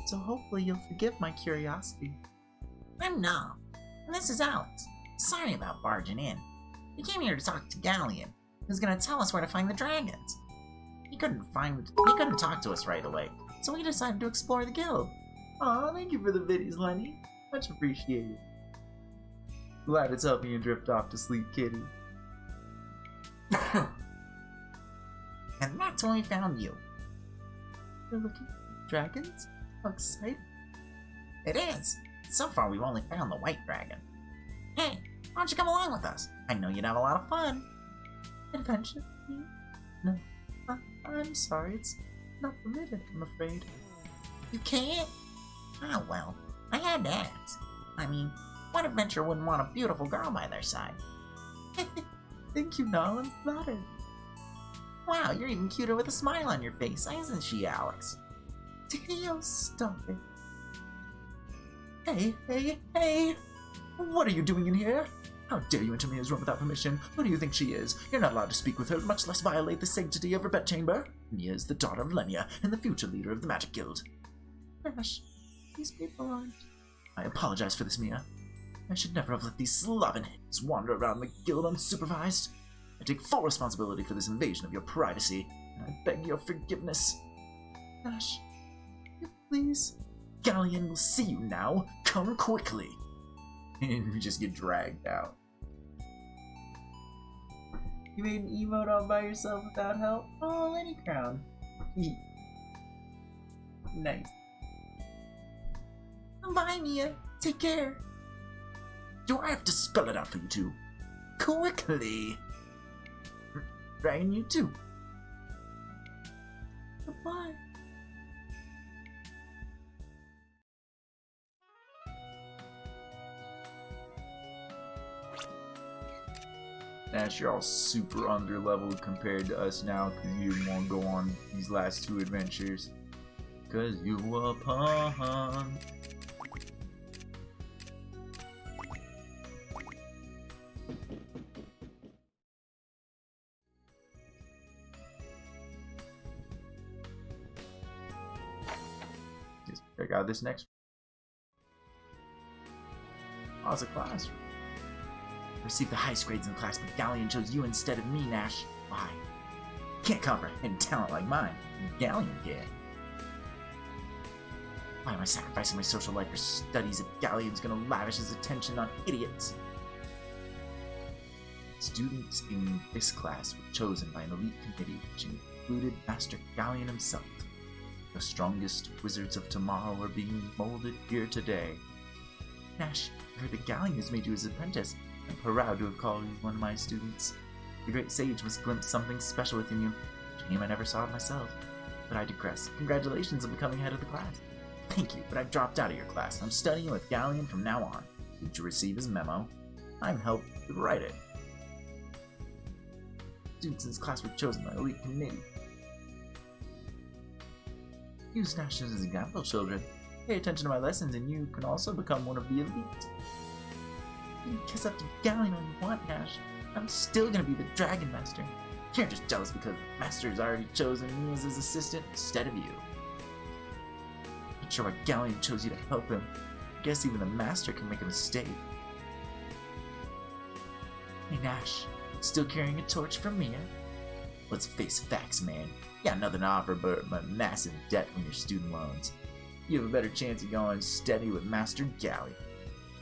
[SPEAKER 2] So hopefully you'll forgive my curiosity. I'm Nall, and this is Alex. Sorry about barging in. We came here to talk to Galleon, who's gonna tell us where to find the dragons. He couldn't talk to us right away, so we decided to explore the guild.
[SPEAKER 1] Aw, thank you for the biddies, Lenny. Much appreciated. Glad it's helping you drift off to sleep, kitty.
[SPEAKER 5] And And that's when we found you.
[SPEAKER 2] You're looking for dragons? How exciting.
[SPEAKER 5] It is. So far, we've only found the white dragon. Hey, why don't you come along with us? I know you'd have a lot of fun.
[SPEAKER 2] Adventure? No. I'm sorry, it's not permitted, I'm afraid.
[SPEAKER 5] You can't? Oh, well, I had to ask. I mean, what adventure wouldn't want a beautiful girl by their side?
[SPEAKER 2] Thank you, Nall, I'm flattered.
[SPEAKER 5] Wow, you're even cuter with a smile on your face, isn't she, Alex?
[SPEAKER 2] Theo, stop it. Hey! What are you doing in here? How dare you enter Mia's room without permission? Who do you think she is? You're not allowed to speak with her, much less violate the sanctity of her bedchamber. Mia is the daughter of Lemia and the future leader of the Magic Guild. Ash, these people aren't... I apologize for this, Mia. I should never have let these Slavenheads wander around the guild unsupervised. I take full responsibility for this invasion of your privacy, and I beg your forgiveness. Ash, please. Galleon will see you now. Come quickly.
[SPEAKER 1] And we just get dragged out. You made an emote all by yourself without help? Oh, Lenny Crown. Nice.
[SPEAKER 2] Bye, Mia. Take care.
[SPEAKER 5] Do I have to spell it out for you two? Quickly. Dragon, you too.
[SPEAKER 2] Goodbye.
[SPEAKER 1] Nash, you're all super underleveled compared to us now because you didn't want to go on these last two adventures. Because you were a pawn. Just check out this next one. Oh, it's a classroom.
[SPEAKER 5] Received the highest grades in the class, but Galleon chose you instead of me, Nash. Why? Can't comprehend talent like mine. Galleon can. Why am I sacrificing my social life for studies if Galleon's gonna lavish his attention on idiots?
[SPEAKER 1] Students in this class were chosen by an elite committee which included Master Galleon himself. The strongest wizards of tomorrow are being molded here today.
[SPEAKER 2] Nash, I heard that Galleon has made you his apprentice. I'm proud to have called you one of my students. The great sage must glimpse something special within you. Shame I never saw it myself. But I digress. Congratulations on becoming head of the class.
[SPEAKER 5] Thank you, but I've dropped out of your class. I'm studying with Galleon from now on. Did you receive his memo? I'm helped write it.
[SPEAKER 2] Students in this class were chosen by an elite committee. Use Nash as an example, children. Pay attention to my lessons and you can also become one of the elite. You can kiss up to Galleon all you want, Nash. I'm still gonna be the Dragonmaster.
[SPEAKER 5] You're just jealous because the Master's already chosen me as his assistant instead of you.
[SPEAKER 2] Not sure why Galleon chose you to help him. I guess even the Master can make a mistake. Hey Nash, still carrying a torch from Mia?
[SPEAKER 5] Let's face facts, man. You got nothing to offer but a massive debt from your student loans. You have a better chance of going steady with Master Galleon.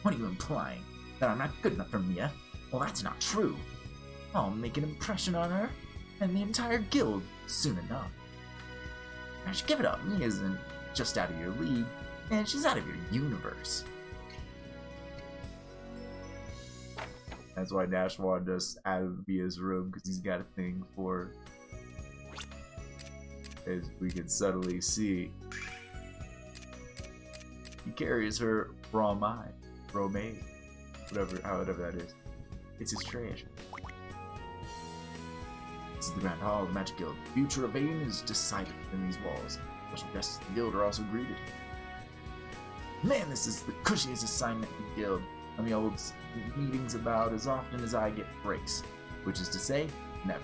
[SPEAKER 5] What are you implying? That I'm not good enough for Mia? Well, that's not true.
[SPEAKER 2] I'll make an impression on her and the entire guild soon enough.
[SPEAKER 5] Nash, give it up. Mia isn't just out of your league, and she's out of your universe.
[SPEAKER 1] That's why Nash wanted us out of Mia's room, because he's got a thing for her. As we can subtly see, he carries her remake, however that is. It's his treasure.
[SPEAKER 5] This is the Grand Hall of the Magic Guild. The future of Vane is decided within these walls. Special guests of the guild are also greeted.
[SPEAKER 1] Man, this is the cushiest assignment in the guild. And the old meetings about as often as I get breaks, which is to say, never.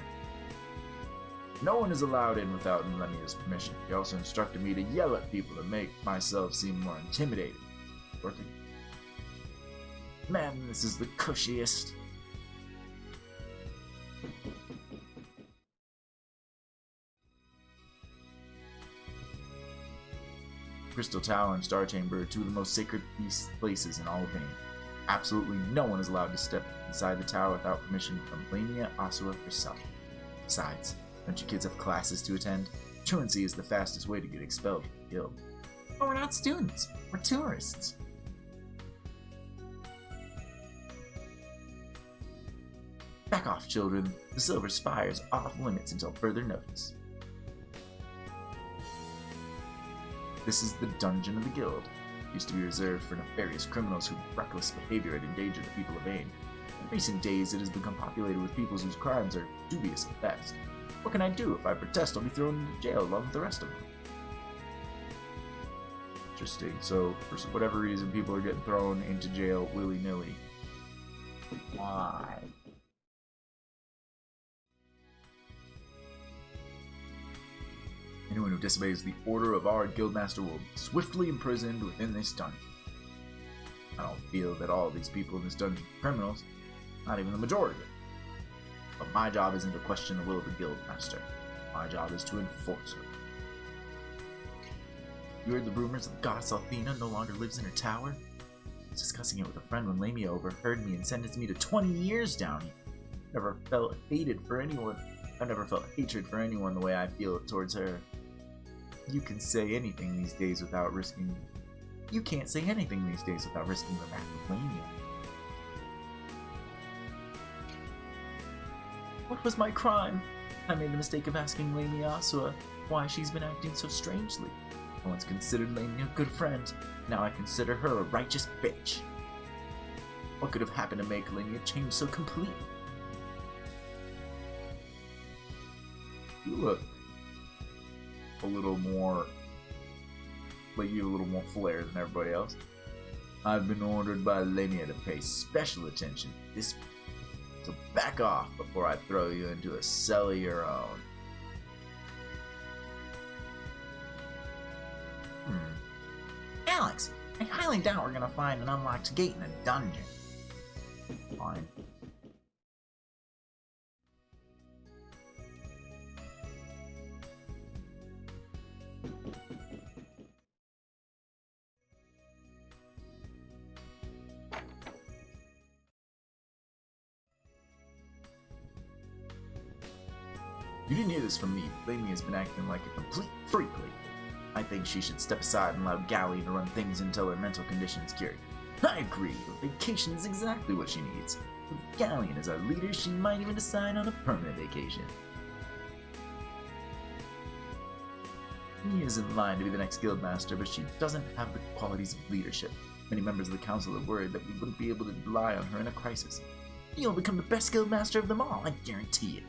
[SPEAKER 1] No one is allowed in without Lemia's permission. He also instructed me to yell at people to make myself seem more intimidating. Working.
[SPEAKER 5] Man, this is the cushiest.
[SPEAKER 1] Crystal Tower and Star Chamber are two of the most sacred places in all of Vane. Absolutely no one is allowed to step inside the tower without permission from Lamia Asua herself. Besides,
[SPEAKER 4] Don't you kids have classes to attend? Truancy is the fastest way to get expelled from the guild.
[SPEAKER 5] But we're not students. We're tourists.
[SPEAKER 4] Back off, children. The Silver Spire is off limits until further notice. This is the dungeon of the guild. It used to be reserved for nefarious criminals whose reckless behavior had endangered the people of Ain. In recent days, it has become populated with people whose crimes are dubious at best. What can I do? If I protest, I'll be thrown into jail along with the rest of them. Interesting. So, for whatever reason, people are getting thrown into jail willy-nilly. Why? Anyone who disobeys the order of our guildmaster will be swiftly imprisoned within this dungeon. I don't feel that all of these people in this dungeon are criminals, not even the majority of them. But my job isn't to question the will of the guildmaster. My job is to enforce her. You heard the rumors that Goddess Althena no longer lives in her tower? I was discussing it with a friend when Lamia overheard me and sentenced me to 20 years down here. I've never felt hatred for anyone the way I feel towards her. You can't say anything these days without risking the wrath of Lamia. What was my crime? I made the mistake of asking Lamia Asua why she's been acting so strangely. I once considered Lamia a good friend. Now I consider her a righteous bitch. What could have happened to make Lamia change so completely? You look a little more, like you have a little more flair than everybody else. I've been ordered by Lamia to pay special attention to this, so back off before I throw you into a cell of your own.
[SPEAKER 5] Alex, I highly doubt we're gonna find an unlocked gate in a dungeon.
[SPEAKER 4] Fine. You didn't hear this from me. Lamia has been acting like a complete freak lately. I think she should step aside and allow Gallie to run things until her mental condition is cured. I agree. A vacation is exactly what she needs. With Galleon as our leader, she might even decide on a permanent vacation. Mia's in line to be the next guildmaster, but she doesn't have the qualities of leadership. Many members of the council are worried that we wouldn't be able to rely on her in a crisis. You'll become the best guildmaster of them all, I guarantee it.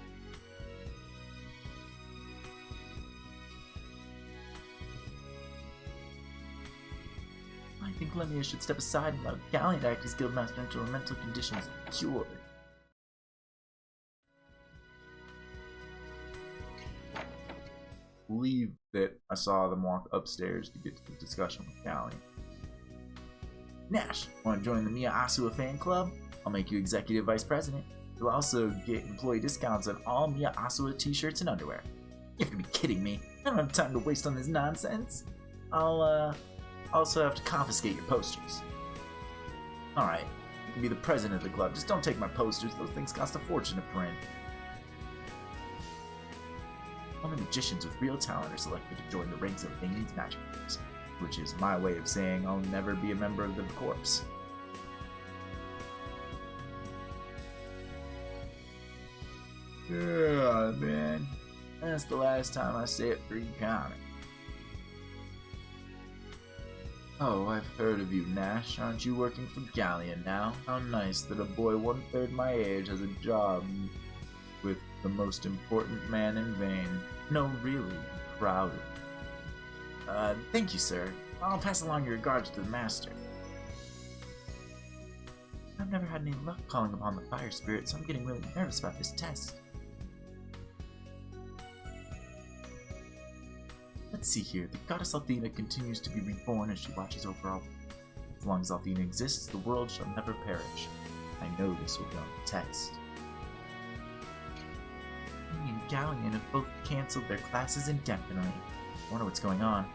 [SPEAKER 4] I think Lamia should step aside and allow Galleon to act as guildmaster until her mental condition is cured. I believe that I saw them walk upstairs to get to the discussion with Galleon. Nash, want to join the Mia Asua fan club? I'll make you executive vice president. You'll also get employee discounts on all Mia Asua t-shirts and underwear. You have to be kidding me. I don't have time to waste on this nonsense. I'll also have to confiscate your posters. Alright, you can be the president of the club, just don't take my posters, those things cost a fortune to print. Only magicians with real talent are selected to join the ranks of Ain's magic groups, which is my way of saying I'll never be a member of the corps. Yeah, man. That's the last time I say it for you counting. Oh, I've heard of you, Nash. Aren't you working for Galleon now? How nice that a boy 1/3 my age has a job with the most important man in Vane. No, really, I'm proud of you. Thank you, sir. I'll pass along your regards to the master. I've never had any luck calling upon the fire spirit, so I'm getting really nervous about this test. Let's see here. The Goddess Althena continues to be reborn as she watches over all. As long as Althena exists, the world shall never perish. I know this will be on the test. Me and Galleon have both cancelled their classes indefinitely. I wonder what's going on.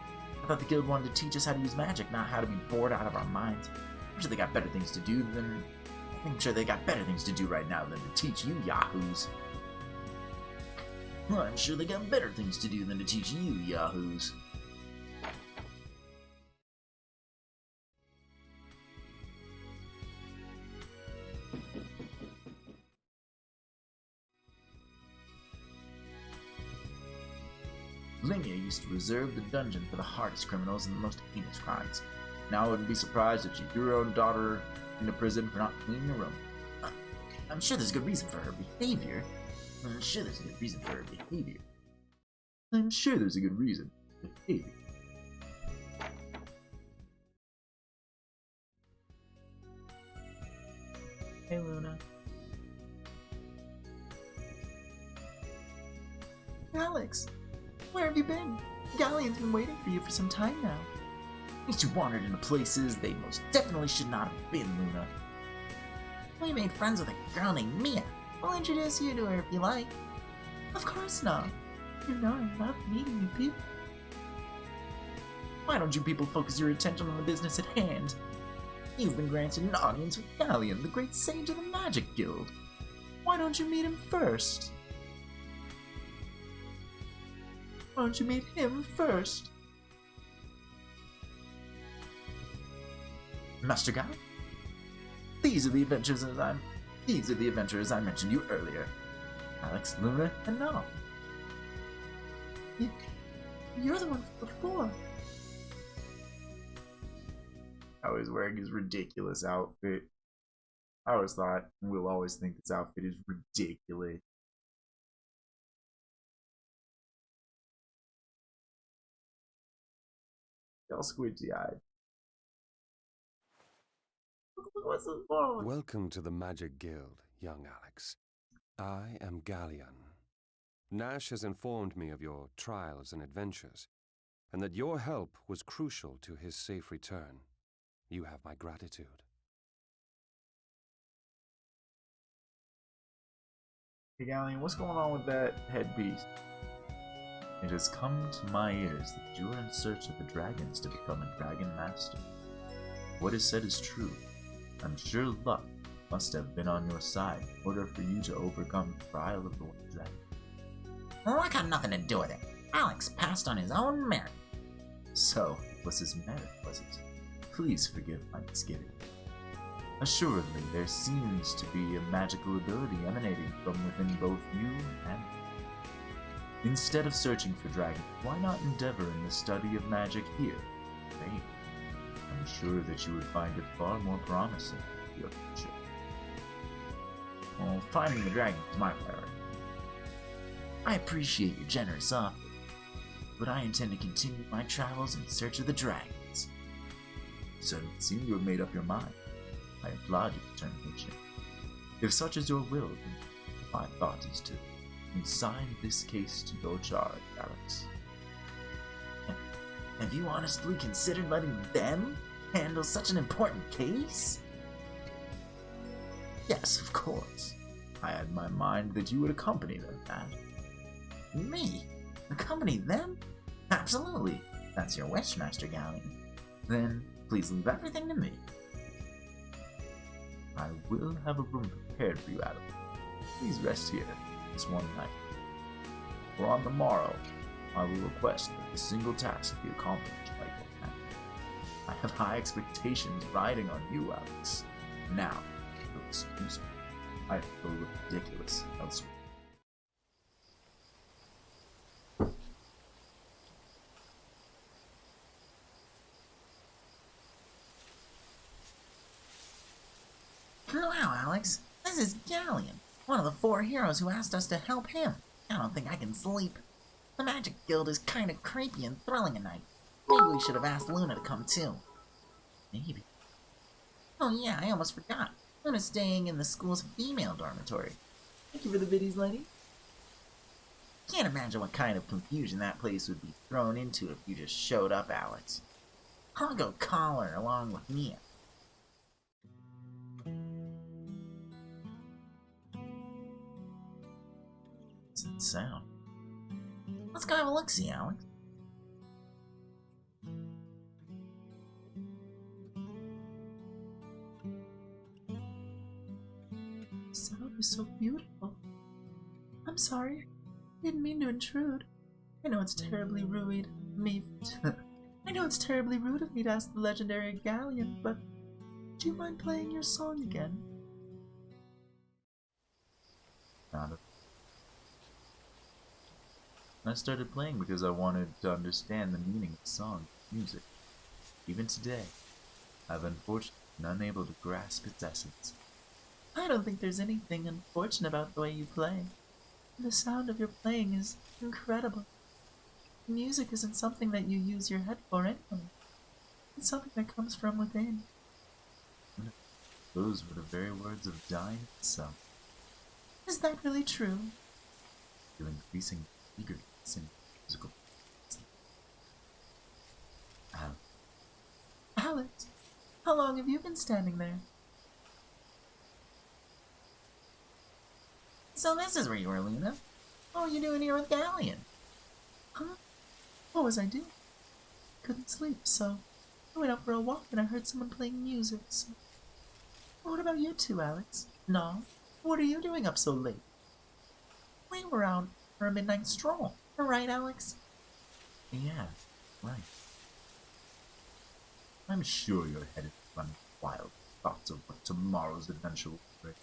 [SPEAKER 4] I thought the guild wanted to teach us how to use magic, not how to be bored out of our minds. I'm sure they got better things to do right now than to teach you yahoos. Well, I'm sure they got better things to do than to teach you yahoos. Linnea used to reserve the dungeon for the hardest criminals and the most heinous crimes. Now I wouldn't be surprised if she threw her own daughter into prison for not cleaning her room. I'm sure there's good reason for her behavior. I'm sure there's a good reason for her behavior. I'm sure there's a good reason for behavior.
[SPEAKER 2] Hey, Luna. Alex, where have you been? Galleon's been waiting for you for some time now.
[SPEAKER 4] These two wandered into places they most definitely should not have been, Luna.
[SPEAKER 5] We made friends with a girl named Mia.
[SPEAKER 2] I'll introduce you to her if you like. Of course not. You know I love meeting new people.
[SPEAKER 4] Why don't you people focus your attention on the business at hand? You've been granted an audience with Galleon, the great sage of the Magic Guild. Why don't you meet him first?
[SPEAKER 2] Why don't you meet him first?
[SPEAKER 4] Master Guy? These are the adventurers I mentioned you earlier. Alex, Lunar, and Nall.
[SPEAKER 2] You're the one from before.
[SPEAKER 1] How he's wearing his ridiculous outfit. I always thought, and will always think this outfit is ridiculous. Y'all squinty-eyed. What's this for?
[SPEAKER 3] Welcome to the Magic Guild, young Alex. I am Galleon. Nash has informed me of your trials and adventures, and that your help was crucial to his safe return. You have my gratitude.
[SPEAKER 1] Hey Galleon, what's going on with that headpiece?
[SPEAKER 4] It has come to my ears that you are in search of the dragons to become a Dragonmaster. What is said is true. I'm sure luck must have been on your side in order for you to overcome the trial of the one dragon.
[SPEAKER 5] Luck had nothing to do with it. Alex passed on his own merit.
[SPEAKER 4] So, was his merit, was it? Please forgive my misgiving. Assuredly, there seems to be a magical ability emanating from within both you and me. Instead of searching for dragons, why not endeavor in the study of magic here? Hey, I'm sure that you would find it far more promising in your future. Well, finding the dragon is my priority. I appreciate your generous offer, but I intend to continue my travels in search of the dragons.
[SPEAKER 1] So it seems you have made up your mind.
[SPEAKER 4] I applaud your determination. If such is your will, then my thought is to consign this case to your charge, Alex.
[SPEAKER 5] Have you honestly considered letting them handle such an important case?
[SPEAKER 4] Yes, of course. I had in my mind that you would accompany them, and
[SPEAKER 5] Me? Accompany them? Absolutely. That's your wish, Master Galleon.
[SPEAKER 4] then please leave everything to me.
[SPEAKER 1] I will have a room prepared for you, Adam. Please rest here this one night. For on the morrow, I will request that the single task be accomplished by your hand. I have high expectations riding on you, Alex. Now, if you'll excuse me, I feel ridiculous elsewhere.
[SPEAKER 5] Wow, Alex. This is Galleon, one of the 4 heroes who asked us to help him. I don't think I can sleep. The Magic Guild is kind of creepy and thrilling at night. Maybe we should have asked Luna to come too.
[SPEAKER 4] Maybe.
[SPEAKER 5] Oh yeah, I almost forgot. Luna's staying in the school's female dormitory.
[SPEAKER 2] Thank you for the biddies, lady.
[SPEAKER 5] Can't imagine what kind of confusion that place would be thrown into if you just showed up, Alex. I'll go call her along with Mia.
[SPEAKER 4] What's that sound?
[SPEAKER 5] Let's go have a look-see, Alex.
[SPEAKER 2] The sound is so beautiful. I'm sorry. Didn't mean to intrude. I know it's terribly rude of me. I know it's terribly rude of me to ask the legendary galleon, but do you mind playing your song again?
[SPEAKER 1] Not a... I started playing because I wanted to understand the meaning of the song, music. Even today, I've unfortunately been unable to grasp its essence.
[SPEAKER 2] I don't think there's anything unfortunate about the way you play. The sound of your playing is incredible. Music isn't something that you use your head for anyway. It's something that comes from within.
[SPEAKER 1] Those were the very words of Dyne itself.
[SPEAKER 2] Is that really true?
[SPEAKER 1] Feel increasing eagerness in musical.
[SPEAKER 2] Alex, how long have you been standing there?
[SPEAKER 5] So this is where you were, Luna. What were you doing here with Galleon?
[SPEAKER 2] Huh? What was I doing? Couldn't sleep, so I went out for a walk and I heard someone playing music, so... What about you two, Alex? Nall, what are you doing up so late? We were out for a midnight stroll, right, Alex?
[SPEAKER 1] Yeah, right. I'm sure you're headed to run wild thoughts of what tomorrow's adventure will bring.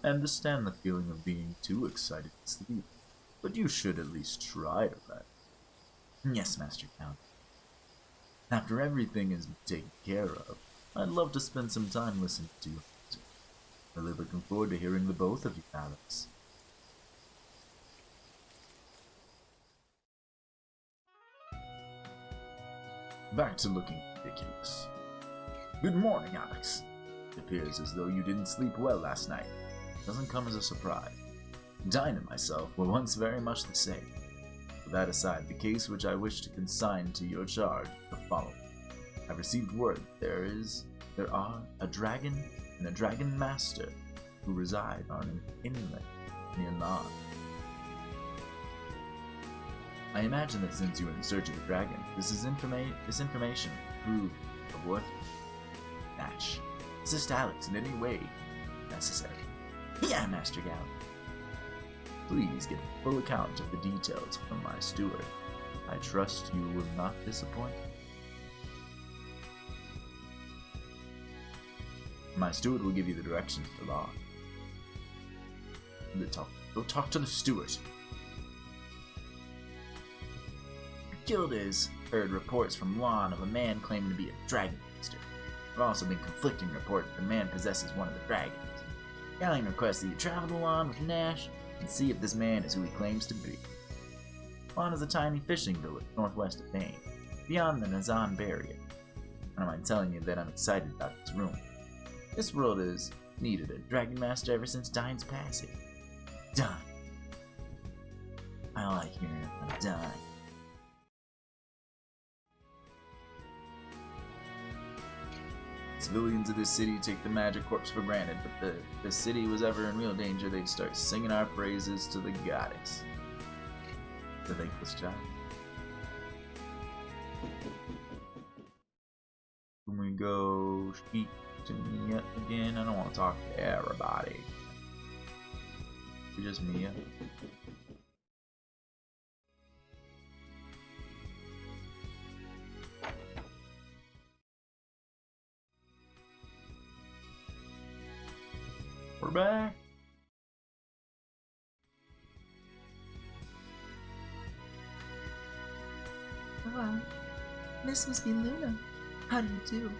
[SPEAKER 1] I understand the feeling of being too excited to sleep, but you should at least try to rest.
[SPEAKER 5] Yes, Master Count.
[SPEAKER 1] After everything is taken care of, I'd love to spend some time listening to your music. Really looking forward to hearing the both of you, Alex. Back to looking ridiculous. Good morning, Alex. It appears as though you didn't sleep well last night. Doesn't come as a surprise. Dyne and myself were once very much the same. With that aside, the case which I wish to consign to your charge is the following. I've received word there are a dragon and a Dragonmaster who reside on an inlet near Nall. I imagine that since you are in search of the dragon, this information proved of worth. Nash, assist Alex in any way necessary.
[SPEAKER 5] Yeah, Master Gal.
[SPEAKER 1] Please get a full account of the details from my steward. I trust you will not disappoint. My steward will give you the directions to Law. Go talk to the steward.
[SPEAKER 5] Guild has heard reports from Lon of a man claiming to be a Dragonmaster. There have also been conflicting reports that the man possesses one of the dragons. Galleon requests that you travel to Lon with Nash and see if this man is who he claims to be. Lon is a tiny fishing village northwest of Dyne, beyond the Nazan barrier. I don't mind telling you that I'm excited about this room. This world has needed a Dragonmaster ever since Dyne's passing. Dyne. I like hearing about Dyne.
[SPEAKER 1] Civilians of this city take the magic corpse for granted, but if the city was ever in real danger, they'd start singing our praises to the goddess. The thankless job. When we go speak to Mia again, I don't want to talk to everybody. Just Mia. We're back.
[SPEAKER 2] Hello. This must be Luna. How do you do?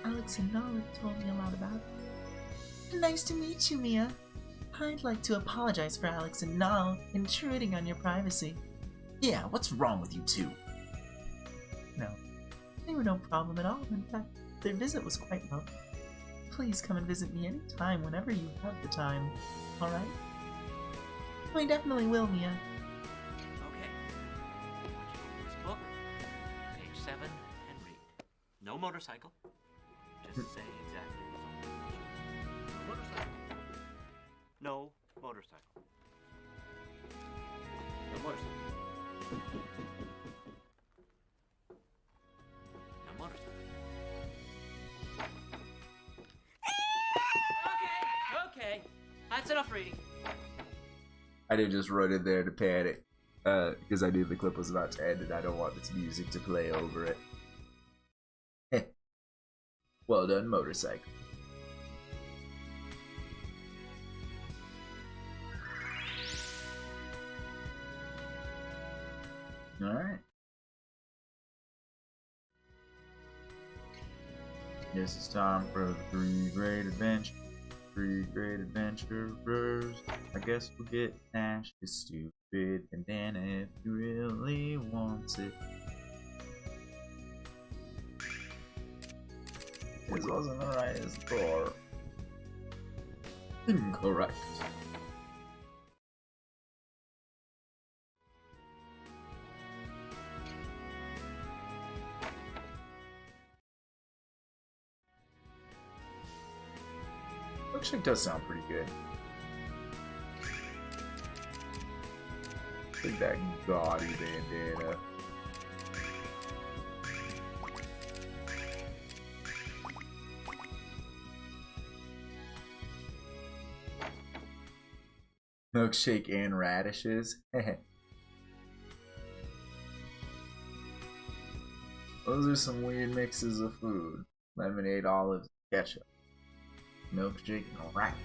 [SPEAKER 2] Alex and Nall have told me a lot about it. Nice to meet you, Mia. I'd like to apologize for Alex and Nall intruding on your privacy.
[SPEAKER 5] Yeah, what's wrong with you two?
[SPEAKER 2] No, they were no problem at all. In fact, their visit was quite welcome. Please come and visit me anytime, whenever you have the time. Alright? I definitely will, Mia.
[SPEAKER 8] Okay. Watch over this book, page 7, and read. No motorcycle. Just say exactly what's on the page. No motorcycle. No motorcycle. No motorcycle. No motorcycle. Okay. That's enough reading.
[SPEAKER 1] I didn't just run in there to panic. because I knew the clip was about to end and I don't want this music to play over it. Heh. Well done, motorcycle. Alright. Guess it's time for the 3 great adventures. 3 great adventurers. I guess we'll get Nash is stupid, and then if he really wants it. This wasn't the right score. Incorrect. Actually does sound pretty good. Look at that gaudy bandana. Milkshake and radishes. Those are some weird mixes of food. Lemonade, olives, ketchup. Milkshake and radish.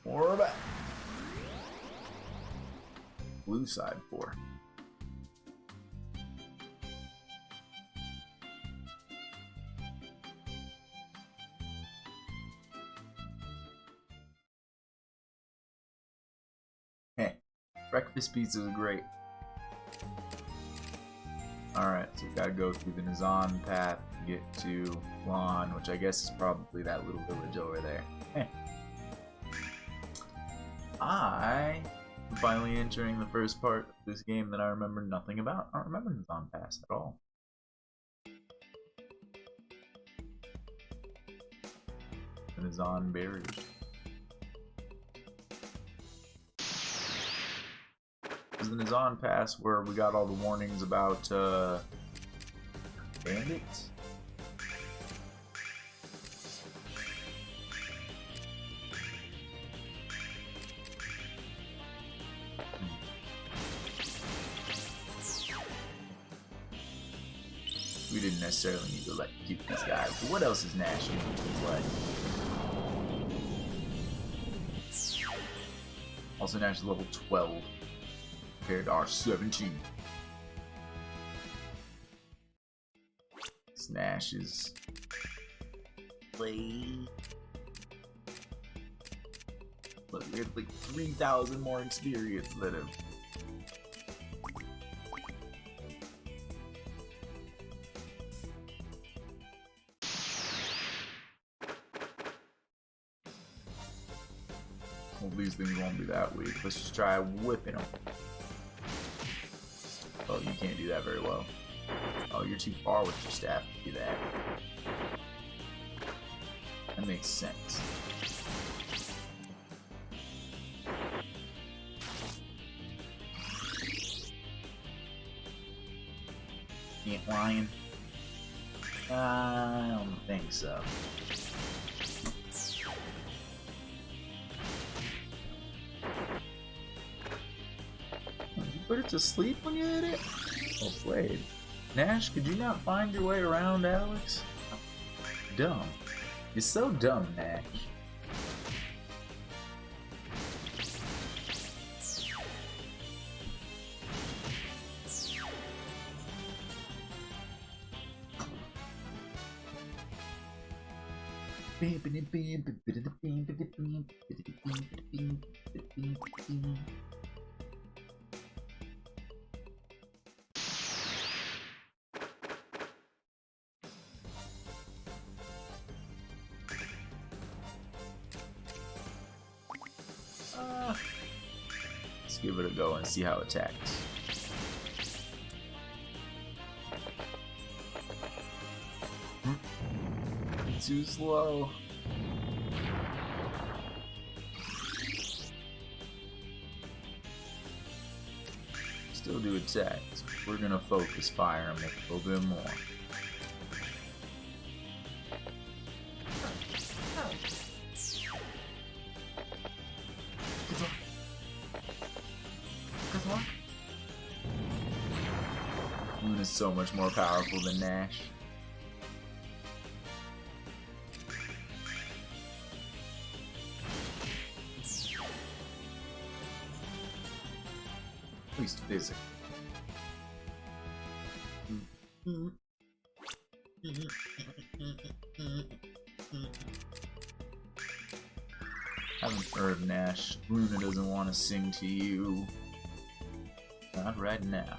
[SPEAKER 1] We're back. Blue side 4. Breakfast pizza is great. Alright, so we gotta go through the Nizan path to get to Lawn, which I guess is probably that little village over there. I am finally entering the first part of this game that I remember nothing about. I don't remember Nizan Pass at all. The Nizan Barrier. Is the Nizan Pass where we got all the warnings about bandits? We didn't necessarily need to keep these guys, but what else is Nash doing with his life? Also, Nash is level 12. Compared to our 17. Nash is play. Look, we have like 3,000 more experience than him. Well, these things won't be that weak. Let's just try whipping them. Oh, you can't do that very well. Oh, you're too far with your staff to do that. That makes sense. Ant lion? I don't think so. Put it to sleep when you hit it? Well played. Nash, could you not find your way around, Alex? Dumb. You're so dumb, Nash. Let's give it a go and see how it attacks. Too slow. Still do attacks. We're gonna focus fire him a little bit more. is so much more powerful than Nash. At least physically. Haven't heard Nash. Luna doesn't want to sing to you. Not right now.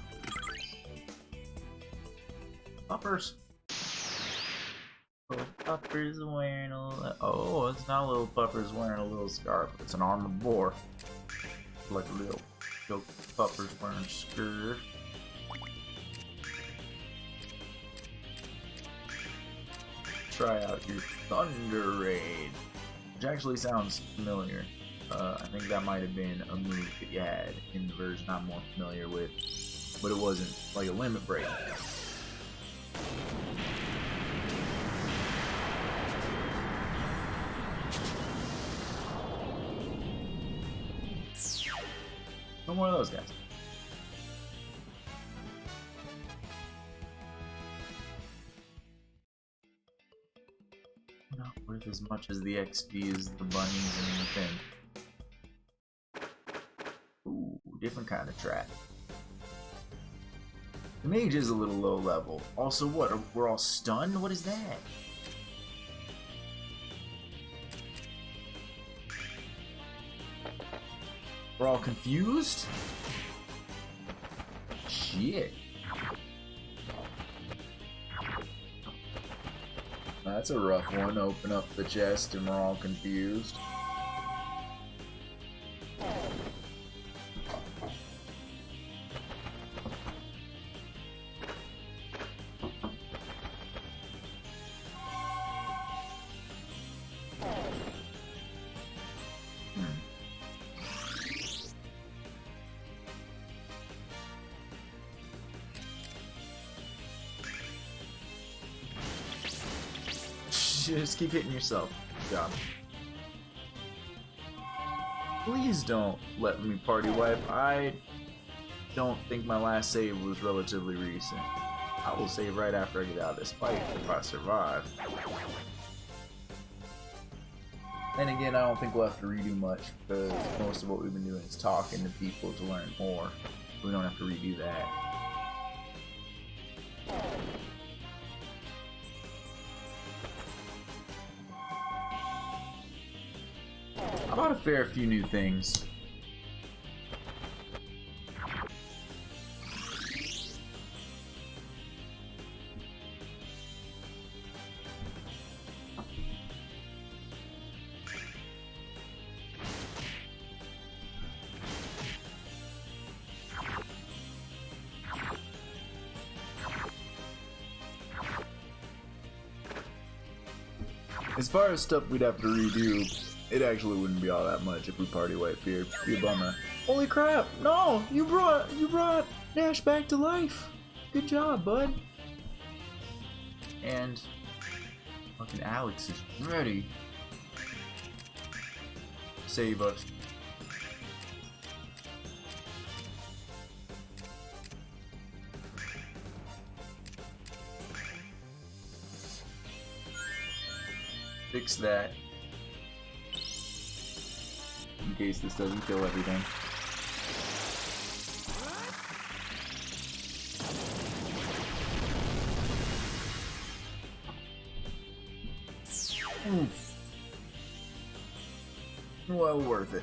[SPEAKER 1] Puppers. Little Pupper's wearing a little... Oh, it's not a little Pupper's wearing a little scarf. It's an armored boar. Like a little Pupper's wearing a skirt. Try out your Thunder Raid, which actually sounds familiar. I think that might have been a move that you had in the version I'm more familiar with, but it wasn't like a limit break. No more of those guys. Not worth as much as the XP as the bunnies and the thing. Ooh, different kind of trap. The mage is a little low level. Also, what? We're all stunned? What is that? We're all confused? Shit. That's a rough one. Open up the chest and we're all confused. Just keep hitting yourself. Good job. Please don't let me party wipe. I don't think my last save was relatively recent. I will save right after I get out of this fight if I survive. And again, I don't think we'll have to redo much because most of what we've been doing is talking to people to learn more. We don't have to redo that. I bought a fair few new things. As far as stuff we'd have to redo, it actually wouldn't be all that much if we party wiped here. Be a bummer. Holy crap! No, you brought Nash back to life. Good job, bud. And fucking Alex is ready. Save us. Fix that. In case this doesn't kill everything. Oof. Well worth it.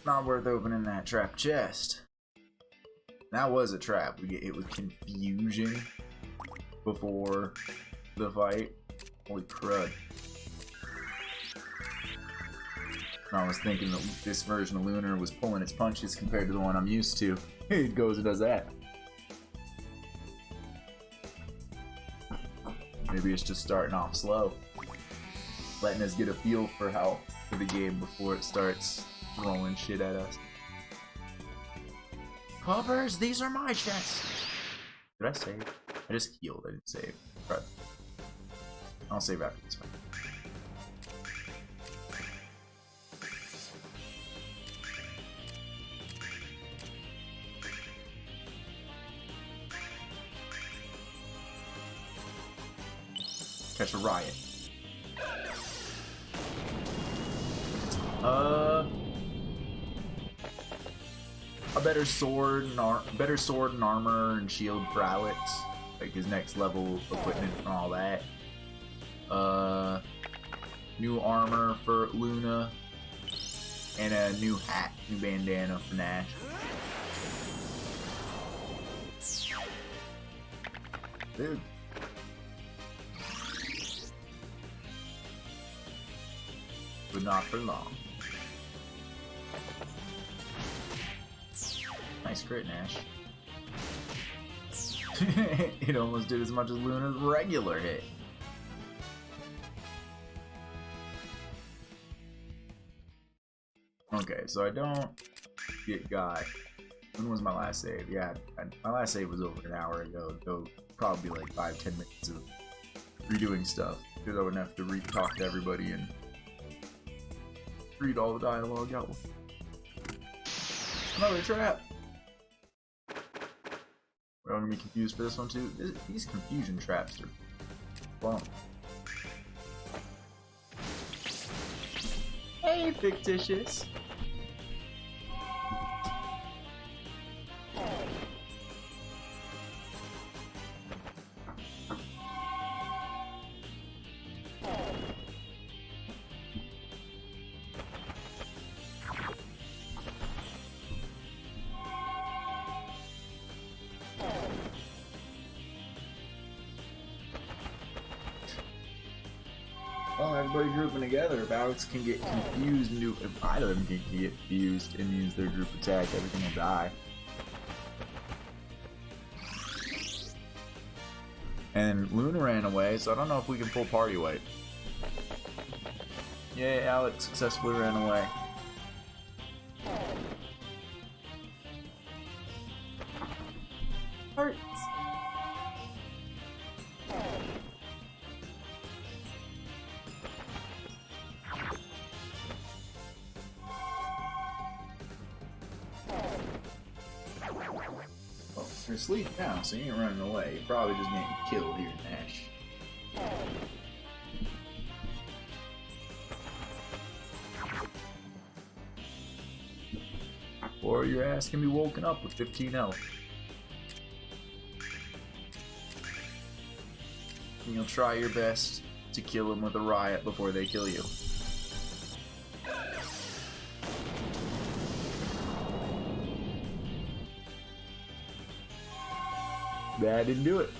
[SPEAKER 1] Not worth opening that trap chest. That was a trap. It was confusion before the fight. Holy crud. I was thinking that this version of Lunar was pulling its punches compared to the one I'm used to. It goes and does that. Maybe it's just starting off slow. Letting us get a feel for the game before it starts throwing shit at us. Poppers, these are my chests! Did I save? I just healed, I didn't save. Right. I'll save after this fight. catch a riot. A better sword and armor and shield for Alex, like his next level equipment and all that. New armor for Luna, and a new hat, new bandana for Nash. Dude. But not for long. Nice crit, Nash. It almost did as much as Luna's regular hit. Okay, so I don't get Guy. When was my last save? Yeah, my last save was over an hour ago, though probably like 5-10 minutes of redoing stuff, because I wouldn't have to re-talk to everybody and read all the dialogue out. Another trap! We're all gonna be confused for this one too. These confusion traps are fun. Hey, fictitious! Well, everybody grouping together, if Alex can get confused and do, if either of them can get confused and use their group attack, everything will die. And Luna ran away, so I don't know if we can full party wipe. Yay, Alex successfully ran away. Hearts. Oh, you're asleep now, so you ain't running away. You're probably just getting killed here, Nash. Or your ass can be woken up with 15 health. And you'll try your best to kill them with a riot before they kill you. That didn't do it.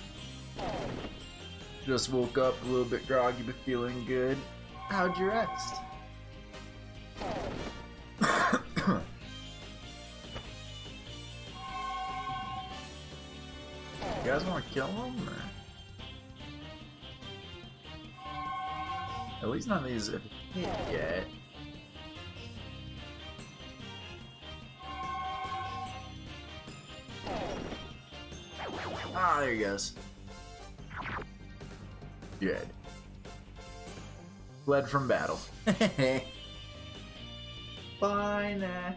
[SPEAKER 1] Just woke up a little bit groggy but feeling good. How'd you rest? You guys want to kill him? Or? At least none of these have hit yet. Ah, there he goes. Dead. Fled from battle. Bye, nah.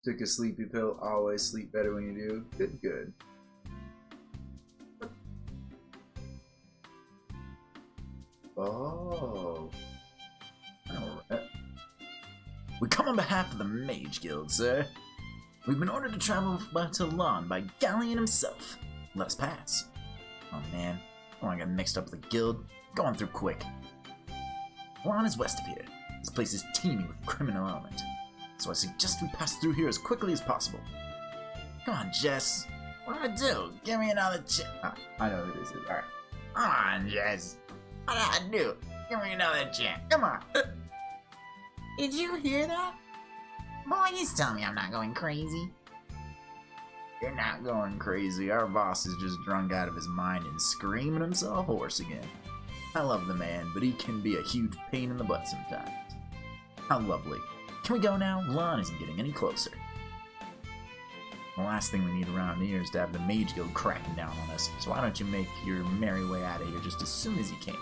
[SPEAKER 1] Took a sleepy pill, always sleep better when you do. Good, good. Oh. Alright. We come on behalf of the Mage Guild, sir. We've been ordered to travel to Lon by Galleon himself. Let us pass. Oh man, I don't want to get mixed up with the guild. Going through quick. Lon is west of here. This place is teeming with criminal element. So I suggest we pass through here as quickly as possible. Come on, Jess. What do I do? Give me another chance. Ah, I know who this is. Alright. Come on, Jess. What do I do? Give me another chance. Come on. Did you hear that? Boy, you tell me I'm not going crazy. You're not going crazy. Our boss is just drunk out of his mind and screaming himself hoarse again. I love the man, but he can be a huge pain in the butt sometimes. How lovely.
[SPEAKER 4] Can we go now? Lon isn't getting any closer. The last thing we need around here is to have the Mage Guild cracking down on us, so why don't you make your merry way out of here just as soon as you can?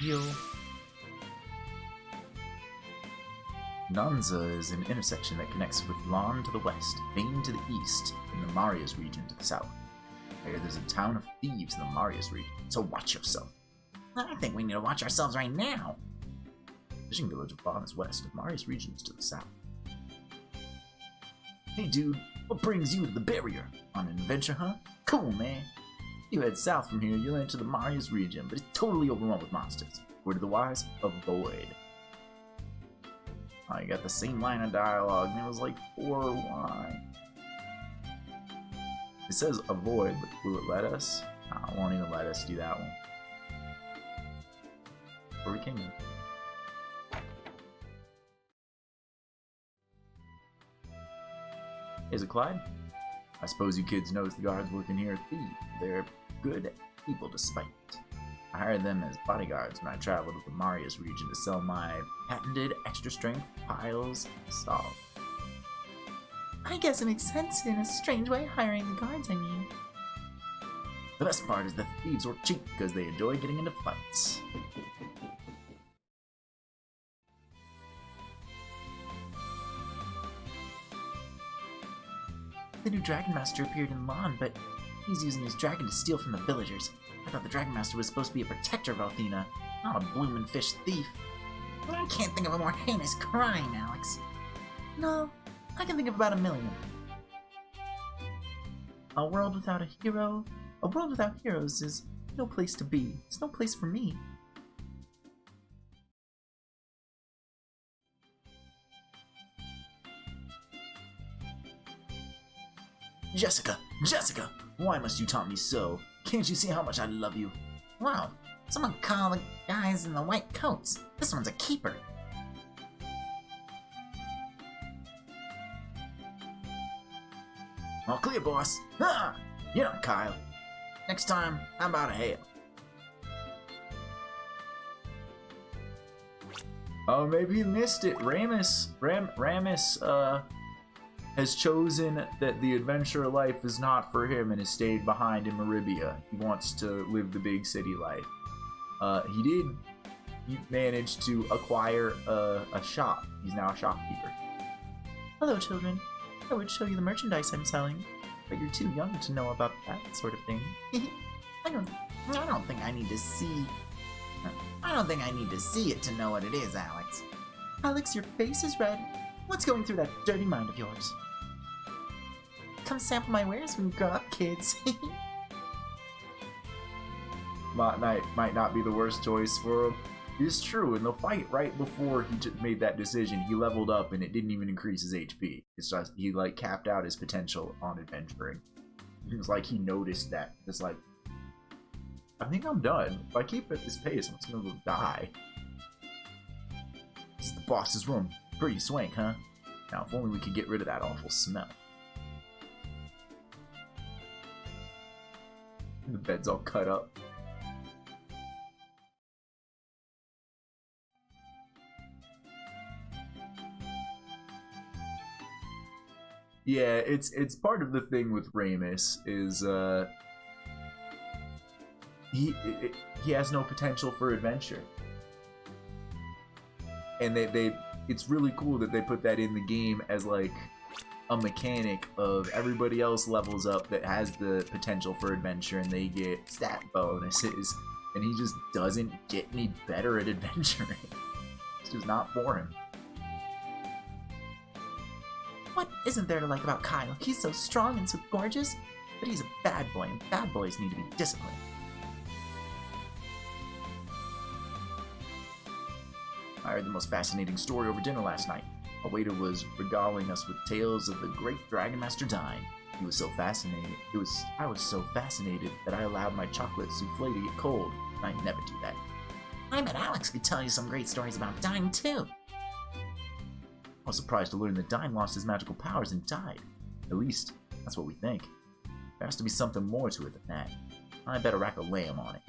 [SPEAKER 2] Yo.
[SPEAKER 4] Nanza is an intersection that connects with Lon to the west, Vane to the east, and the Marius region to the south. I hear there's a town of thieves in the Marius region, so watch yourself.
[SPEAKER 5] I think we need to watch ourselves right now.
[SPEAKER 4] Fishing village of Vaughn is west, and Marius region is to the south. Hey dude, what brings you to the barrier? On an adventure, huh? Cool, man. You head south from here, you'll enter the Marius region, but it's totally overrun with monsters. Word of the wise, avoid. Oh, you got the same line of dialogue, and it was like 4Y. It says avoid, but will it let us? Nah, it won't even let us do that one. Furry Kingdom. Is it Clyde? I suppose you kids notice the guards working here are thieves. They're good people despite it. I hired them as bodyguards when I traveled to the Marius region to sell my patented extra strength piles of salt.
[SPEAKER 2] I guess it makes sense in a strange way, hiring the guards, I mean.
[SPEAKER 4] The best part is that the thieves work cheap because they enjoy getting into fights.
[SPEAKER 2] The new Dragonmaster appeared in Lon, but he's using his dragon to steal from the villagers. I thought the Dragonmaster was supposed to be a protector of Althena, not a bloomin' fish thief.
[SPEAKER 5] I can't think of a more heinous crime, Alex.
[SPEAKER 2] No, I can think of about 1,000,000. A world without a hero, a world without heroes is no place to be. It's no place for me.
[SPEAKER 4] Jessica! Jessica! Why must you taunt me so? Can't you see how much I love you?
[SPEAKER 5] Whoa, someone call the guys in the white coats. This one's a keeper.
[SPEAKER 4] All clear, boss. Ah! You're not Kyle. Next time, how about a hail? Oh, maybe you missed it. Ramus has chosen that the adventure life is not for him and has stayed behind in Maribia. He wants to live the big city life. He managed to acquire a shop. He's now a shopkeeper.
[SPEAKER 2] Hello, children. I would show you the merchandise I'm selling, but you're too young to know about that sort of thing.
[SPEAKER 5] I don't think I need to see. I don't think I need to see it to know what it is, Alex.
[SPEAKER 2] Alex, your face is red. What's going through that dirty mind of yours? Come sample my wares when you grow up, kids.
[SPEAKER 1] might not be the worst choice for him. It's true, in the fight right before he made that decision, he leveled up and it didn't even increase his HP. It's just, he like capped out his potential on adventuring. It was like he noticed that. It's like, I think I'm done. If I keep at this pace, I'm just gonna die. This is the boss's room. Pretty swank, huh? Now, if only we could get rid of that awful smell. The bed's all cut up. Yeah, it's part of the thing with Ramus is he has no potential for adventure, and it's really cool that they put that in the game as like a mechanic of everybody else levels up that has the potential for adventure and they get stat bonuses, and he just doesn't get any better at adventuring. It's just not for him.
[SPEAKER 2] What isn't there to like about Kyle? He's so strong and so gorgeous, but he's a bad boy, and bad boys need to be disciplined.
[SPEAKER 4] I heard the most fascinating story over dinner last night. A waiter was regaling us with tales of the great Dragonmaster Dyne. He was so fascinated. I was so fascinated that I allowed my chocolate souffle to get cold. I never do that.
[SPEAKER 5] I bet Alex could tell you some great stories about Dyne, too.
[SPEAKER 4] I was surprised to learn that Dyne lost his magical powers and died. At least, that's what we think. There has to be something more to it than that. I bet a rack of lamb on it.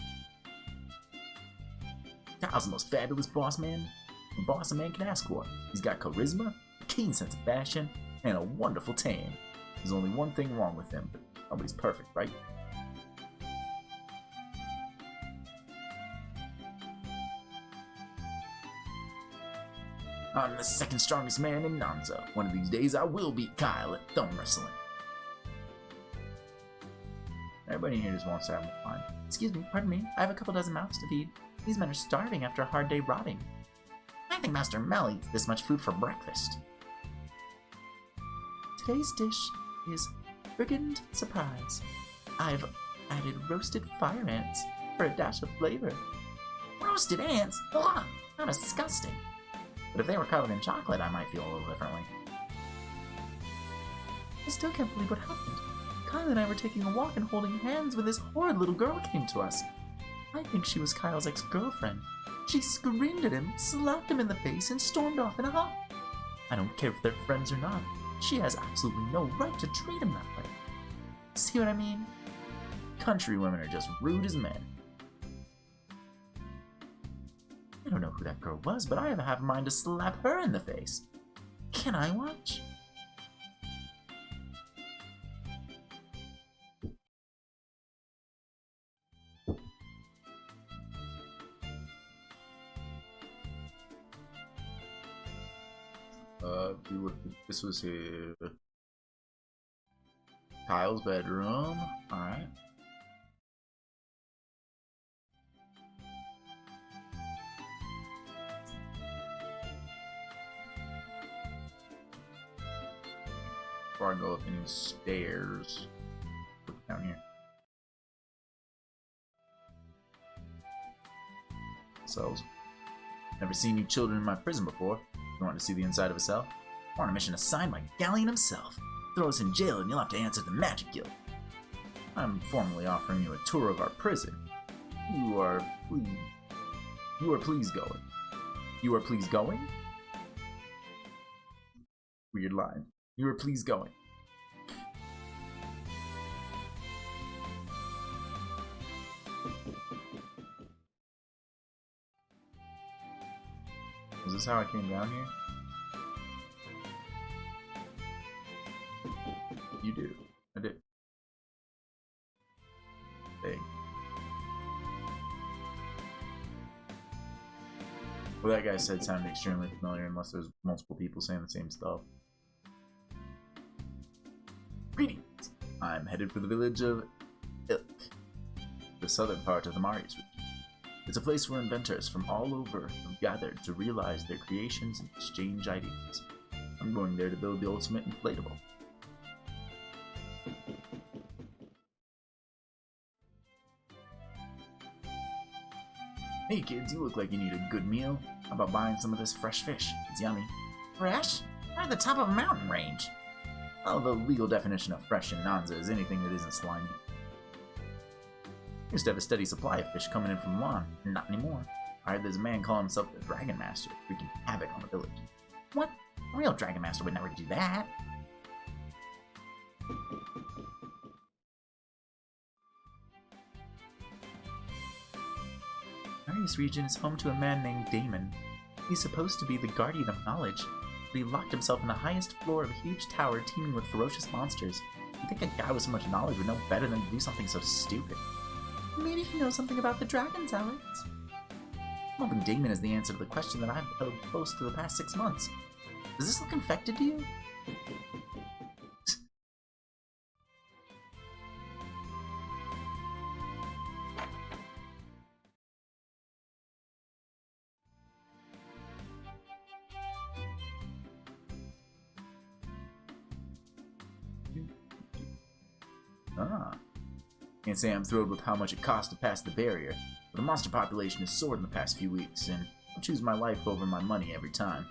[SPEAKER 4] Kyle's the most fabulous boss a man can ask for. He's got charisma, a keen sense of fashion, and a wonderful tan. There's only one thing wrong with him, but nobody's perfect, right? I'm the second strongest man in Nanza. One of these days I will beat Kyle at thumb wrestling. Everybody in here just wants to have fun.
[SPEAKER 2] Excuse me, pardon me. I have a couple dozen mouths to feed. These men are starving after a hard day rotting.
[SPEAKER 5] I think Master Mel eats this much food for breakfast.
[SPEAKER 2] Today's dish is brigand surprise. I've added roasted fire ants for a dash of flavor.
[SPEAKER 5] Roasted ants? Ugh, how disgusting. But if they were covered in chocolate, I might feel a little differently.
[SPEAKER 2] I still can't believe what happened. Kyle and I were taking a walk and holding hands when this horrid little girl came to us. I think she was Kyle's ex-girlfriend. She screamed at him, slapped him in the face, and stormed off in a huff. I don't care if they're friends or not. She has absolutely no right to treat him that way. See what I mean?
[SPEAKER 4] Country women are just rude as men.
[SPEAKER 2] I don't know who that girl was, but I have a half mind to slap her in the face. Can I watch?
[SPEAKER 4] This was his Kyle's bedroom. Alright. Before I go up any stairs, look down here. Cells. Never seen you children in my prison before. You want to see the inside of a cell?
[SPEAKER 5] We're on a mission assigned by Galleon himself. Throw us in jail and you'll have to answer the Magic Guild.
[SPEAKER 4] I'm formally offering you a tour of our prison. You are pleased going. You are pleased going? Weird line. You are pleased going. Is this how I came down here? You do. I did. Dang. Well, that guy said sounded extremely familiar unless there's multiple people saying the same stuff. Greetings! I'm headed for the village of Ilk, the southern part of the Marius region. It's a place where inventors from all over have gathered to realize their creations and exchange ideas. I'm going there to build the ultimate inflatable. Hey kids, you look like you need a good meal. How about buying some of this fresh fish? It's yummy.
[SPEAKER 5] Fresh? We're at the top of a mountain range.
[SPEAKER 4] Well, the legal definition of fresh in Nanza is anything that isn't slimy. Used to have a steady supply of fish coming in from Lunar. Not anymore. I heard there's a man calling himself the Dragonmaster, wreaking havoc on the village.
[SPEAKER 5] What? A real Dragonmaster would never do that.
[SPEAKER 2] Marius region is home to a man named Dyne. He's supposed to be the guardian of knowledge, but he locked himself in the highest floor of a huge tower teeming with ferocious monsters. You'd think a guy with so much knowledge would know better than to do something so stupid. Maybe he knows something about the dragons, Alex. I'm hoping Dyne is the answer to the question that I've held close to the past 6 months. Does this look infected to you?
[SPEAKER 4] Can't say I'm thrilled with how much it costs to pass the barrier, but the monster population has soared in the past few weeks, and I choose my life over my money every time.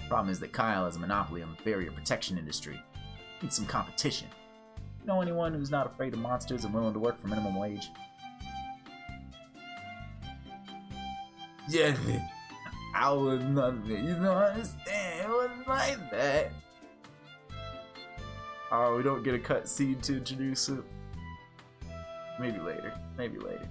[SPEAKER 4] Problem is that Kyle has a monopoly on the barrier protection industry. Needs some competition. Know anyone who's not afraid of monsters and willing to work for minimum wage? Yeah, I would not. You don't understand. It wasn't like that. Oh, we don't get a cutscene to introduce it. Maybe later. Maybe later.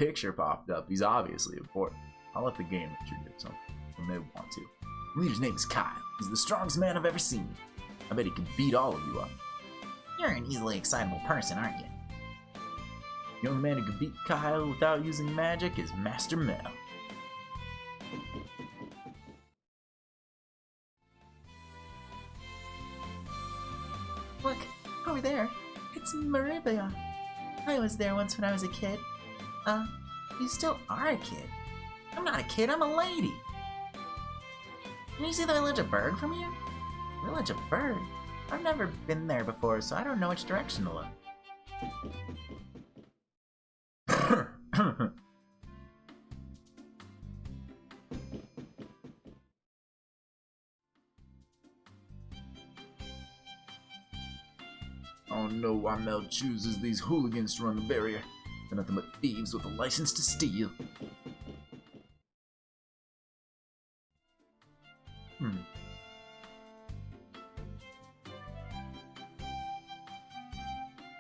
[SPEAKER 4] picture popped up. He's obviously important. I'll let the game introduce him when they want to. The leader's name is Kyle. He's the strongest man I've ever seen. I bet he could beat all of you up.
[SPEAKER 5] You're an easily excitable person, aren't you?
[SPEAKER 4] The only man who can beat Kyle without using magic is Master Mel.
[SPEAKER 2] Look, over there. It's Maribia. I was there once when I was a kid.
[SPEAKER 5] You still are a kid. I'm not a kid, I'm a lady. Can you see the village of Berg from here? Village of Berg? I've never been there before, so I don't know which direction to look.
[SPEAKER 4] I don't know why Mel chooses these hooligans to run the barrier. They're nothing but thieves with a license to steal.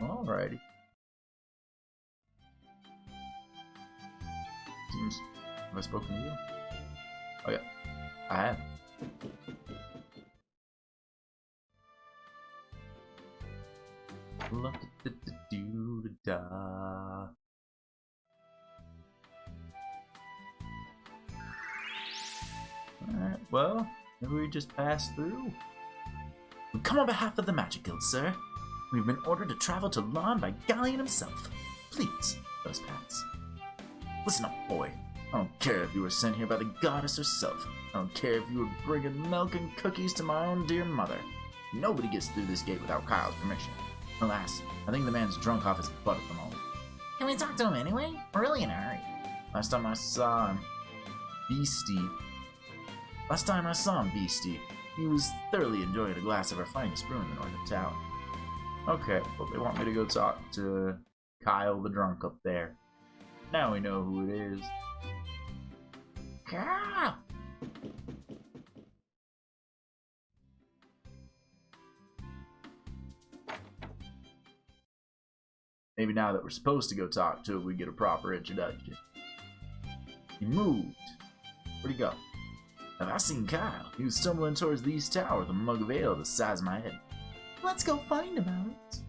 [SPEAKER 4] Alrighty. Seems... Have I spoken to you? Oh yeah, I have. Alright, well, maybe we just pass through. We come on behalf of the Magic Guild, sir. We've been ordered to travel to Lon by Galleon himself. Please, let us pass. Listen up, boy. I don't care if you were sent here by the goddess herself. I don't care if you were bringing milk and cookies to my own dear mother. Nobody gets through this gate without Kyle's permission. Alas, I think the man's drunk off his butt at the moment.
[SPEAKER 5] Can we talk to him anyway? We're really in a hurry.
[SPEAKER 4] Last time I saw him, Beastie, he was thoroughly enjoying a glass of our finest brew in the northern tower. Okay, well they want me to go talk to Kyle the drunk up there. Now we know who it is.
[SPEAKER 5] Kyle!
[SPEAKER 4] Maybe now that we're supposed to go talk to him, we get a proper introduction. He moved. Where'd he go? Have I seen Kyle? He was stumbling towards the east tower with a mug of ale the size of my head.
[SPEAKER 2] Let's go find him, Alex.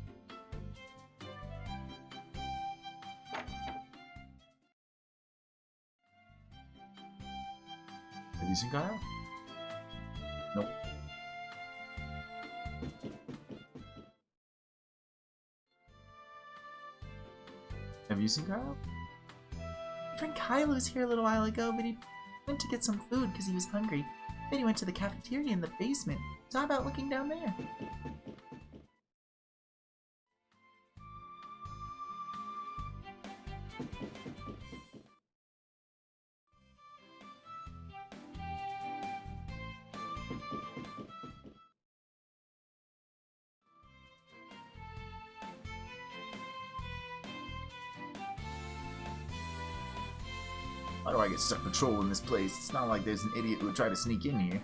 [SPEAKER 4] Have you seen Kyle? Nope. Have you seen Kyle?
[SPEAKER 2] My friend Kyle was here a little while ago, but he went to get some food because he was hungry. Then he went to the cafeteria in the basement. So how about looking down there?
[SPEAKER 4] Why do I get stuck patrolling this place? It's not like there's an idiot who would try to sneak in here.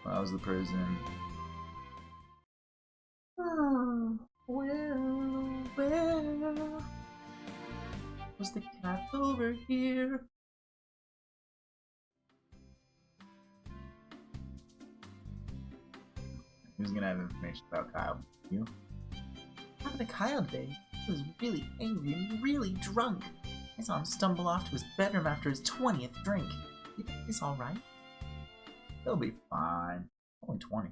[SPEAKER 4] How's the prison?
[SPEAKER 2] Oh, well. Was the cat over here?
[SPEAKER 4] Who's gonna have information about Kyle? You?
[SPEAKER 2] What happened to Kyle today? He was really angry and really drunk. I saw him stumble off to his bedroom after his 20th drink. You think he's alright?
[SPEAKER 4] He'll be fine. Only 20.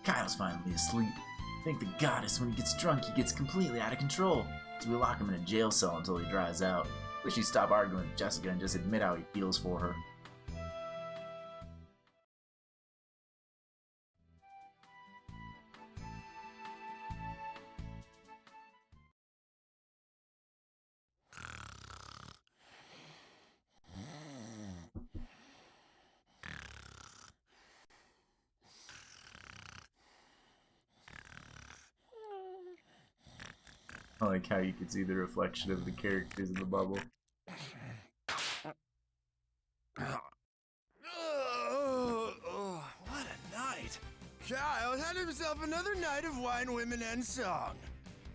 [SPEAKER 4] Kyle's finally asleep. Thank the goddess, when he gets drunk, he gets completely out of control. So we lock him in a jail cell until he dries out. Wish he'd stop arguing with Jessica and just admit how he feels for her.
[SPEAKER 1] I like how you can see the reflection of the characters in the bubble.
[SPEAKER 3] What a night! Kyle had himself another night of wine, women, and song.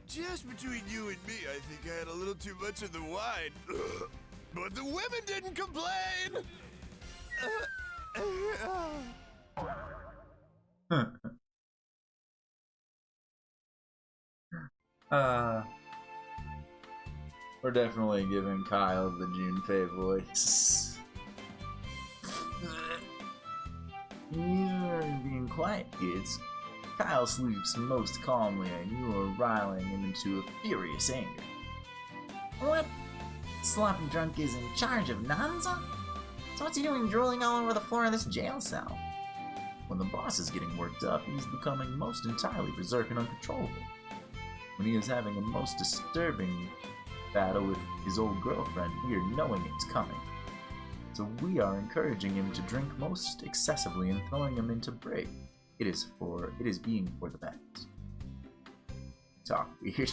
[SPEAKER 3] Just between you and me, I think I had a little too much of the wine. But the women didn't complain!
[SPEAKER 1] We're definitely giving Kyle the Junpei voice. You're being quiet, kids. Kyle sleeps most calmly, and you are riling him into a furious anger.
[SPEAKER 5] What? Sloppy drunk is in charge of Nanza? So what's he doing drooling all over the floor of this jail cell?
[SPEAKER 1] When the boss is getting worked up, he's becoming most entirely berserk and uncontrollable. When he is having a most disturbing battle with his old girlfriend, we are knowing it's coming. So we are encouraging him to drink most excessively and throwing him into break. It is being for the best. Talk weird.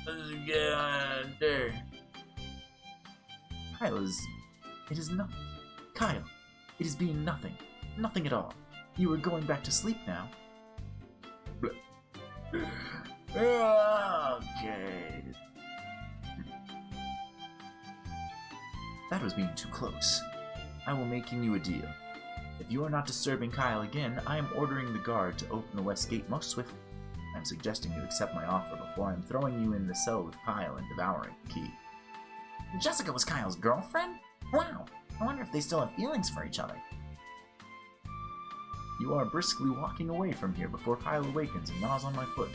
[SPEAKER 1] Let's get on there. It is nothing. Kyle, it is being nothing. Nothing at all. You are going back to sleep now. Okay. That was being too close. I will making you a deal. If you are not disturbing Kyle again, I am ordering the guard to open the west gate most swiftly. I am suggesting you accept my offer before I am throwing you in the cell with Kyle and devouring the key.
[SPEAKER 5] Jessica was Kyle's girlfriend? Wow. I wonder if they still have feelings for each other.
[SPEAKER 1] You are briskly walking away from here before Kyle awakens and gnaws on my foot.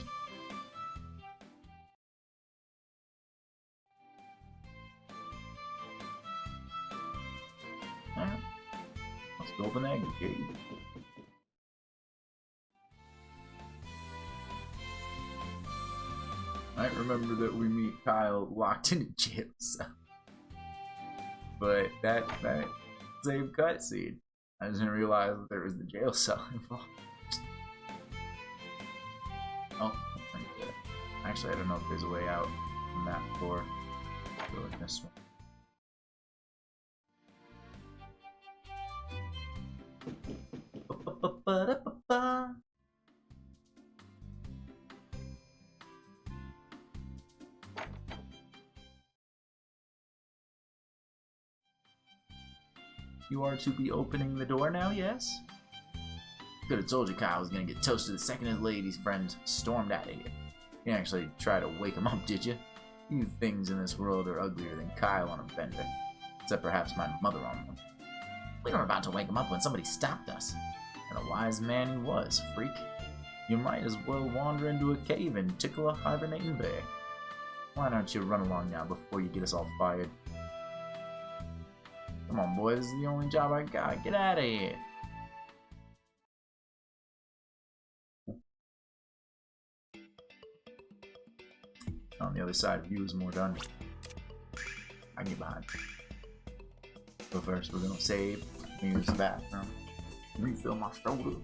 [SPEAKER 1] Alright. Let's go open the exit gate. I remember that we meet Kyle locked in a jail cell. But that same cutscene, I didn't realize that there was the jail cell involved. Oh, actually, I don't know if there's a way out from that door. Go with this one. You are to be opening the door now, yes? Could have told you Kyle was gonna get toasted the second his lady's friend stormed out of here. You didn't actually try to wake him up, did you? Few things in this world are uglier than Kyle on a bender. Except perhaps my mother on one.
[SPEAKER 5] We were about to wake him up when somebody stopped us.
[SPEAKER 1] And a wise man he was, freak. You might as well wander into a cave and tickle a hibernating bear. Why don't you run along now before you get us all fired? Come on, boys, this is the only job I got. Get out of here. On the other side, view is more done. I can get behind. But first, we're gonna save, use the bathroom, refill my shoulder.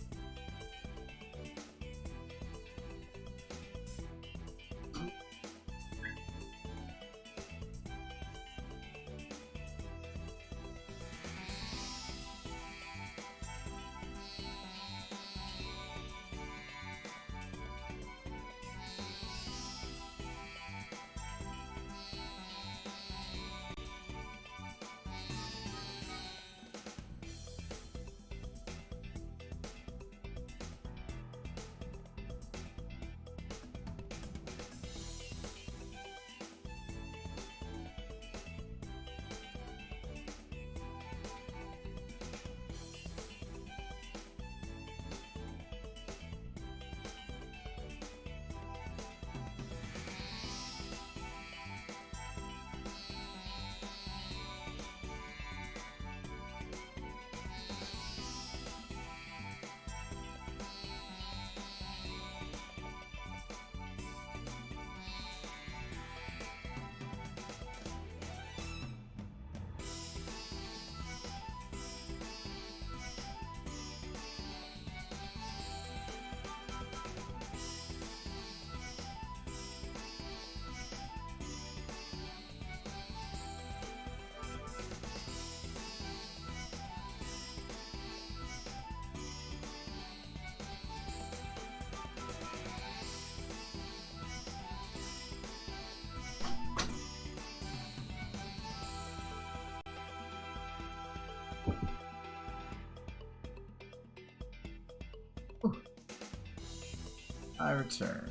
[SPEAKER 1] I return.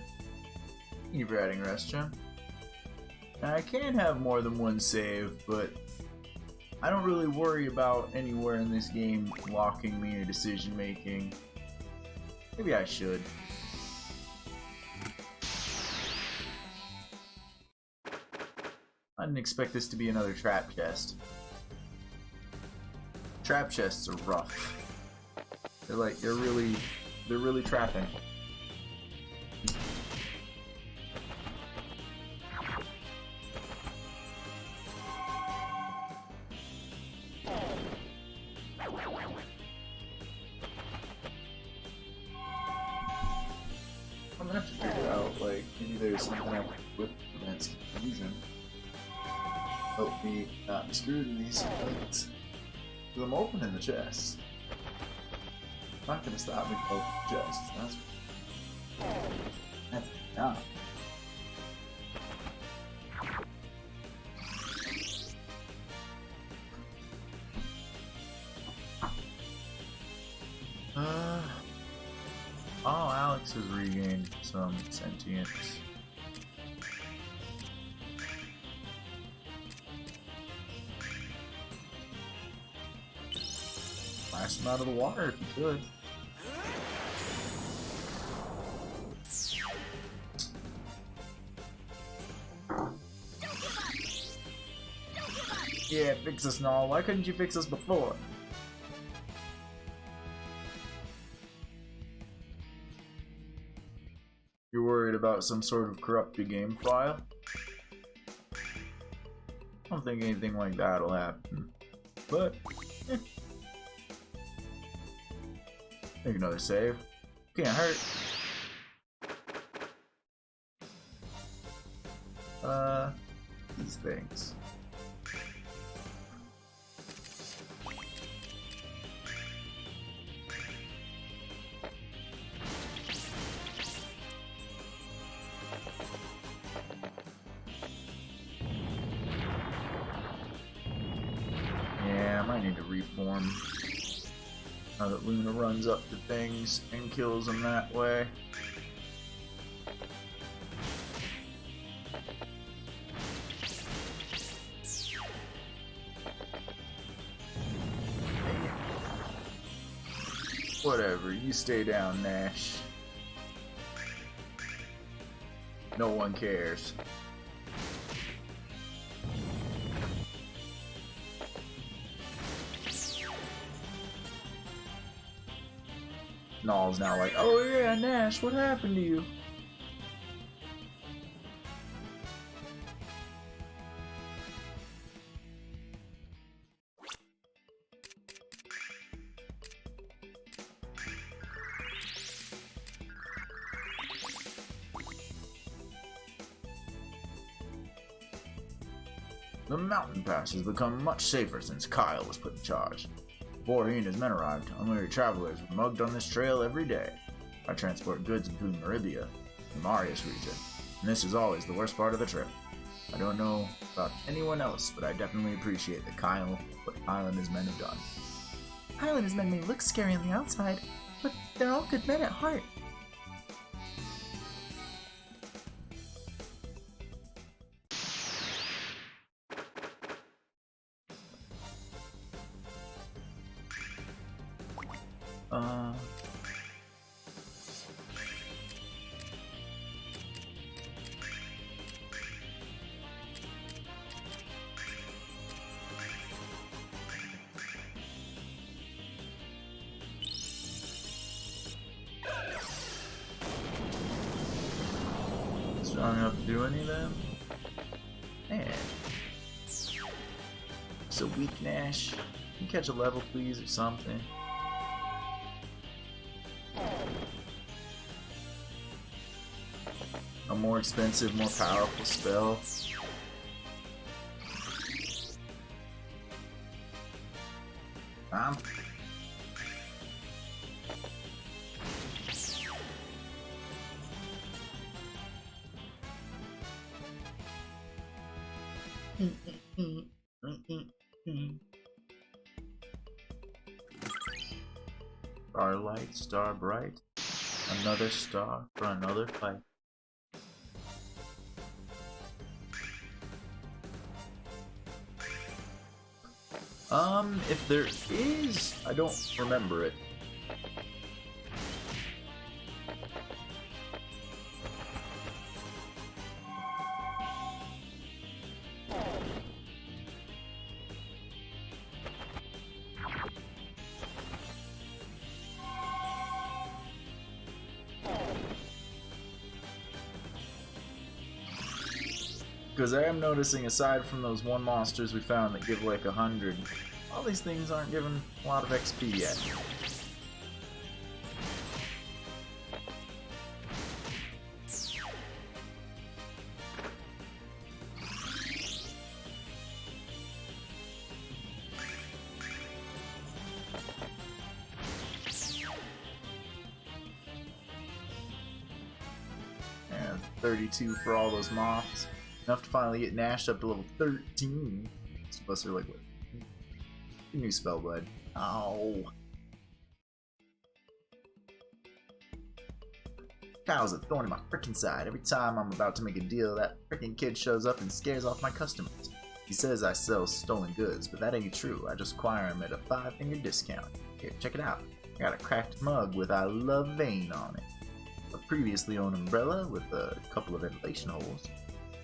[SPEAKER 1] Thank you for adding restaurant. Now, I can have more than one save, but I don't really worry about anywhere in this game locking me or decision making. Maybe I should. I didn't expect this to be another trap chest. Trap chests are rough. They're really trapping. I'm gonna have to figure out, like, maybe there's something I can equip that prevents confusion. Help me not be screwed in these fights. Because I'm opening the chest. It's not gonna stop me from opening the chest. That's not. Oh, Alex has regained some sentience. Blast him out of the water if you could. Yeah, fix us, Nall. Why couldn't you fix us before? You're worried about some sort of corrupted game file? I don't think anything like that'll happen. But, make another save. Can't hurt. These things. Yeah, I might need to reform now that Lunar runs up to things and kills them that way. Whatever, you stay down, Nash. No one cares. Nall's now like, oh yeah, Nash, what happened to you? The mountain pass has become much safer since Kyle was put in charge. Before he and his men arrived, unwary travelers were mugged on this trail every day. I transport goods between Maribia and the Marius region, and this is always the worst part of the trip. I don't know about anyone else, but I definitely appreciate what Kyle and his men have done.
[SPEAKER 2] Kyle and his men may look scary on the outside, but they're all good men at heart.
[SPEAKER 1] Strong enough to do any of them? Man. So weak, Nash. Can you catch a level, please, or something? A more expensive, more powerful spell. Starlight, star bright. Another star for another fight. If there is, I don't remember it. Because I am noticing, aside from those one monsters we found that give like 100, all these things aren't giving a lot of XP yet. And 32 for all those moths. Enough to finally get Nash up to level 13. Plus they're like, what? New spell, bud. Oh. Kyle's a thorn in my frickin' side. Every time I'm about to make a deal, that frickin' kid shows up and scares off my customers. He says I sell stolen goods, but that ain't true. I just acquire them at a 5-finger discount. Here, check it out. I got a cracked mug with I love Vane on it. A previously owned umbrella with a couple of ventilation holes.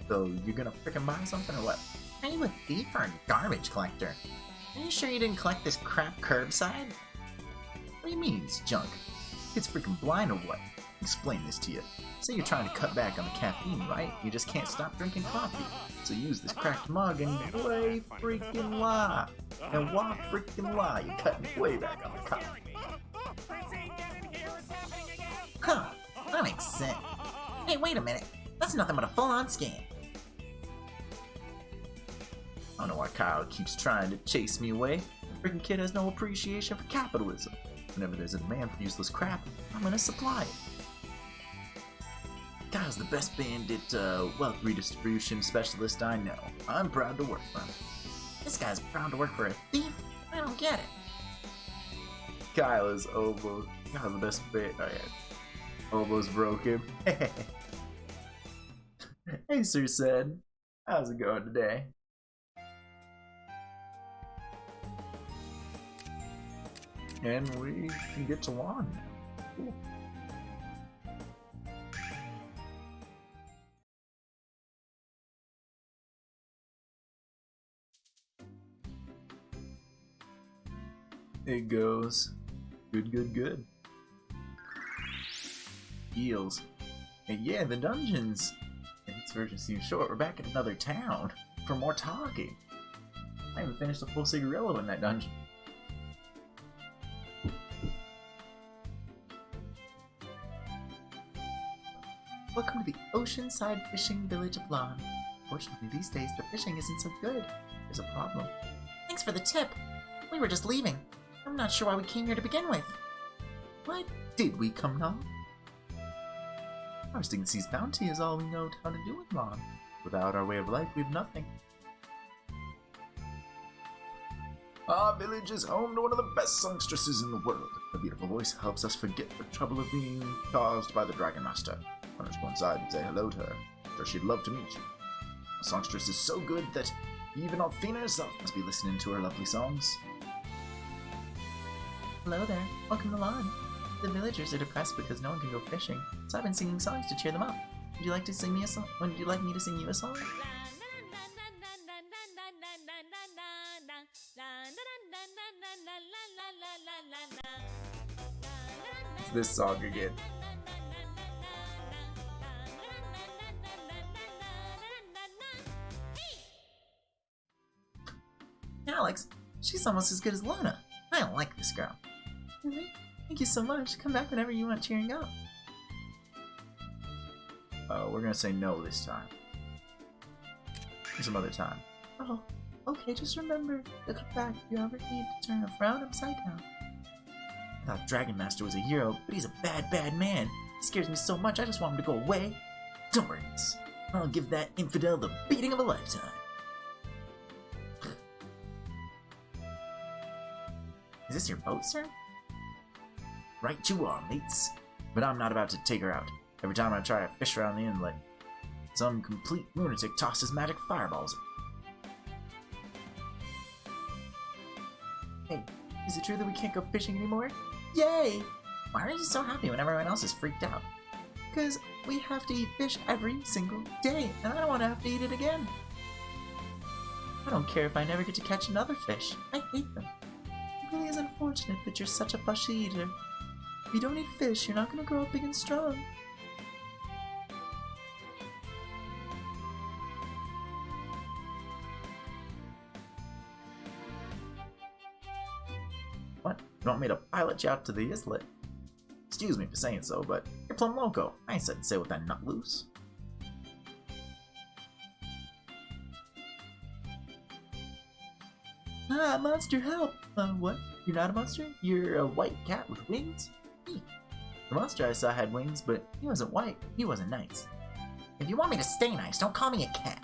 [SPEAKER 1] So, you're gonna frickin' buy something or what?
[SPEAKER 5] Are you a thief or a garbage collector? Are you sure you didn't collect this crap curbside?
[SPEAKER 1] What do you mean it's junk? It's freaking blind or what? Explain this to you. Say you're trying to cut back on the caffeine, right? You just can't stop drinking coffee. So use this cracked mug and way freaking lie. And why freaking lie? You're cutting way back on the coffee.
[SPEAKER 5] Huh, that makes sense. Hey, wait a minute. That's nothing but a full-on scam.
[SPEAKER 1] I don't know why Kyle keeps trying to chase me away. The freaking kid has no appreciation for capitalism. Whenever there's a demand for useless crap, I'm gonna supply it. Kyle's the best bandit wealth redistribution specialist I know. I'm proud to work for him.
[SPEAKER 5] This guy's proud to work for a thief? I don't get it.
[SPEAKER 1] Kyle is almost... Kyle's the best bandit. Oh yeah. Almost broke him. Hey, Sir Said. How's it going today? And we can get to lawn now. Cool. It goes. Good, good, good. Heals. And yeah, the dungeons. Its version seems short. We're back in another town for more talking. I haven't finished a full cigarillo in that dungeon.
[SPEAKER 2] Welcome to the oceanside fishing village of Lawn. Fortunately, these days the fishing isn't so good. There's a problem.
[SPEAKER 5] Thanks for the tip. We were just leaving. I'm not sure why we came here to begin with.
[SPEAKER 2] Why did we come now? Harvesting the sea's bounty is all we know how to do with Lawn. Without our way of life, we have nothing.
[SPEAKER 1] Our village is home to one of the best songstresses in the world. Her beautiful voice helps us forget the trouble of being caused by the Dragonmaster. Why don't you go inside and say hello to her? I'm sure she'd love to meet you. Our songstress is so good that even Althena herself must be listening to her lovely songs.
[SPEAKER 2] Hello there. Welcome to Lawn. The villagers are depressed because no one can go fishing, so I've been singing songs to cheer them up. Would you like to sing me a song? Would you like me to sing you a song?
[SPEAKER 1] It's this song again.
[SPEAKER 2] Alex, she's almost as good as Luna.
[SPEAKER 5] I don't like this girl.
[SPEAKER 2] Really? Thank you so much. Come back whenever you want cheering up.
[SPEAKER 1] We're gonna say no this time. Some other time.
[SPEAKER 2] Oh, okay, just remember to come back if you ever need to turn a frown upside down.
[SPEAKER 1] I thought Dragonmaster was a hero, but he's a bad, bad man. He scares me so much, I just want him to go away. Don't worry, miss. I'll give that infidel the beating of a lifetime.
[SPEAKER 5] Is this your boat, sir?
[SPEAKER 1] Right you are, mates.
[SPEAKER 4] But I'm not about to take her out. Every time I try to fish around the inlet, some complete lunatic tosses magic fireballs.
[SPEAKER 2] Hey, is it true that we can't go fishing anymore? Yay!
[SPEAKER 5] Why are you so happy when everyone else is freaked out?
[SPEAKER 2] Because we have to eat fish every single day, and I don't want to have to eat it again. I don't care if I never get to catch another fish. I hate them. It really is unfortunate that you're such a fussy eater. If you don't eat fish, you're not going to grow up big and strong.
[SPEAKER 4] What? You want me to pilot you out to the islet? Excuse me for saying so, but you're plumb loco. I ain't set to sail with that nut loose.
[SPEAKER 2] Ah, monster, help! What? You're not a monster? You're a white cat with wings?
[SPEAKER 4] The monster I saw had wings, but he wasn't white. He wasn't nice.
[SPEAKER 5] If you want me to stay nice, don't call me a cat.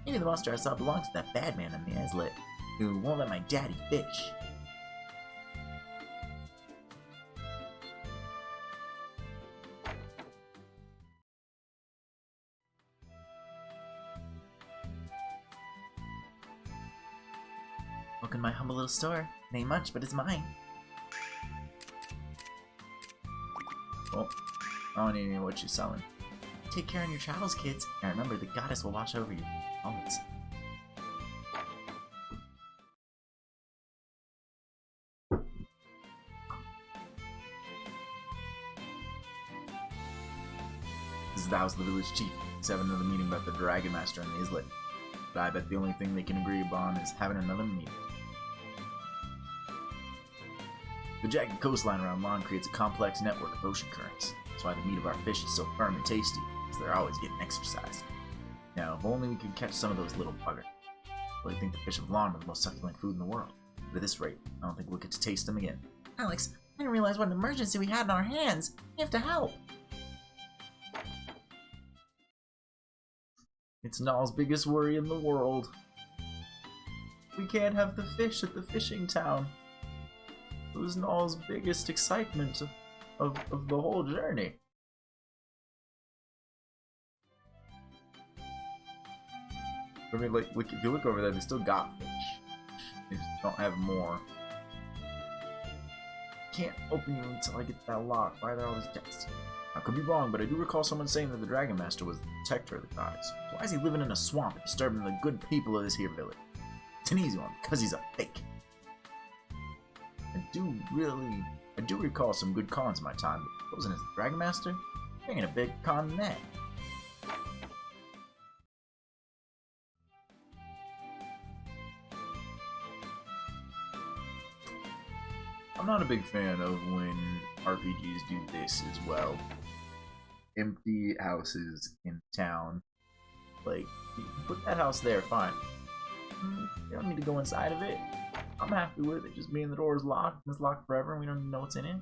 [SPEAKER 4] Maybe the monster I saw belongs to that bad man in the islet who won't let my daddy fish.
[SPEAKER 2] Welcome to my humble little store. It ain't much, but it's mine.
[SPEAKER 4] Well, I don't even know what you're selling.
[SPEAKER 2] Take care on your travels, kids. And remember, the goddess will watch over you. Always.
[SPEAKER 4] This is the house of the village chief. He's having another meeting about the Dragonmaster and the islet. But I bet the only thing they can agree upon is having another meeting. The jagged coastline around Lawn creates a complex network of ocean currents. That's why the meat of our fish is so firm and tasty, because they're always getting exercised. Now, if only we could catch some of those little buggers. I really think the fish of Lawn are the most succulent food in the world. But at this rate, I don't think we'll get to taste them again.
[SPEAKER 5] Alex, I didn't realize what an emergency we had in our hands. We have to help.
[SPEAKER 4] It's Nall's biggest worry in the world.
[SPEAKER 2] We can't have the fish at the fishing town. It was Nall's biggest excitement of the whole journey.
[SPEAKER 4] I mean, like, if you look over there, they still got fish. They just don't have more. Can't open you until I get that lock. Why are there all these chests? I could be wrong, but I do recall someone saying that the Dragonmaster was the protector of the goddess. So why is he living in a swamp and disturbing the good people of this here village? It's an easy one, because he's a fake. I do recall some good cons in my time, but posing as the Dragonmaster? There ain't a big con in that. I'm not a big fan of when RPGs do this as well. Empty houses in town. Like, you can put that house there, fine. You don't need to go inside of it. I'm happy with it just being the door is locked, and it's locked forever, and we don't even know what's in it.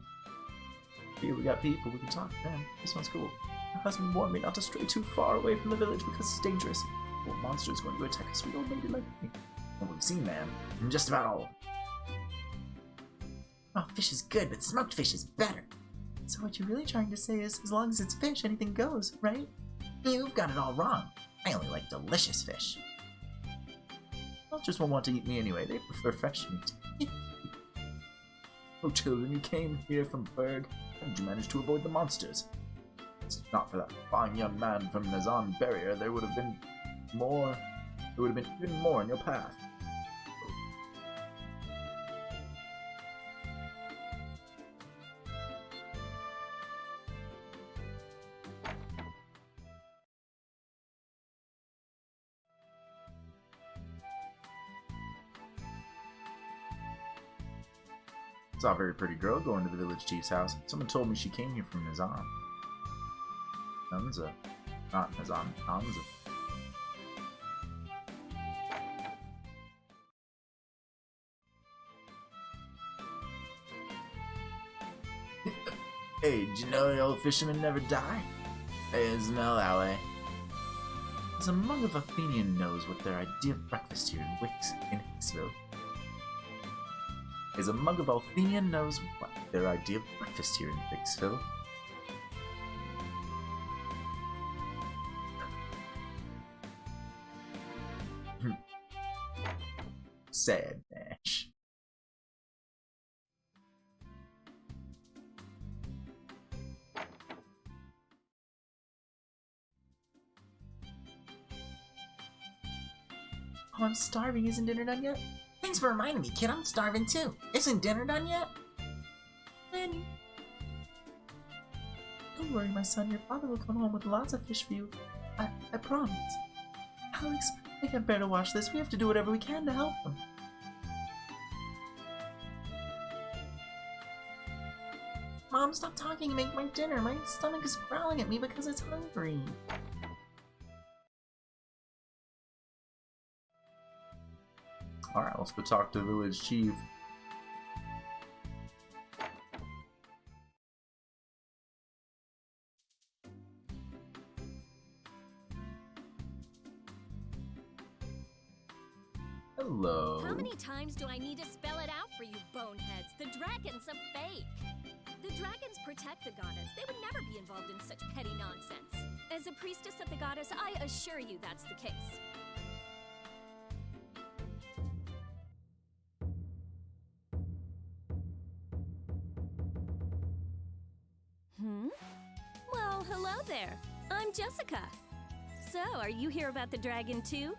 [SPEAKER 4] Here we got people, we can talk to them. This one's cool. My husband warned me not to stray too far away from the village because it's dangerous. Well, monster's going to attack a sweet old lady like me. And we've seen them, and just about all of them.
[SPEAKER 5] Oh, fish is good, but smoked fish is better.
[SPEAKER 2] So what you're really trying to say is, as long as it's fish, anything goes, right?
[SPEAKER 5] You've got it all wrong. I only like delicious fish.
[SPEAKER 4] Vultures won't want to eat me anyway, they prefer fresh meat. Oh children, you came here from Berg. How did you manage to avoid the monsters? It's not for that fine young man from Nazan Barrier, there would have been even more in your path. Saw a very pretty girl going to the village chief's house. Someone told me she came here from Nazan. Nunza. Not Nazan. Nunza. Hey, did you know the old fishermen never die? Hey, smell that way. As a monk of Athenian knows what their idea of breakfast here in Hicksville. is a mug of Althena knows what their idea of breakfast here in Bixville. Sad Nash.
[SPEAKER 2] Oh, I'm starving. Isn't dinner done yet?
[SPEAKER 5] Thanks for reminding me, kid. I'm starving too. Isn't dinner done yet?
[SPEAKER 2] Nanny. Don't worry, my son. Your father will come home with lots of fish for you. I promise. Alex, I can't bear to watch this. We have to do whatever we can to help them.
[SPEAKER 5] Mom, stop talking and make my dinner. My stomach is growling at me because it's hungry.
[SPEAKER 1] Alright, let's go talk to the village chief. Hello.
[SPEAKER 9] How many times do I need to spell it out for you boneheads? The dragon's a fake. The dragons protect the goddess. They would never be involved in such petty nonsense. As a priestess of the goddess, I assure you that's the case. Well, hello there. I'm Jessica. So, are you here about the dragon too?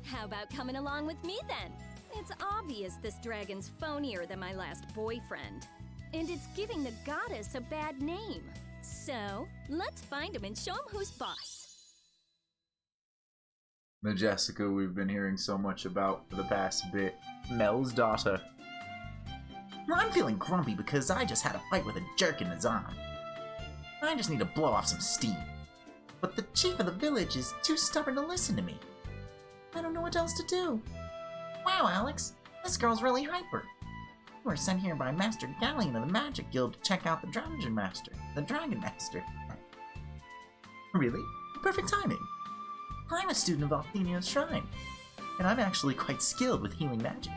[SPEAKER 9] How about coming along with me then? It's obvious this dragon's phonier than my last boyfriend. And it's giving the goddess a bad name. So, let's find him and show him who's boss.
[SPEAKER 1] The Jessica we've been hearing so much about for the past bit. Mel's daughter.
[SPEAKER 5] I'm feeling grumpy because I just had a fight with a jerk in his arm. I just need to blow off some steam. But the chief of the village is too stubborn to listen to me. I don't know what else to do. Wow, Alex, this girl's really hyper. You were sent here by Master Galleon of the Magic Guild to check out the Dragonmaster.
[SPEAKER 2] Really? Perfect timing. I'm a student of Althena's shrine, and I'm actually quite skilled with healing magic.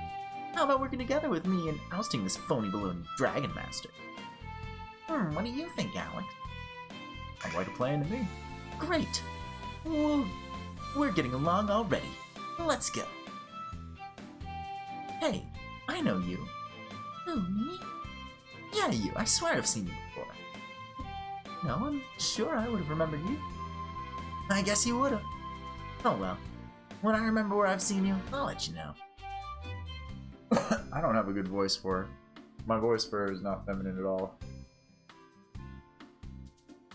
[SPEAKER 2] How about working together with me in ousting this phony balloon Dragonmaster?
[SPEAKER 5] What do you think, Alex?
[SPEAKER 1] Sounds like a plan to me.
[SPEAKER 2] Great. Well, we're getting along already.
[SPEAKER 5] Let's go.
[SPEAKER 2] Hey, I know you.
[SPEAKER 5] Who, me?
[SPEAKER 2] Yeah, you. I swear I've seen you before. No, I'm sure I would have remembered you.
[SPEAKER 5] I guess you would have. Oh well. When I remember where I've seen you, I'll let you know.
[SPEAKER 1] I don't have a good voice for her. My voice for her is not feminine at all.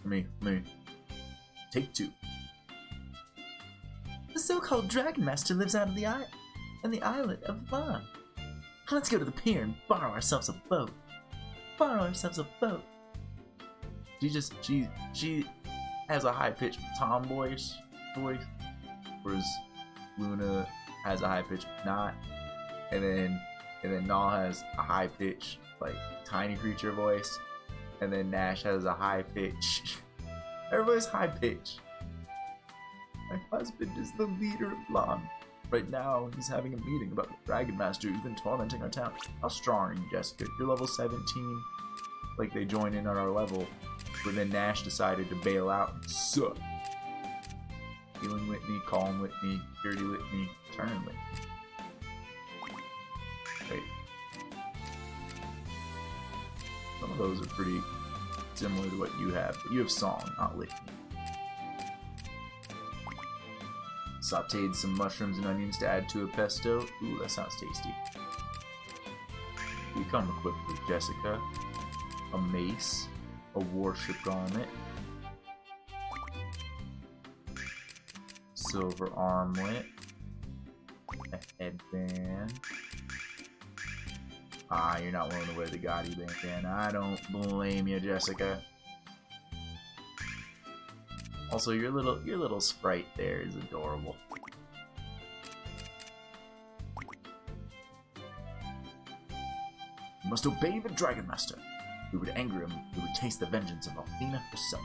[SPEAKER 1] Me. Take two.
[SPEAKER 2] The so-called Dragonmaster lives out of the islet of Lunar. Let's go to the pier and borrow ourselves a boat.
[SPEAKER 1] She has a high-pitched tomboyish voice, whereas Luna has a high-pitched not, and then Nall has a high-pitched like tiny creature voice, and then Nash has a high-pitched. Everybody's high-pitched. My husband is the leader of Lon. Right now, he's having a meeting about the Dragonmaster who's been tormenting our town. How strong are you, Jessica? You're level 17. Like, they join in on our level. But then Nash decided to bail out and suck. Healing Litany, Calm Litany, Purity Litany, Turn Litany. Wait. Some of those are pretty similar to what you have, but you have Song, not Litany. Sauteed some mushrooms and onions to add to a pesto. Ooh, that sounds tasty. You come equipped with Jessica, a mace, a warship garment, silver armlet, a headband. Ah, you're not willing to wear the gaudy bandana. I don't blame you, Jessica. Also, your little sprite there is adorable. You must obey the Dragonmaster. If we would anger him, we would taste the vengeance of Althena herself.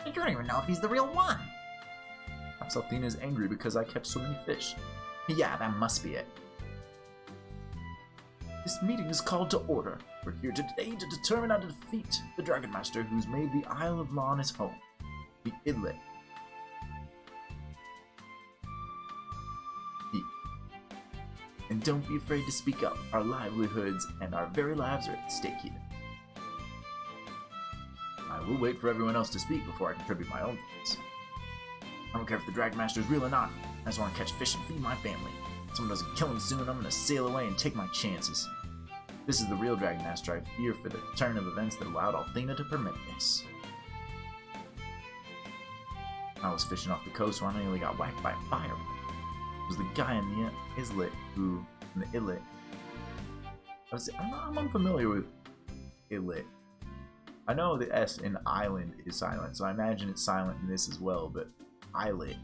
[SPEAKER 5] You don't even know if he's the real one.
[SPEAKER 1] Perhaps Althena is angry because I catch so many fish.
[SPEAKER 5] Yeah, that must be it.
[SPEAKER 4] This meeting is called to order. We're here today to determine how to defeat the Dragonmaster who's made the Isle of Lawn his home, the Idlet. And don't be afraid to speak up. Our livelihoods and our very lives are at stake here. I will wait for everyone else to speak before I contribute my own thoughts. I don't care if the Dragonmaster is real or not. I just want to catch fish and feed my family. If someone doesn't kill him soon, I'm going to sail away and take my chances. This is the real Dragonmaster. I fear for the turn of events that allowed Althena to permit this. I was fishing off the coast when I nearly got whacked by a fire. It was the guy in the Islet who, in the Idlet. I'm unfamiliar with Idlet. I know the S in island is silent, so I imagine it's silent in this as well, but Islet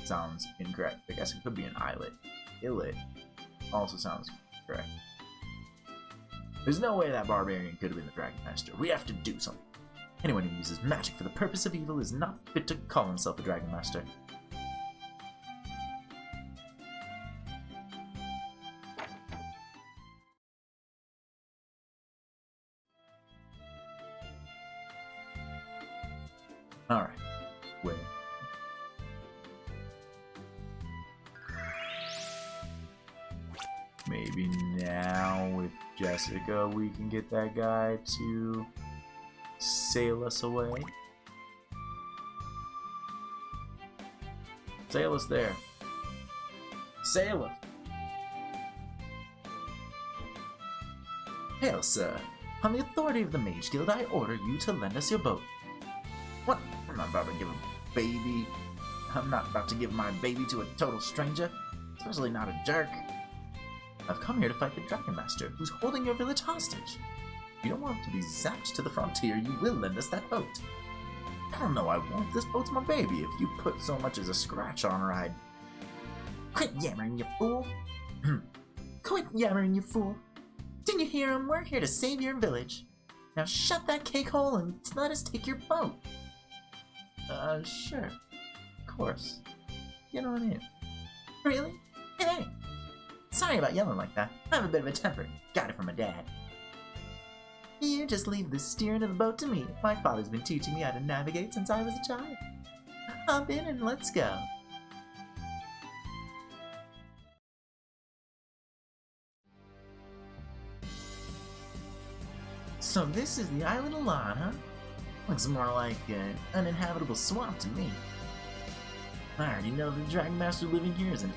[SPEAKER 4] sounds incorrect. I guess it could be an islet. Idlet also sounds correct. There's no way that barbarian could have been the Dragonmaster. We have to do something. Anyone who uses magic for the purpose of evil is not fit to call himself a Dragonmaster. Alright. Wait. Maybe now with Jessica we can get that guy to sail us away. Sail us there. Sail us! Hail, sir. On the authority of the Mage Guild, I order you to lend us your boat. What? I'm not about to give a baby. I'm not about to give my baby to a total stranger, especially not a jerk. I've come here to fight the Dragonmaster, who's holding your village hostage. If you don't want to be zapped to the frontier, you will lend us that boat. Hell no, I won't. This boat's my baby. If you put so much as a scratch on her, I'd... Quit yammering, you fool! Quit yammering, you fool! Didn't you hear him? We're here to save your village. Now shut that cake hole and let us take your boat. Sure. Of course. Get on in. Really? Hey! Sorry about yelling like that. I have a bit of a temper. Got it from my dad. You just leave the steering of the boat to me. My father's been teaching me how to navigate since I was a child. Hop in and let's go. So this is the island of Lawn, huh? Looks more like an uninhabitable swamp to me. I already know the Dragonmaster living here is an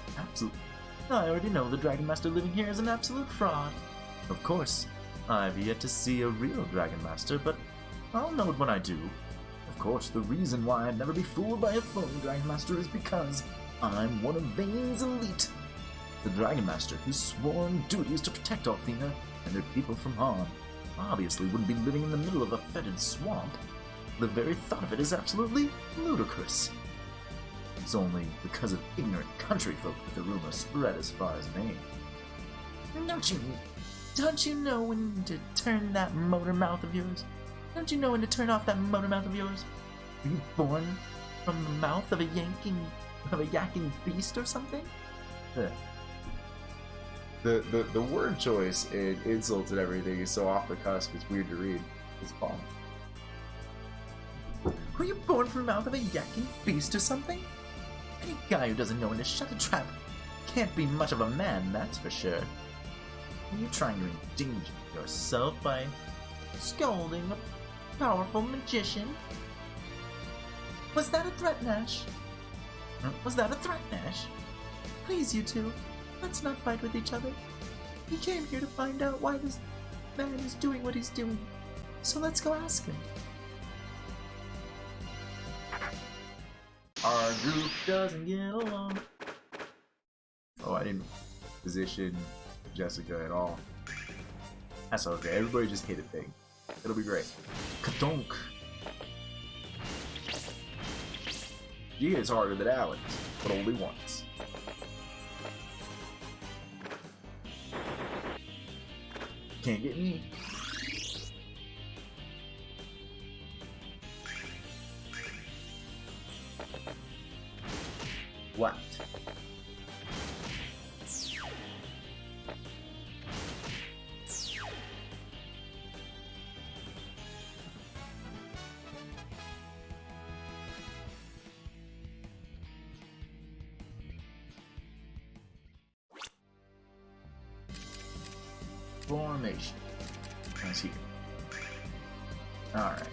[SPEAKER 4] absolute... fraud. Of course, I've yet to see a real Dragonmaster, but I'll know it when I do. Of course, the reason why I'd never be fooled by a phony Dragonmaster is because I'm one of Vane's elite. The Dragonmaster, whose sworn duty is to protect Althena and their people from harm, obviously wouldn't be living in the middle of a fetid swamp. The very thought of it is absolutely ludicrous. It's only because of ignorant country folk that the rumor spread as far as Vane. Don't you know when to turn that motor mouth of yours? Don't you know when to turn off that motor mouth of yours? Were you born from the mouth of a yakking beast or something?
[SPEAKER 1] The word choice and insults and everything is so off the cusp, it's weird to read. It's fun.
[SPEAKER 2] Were you born from the mouth of a yakking beast or something?
[SPEAKER 4] Any guy who doesn't know when to shut a trap can't be much of a man, that's for sure. Are you trying to endanger yourself by
[SPEAKER 2] Scolding a powerful magician? Was that a threat, Nash? Was that a threat, Nash? Please, you two, let's not fight with each other. We came here to find out why this man is doing what he's doing. So let's go ask him.
[SPEAKER 1] Our group doesn't get along. Oh, I didn't position Jessica at all. That's okay. Everybody just hit a thing. It'll be great. Kadonk. She hits harder than Alex, but only once. Can't get me. What?
[SPEAKER 4] formation. Let's see. Alright.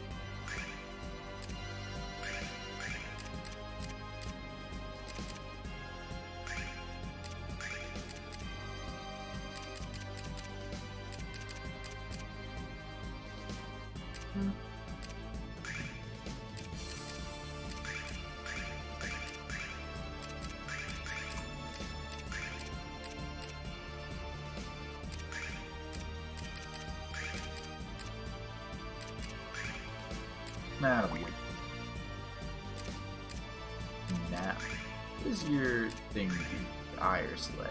[SPEAKER 4] Now, now, what does your thing do? The Ire Sledge.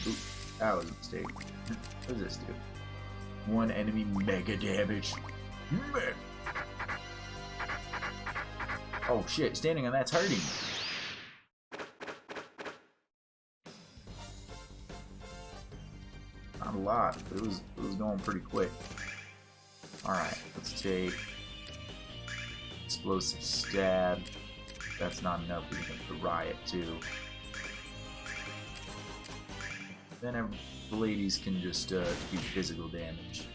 [SPEAKER 4] Ooh, that was a mistake. What does this do? One enemy mega damage. Mega. Oh shit, standing on that's hurting. Not a lot, but it was going pretty quick. Alright, let's take explosive stab. That's not enough. We can have the riot too. Then the ladies can just do physical damage.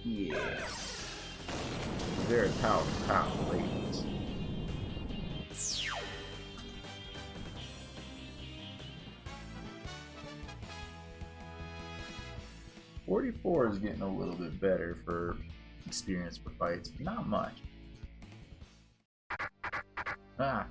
[SPEAKER 4] Yeah. Very powerful ladies. .44 is getting a little bit better for experience for fights, but not much. Ah.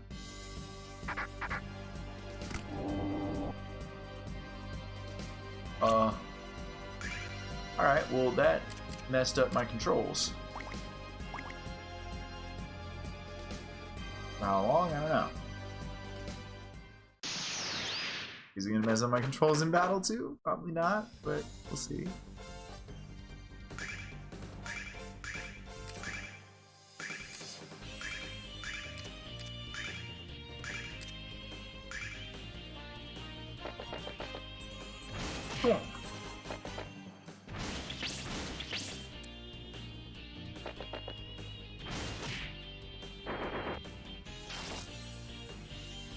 [SPEAKER 4] Alright, well that messed up my controls. How long? I don't know. Is it gonna mess up my controls in battle too? Probably not, but we'll see.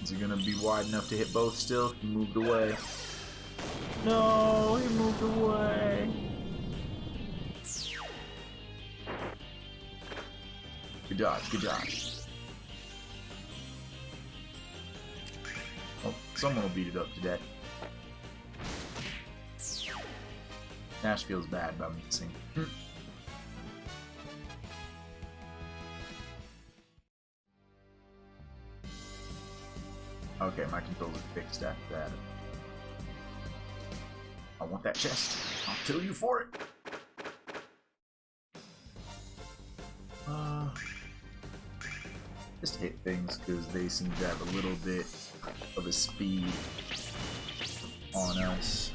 [SPEAKER 4] Is he gonna be wide enough to hit both still? He moved away. No, he moved away. Good dodge, good dodge. Oh, someone will beat it up to death. Nash feels bad about missing. Okay, my controls are fixed after that. I want that chest. I'll kill you for it. Just hit things because they seem to have a little bit of a speed on us.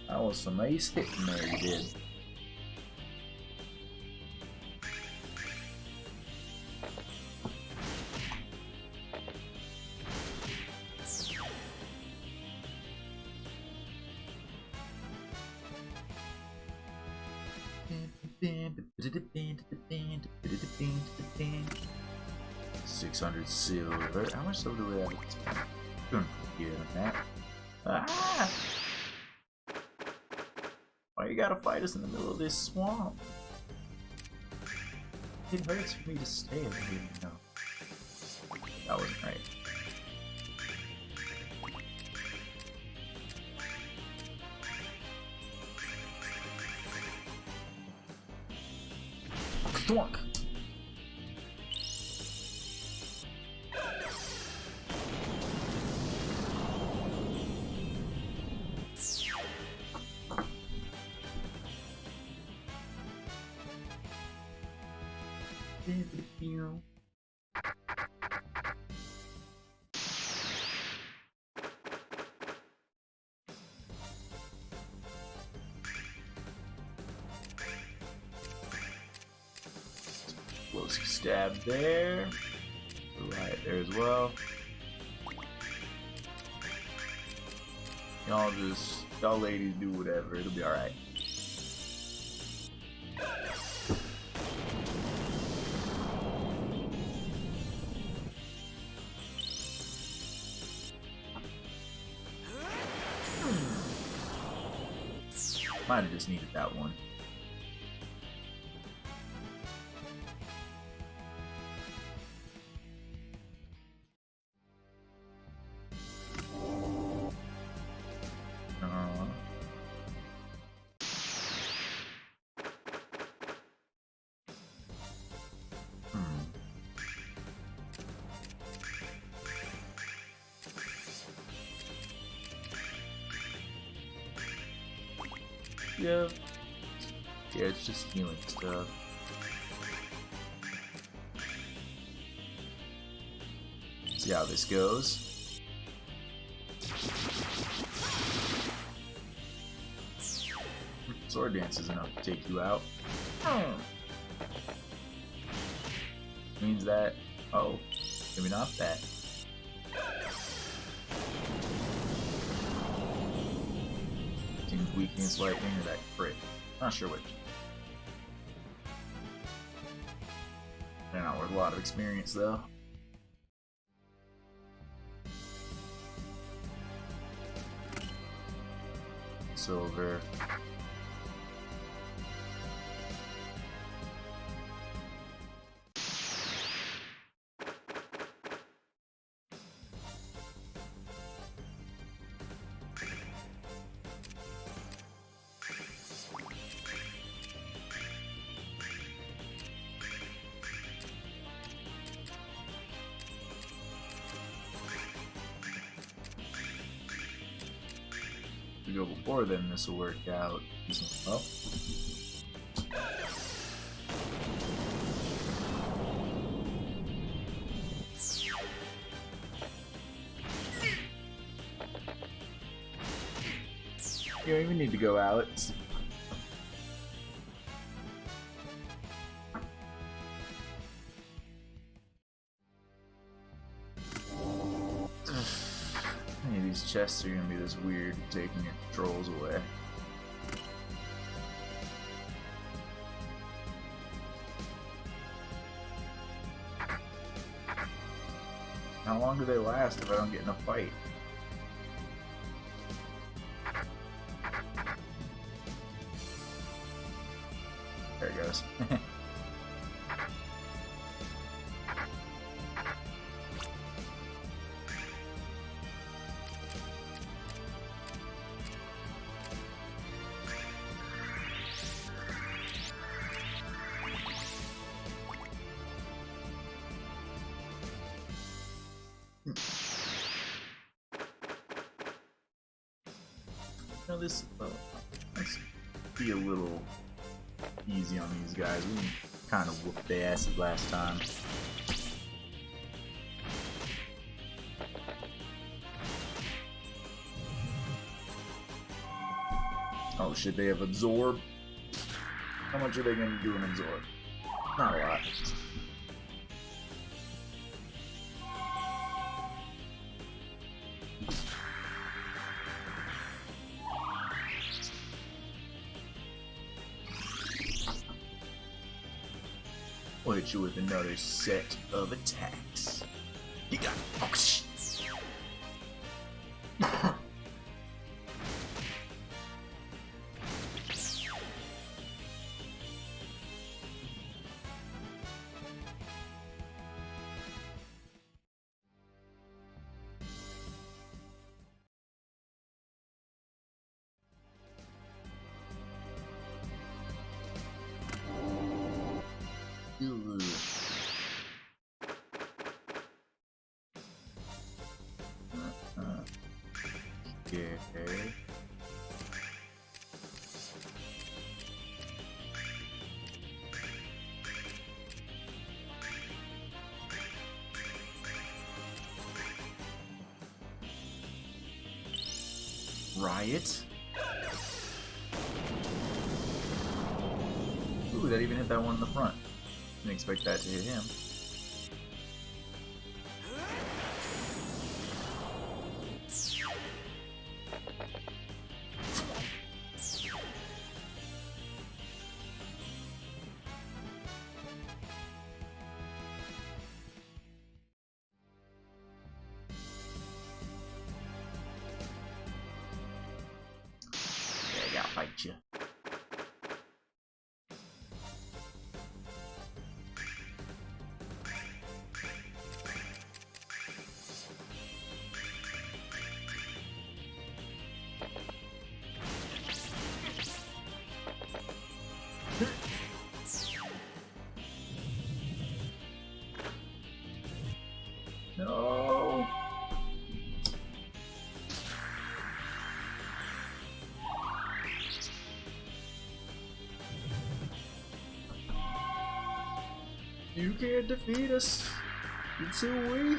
[SPEAKER 4] That was some ace hitting there, you did. $600 silver. How much silver do we have? Couldn't get on that. Ah! Why you gotta fight us in the middle of this swamp? It hurts for me to stay over here. No, that wasn't right. Thwunk. Explosive stab there. Right there as well. Y'all ladies do whatever, it'll be alright.
[SPEAKER 1] Might have just needed that one. Yeah. Yeah, it's just healing stuff. See how this goes. Sword dance is enough to take you out. Means that. Oh, maybe not that. Seems weak against lightning or that crit. Not sure which. They're not worth a lot of experience though. Silver. We go before then, this will work out. Oh. You don't even need to go, Alex. These chests are gonna be this weird, taking your controls away. How long do they last if I don't get in a fight? There it goes. Now this, let's be a little easy on these guys. We kind of whooped their asses last time. Oh shit, they have absorb. How much are they going to do in absorb? Not a lot. We'll hit you with another set of attacks. You got it. Okay. Riot. Ooh, that even hit that one in the front. Didn't expect that to hit him. Yeah, I gotta fight you. No. You can't defeat us. You're too weak.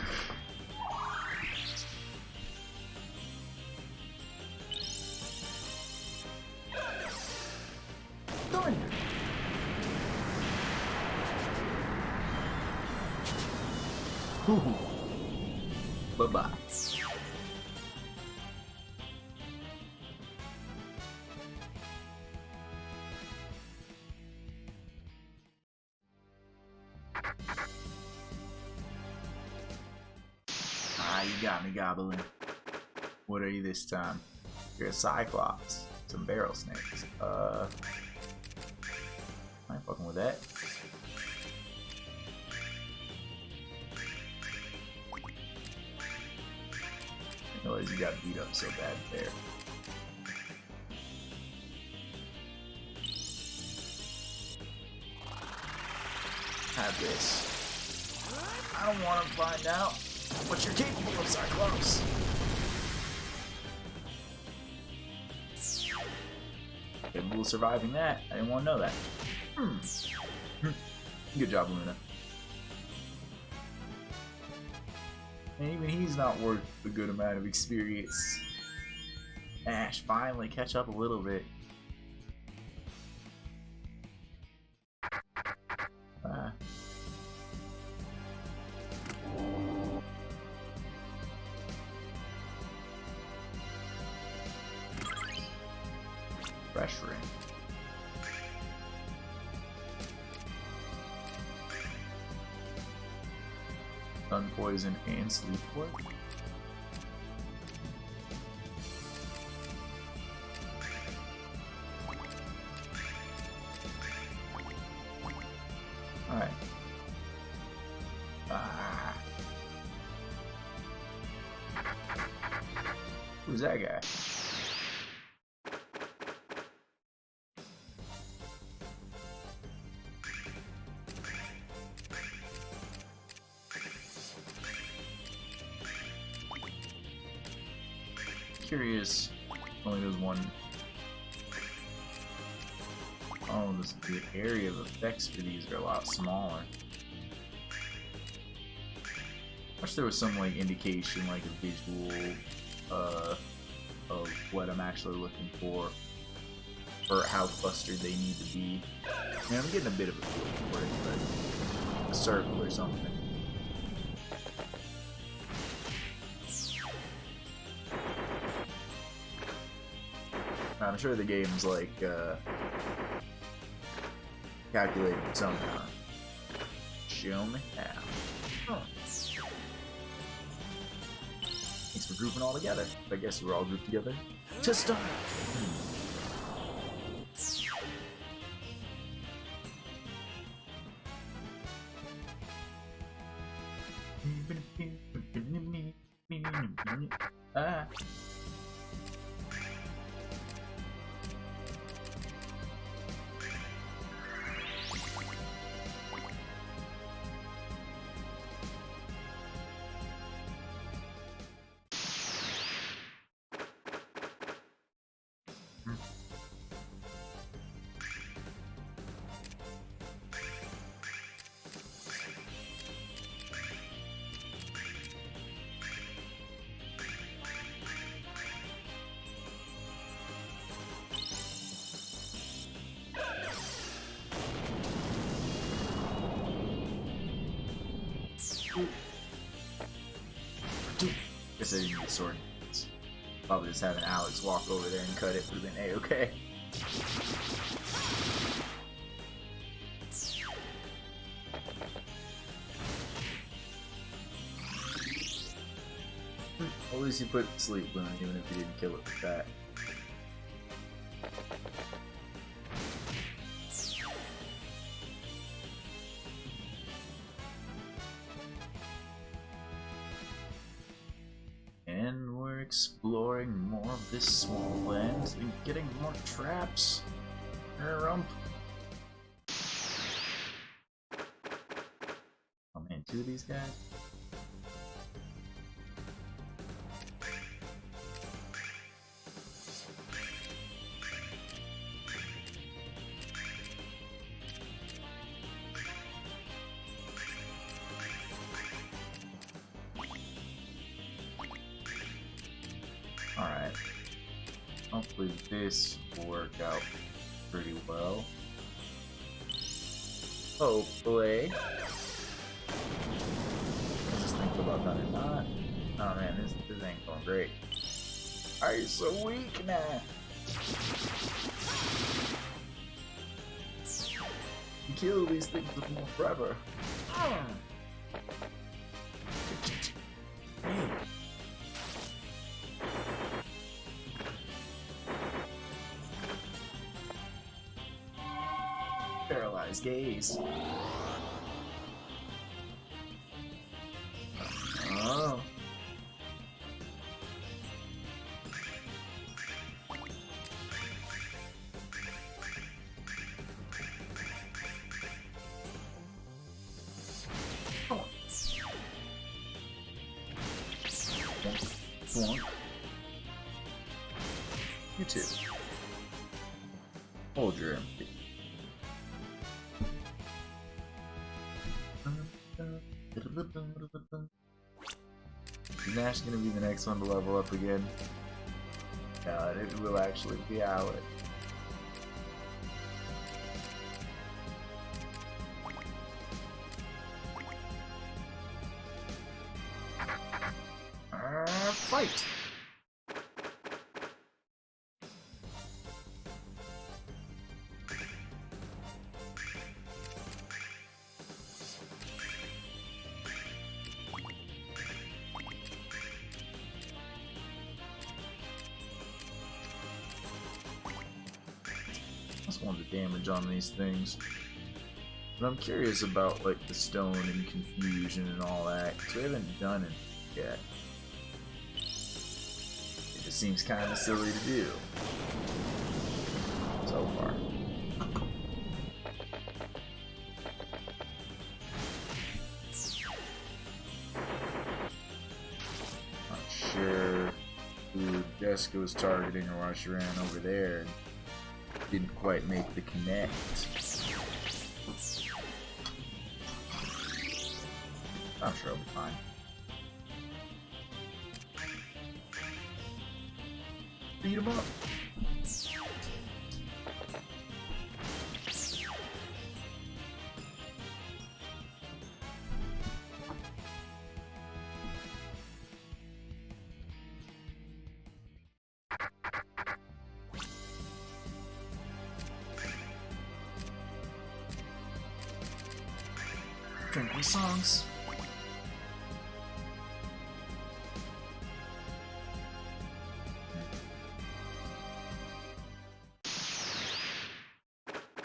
[SPEAKER 1] Done. Bye-bye. Ah, you got me, Goblin. What are you this time? You're a Cyclops. Some barrel snakes. I ain't fucking with that. I realize you got beat up so bad there. Have this. I don't want to find out what you're capable of, Cyclops. Capable of surviving that. I didn't want to know that. Good job, Luna. And even he's not worth a good amount of experience. Ash, finally catch up a little bit. Fresh ring. Sun poison and sleep work. Alright. Who's that guy? Curious, only does one. Oh, the area of effects for these are a lot smaller. I wish there was some like indication, like a visual of what I'm actually looking for, or how clustered they need to be. I mean, I'm getting a bit of a feel for it, but a circle or something. I'm sure the game's like calculating somehow. Show me how. Huh. Thanks for grouping all together. I guess we're all grouped together to start. Ah. Guess I didn't need sword hands. Probably just having Alex walk over there and cut it would have been A-okay. At least you put sleep on it, even if you didn't kill it with that. Exploring more of this small land and getting more traps. Rump. two of these guys? Alright. Hopefully this will work out pretty well. Hopefully. I just think about that or not. Oh man, this ain't going great. Are you so weak now? You kill these things with more forever. Hey. Paralyzed gaze. Oh. One. You too. Hold your empty. Is Nash gonna be the next one to level up again? God, it will actually be out. Fight! That's one of the damage on these things. But I'm curious about like the stone and confusion and all that, because we haven't done it yet. It just seems kind of silly to do so far. Not sure who Jessica was targeting or why she ran over there and didn't quite make the connect. I'm sure I'll be fine. Beat him up. Drinking songs.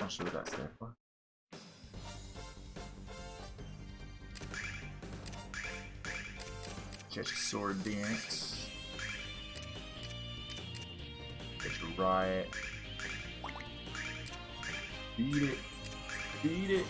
[SPEAKER 1] Not sure what that's there for. Catch a sword dance. Catch a riot. Beat it. Beat it.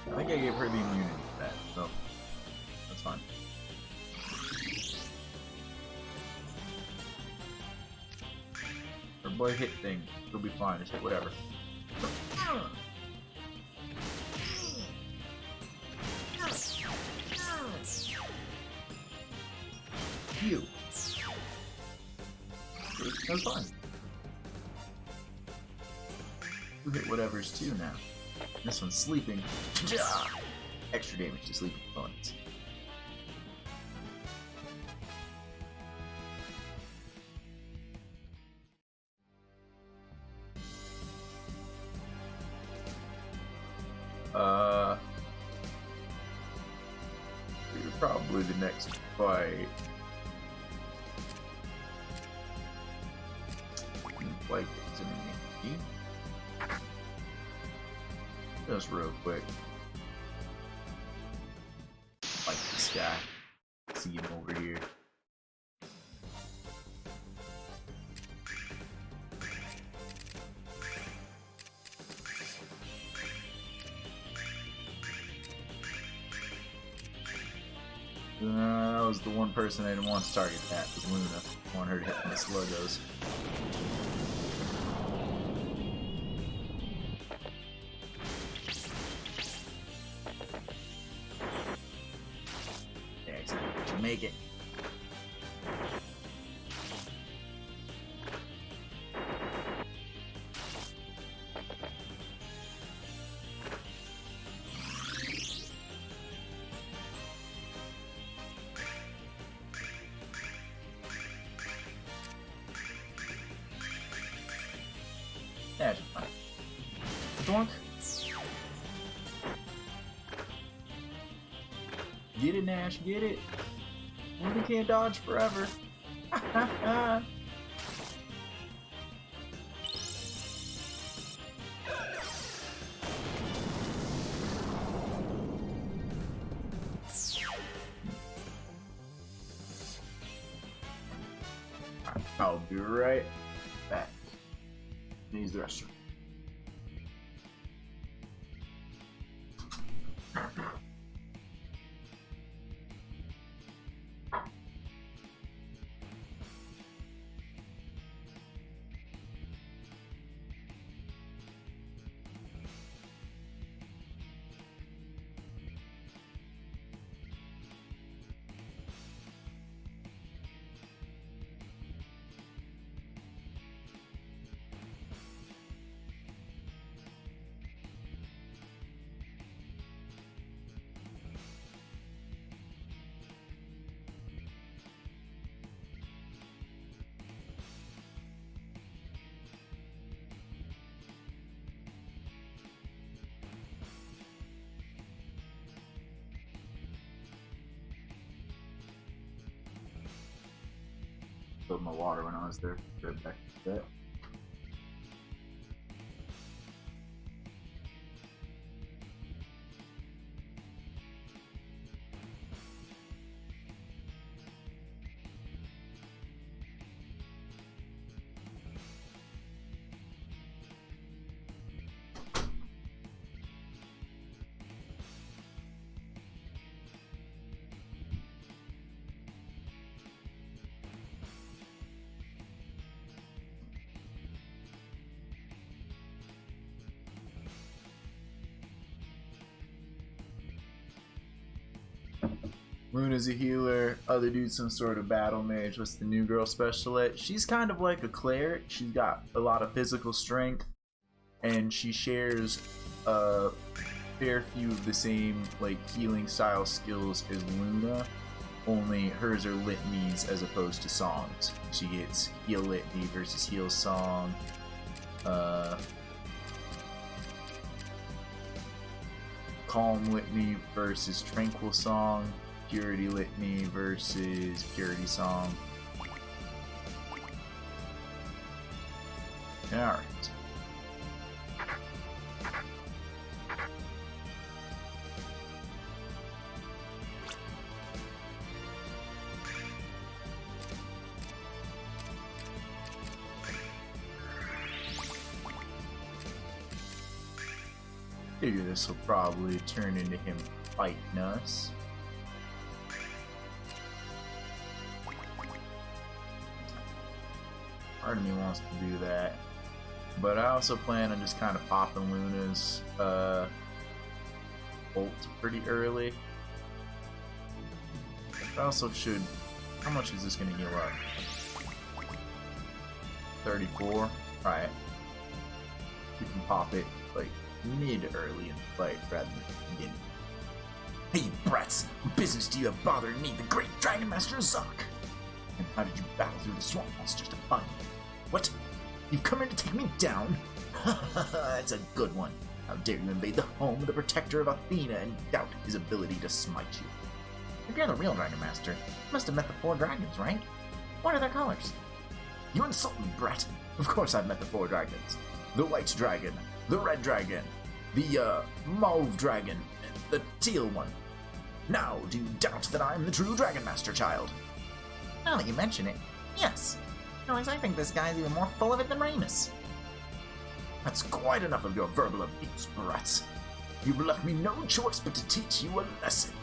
[SPEAKER 1] I think I gave her the immunity to that, so that's fine. Her boy hit thing, it'll be fine, just hit whatever. You. That's fine. You hit whatever's two now. This one's sleeping. Extra damage to sleeping opponents. probably the next fight. Like it's an enemy. Just real quick. Like this guy. See him over here. That was the one person I didn't want to target that, was Luna. I want her to hit my sluggos. Excellent. Did you make it? Yeah, it's fine. Donk. Get it, Nash, get it. Luna can't dodge forever. I'll be right back. Needs the restroom. Filled my water when I was there. Right back to that. Luna's a healer, other dude's some sort of battle mage. What's the new girl specialist? She's kind of like a cleric. She's got a lot of physical strength, and she shares a fair few of the same like healing style skills as Luna, only hers are litanies as opposed to songs. She gets heal litany versus heal song. Calm litany versus tranquil song. Purity litany versus purity song. Alright. Figure this will probably turn into him fighting us. Part of me wants to do that, but I also plan on just kind of popping Luna's ult pretty early. I also should. How much is this going to heal up? 34. Alright. We can pop it like mid early in the fight rather than beginning.
[SPEAKER 4] Hey, you brats! What business do you have bothering me, the great Dragonmaster Zuck? And how did you battle through the swamp monsters to find me? What? You've come here to take me down? That's a good one. How dare you invade the home of the protector of Althena and doubt his ability to smite you?
[SPEAKER 5] If you're the real Dragonmaster, you must have met the 4 dragons, right? What are their colors?
[SPEAKER 4] You insult me, brat. Of course I've met the 4 dragons. The white dragon, the red dragon, the mauve dragon, and the teal one. Now, do you doubt that I'm the true Dragonmaster, child?
[SPEAKER 5] Now that you mention it, yes. Otherwise, I think this guy's even more full of it than Ramus.
[SPEAKER 4] That's quite enough of your verbal abuse, brats. You've left me no choice but to teach you a lesson.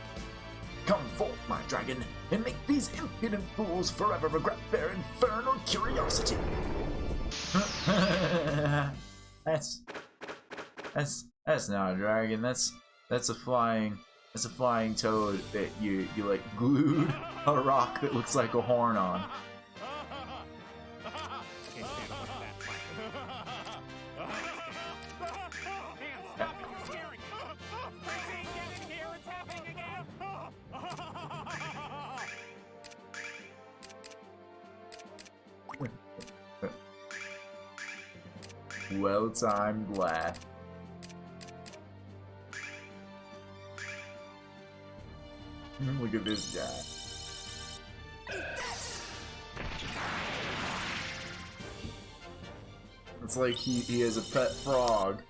[SPEAKER 4] Come forth, my dragon, and make these impudent fools forever regret their infernal curiosity.
[SPEAKER 1] That's not a dragon. That's a flying toad that you like glued a rock that looks like a horn on. Well-timed laugh. Look at this guy. It's like he has a pet frog,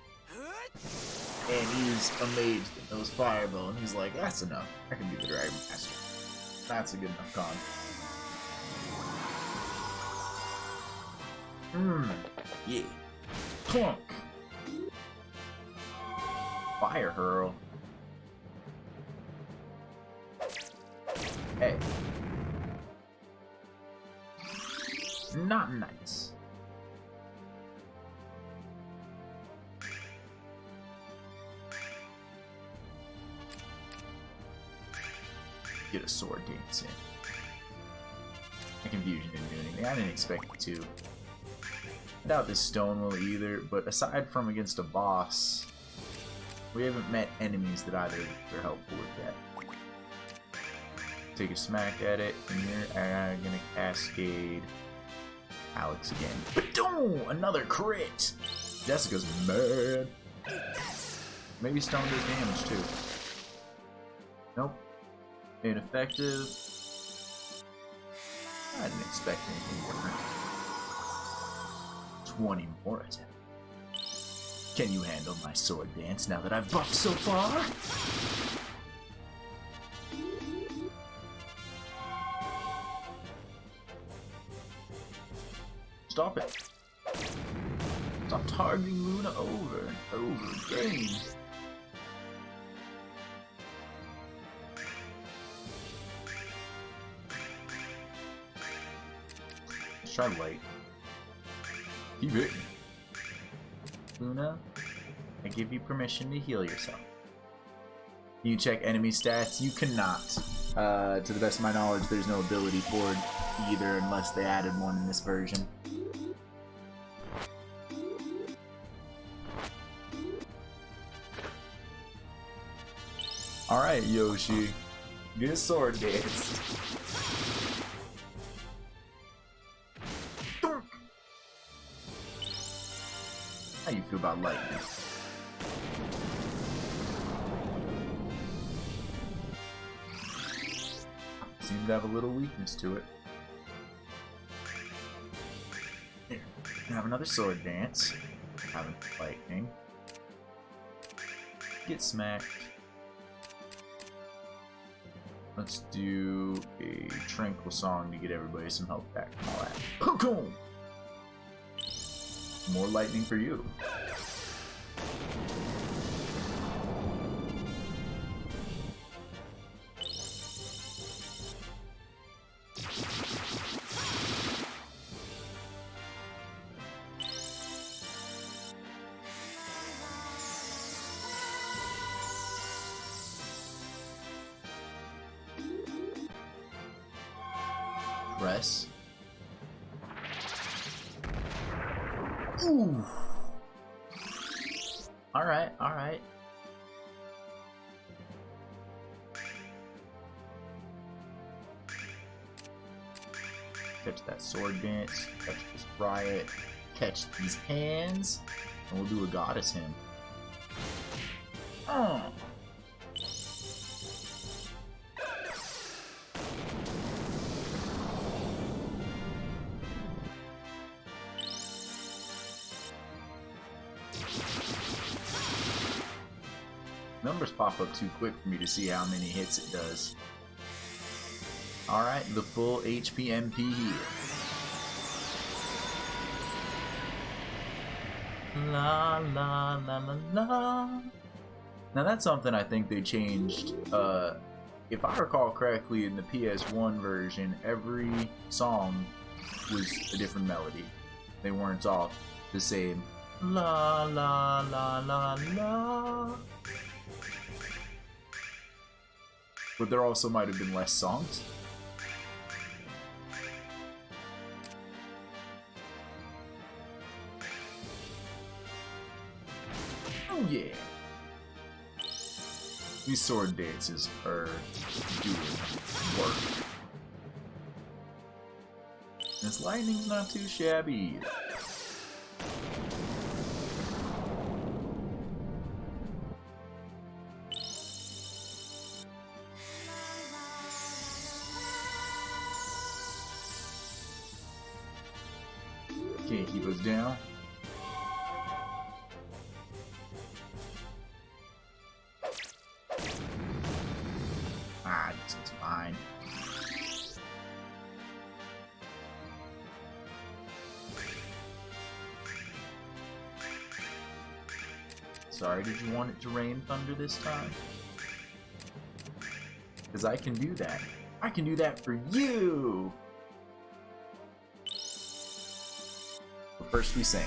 [SPEAKER 1] and he's amazed at those fireball, and he's like, that's enough. I can be the Dragonmaster. That's a good enough con. Yeah. Clunk. Fire hurl. Hey. Not nice. Get a sword dance in. My confusion didn't do anything. I didn't expect it to. I doubt this stone will either, but aside from against a boss, we haven't met enemies that either are helpful with that. Take a smack at it, and you're gonna cascade Alex again. Ba-doom! Another crit! Jessica's mad. Maybe stone does damage too. Nope. Ineffective. I didn't expect anything different. 20 more attempts. Can you handle my sword dance now that I've buffed so far? Stop it. Stop targeting Luna over and over again. Let's try light. Keep hitting. Luna, I give you permission to heal yourself. You check enemy stats? You cannot. To the best of my knowledge, there's no ability for it either unless they added one in this version. Alright, Yoshi. Get a sword dance. How you feel about lightning? Seem to have a little weakness to it. Here, have another sword dance. Having lightning. Get smacked. Let's do a tranquil song to get everybody some health back and all that. Pokemon! More lightning for you. Press. Ooh. Alright, alright. Catch that sword dance, catch this riot, catch these hands, and we'll do a goddess hymn. Numbers pop up too quick for me to see how many hits it does. Alright, the full HP MP heal. La la la la la. Now that's something I think they changed. If I recall correctly, in the PS1 version, every song was a different melody. They weren't all the same. La la la la la. But there also might have been less songs. Oh yeah. These sword dances are doing work. This lightning's not too shabby either. Can't keep us down. This is fine. Sorry, did you want it to rain thunder this time? Because I can do that. I can do that for you! But first we sing.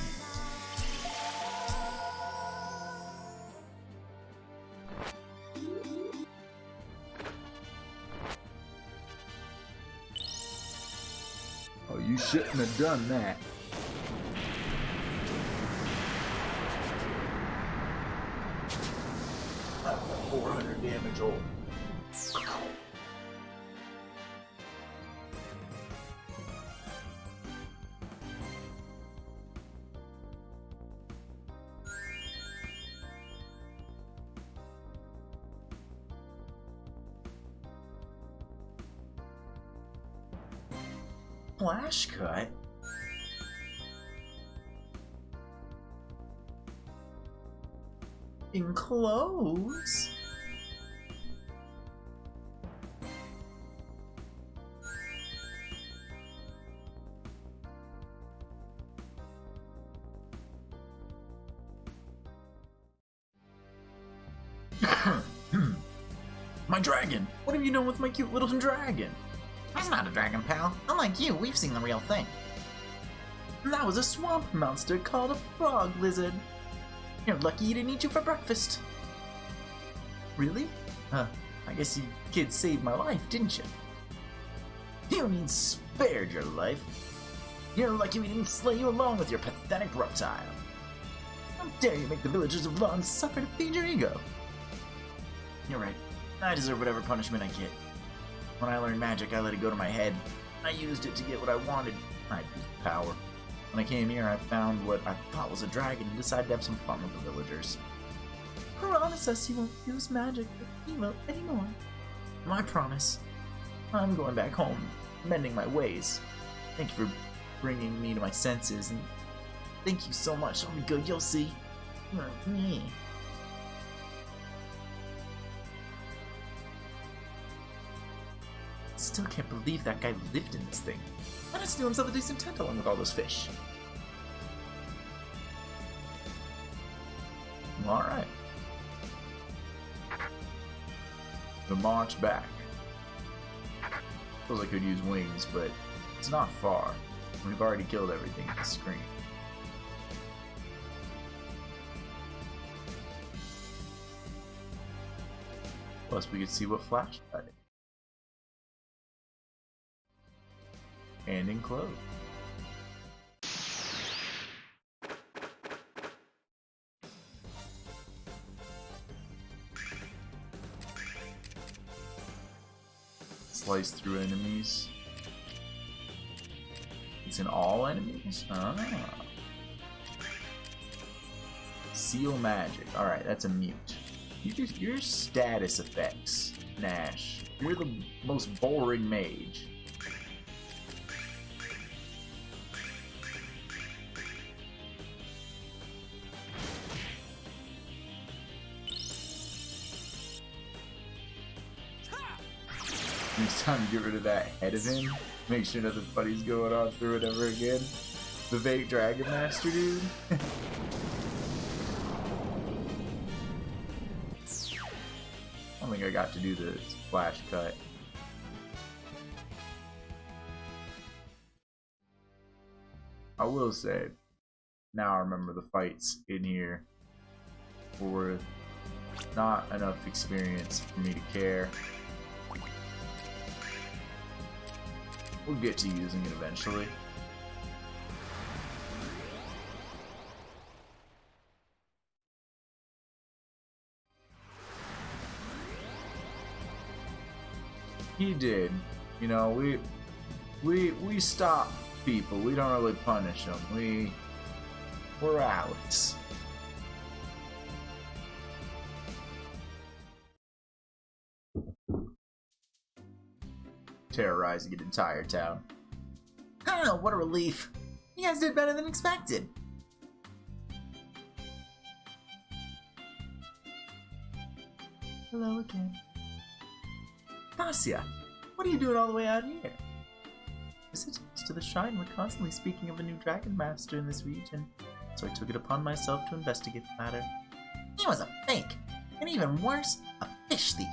[SPEAKER 1] Oh, you shouldn't have done that. That's 400 damage old. Flash cut? In clothes? My dragon! What have you done with my cute little dragon?
[SPEAKER 5] That's not a dragon, pal. Unlike you, we've seen the real thing.
[SPEAKER 2] That was a swamp monster called a frog lizard. You're lucky he didn't eat you for breakfast. Really? I guess you kids saved my life, didn't you?
[SPEAKER 5] You mean spared your life. You're lucky we didn't slay you along with your pathetic reptile.
[SPEAKER 2] How dare you make the villagers of Lon suffer to feed your ego?
[SPEAKER 5] You're right. I deserve whatever punishment I get. When I learned magic, I let it go to my head. I used it to get what I wanted. I used power. When I came here, I found what I thought was a dragon and decided to have some fun with the villagers.
[SPEAKER 2] Promise us you won't use magic with evil anymore.
[SPEAKER 5] My promise. I'm going back home, mending my ways. Thank you for bringing me to my senses, and thank you so much. I'll be good, you'll see. Me.
[SPEAKER 2] Still can't believe that guy lived in this thing. Why not steal himself a decent tent along with all those fish?
[SPEAKER 1] Alright. The march back. Feels like I could use wings, but it's not far. We've already killed everything on the screen. Plus, we could see what Flash got it. And in clothes. Slice through enemies. It's in all enemies? Ah. Seal magic. Alright, that's a mute. Your status effects, Nash. You're the most boring mage. It's time to get rid of that head of him. Make sure nothing funny's going on through it ever again. The fake Dragonmaster dude. I don't think I got to do the splash cut. I will say, now I remember the fights in here were not enough experience for me to care. We'll get to using it eventually. He did. You know, we stop people. We don't really punish them. We're Alex. Terrorizing an entire town.
[SPEAKER 5] Oh, what a relief. You guys did better than expected.
[SPEAKER 2] Hello again.
[SPEAKER 1] Fascia, what are you doing all the way out here?
[SPEAKER 2] Visitors to the shrine were constantly speaking of a new Dragonmaster in this region, so I took it upon myself to investigate the matter.
[SPEAKER 5] He was a fake, and even worse, a fish thief.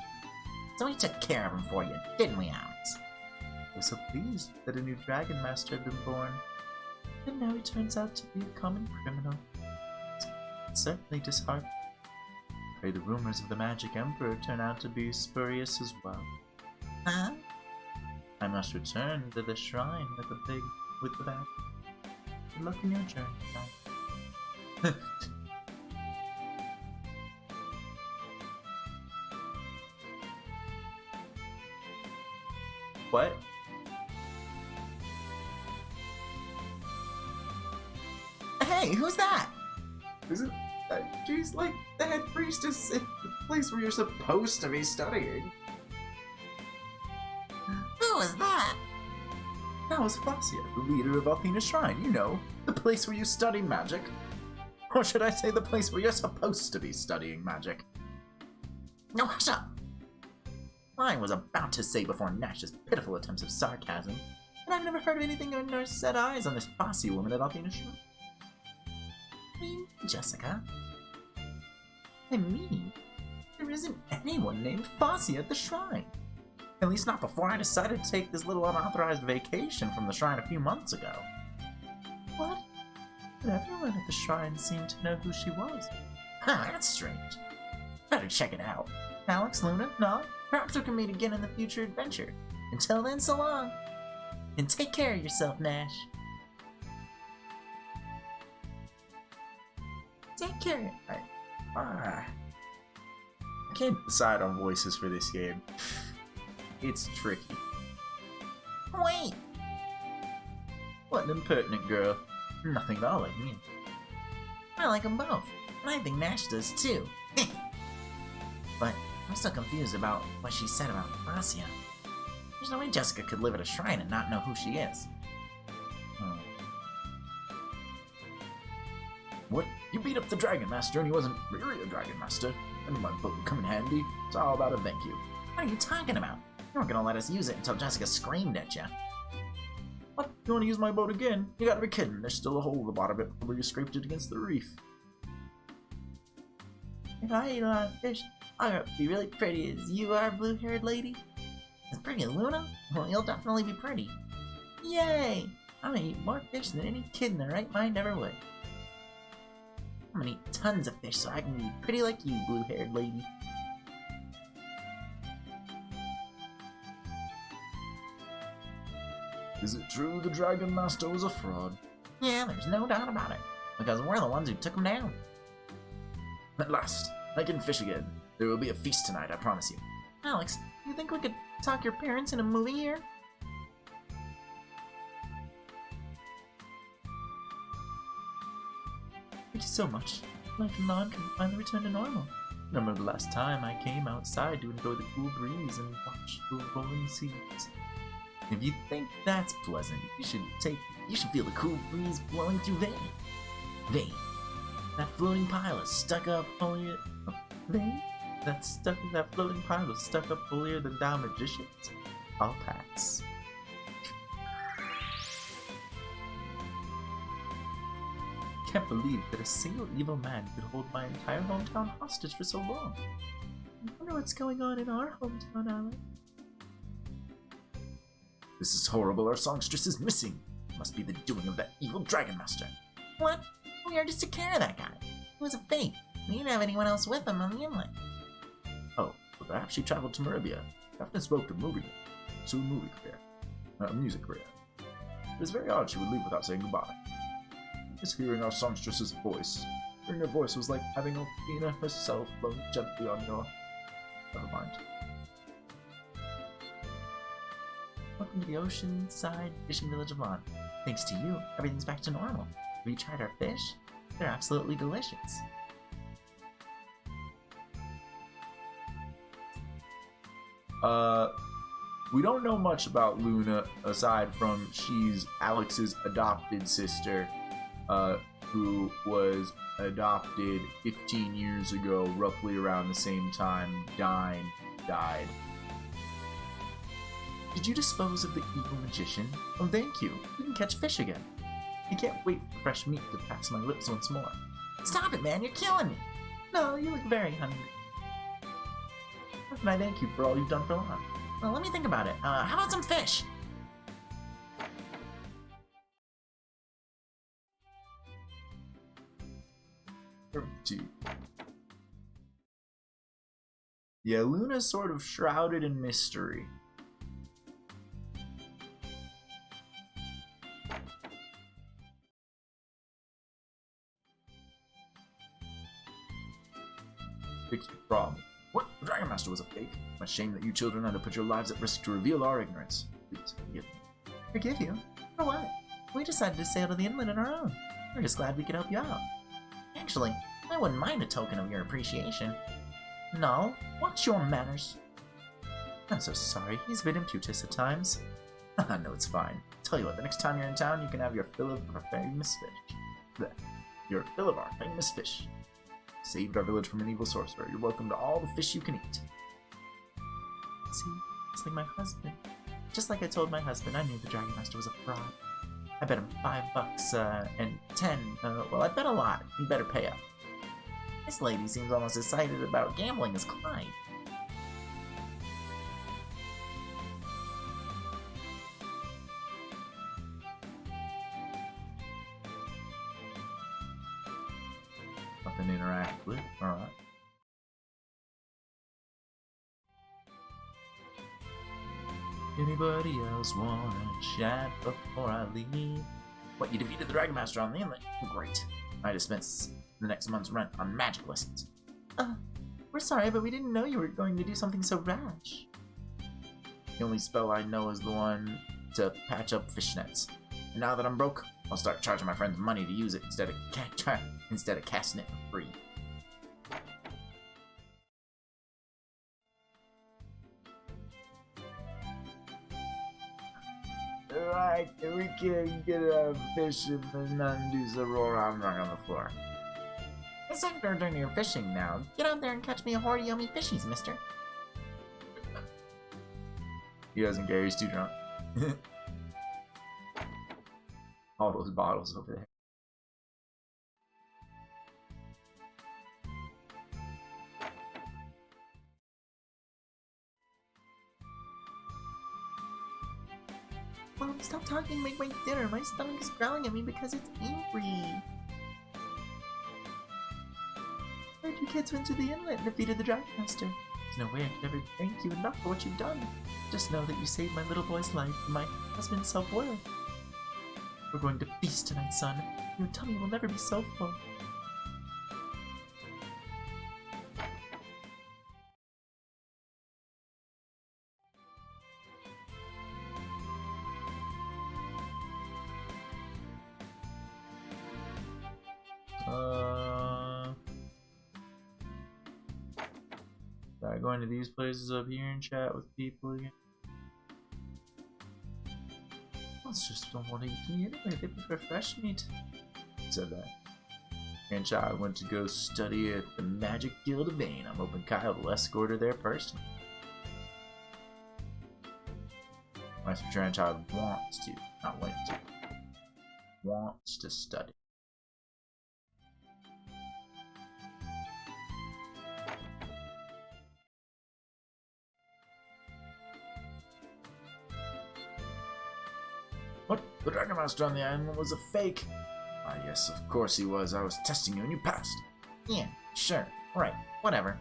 [SPEAKER 5] So we took care of him for you, didn't we, Alex?
[SPEAKER 2] I was so pleased that a new Dragonmaster had been born, and now he turns out to be a common criminal. It's certainly disheartening. I pray the rumors of the Magic Emperor turn out to be spurious as well.
[SPEAKER 5] Huh?
[SPEAKER 2] I must return to the shrine with the bag. Good luck in your journey, guys.
[SPEAKER 1] What?
[SPEAKER 5] Hey, who's that?
[SPEAKER 1] Isn't that she's like the head priestess at the place where you're supposed to be studying?
[SPEAKER 5] Who is that?
[SPEAKER 1] That was Fascia, the leader of Althena's shrine. You know, the place where you study magic. Or should I say the place where you're supposed to be studying magic?
[SPEAKER 5] No, hush up. I was about to say before Nash's pitiful attempts of sarcasm, but I've never heard of anything nor set eyes on this Fascia woman at Althena's shrine. What do you mean, Jessica?
[SPEAKER 2] I mean, there isn't anyone named Fascia at the shrine. At least not before I decided to take this little unauthorized vacation from the shrine a few months ago. What? But everyone at the shrine seemed to know who she was.
[SPEAKER 5] Huh, that's strange. Better check it out.
[SPEAKER 2] Alex, Luna, Nall, perhaps we can meet again in the future adventure. Until then, so long. And take care of yourself, Nash. Take care.
[SPEAKER 1] I can't decide on voices for this game. It's tricky.
[SPEAKER 5] Wait!
[SPEAKER 2] What an impertinent girl. Nothing at all like me.
[SPEAKER 5] I like them both, and I think Nash does too. But I'm still confused about what she said about Fascia. There's no way Jessica could live at a shrine and not know who she is.
[SPEAKER 4] What? You beat up the Dragonmaster and he wasn't really a Dragonmaster? And my book would come in handy. It's all about a thank you.
[SPEAKER 5] What are you talking about? You weren't gonna let us use it until Jessica screamed at you.
[SPEAKER 4] What? You wanna use my boat again? You gotta be kidding. There's still a hole at the bottom of it where you scraped it against the reef.
[SPEAKER 2] If I eat a lot of fish, I'll grow up to be really pretty as you are, blue-haired lady.
[SPEAKER 5] As pretty as Luna? Well, you'll definitely be pretty.
[SPEAKER 2] Yay! I'm gonna eat more fish than any kid in their right mind ever would.
[SPEAKER 5] I'm gonna eat tons of fish so I can be pretty like you, blue-haired lady.
[SPEAKER 4] Is it true the Dragonmaster was a fraud?
[SPEAKER 5] Yeah, there's no doubt about it. Because we're the ones who took him down.
[SPEAKER 4] At last, I can fish again. There will be a feast tonight, I promise you.
[SPEAKER 2] Alex, you think we could talk your parents into moving here? Thank you so much. Life in Lawn can finally return to normal. Remember the last time I came outside to enjoy the cool breeze and watch the rolling seas. If you think that's pleasant, you should feel the cool breeze blowing through Vane. Vane, that floating pile is stuck up holier. Vane, that floating pile is stuck up holier than thou magicians. I'll pass. Can't believe that a single evil man could hold my entire hometown hostage for so long. I wonder what's going on in our hometown, Alec.
[SPEAKER 4] This is horrible. Our songstress is missing. It must be the doing of that evil Dragonmaster.
[SPEAKER 5] What? We are just to care of that guy. He was a fake. We didn't have anyone else with him on the inlet.
[SPEAKER 4] Oh, but perhaps she traveled to Maribia. After spoke of moving to a music career. It is very odd she would leave without saying goodbye. Just hearing our songstress's voice. Hearing her voice was like having Althena herself blown gently on your... Never mind.
[SPEAKER 2] Welcome to the oceanside fishing village of Lon. Thanks to you, everything's back to normal. Have you tried our fish? They're absolutely delicious.
[SPEAKER 1] We don't know much about Luna aside from she's Alex's adopted sister, who was adopted 15 years ago, roughly around the same time Dyne died.
[SPEAKER 2] Did you dispose of the evil magician? Oh, thank you. We can catch fish again. I can't wait for fresh meat to pass my lips once more.
[SPEAKER 5] Stop it, man. You're killing me.
[SPEAKER 2] No, you look very hungry. How can I thank you for all you've done for Lon?
[SPEAKER 5] Well, let me think about it. How about some fish?
[SPEAKER 1] Yeah, Luna's sort of shrouded in mystery. Fix your problem.
[SPEAKER 4] What? The Dragonmaster was a fake? A shame that you children had to put your lives at risk to reveal our ignorance. Please forgive me.
[SPEAKER 2] Forgive you? For what? We decided to sail to the inland on our own. We're just glad we could help you out.
[SPEAKER 5] Actually, I wouldn't mind a token of your appreciation.
[SPEAKER 2] Nall, what's your manners? I'm so sorry. He's a bit impetuous at times.
[SPEAKER 4] No, it's fine. Tell you what, the next time you're in town, you can have your fill of our famous fish. There. Your fill of our famous fish. Saved our village from an evil sorcerer. You're welcome to all the fish you can eat.
[SPEAKER 2] See, it's like my husband. Just like I told my husband, I knew the Dragonmaster was a fraud. I bet him $5 and 10. Well, I bet a lot. You better pay up.
[SPEAKER 5] This lady seems almost as excited about gambling as Clyde.
[SPEAKER 1] Nothing to interact with. Alright.
[SPEAKER 2] Anybody else wanna chat before I leave?
[SPEAKER 4] What, you defeated the Dragonmaster on the inlet? Great. I dispense the next month's rent on magic lessons.
[SPEAKER 2] We're sorry, but we didn't know you were going to do something so rash.
[SPEAKER 4] The only spell I know is the one to patch up fishnets. And now that I'm broke, I'll start charging my friends money to use it instead of casting it for free. Alright, we can get a fish and then undoes the roll around rung on the floor.
[SPEAKER 5] It's after doing your fishing now. Get out there and catch me a horde of yummy fishies, mister.
[SPEAKER 1] He doesn't care, he's too drunk. All those bottles over there.
[SPEAKER 2] Mom, stop talking and make my dinner. My stomach is growling at me because it's angry. I heard you kids went to the inlet and defeated the Dragonmaster. There's no way I could ever thank you enough for what you've done. Just know that you saved my little boy's life and my husband's self-worth. We're going to feast tonight, son. Your tummy will never be so full.
[SPEAKER 1] Start going to these places up here and chat with people again.
[SPEAKER 2] Let's just don't want to eat me anyway. They prefer fresh meat.
[SPEAKER 1] Said that. And child went to go study at the Magic Guild of Dyne. I'm hoping Kyle will escort her there personally.
[SPEAKER 4] Master Child wants to, not went to. Wants to study. What? The Dragonmaster on the island was a fake? Ah, yes, of course he was. I was testing you and you passed.
[SPEAKER 5] Yeah, sure. Right. Whatever.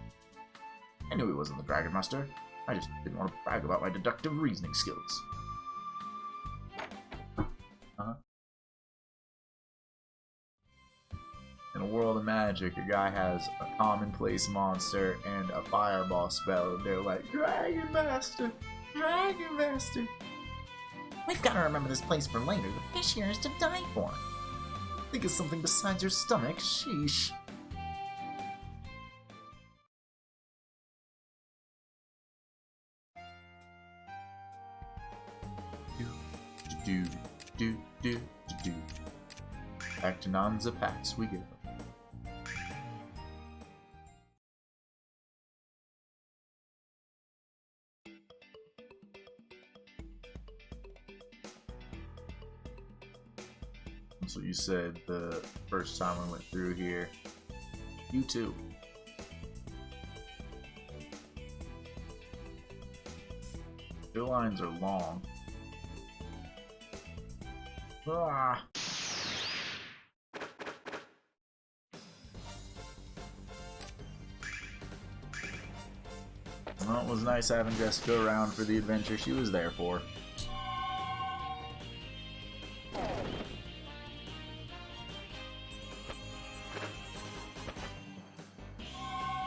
[SPEAKER 4] I knew he wasn't the Dragonmaster. I just didn't want to brag about my deductive reasoning skills. In a world of magic, a guy has a commonplace monster and a fireball spell, and they're like, Dragonmaster! Dragonmaster!
[SPEAKER 5] We've got to remember this place for later. The fish here is to die for.
[SPEAKER 4] Think of something besides your stomach, sheesh. Do. Back to Nanza Pass we go. So you said the first time we went through here. You too. Your lines are long. Ah. Well, it was nice having Jessica around for the adventure she was there for.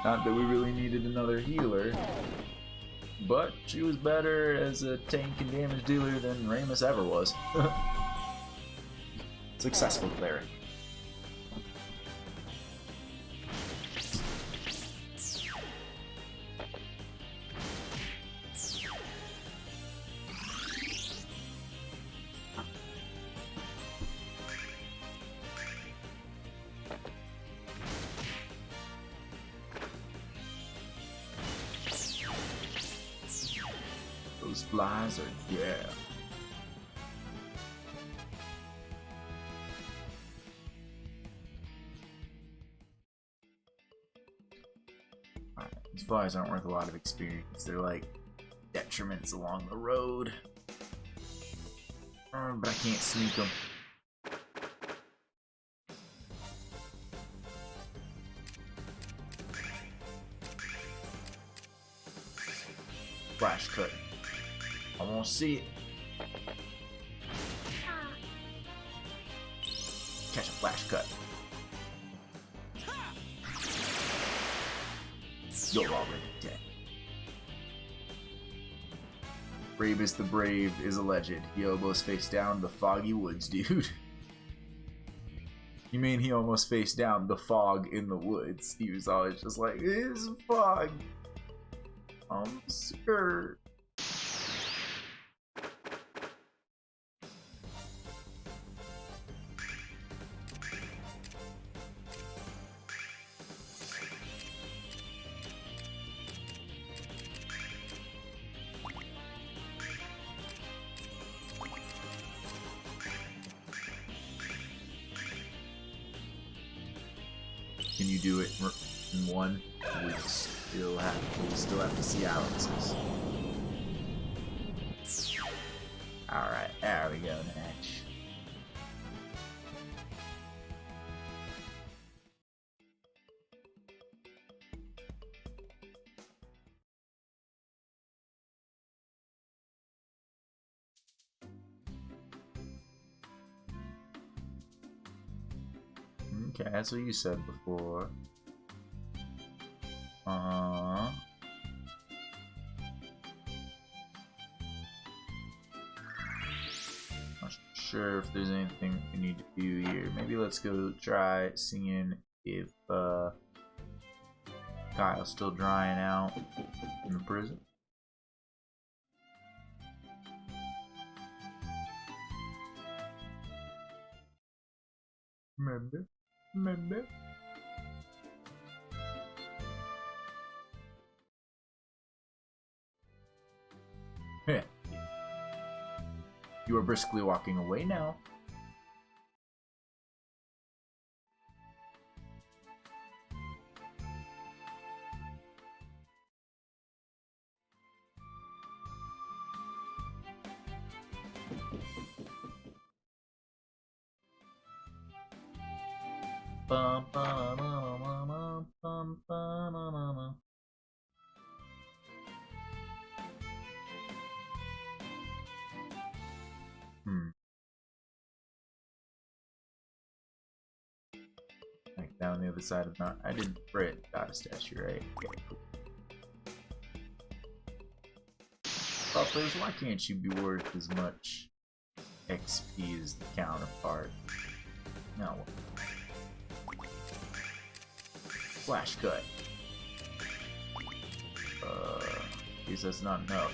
[SPEAKER 4] Not that we really needed another healer, but she was better as a tank and damage dealer than Ramus ever was. Successful cleric. Those flies are yeah. These flies aren't worth a lot of experience. They're like detriments along the road. But I can't sneak them. Flash cut. I won't see it. Catch a flash cut. You're already dead. Ramus the Brave is a legend. He almost faced down the foggy woods, dude. You mean he almost faced down the fog in the woods? He was always just like, it's fog. I'm scared. Can you do it in one? We still have to see Alex's. Alright, there we go, Natch. Okay, that's what you said before. Not sure if there's anything we need to do here. Maybe let's go try seeing if Kyle's still drying out in the prison. Remember? Yeah.
[SPEAKER 1] You are briskly walking away now. Bum, bum, bum, bum, bum, bum. Like down the other side of the mountain. I didn't read Goddess statue, right? Okay, cool. Buffers, why can't you be worth as much XP as the counterpart? No. Flash cut. Guess that's not enough.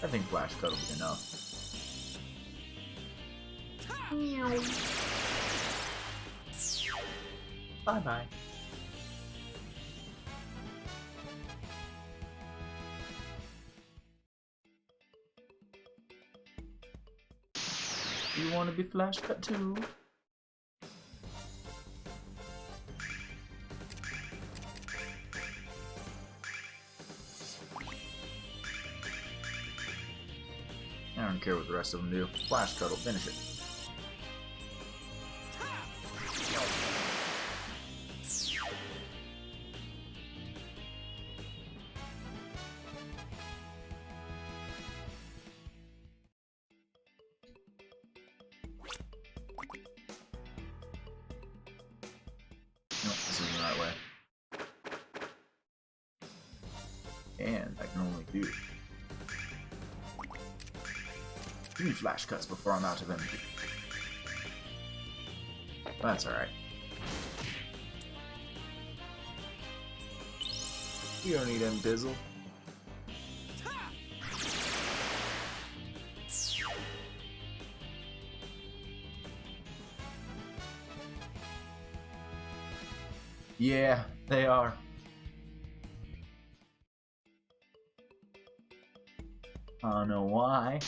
[SPEAKER 1] I think flash cut will be enough. Bye bye. You want to be flash cut too? I don't care what the rest of them do. Flash cut will finish it. Nope, this isn't the right way. And I can only do 3 flash cuts before I'm out of energy. That's alright. We don't need Embizzle. Yeah, they are. I don't know why.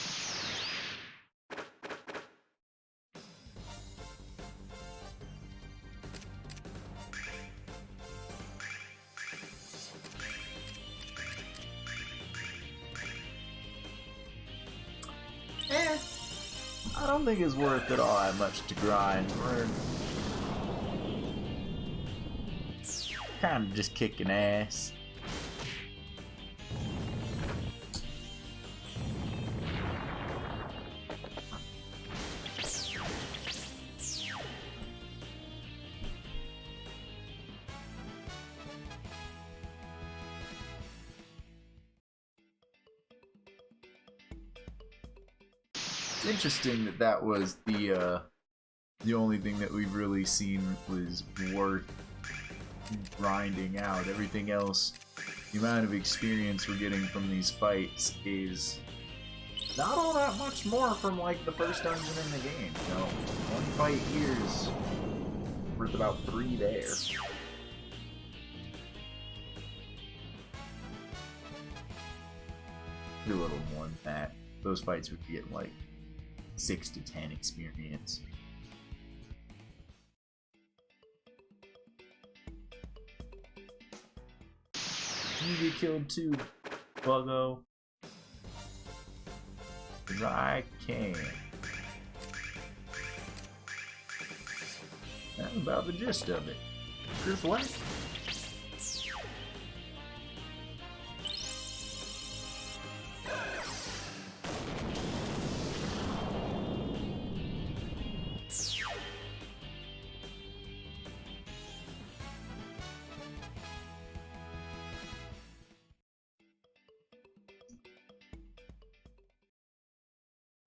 [SPEAKER 1] I don't think it's worth it all that much to grind. We're kind of just kicking ass. It's interesting that that was the only thing that we've really seen was worth grinding out. Everything else, the amount of experience we're getting from these fights is not all that much more from like the first dungeon in the game. You know, one fight here is worth about 3 there. A little more than that. Those fights would be getting like 6 to 10 experience. You get killed too, buggo. 'Cause I can. That's about the gist of it. Truth what?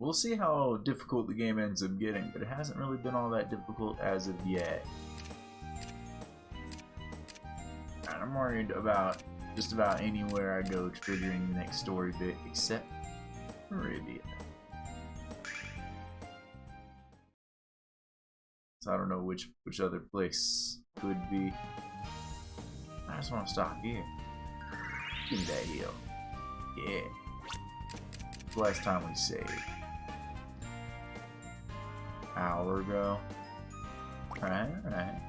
[SPEAKER 1] We'll see how difficult the game ends up getting, but it hasn't really been all that difficult as of yet. And I'm worried about just about anywhere I go triggering the next story bit, except Maribia. So I don't know which other place could be. I just want to stop here. Give me that heal. Yeah. The last time we saved? Hour ago. Alright, alright.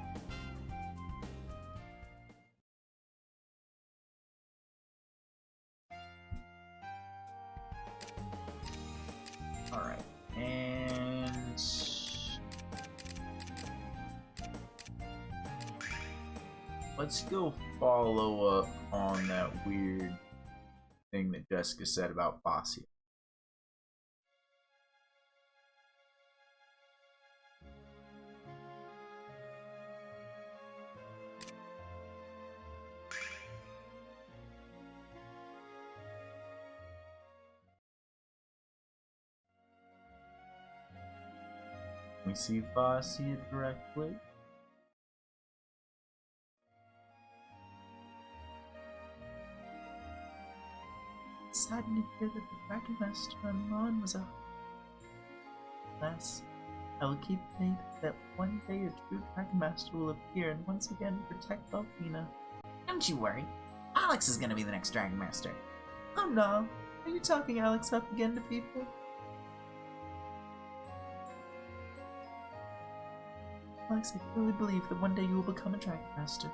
[SPEAKER 1] Alright, and let's go follow up on that weird thing that Jessica said about Fascia. We see Fascia directly.
[SPEAKER 2] Saddened to hear that the Dragonmaster I'm on was a... Alas, I will keep faith that one day a true Dragonmaster will appear and once again protect Althena.
[SPEAKER 5] Don't you worry. Alex is gonna be the next Dragonmaster.
[SPEAKER 2] Oh no, are you talking Alex up again to people? Alex, I truly believe that one day you will become a Dragonmaster.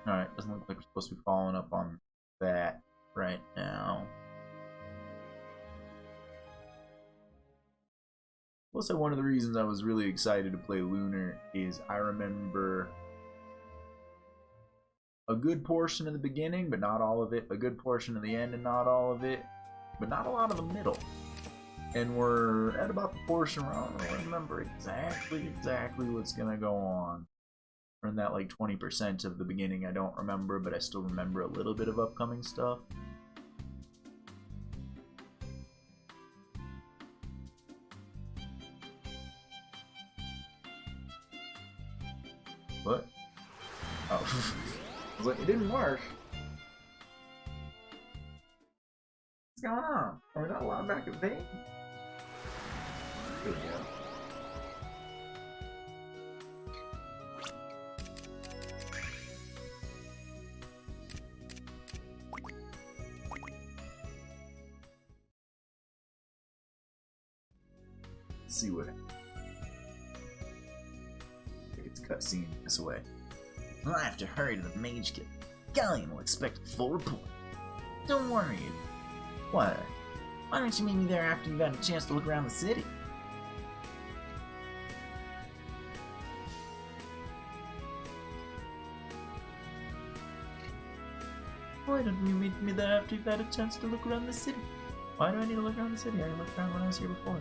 [SPEAKER 1] Alright, doesn't look like we're supposed to be following up on that right now. Also, one of the reasons I was really excited to play Lunar is I remember a good portion of the beginning, but not all of it, a good portion of the end and not all of it, but not a lot of the middle. And we're at about the portion where I don't remember exactly what's gonna go on. We're in that like 20% of the beginning I don't remember, but I still remember a little bit of upcoming stuff. What? Oh. I was like, it didn't work. What's going on? Are we not allowed back at Vane? There we go. Let's see what it's cutscene this way.
[SPEAKER 5] I'll have to hurry to the Mage Guild. Galleon will expect a full report. Don't worry. What? Why don't you meet me there after you've had a chance to look around the city?
[SPEAKER 2] Why don't you meet me there after you've had a chance to look around the city? Why do I need to look around the city? I looked around when I was here before.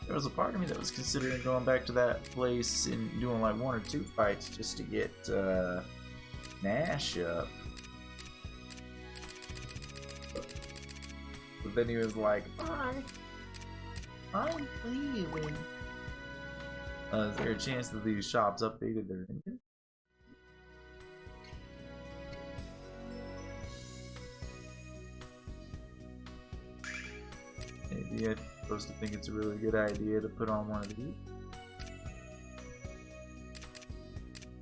[SPEAKER 1] There was a part of me that was considering going back to that place and doing like 1 or 2 fights just to get Nash up. But then he was like, I'm leaving. Is there a chance that these shops updated their engine? Maybe I'm supposed to think it's a really good idea to put on one of these.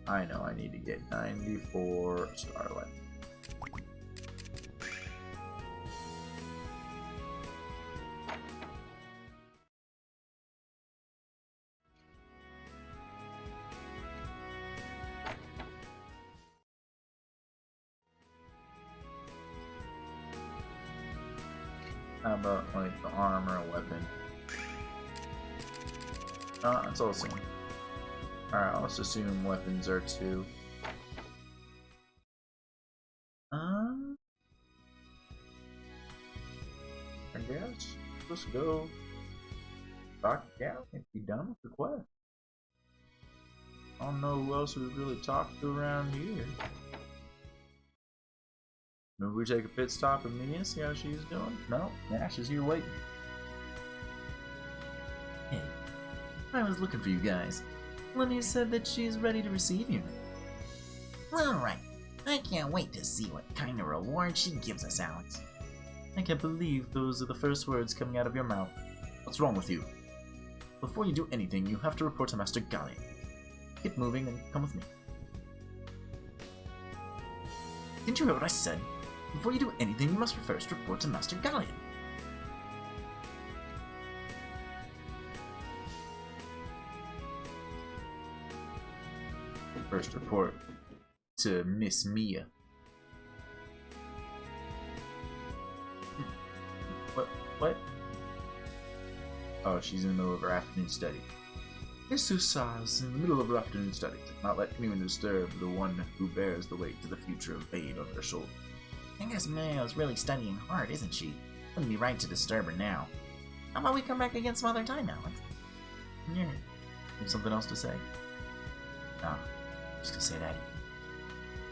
[SPEAKER 1] I know I need to get 94 Starlight. How about like the armor or weapon? It's all the same. Alright, let's assume weapons are 2. I guess let's go talk to Gal and be done with the quest. I don't know who else we've really talked to around here. Maybe we take a pit stop and Mia, see how she's doing? No, Nash is here waiting.
[SPEAKER 5] Hey, I was looking for you guys.
[SPEAKER 2] Lenny said that she's ready to receive you.
[SPEAKER 5] Alright, I can't wait to see what kind of reward she gives us, Alex.
[SPEAKER 2] I can't believe those are the first words coming out of your mouth.
[SPEAKER 4] What's wrong with you? Before you do anything, you have to report to Master Galleon. Get moving and come with me. Didn't you hear what I said? Before you do anything, you must first report to Master Galleon.
[SPEAKER 1] First report to Miss Mia. What? Oh, she's in the middle of her afternoon study. Exercise in the middle of her afternoon study. Not let anyone disturb the one who bears the weight to the future of Bane on their shoulder.
[SPEAKER 5] I guess Mayo's really studying hard, isn't she? Wouldn't be right to disturb her now. How about we come back again some other time, Alex?
[SPEAKER 1] Yeah. Have something else to say? No. Just gonna say that.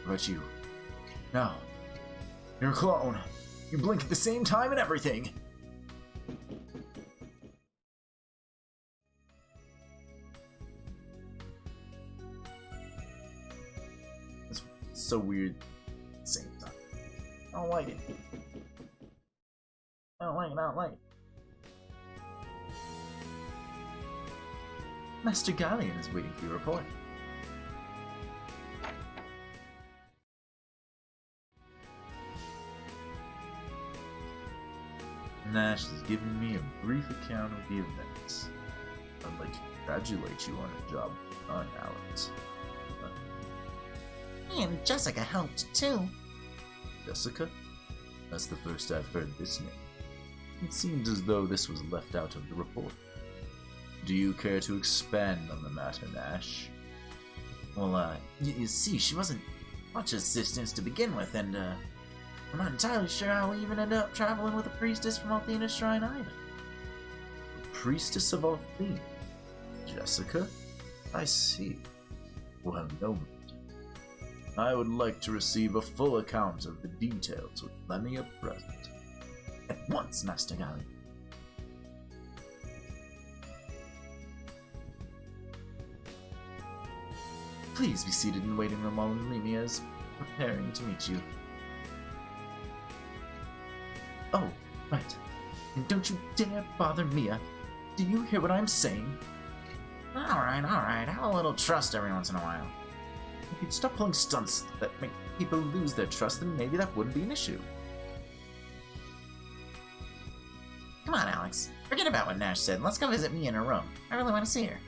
[SPEAKER 1] What about you? No. You're a clone. You blink at the same time and everything. It's so weird at the same time. I don't like it. I don't like it. Master Galleon is waiting for your report. Nash has given me a brief account of the events. I'd like to congratulate you on a job done, Alex.
[SPEAKER 5] And Jessica helped too.
[SPEAKER 1] Jessica? That's the first I've heard this name. It seems as though this was left out of the report. Do you care to expand on the matter, Nash?
[SPEAKER 5] Well, you see, she wasn't much assistance to begin with, and, I'm not entirely sure how we even ended up traveling with a priestess from Althena's shrine either.
[SPEAKER 1] The priestess of Althena? Jessica? I see. Well, no. I would like to receive a full account of the details with Lemia present.
[SPEAKER 5] At once, Master Galleon.
[SPEAKER 1] Please be seated in the waiting room while Lemia is preparing to meet you. Oh, right. And don't you dare bother Mia. Do you hear what I'm saying?
[SPEAKER 5] Alright. Have a little trust every once in a while.
[SPEAKER 1] If you'd stop pulling stunts that make people lose their trust, then maybe that wouldn't be an issue.
[SPEAKER 5] Come on, Alex. Forget about what Nash said. Let's go visit Mia in her room. I really want to see her.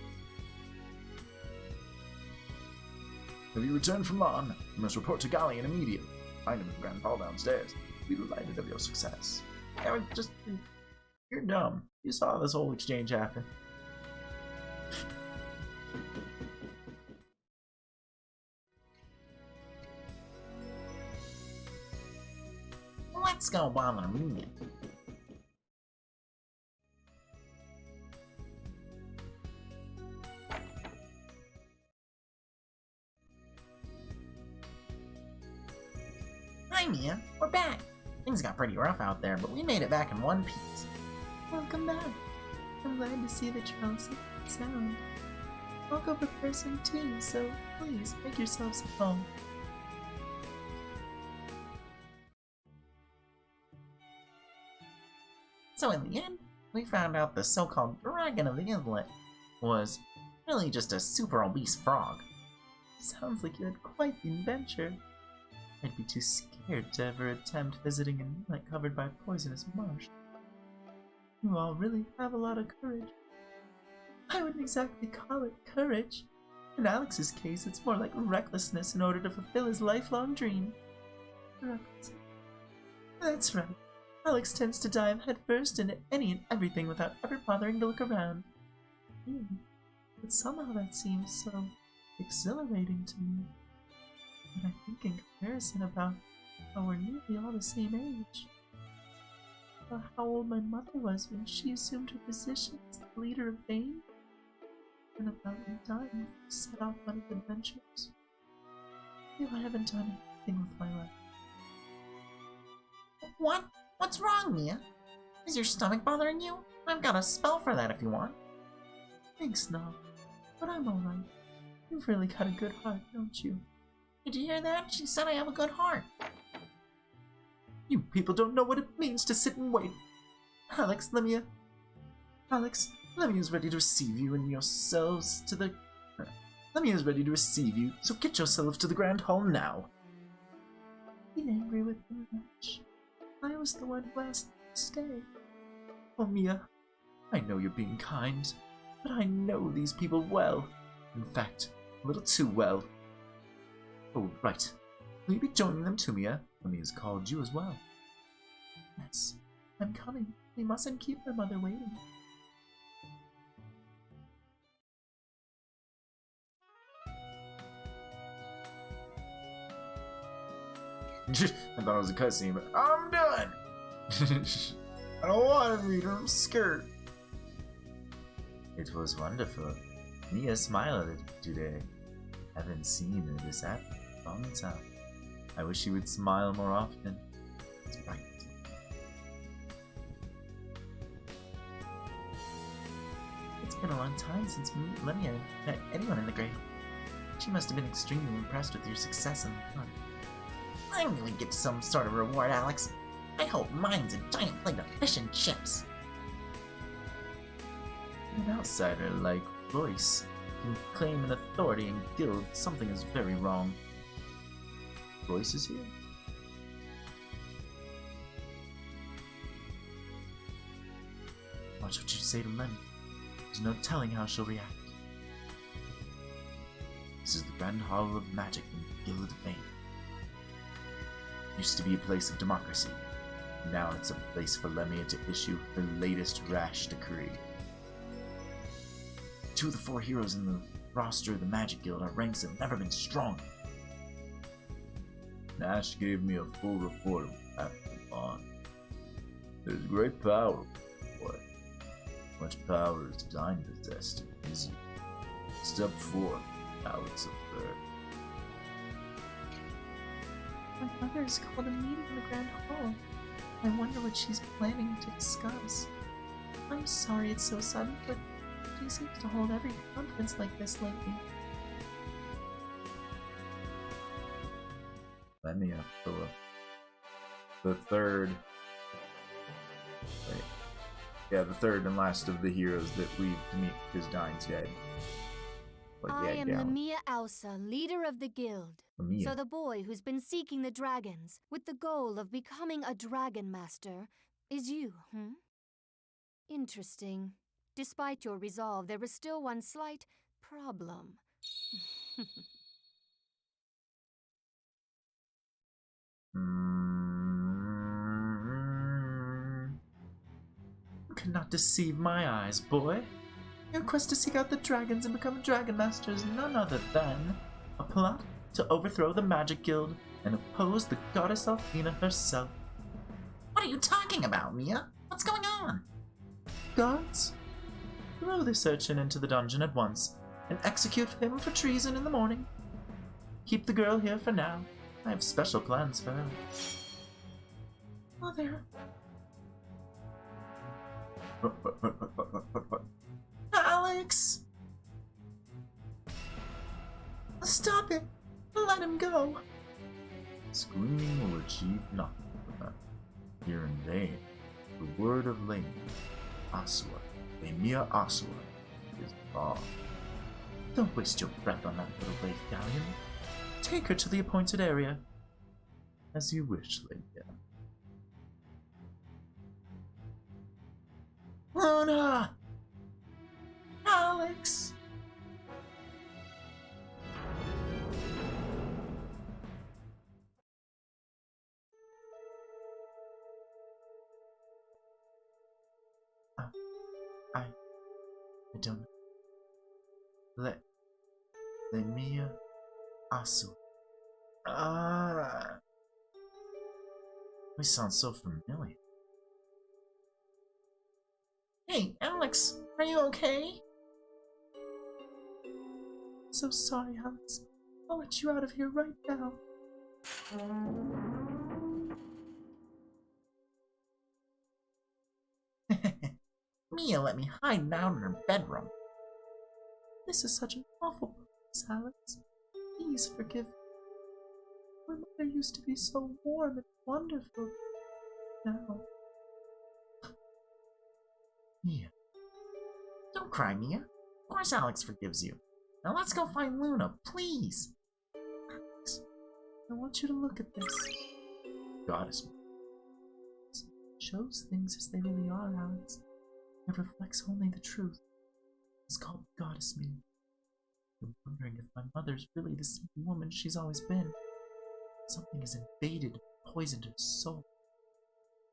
[SPEAKER 1] Have you returned from Mon? You must report to Galleon immediately. Find him in the Grand Hall downstairs. Be delighted of your success. You're dumb. You saw this whole exchange happen.
[SPEAKER 5] Let's go bother Mia. Hi, Mia. We're back. Things got pretty rough out there, but we made it back in one piece.
[SPEAKER 2] Welcome back. I'm glad to see that you're all safe and sound. I'll go prepare some tea, so please make yourselves at home.
[SPEAKER 5] So in the end, we found out the so-called Dragon of the Inlet was really just a super obese frog.
[SPEAKER 2] Sounds like you had quite the adventure. I'd be too scared to ever attempt visiting an inlet covered by poisonous marsh. You all really have a lot of courage. I wouldn't exactly call it courage. In Alex's case, it's more like recklessness in order to fulfill his lifelong dream. Reckless. That's right. Alex tends to dive headfirst into any and everything without ever bothering to look around. But somehow that seems so exhilarating to me. And I think in comparison about how we're nearly all the same age. About how old my mother was when she assumed her position as the leader of Dyne. And about when Dyne set off on his adventures. I feel I haven't done anything with my life.
[SPEAKER 5] What? What's wrong, Mia? Is your stomach bothering you? I've got a spell for that if you want.
[SPEAKER 2] Thanks, Nall. But I'm alright. You've really got a good heart, don't you?
[SPEAKER 5] Did you hear that? She said I have a good heart.
[SPEAKER 2] You people don't know what it means to sit and wait. Alex, Lemia is ready to receive you and yourselves to the... Lemia is ready to receive you, so get yourself to the Grand Hall now. be angry with me much. I was the one who asked me to stay. Oh, Mia, I know you're being kind, but I know these people well. In fact, a little too well. Oh, right. Will you be joining them too, Mia? Mia's called you as well. Yes, I'm coming. We mustn't keep my mother waiting.
[SPEAKER 4] I thought it was a cutscene, but I'm done! I don't want to read her skirt. It was wonderful. Mia smiled today. Haven't seen her this long time. I wish she would smile more often. It's right.
[SPEAKER 2] It's been a long time since Lemia met anyone in the grave. She must have been extremely impressed with your success in the hunt.
[SPEAKER 5] I'm gonna get some sort of reward, Alex. I hope mine's a giant plate of fish and chips.
[SPEAKER 4] An outsider like Royce can claim an authority in guild. Something is very wrong. Royce is here?
[SPEAKER 2] Watch what you say to Lemmy. There's no telling how she'll react.
[SPEAKER 4] This is the Grand Hall of Magic in Guild Vane. Used to be a place of democracy. Now it's a place for Lemia to issue her latest rash decree. 2 of the 4 heroes in the roster of the Magic Guild, our ranks have never been stronger. Nash gave me a full report of what happened on. There's great power, boy. Much power as Dyne possessed in his youth. Step 4, Alex up there.
[SPEAKER 2] My mother has called a meeting in the Grand Hall. I wonder what she's planning to discuss. I'm sorry it's so sudden, but she seems to hold every conference like this lately.
[SPEAKER 4] Let me up, Philip. The third. Wait. Yeah, the third and last of the heroes that we have to meet because Dyne's dead. Like,
[SPEAKER 6] I am
[SPEAKER 4] down.
[SPEAKER 6] Lemia Alsa, leader of the guild.
[SPEAKER 4] Lemia.
[SPEAKER 6] So the boy who's been seeking the dragons, with the goal of becoming a Dragonmaster, is you, Interesting. Despite your resolve, there is still one slight problem.
[SPEAKER 2] You cannot deceive my eyes, boy. Your quest to seek out the dragons and become a Dragonmaster is none other than a plot to overthrow the Magic Guild and oppose the Goddess Althena herself.
[SPEAKER 5] What are you talking about, Mia? What's going on?
[SPEAKER 2] Guards, throw this urchin into the dungeon at once and execute him for treason in the morning. Keep the girl here for now. I have special plans for her. Mother. Alex! Stop it! Let him go!
[SPEAKER 4] Screaming will achieve nothing. Here in vain, the word of Lemia, Asua, Lemia Asua, is law.
[SPEAKER 2] Don't waste your breath on that little waif galleon. Take her to the appointed area.
[SPEAKER 4] As you wish, Lemia.
[SPEAKER 2] Luna! Alex!
[SPEAKER 4] I don't know. Lemia Asu. We sound so familiar.
[SPEAKER 2] Hey, Alex, are you okay? So sorry, Alex. I'll let you out of here right now.
[SPEAKER 5] Mia let me hide down in her bedroom.
[SPEAKER 2] This is such an awful place, Alex. Please forgive me. My mother used to be so warm and wonderful. Now.
[SPEAKER 5] Mia. Don't cry, Mia. Of course Alex forgives you. Now let's go find Luna, please.
[SPEAKER 2] Alex, I want you to look at this.
[SPEAKER 4] Goddess.
[SPEAKER 2] Shows things as they really are, Alex. It reflects only the truth. It's called Goddess Mead. I'm wondering if my mother's really the same woman she's always been. Something has invaded and poisoned her soul.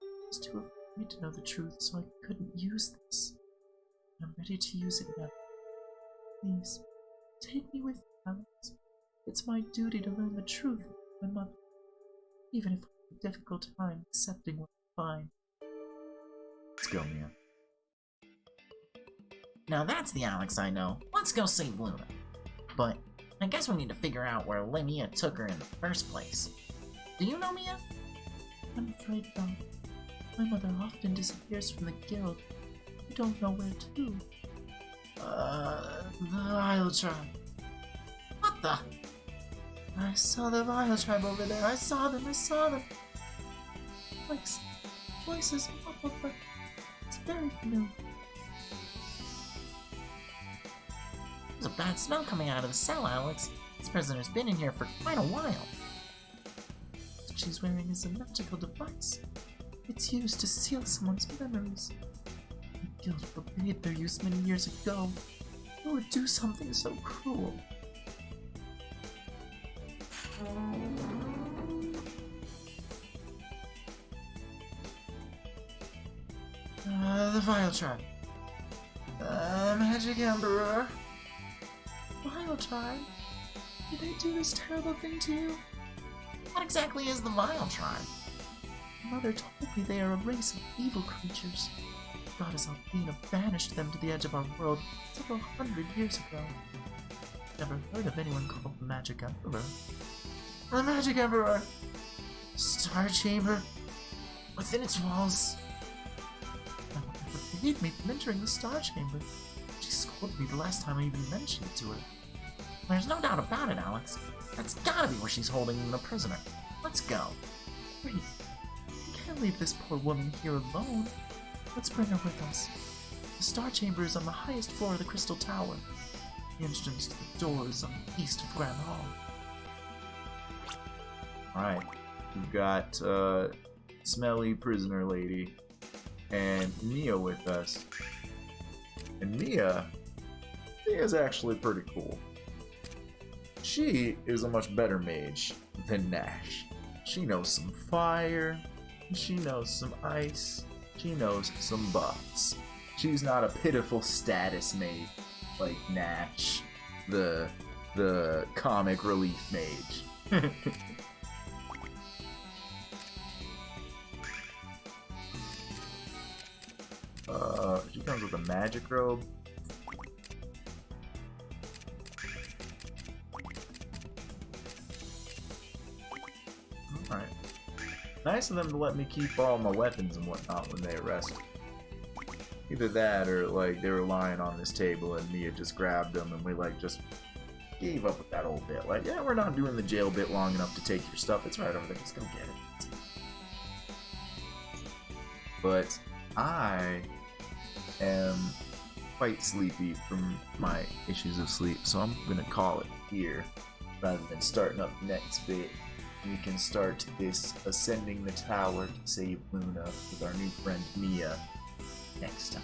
[SPEAKER 2] I was too afraid to know the truth, so I couldn't use this. I'm ready to use it now. Please, take me with you, Alex. It's my duty to learn the truth of my mother, even if I have a difficult time accepting what I find.
[SPEAKER 4] Let's go, Mia.
[SPEAKER 5] Now that's the Alex I know. Let's go save Luna. But I guess we need to figure out where Mia took her in the first place. Do you know Mia?
[SPEAKER 2] I'm afraid not. My mother often disappears from the guild. I don't know where to. The Vile Tribe.
[SPEAKER 5] What the?
[SPEAKER 2] I saw the Vile Tribe over there. I saw them. Like voices muffled, but it's very familiar.
[SPEAKER 5] There's a bad smell coming out of the cell, Alex. This prisoner's been in here for quite a while.
[SPEAKER 2] What she's wearing is a magical device. It's used to seal someone's memories. The guild forbade their use many years ago. Who would do something so cruel? The Vile Tribe. Magic Emperor. Vile Tribe? Did they do this terrible thing to you?
[SPEAKER 5] What exactly is the Vile Tribe?
[SPEAKER 2] Mother told me they are a race of evil creatures. Goddess Althena banished them to the edge of our world several hundred years ago. Never heard of anyone called the Magic Emperor. The Magic Emperor! Star Chamber within its walls. My mother forbade me from entering the Star Chamber. She scolded me the last time I even mentioned it to her.
[SPEAKER 5] There's no doubt about it, Alex. That's gotta be where she's holding the prisoner. Let's go.
[SPEAKER 2] Wait, we can't leave this poor woman here alone. Let's bring her with us. The Star Chamber is on the highest floor of the Crystal Tower. The entrance to the door is on the east of Grand Hall.
[SPEAKER 1] Alright, we've got Smelly Prisoner Lady and Mia with us. And Mia's actually pretty cool. She is a much better mage than Nash. She knows some fire, she knows some ice, she knows some buffs. She's not a pitiful status mage like Nash, the comic relief mage. She comes with a magic robe. Alright. Nice of them to let me keep all my weapons and whatnot when they arrest me. Either that or like they were lying on this table and Mia just grabbed them and we like just gave up with that old bit. Like, yeah, we're not doing the jail bit long enough to take your stuff. It's right over there. Just go get it. But I am quite sleepy from my issues of sleep, so I'm gonna call it here rather than starting up the next bit. We can start this ascending the tower to save Luna with our new friend Mia next time.